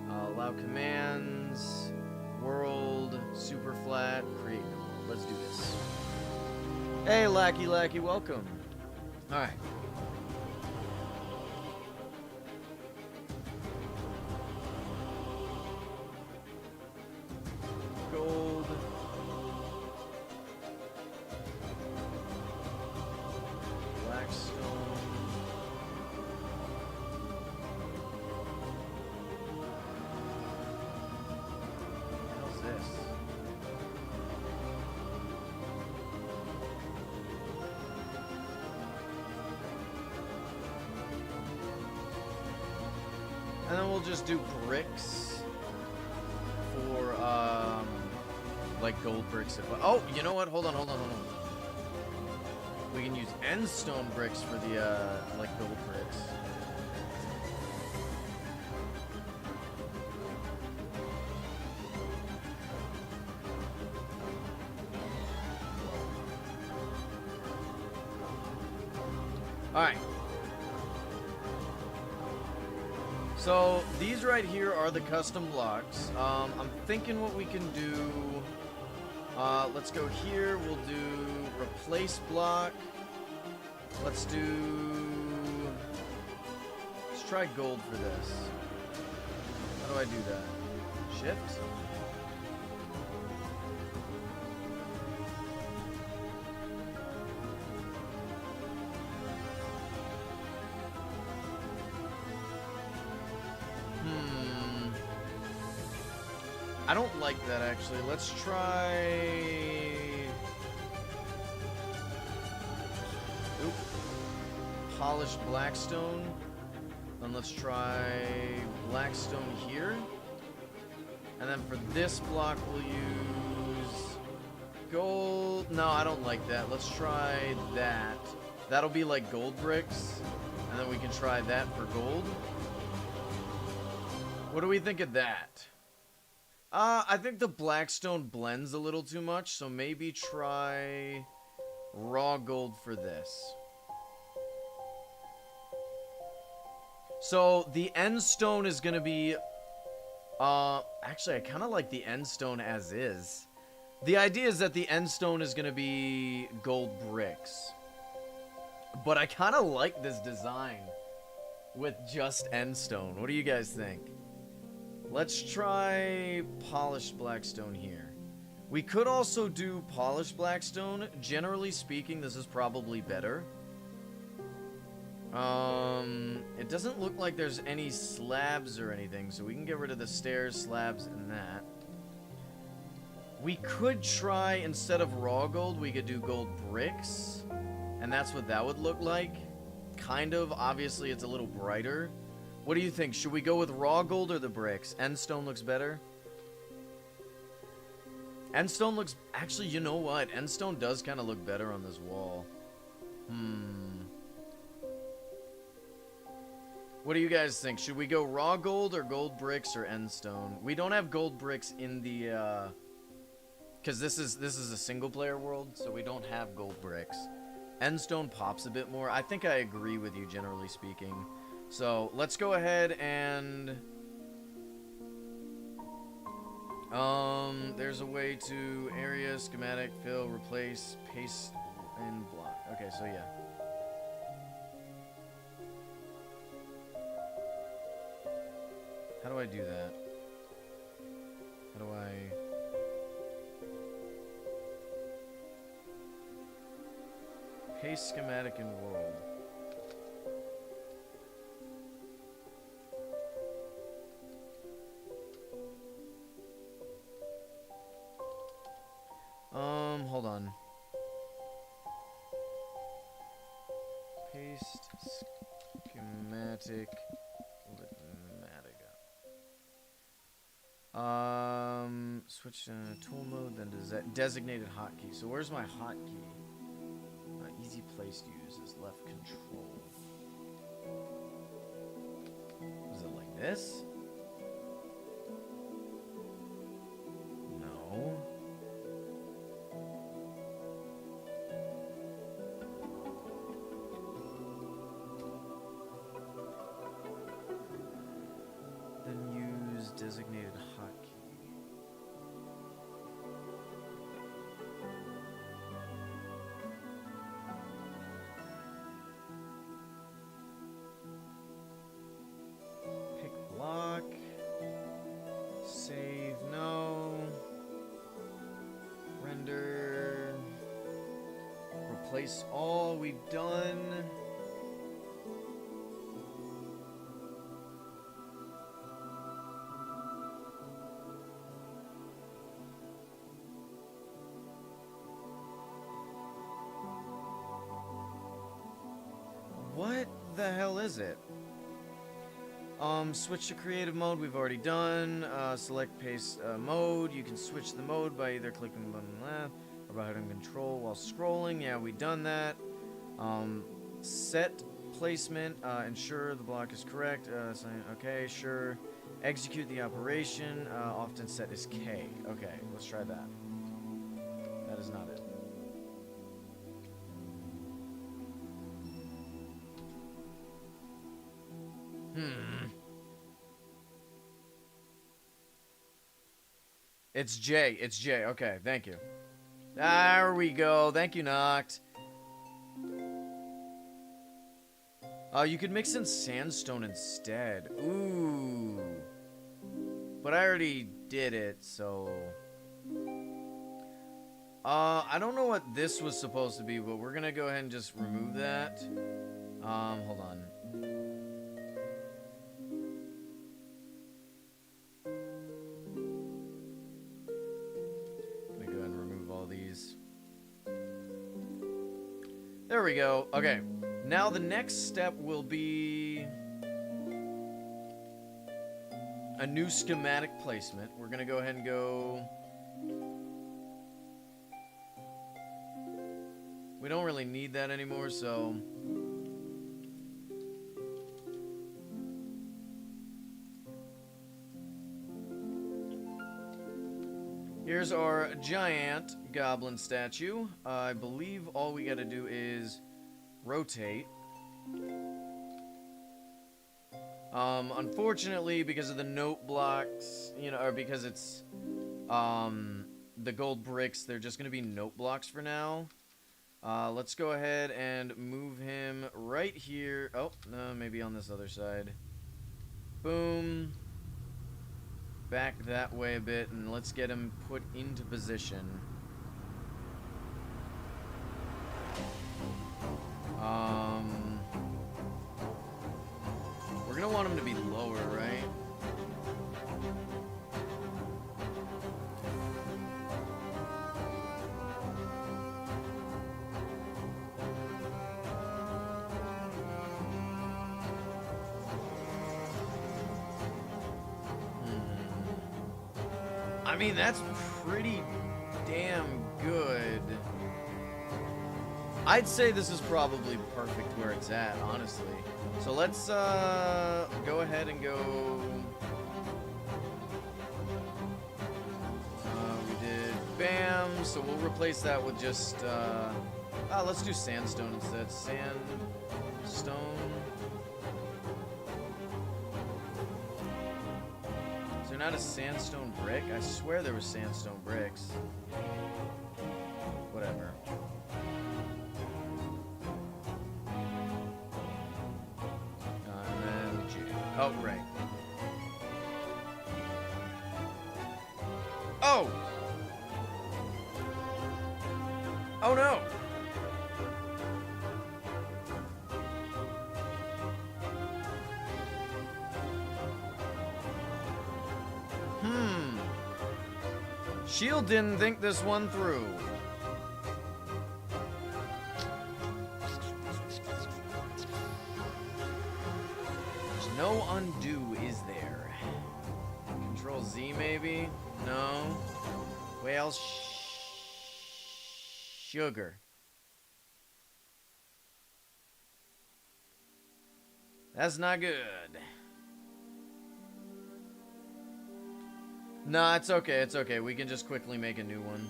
Allow commands... World, super flat, create new world. Let's do this. Hey, Lackey, welcome. Alright. Gold. Blackstone. And then we'll just do bricks for, like gold bricks. Oh, you know what? Hold on. We can use end stone bricks for the, like gold bricks. Alright. So, these right here are the custom blocks. I'm thinking what we can do... Let's go here. We'll do replace block. Let's try gold for this. How do I do that? Shift? I don't like that, actually. Let's try... Oop. Polished blackstone. Then let's try blackstone here. And then for this block, we'll use gold. No, I don't like that. Let's try that. That'll be like gold bricks. And then we can try that for gold. What do we think of that? I think the blackstone blends a little too much, so maybe try raw gold for this. So the end stone is gonna be, actually I kind of like the end stone as is. The idea is that the end stone is gonna be gold bricks. But I kind of like this design with just end stone. What do you guys think? Let's try polished blackstone here. We could also do polished blackstone. Generally speaking, this is probably better. It doesn't look like there's any slabs or anything, so we can get rid of the stairs, slabs, and that. We could try, instead of raw gold, we could do gold bricks. And that's what that would look like. Kind of. Obviously, it's a little brighter. What do you think? Should we go with raw gold or the bricks? Endstone looks better. Endstone looks... Actually, you know what? Endstone does kind of look better on this wall. What do you guys think? Should we go raw gold or gold bricks or endstone? We don't have gold bricks in the... Because this is a single-player world, so we don't have gold bricks. Endstone pops a bit more. I think I agree with you, generally speaking. So, let's go ahead and... there's a way to area, schematic, fill, replace, paste, and block. Okay, so yeah. How do I do that? How do I... Paste, schematic, and world. Hold on. Paste, schematic, switch to tool mode, then designated hotkey. So where's my hotkey? Easy place to use is left control. Is it like this? No. Then use designated hotkey. Block. Save, no. Render. Replace all, we've done. What the hell is it? Switch to creative mode, we've already done. Select paste mode. You can switch the mode by either clicking the button left or by hitting control while scrolling. Yeah, we've done that. Set placement. Ensure the block is correct. Okay, sure. Execute the operation. Often set is K. Okay, let's try that. That is not it. It's J. It's J. Okay, thank you. There we go. Thank you, Noct. You could mix in sandstone instead. Ooh. But I already did it, so... I don't know what this was supposed to be, but we're gonna go ahead and just remove that. Hold on. Let me go ahead and remove all these. There we go. Okay. Now the next step will be a new schematic placement. We're gonna go ahead and go... We don't really need that anymore, so... Here's our giant goblin statue. I believe all we gotta do is rotate. Unfortunately, because of the note blocks, you know, or because it's, the gold bricks, they're just gonna be note blocks for now. Let's go ahead and move him right here. Oh, no, maybe on this other side. Boom. Back that way a bit, and let's get him put into position. We're gonna want him to be lower, right? I mean, that's pretty damn good. I'd say this is probably perfect where it's at, honestly. So let's go ahead and go... we did bam, so we'll replace that with just... let's do sandstone instead. Sandstone... Is there not a sandstone brick? I swear there was sandstone bricks. Whatever. And then G. Oh, right. Oh! Oh no! Shield didn't think this one through. There's no undo, is there? Control Z, maybe? No. Well, sugar. That's not good. Nah, it's okay, it's okay. We can just quickly make a new one.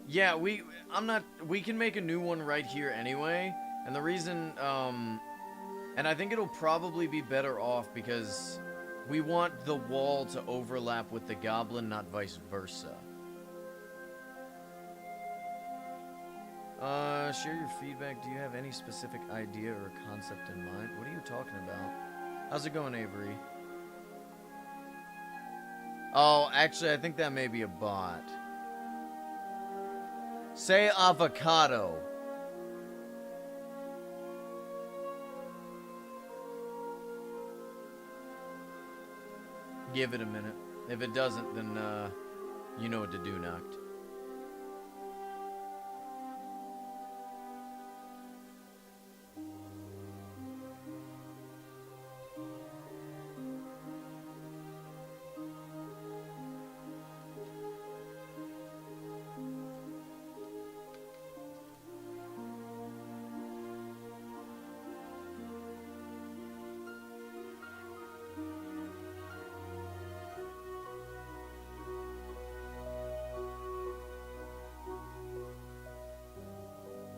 Yeah, we can make a new one right here anyway. And the reason, and I think it'll probably be better off because we want the wall to overlap with the goblin, not vice versa. Share your feedback. Do you have any specific idea or concept in mind? What are you talking about? How's it going, Avery? Oh, actually, I think that may be a bot. Say avocado. Give it a minute. If it doesn't, then, you know what to do, Noct.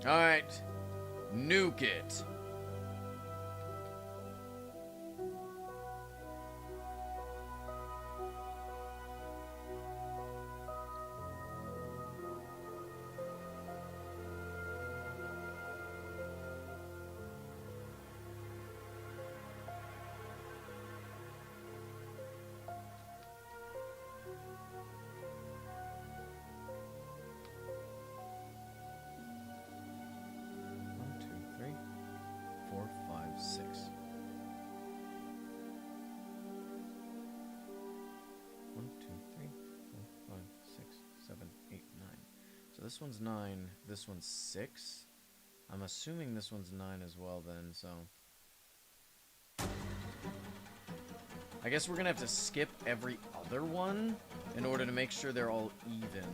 Alright. Nuke it. this one's 9. This one's 6. I'm assuming this one's 9 as well then, so... I guess we're gonna have to skip every other one in order to make sure they're all even.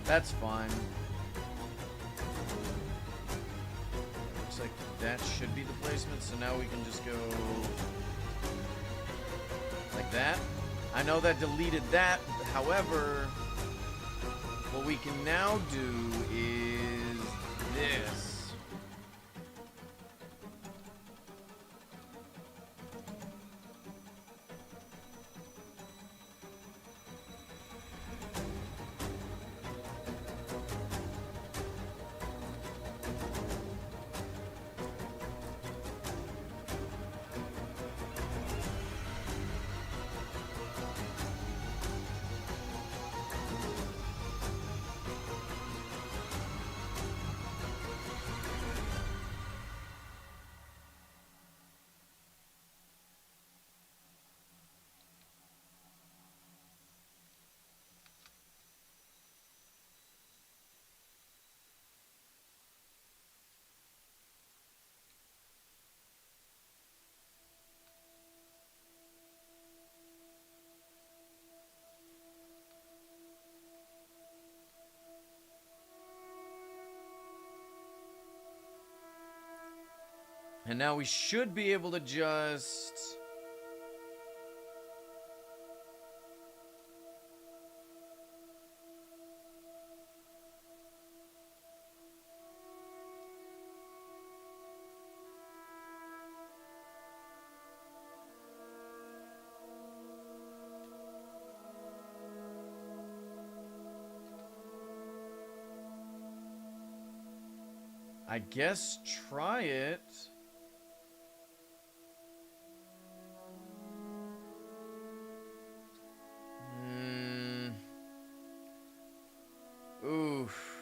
That's fine. Looks like that should be the placement, so now we can just go like that. I know that deleted that, however, what we can now do is this. And now we should be able to just... I guess try it. Oof.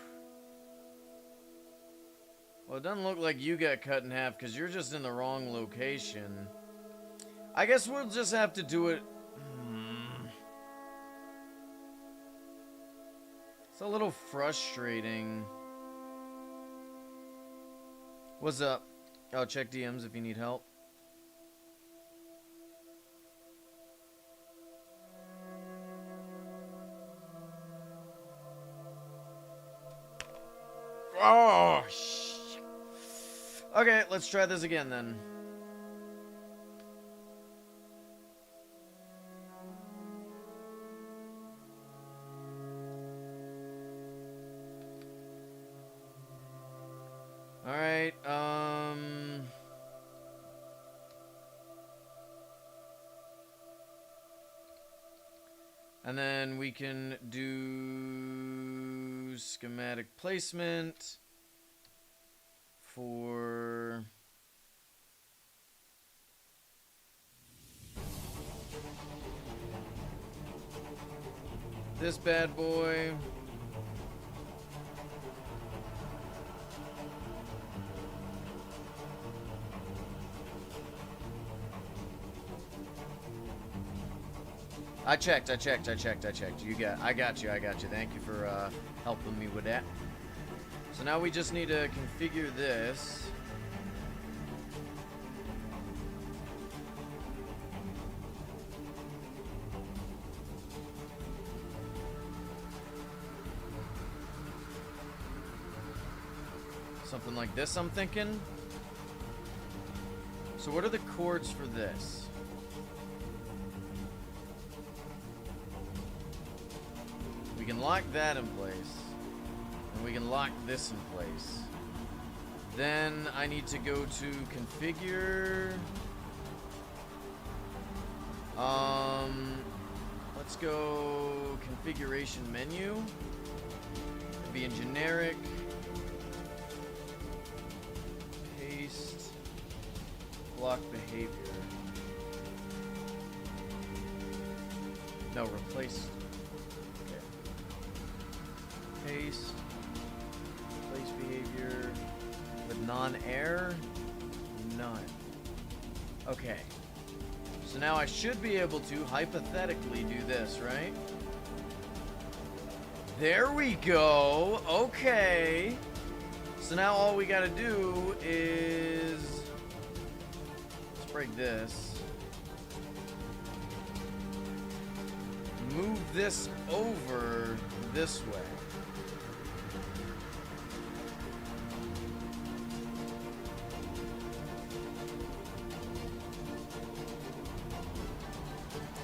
Well, it doesn't look like you got cut in half because you're just in the wrong location. I guess we'll just have to do it. It's a little frustrating. What's up? Oh, check DMs if you need help. Oh, shit. Okay, let's try this again then. All right, and then we can do schematic placement for this bad boy. I checked. I got you. Thank you for helping me with that. So now we just need to configure this. Something like this, I'm thinking. So what are the chords for this? We can lock that in place. And we can lock this in place. Then I need to go to configure. Let's go configuration menu. Be in generic. Paste. Block behavior. No, replace. Okay. Paste. Replace behavior with non-air. None. Okay. So now I should be able to hypothetically do this, right? There we go. Okay. So now all we gotta do is... let's break this. Move this over this way.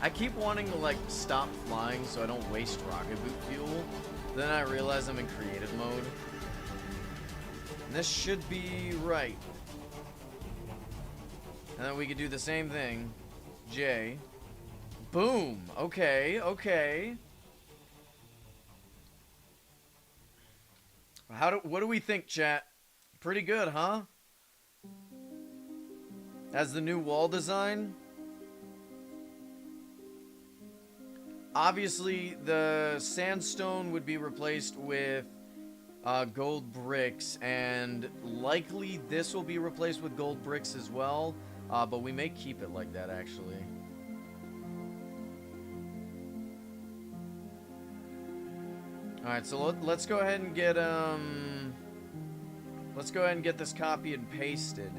I keep wanting to like stop flying so I don't waste rocket boot fuel. Then I realize I'm in creative mode. And this should be right. And then we could do the same thing. J. Boom. Okay, okay. What do we think, chat? Pretty good, huh? As the new wall design. Obviously, the sandstone would be replaced with gold bricks, and likely this will be replaced with gold bricks as well, but we may keep it like that, actually. Alright, so let's go ahead and get, let's go ahead and get this copied and pasted.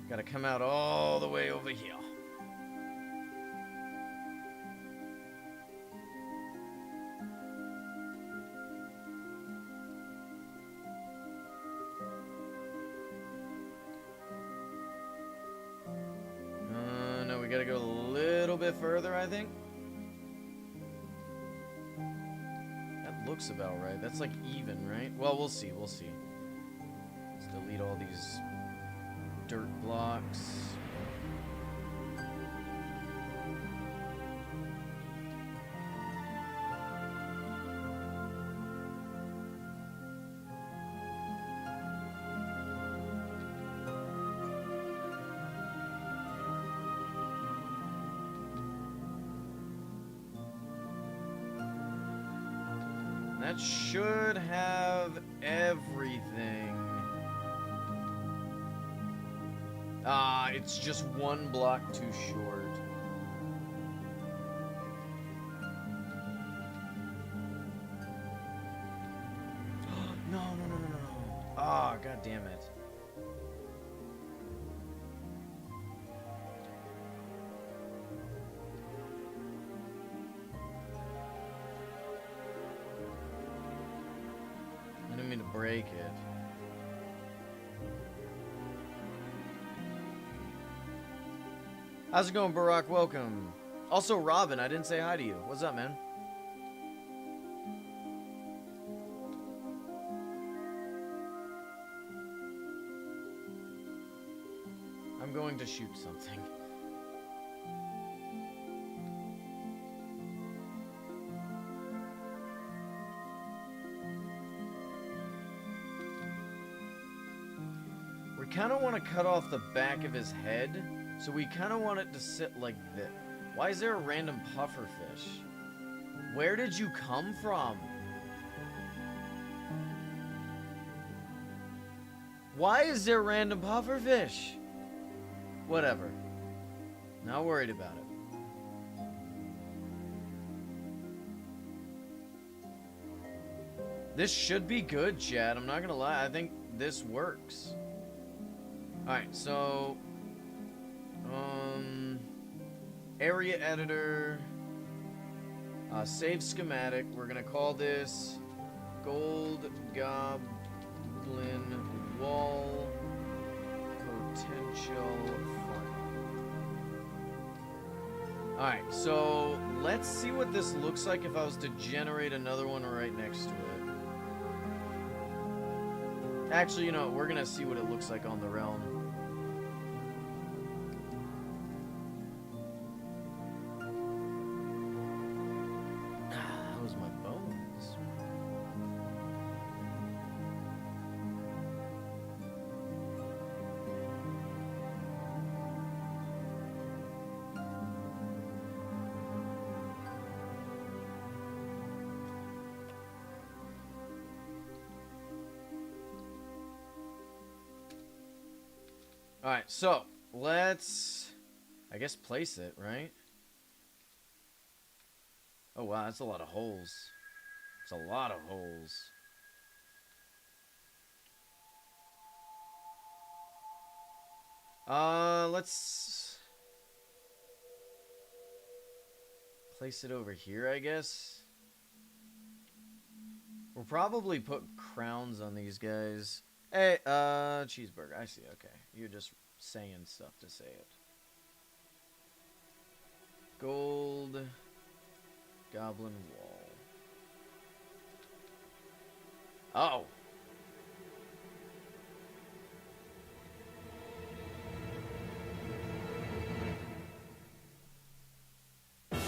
Gotta come out all the way over here. No, we gotta go a little bit further, I think. That looks about right. That's like even, right? Well, we'll see, we'll see. Let's delete all these dirt blocks. That should have everything. It's just one block too short. No. Ah, god damn it. I didn't mean to break it. How's it going, Barack? Welcome. Also, Robin, I didn't say hi to you. What's up, man? I'm going to shoot something. We kind of want to cut off the back of his head. So we kind of want it to sit like this. Why is there a random pufferfish? Where did you come from? Why is there random pufferfish? Whatever. Not worried about it. This should be good, Chad. I'm not gonna lie. I think this works. Alright, so... area editor, save schematic. We're gonna call this Gold Goblin Wall Potential Fun. Alright, so let's see what this looks like if I was to generate another one right next to it. Actually, you know, we're gonna see what it looks like on the realm. That was my bones. Alright, so let's, I guess, place it, right? Oh wow, that's a lot of holes. It's a lot of holes. Let's place it over here, I guess. We'll probably put crowns on these guys. Hey, cheeseburger. I see. Okay. You're just saying stuff to say it. Gold. Goblin wall. Oh.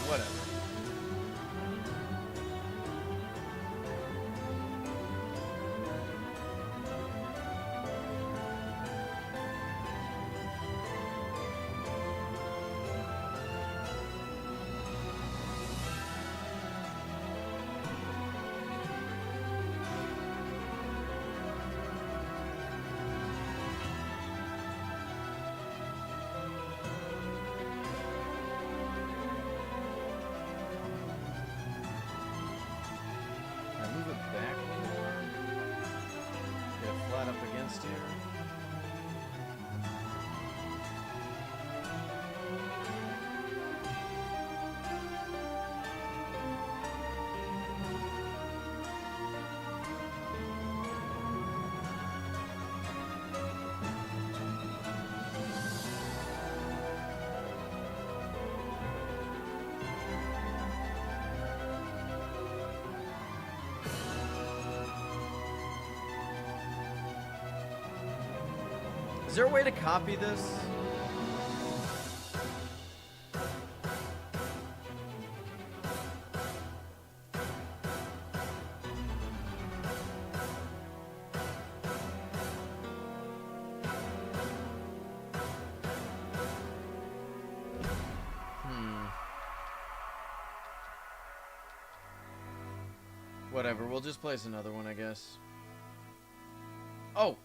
Whatever. Up against here. Is there a way to copy this? Whatever, we'll just place another one, I guess. Oh.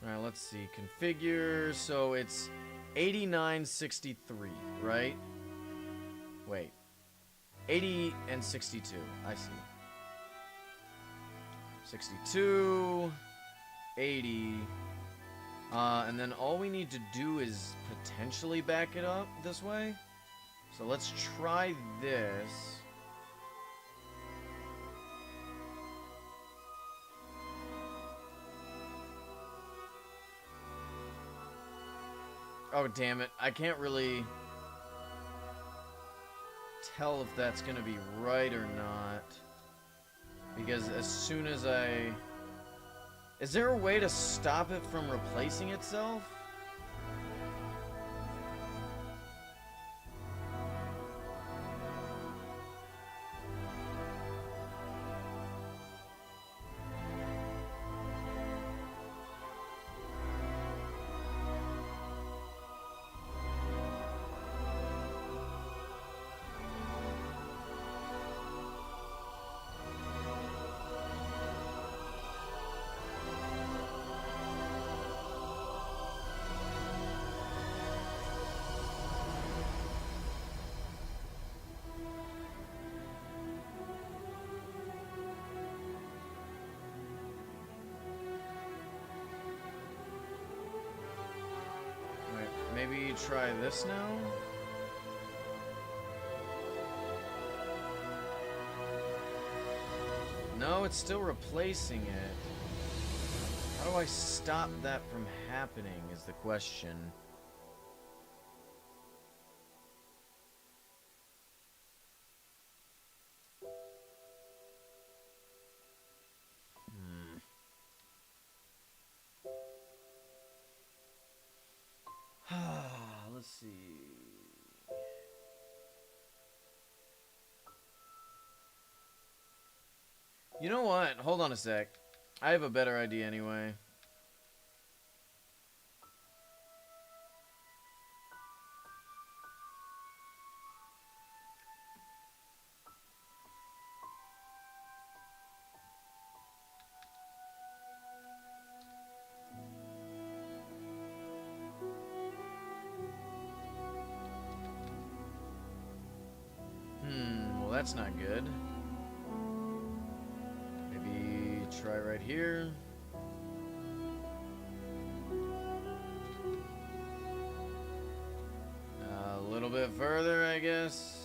Alright, let's see. Configure. So it's 8963, right? Wait. 80 and 62. I see. 62. 80. And then all we need to do is potentially back it up this way. So let's try this. Oh, damn it. I can't really tell if that's going to be right or not. Because as soon as I... Is there a way to stop it from replacing itself? maybe try this now? No, it's still replacing it. How do I stop that from happening is the question. Let's see. You know what? Hold on a sec. I have a better idea anyway. Well, that's not good. Maybe try right here. A little bit further, I guess.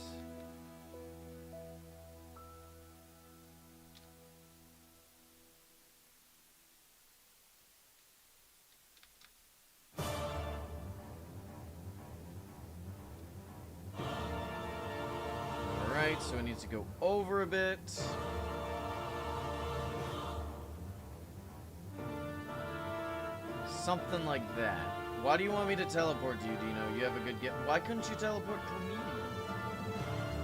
Alright, so it needs to go over a bit. Something like that. Why do you want me to teleport to you, Dino? You have a good get. Why couldn't you teleport to me?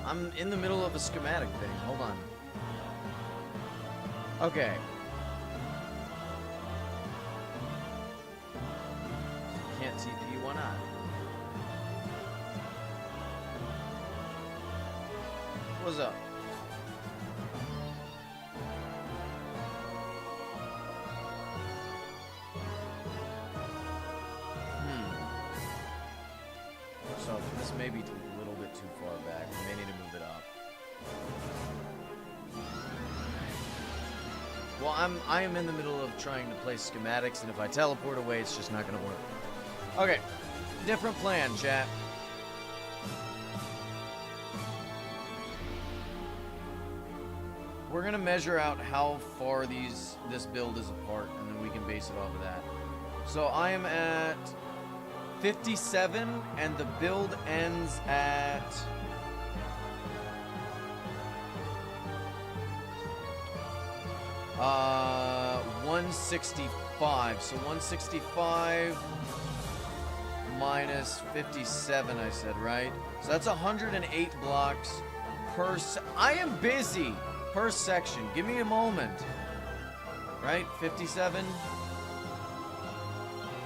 I'm in the middle of a schematic thing. Hold on. Okay. Can't TP, why not? What's up? So this may be a little bit too far back. We may need to move it up. Well, I am in the middle of trying to place schematics, and if I teleport away, it's just not going to work. Okay, different plan, chat. We're gonna measure out how far this build is apart, and then we can base it off of that. So I am at 57, and the build ends at 165. So 165 minus 57, I said, right? So that's 108 blocks per I am busy per section. Give me a moment. Right? 57?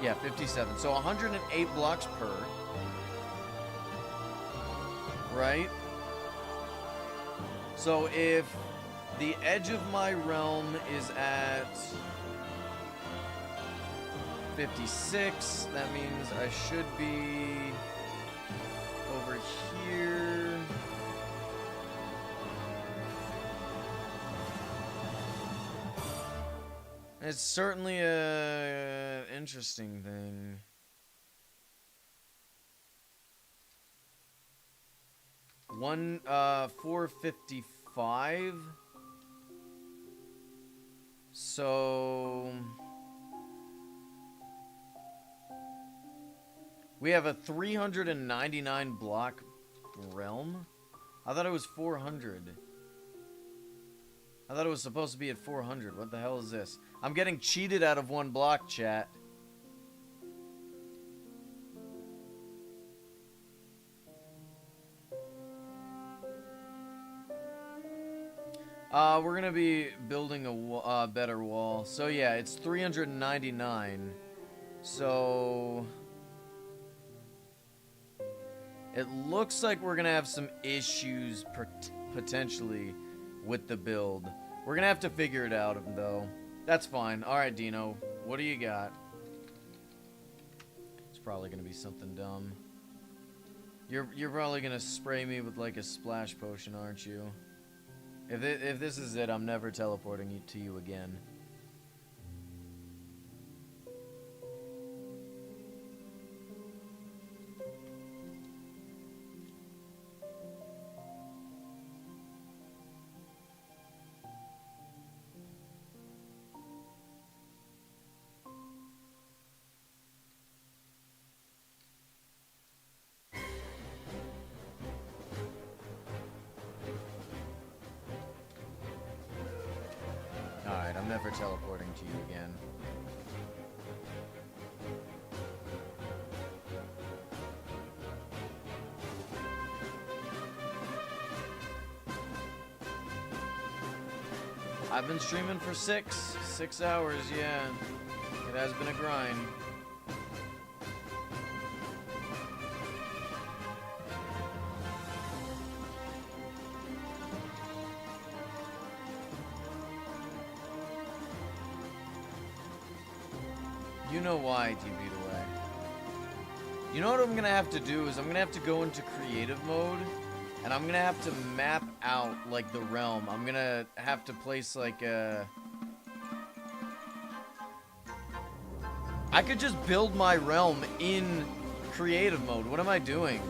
Yeah, 57. So 108 blocks per. Right? So if the edge of my realm is at 56, that means I should be over here. It's certainly a interesting thing. One 455. So we have a 399 block realm. I thought it was 400. I thought it was supposed to be at 400. What the hell is this? I'm getting cheated out of one block, chat. We're gonna be building a better wall. So yeah, it's 399. So it looks like we're gonna have some issues potentially with the build. We're gonna have to figure it out, though. That's fine. Alright, Dino. What do you got? It's probably gonna be something dumb. You're probably gonna spray me with, like, a splash potion, aren't you? If this is it, I'm never teleporting to you again. for teleporting to you again. I've been streaming for 6 hours, yeah. It has been a grind. You know why, TV'd away. You know what I'm gonna have to do is I'm gonna have to go into creative mode, and I'm gonna have to map out, like, the realm. I'm gonna have to place, like, a... I could just build my realm in creative mode. What am I doing?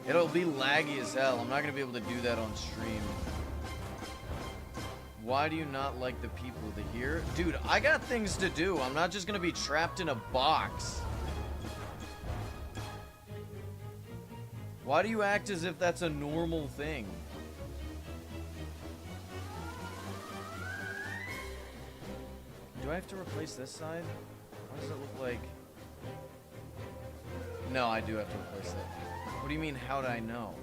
It'll be laggy as hell. I'm not gonna be able to do that on stream. Why do you not like the people here? Dude, I got things to do. I'm not just gonna be trapped in a box. Why do you act as if that's a normal thing? Do I have to replace this side? Why does it look like... No, I do have to replace it. What do you mean, how'd I know?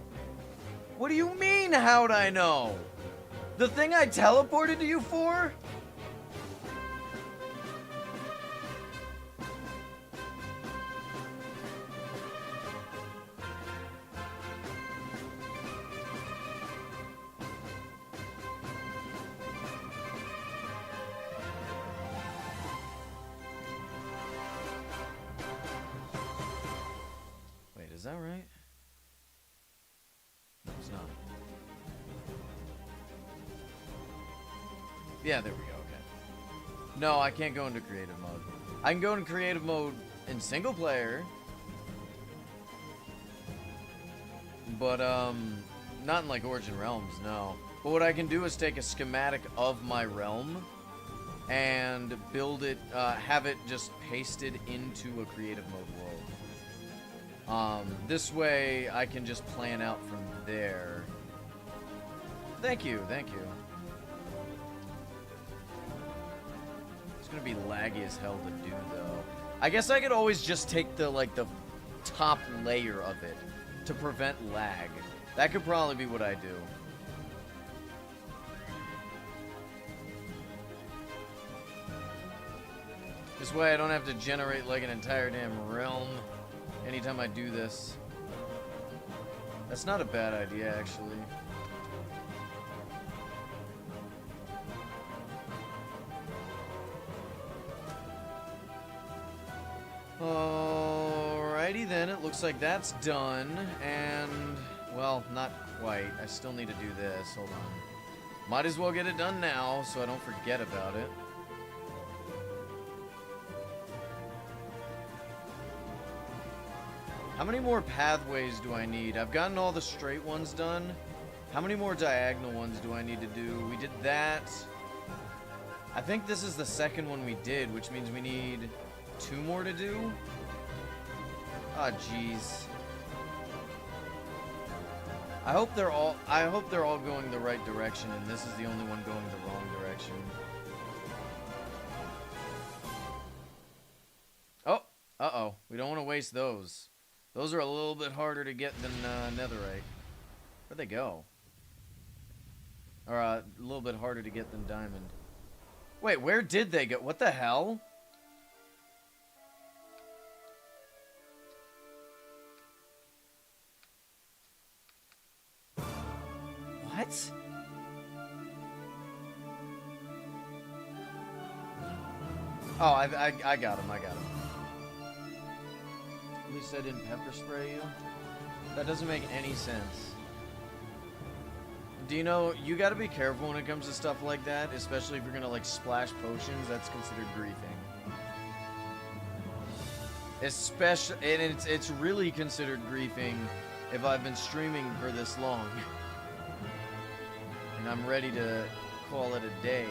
What do you mean, how'd I know? The thing I teleported to you for? Wait, is that right? No, it's not. Yeah, there we go, okay. No, I can't go into creative mode. I can go into creative mode in single player. But, not in, like, Origin Realms, no. But what I can do is take a schematic of my realm and build it, have it just pasted into a creative mode world. This way I can just plan out from there. Thank you, thank you. It's gonna be laggy as hell to do, though. I guess I could always just take the, like, the top layer of it to prevent lag. That could probably be what I do. This way I don't have to generate, like, an entire damn realm anytime I do this. That's not a bad idea, actually. Alrighty then, it looks like that's done, and, well, not quite. I still need to do this, hold on. Might as well get it done now, so I don't forget about it. How many more pathways do I need? I've gotten all the straight ones done. How many more diagonal ones do I need to do? We did that. I think this is the second one we did, which means we need 2 more to do? Ah, jeez. I hope they're all going the right direction, and this is the only one going the wrong direction. Oh, uh-oh. We don't want to waste those. Those are a little bit harder to get than netherite. Where'd they go? Or a little bit harder to get than diamond. Wait, where did they go? What the hell? What? Oh, I got him, I got him. At least I didn't pepper spray you. That doesn't make any sense. Do you know, you gotta be careful when it comes to stuff like that, especially if you're gonna, like, splash potions. That's considered griefing. Especially, and it's really considered griefing if I've been streaming for this long. And I'm ready to call it a day.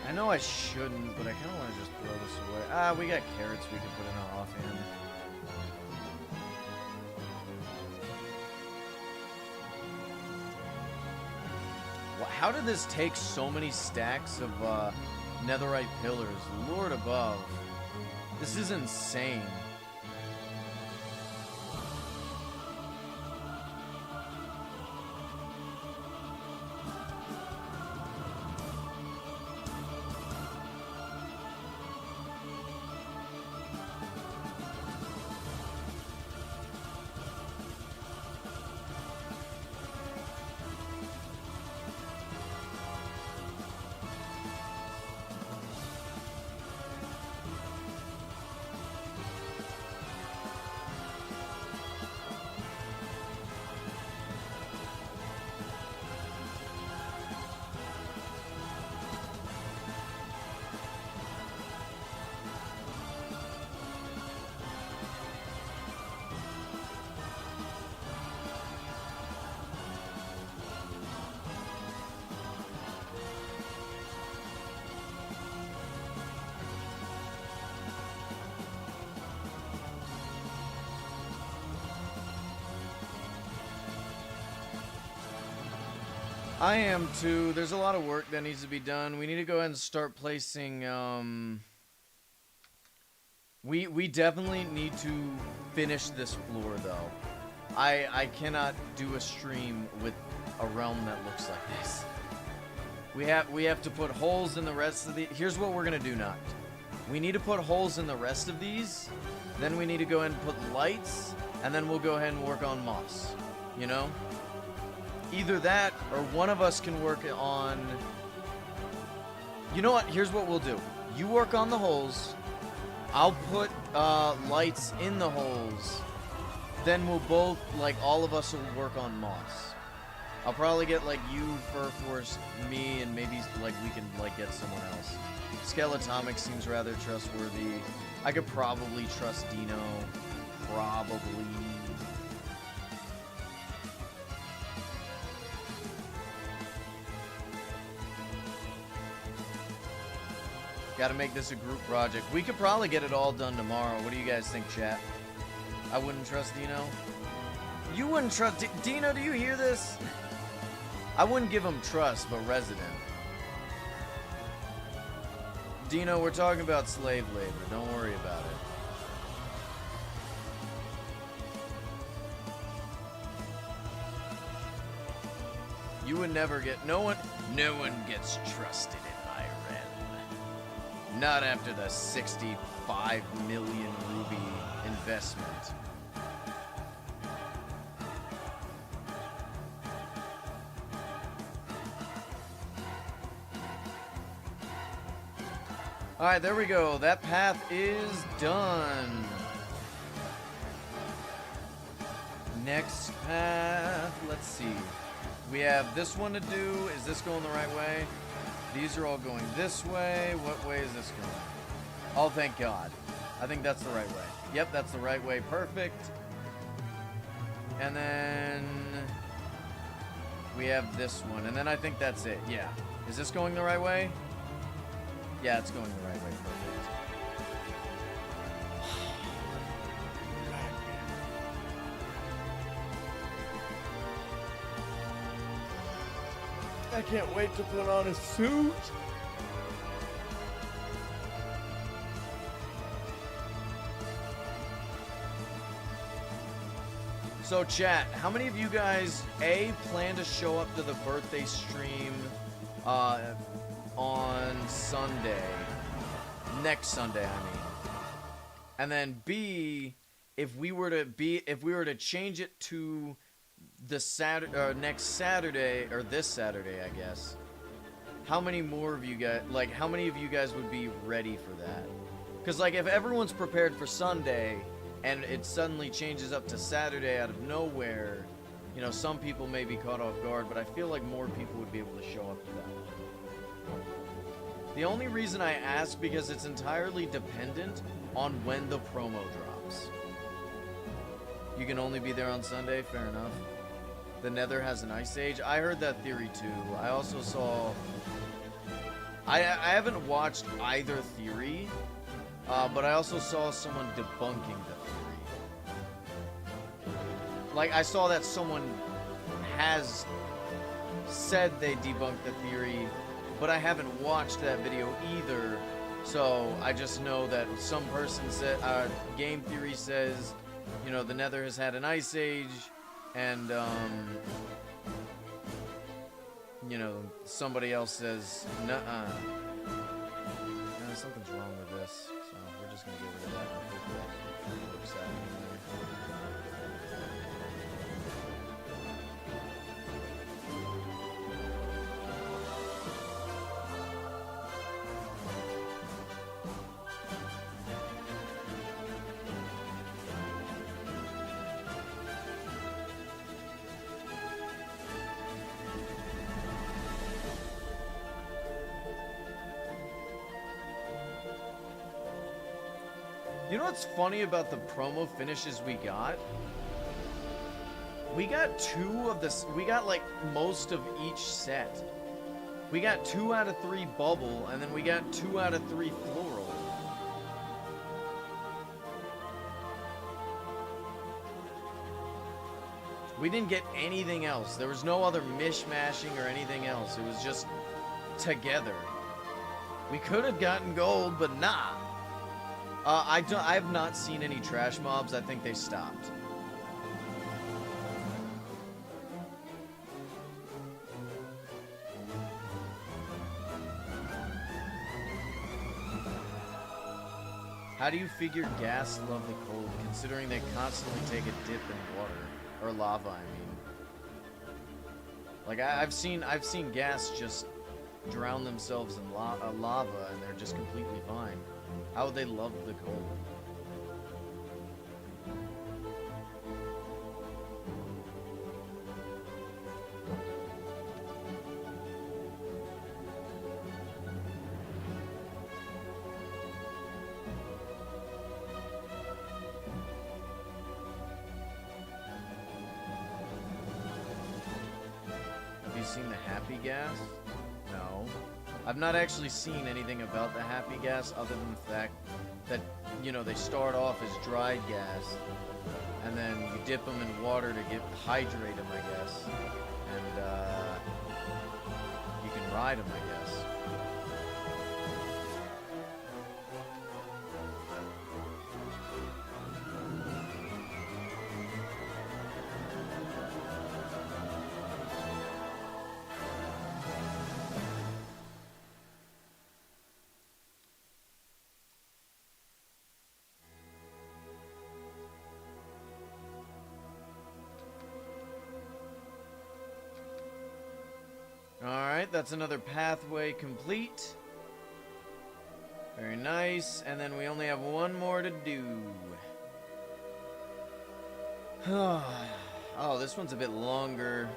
I know I shouldn't, but I kind of want to just throw this away. Ah, we got carrots we can put in our offhand. How did this take so many stacks of netherite pillars? Lord above. This is insane. I am too. There's a lot of work that needs to be done. We need to go ahead and start placing, we definitely need to finish this floor, though. I cannot do a stream with a realm that looks like this. We have to put holes in the rest of the... Here's what we're going to do now. We need to put holes in the rest of these. Then we need to go ahead and put lights. And then we'll go ahead and work on moss. You know? Either that, or one of us can work on... You know what? Here's what we'll do. You work on the holes. I'll put lights in the holes. Then we'll both, like, all of us will work on moss. I'll probably get, like, you, Furforce, me, and maybe, like, we can, like, get someone else. Skeletomic seems rather trustworthy. I could probably trust Dino. Probably. Gotta make this a group project. We could probably get it all done tomorrow. What do you guys think, chat? I wouldn't trust Dino. You wouldn't trust... Dino, do you hear this? I wouldn't give him trust, but resident. Dino, we're talking about slave labor. Don't worry about it. You would never get... No one gets trusted in my realm. Not after the 65 million ruby investment. Alright, there we go. That path is done. Next path, let's see. We have this one to do. Is this going the right way? These are all going this way. What way is this going? Oh, thank God. I think that's the right way. Yep, that's the right way. Perfect. And then we have this one. And then I think that's it. Yeah. Is this going the right way? Yeah, it's going the right way. Perfect. I can't wait to put on a suit. So chat, how many of you guys, A, plan to show up to the birthday stream on Sunday? Next Sunday, I mean. And then B, if we were to change it to the next Saturday, or this Saturday, I guess. How many more of you guys, like, how many of you guys would be ready for that? Because, like, if everyone's prepared for Sunday, and it suddenly changes up to Saturday out of nowhere, you know, some people may be caught off guard, but I feel like more people would be able to show up to that. The only reason I ask, because it's entirely dependent on when the promo drops. You can only be there on Sunday, fair enough. The Nether has an ice age. I heard that theory too. I also saw... I haven't watched either theory, but I also saw someone debunking the theory. Like, I saw that someone has said they debunked the theory, but I haven't watched that video either. So I just know that some person said, game theory says, you know, the Nether has had an ice age, and you know, somebody else says, nuh-uh. No, something's wrong with this, so we're just gonna get rid of that. It looks at anyway. You know what's funny about the promo finishes we got? We got two of this. We got like most of each set. We got 2 out of 3 bubble, and then we got 2 out of 3 floral. We didn't get anything else. There was no other mishmashing or anything else. It was just together. We could have gotten gold, but nah. I have not seen any trash mobs. I think they stopped. How do you figure gas love the cold, considering they constantly take a dip in water or lava? I mean, like I've seen gas just drown themselves in lava, and they're just completely fine. How would they love the cold? Have you seen the happy gas? No. I've not actually seen anything about the happy gas other than the fact that, you know, they start off as dried gas, and then you dip them in water to hydrate them, I guess, and you can ride them, I guess. Alright, that's another pathway complete. Very nice. And then we only have one more to do. Oh, this one's a bit longer.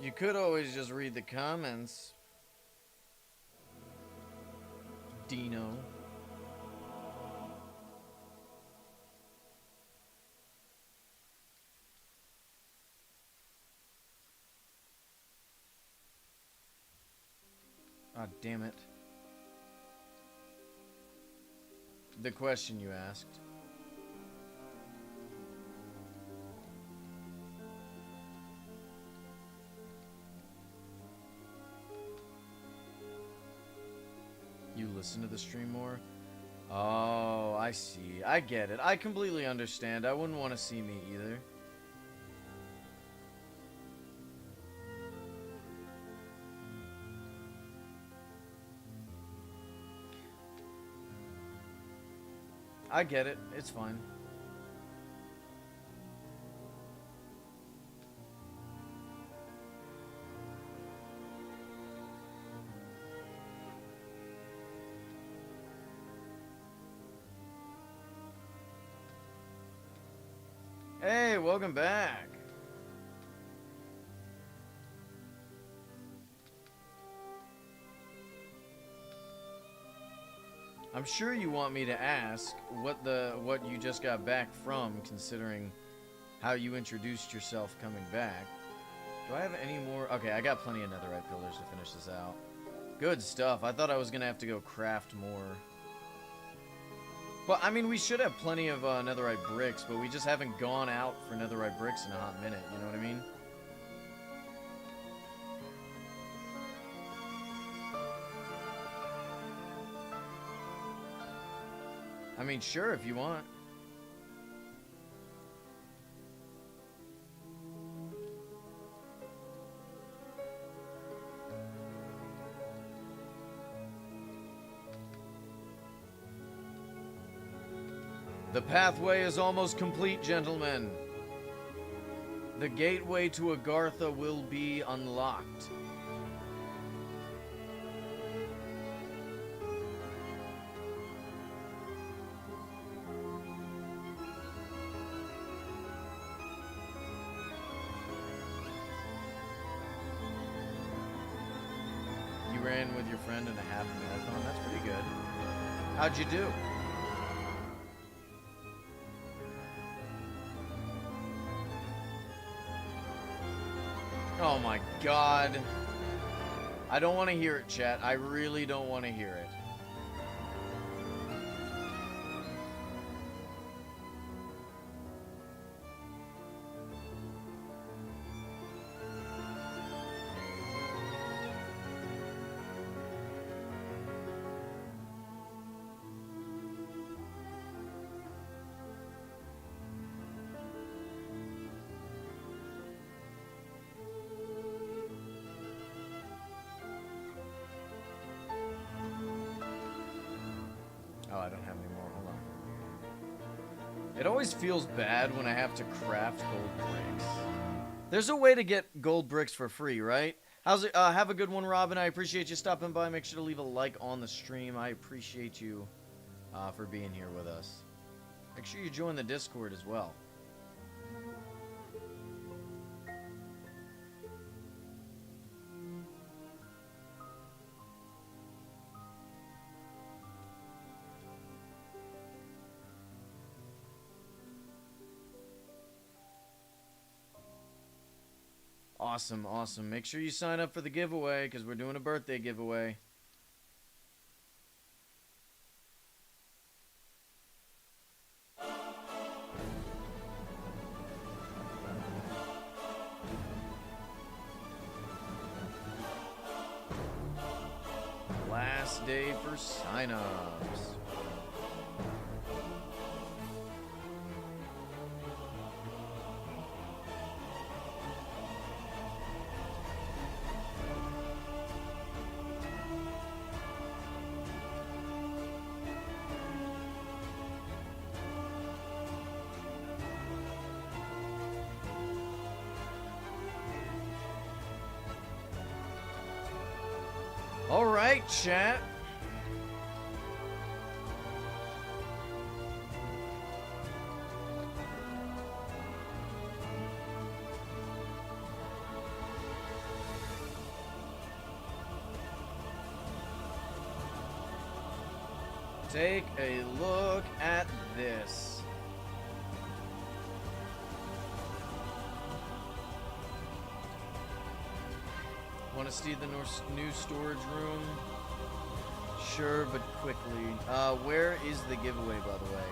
You could always just read the comments, Dino. Ah, damn it. The question you asked. You listen to the stream more? Oh, I see. I get it. I completely understand. I wouldn't want to see me either. I get it. It's fine. Hey, welcome back. I'm sure you want me to ask what you just got back from, considering how you introduced yourself coming back. Do I have any more? Okay, I got plenty of netherite pillars to finish this out. Good stuff. I thought I was going to have to go craft more. But, I mean, we should have plenty of netherite bricks, but we just haven't gone out for netherite bricks in a hot minute. You know what I mean? I mean, sure, if you want. The pathway is almost complete, gentlemen. The gateway to Agartha will be unlocked. You ran with your friend in a half marathon? That's pretty good. How'd you do? Oh my god. I don't want to hear it, chat. I really don't want to hear it. Oh, I don't have any more. Hold on. It always feels bad when I have to craft gold bricks. There's a way to get gold bricks for free, right? How's it? Have a good one, Robin. I appreciate you stopping by. Make sure to leave a like on the stream. I appreciate you for being here with us. Make sure you join the Discord as well. Awesome, awesome. Make sure you sign up for the giveaway because we're doing a birthday giveaway. Last day for sign-ups. All right, chat. Take a look at this. Want to see the new storage room? Sure, but quickly. Where is the giveaway, by the way?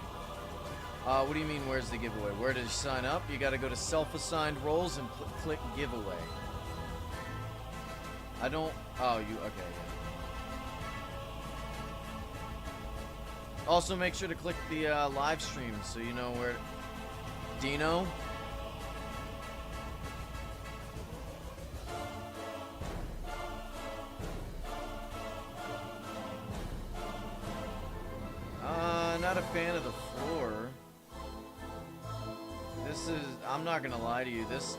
What do you mean, where's the giveaway? Where to sign up? You gotta go to self-assigned roles and click giveaway. I don't... Oh, you... Okay, yeah. Also, make sure to click the live stream so you know where... Dino? Not a fan of the floor. This is... I'm not gonna lie to you. This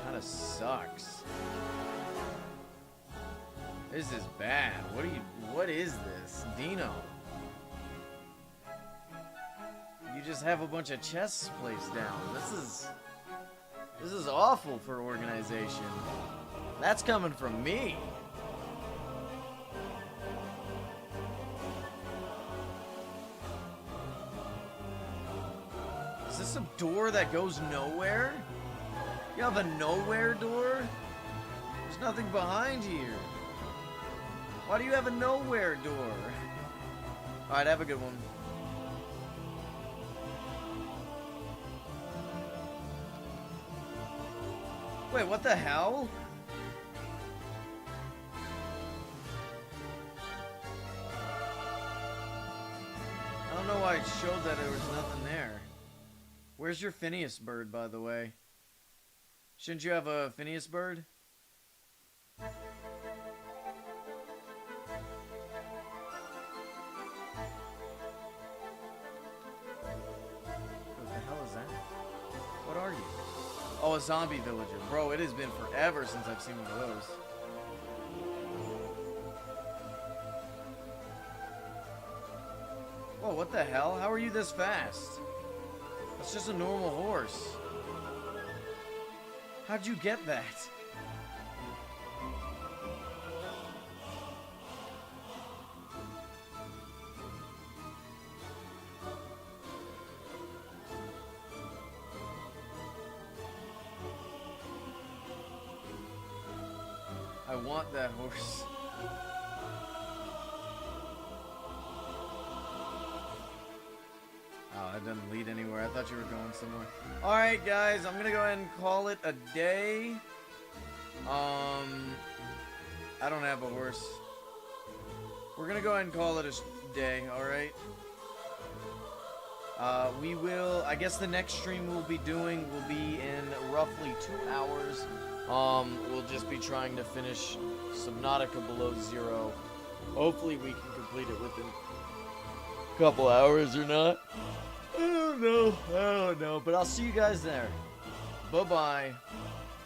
kind of sucks. This is bad. What is this? Dino. You just have a bunch of chests placed down. This is awful for organization. That's coming from me. Is this a door that goes nowhere? You have a nowhere door? nothing behind here. Why do you have a nowhere door? Alright, have a good one. Wait, what the hell? I don't know why it showed that there was nothing there. Where's your Phineas bird, by the way? Shouldn't you have a Phineas bird? What the hell is that? What are you? Oh, a zombie villager. Bro, it has been forever since I've seen one of those. Whoa, what the hell? How are you this fast? That's just a normal horse. How'd you get that? I want that horse. Oh, that doesn't lead anywhere. I thought you were going somewhere. Alright, guys, I'm gonna go ahead and call it a day. I don't have a horse. We're gonna go ahead and call it a day, alright? We will, I guess the next stream we'll be doing will be in roughly 2 hours. We'll just be trying to finish Subnautica Below Zero. Hopefully we can complete it within a couple hours or not. I don't know, but I'll see you guys there. Bye-bye.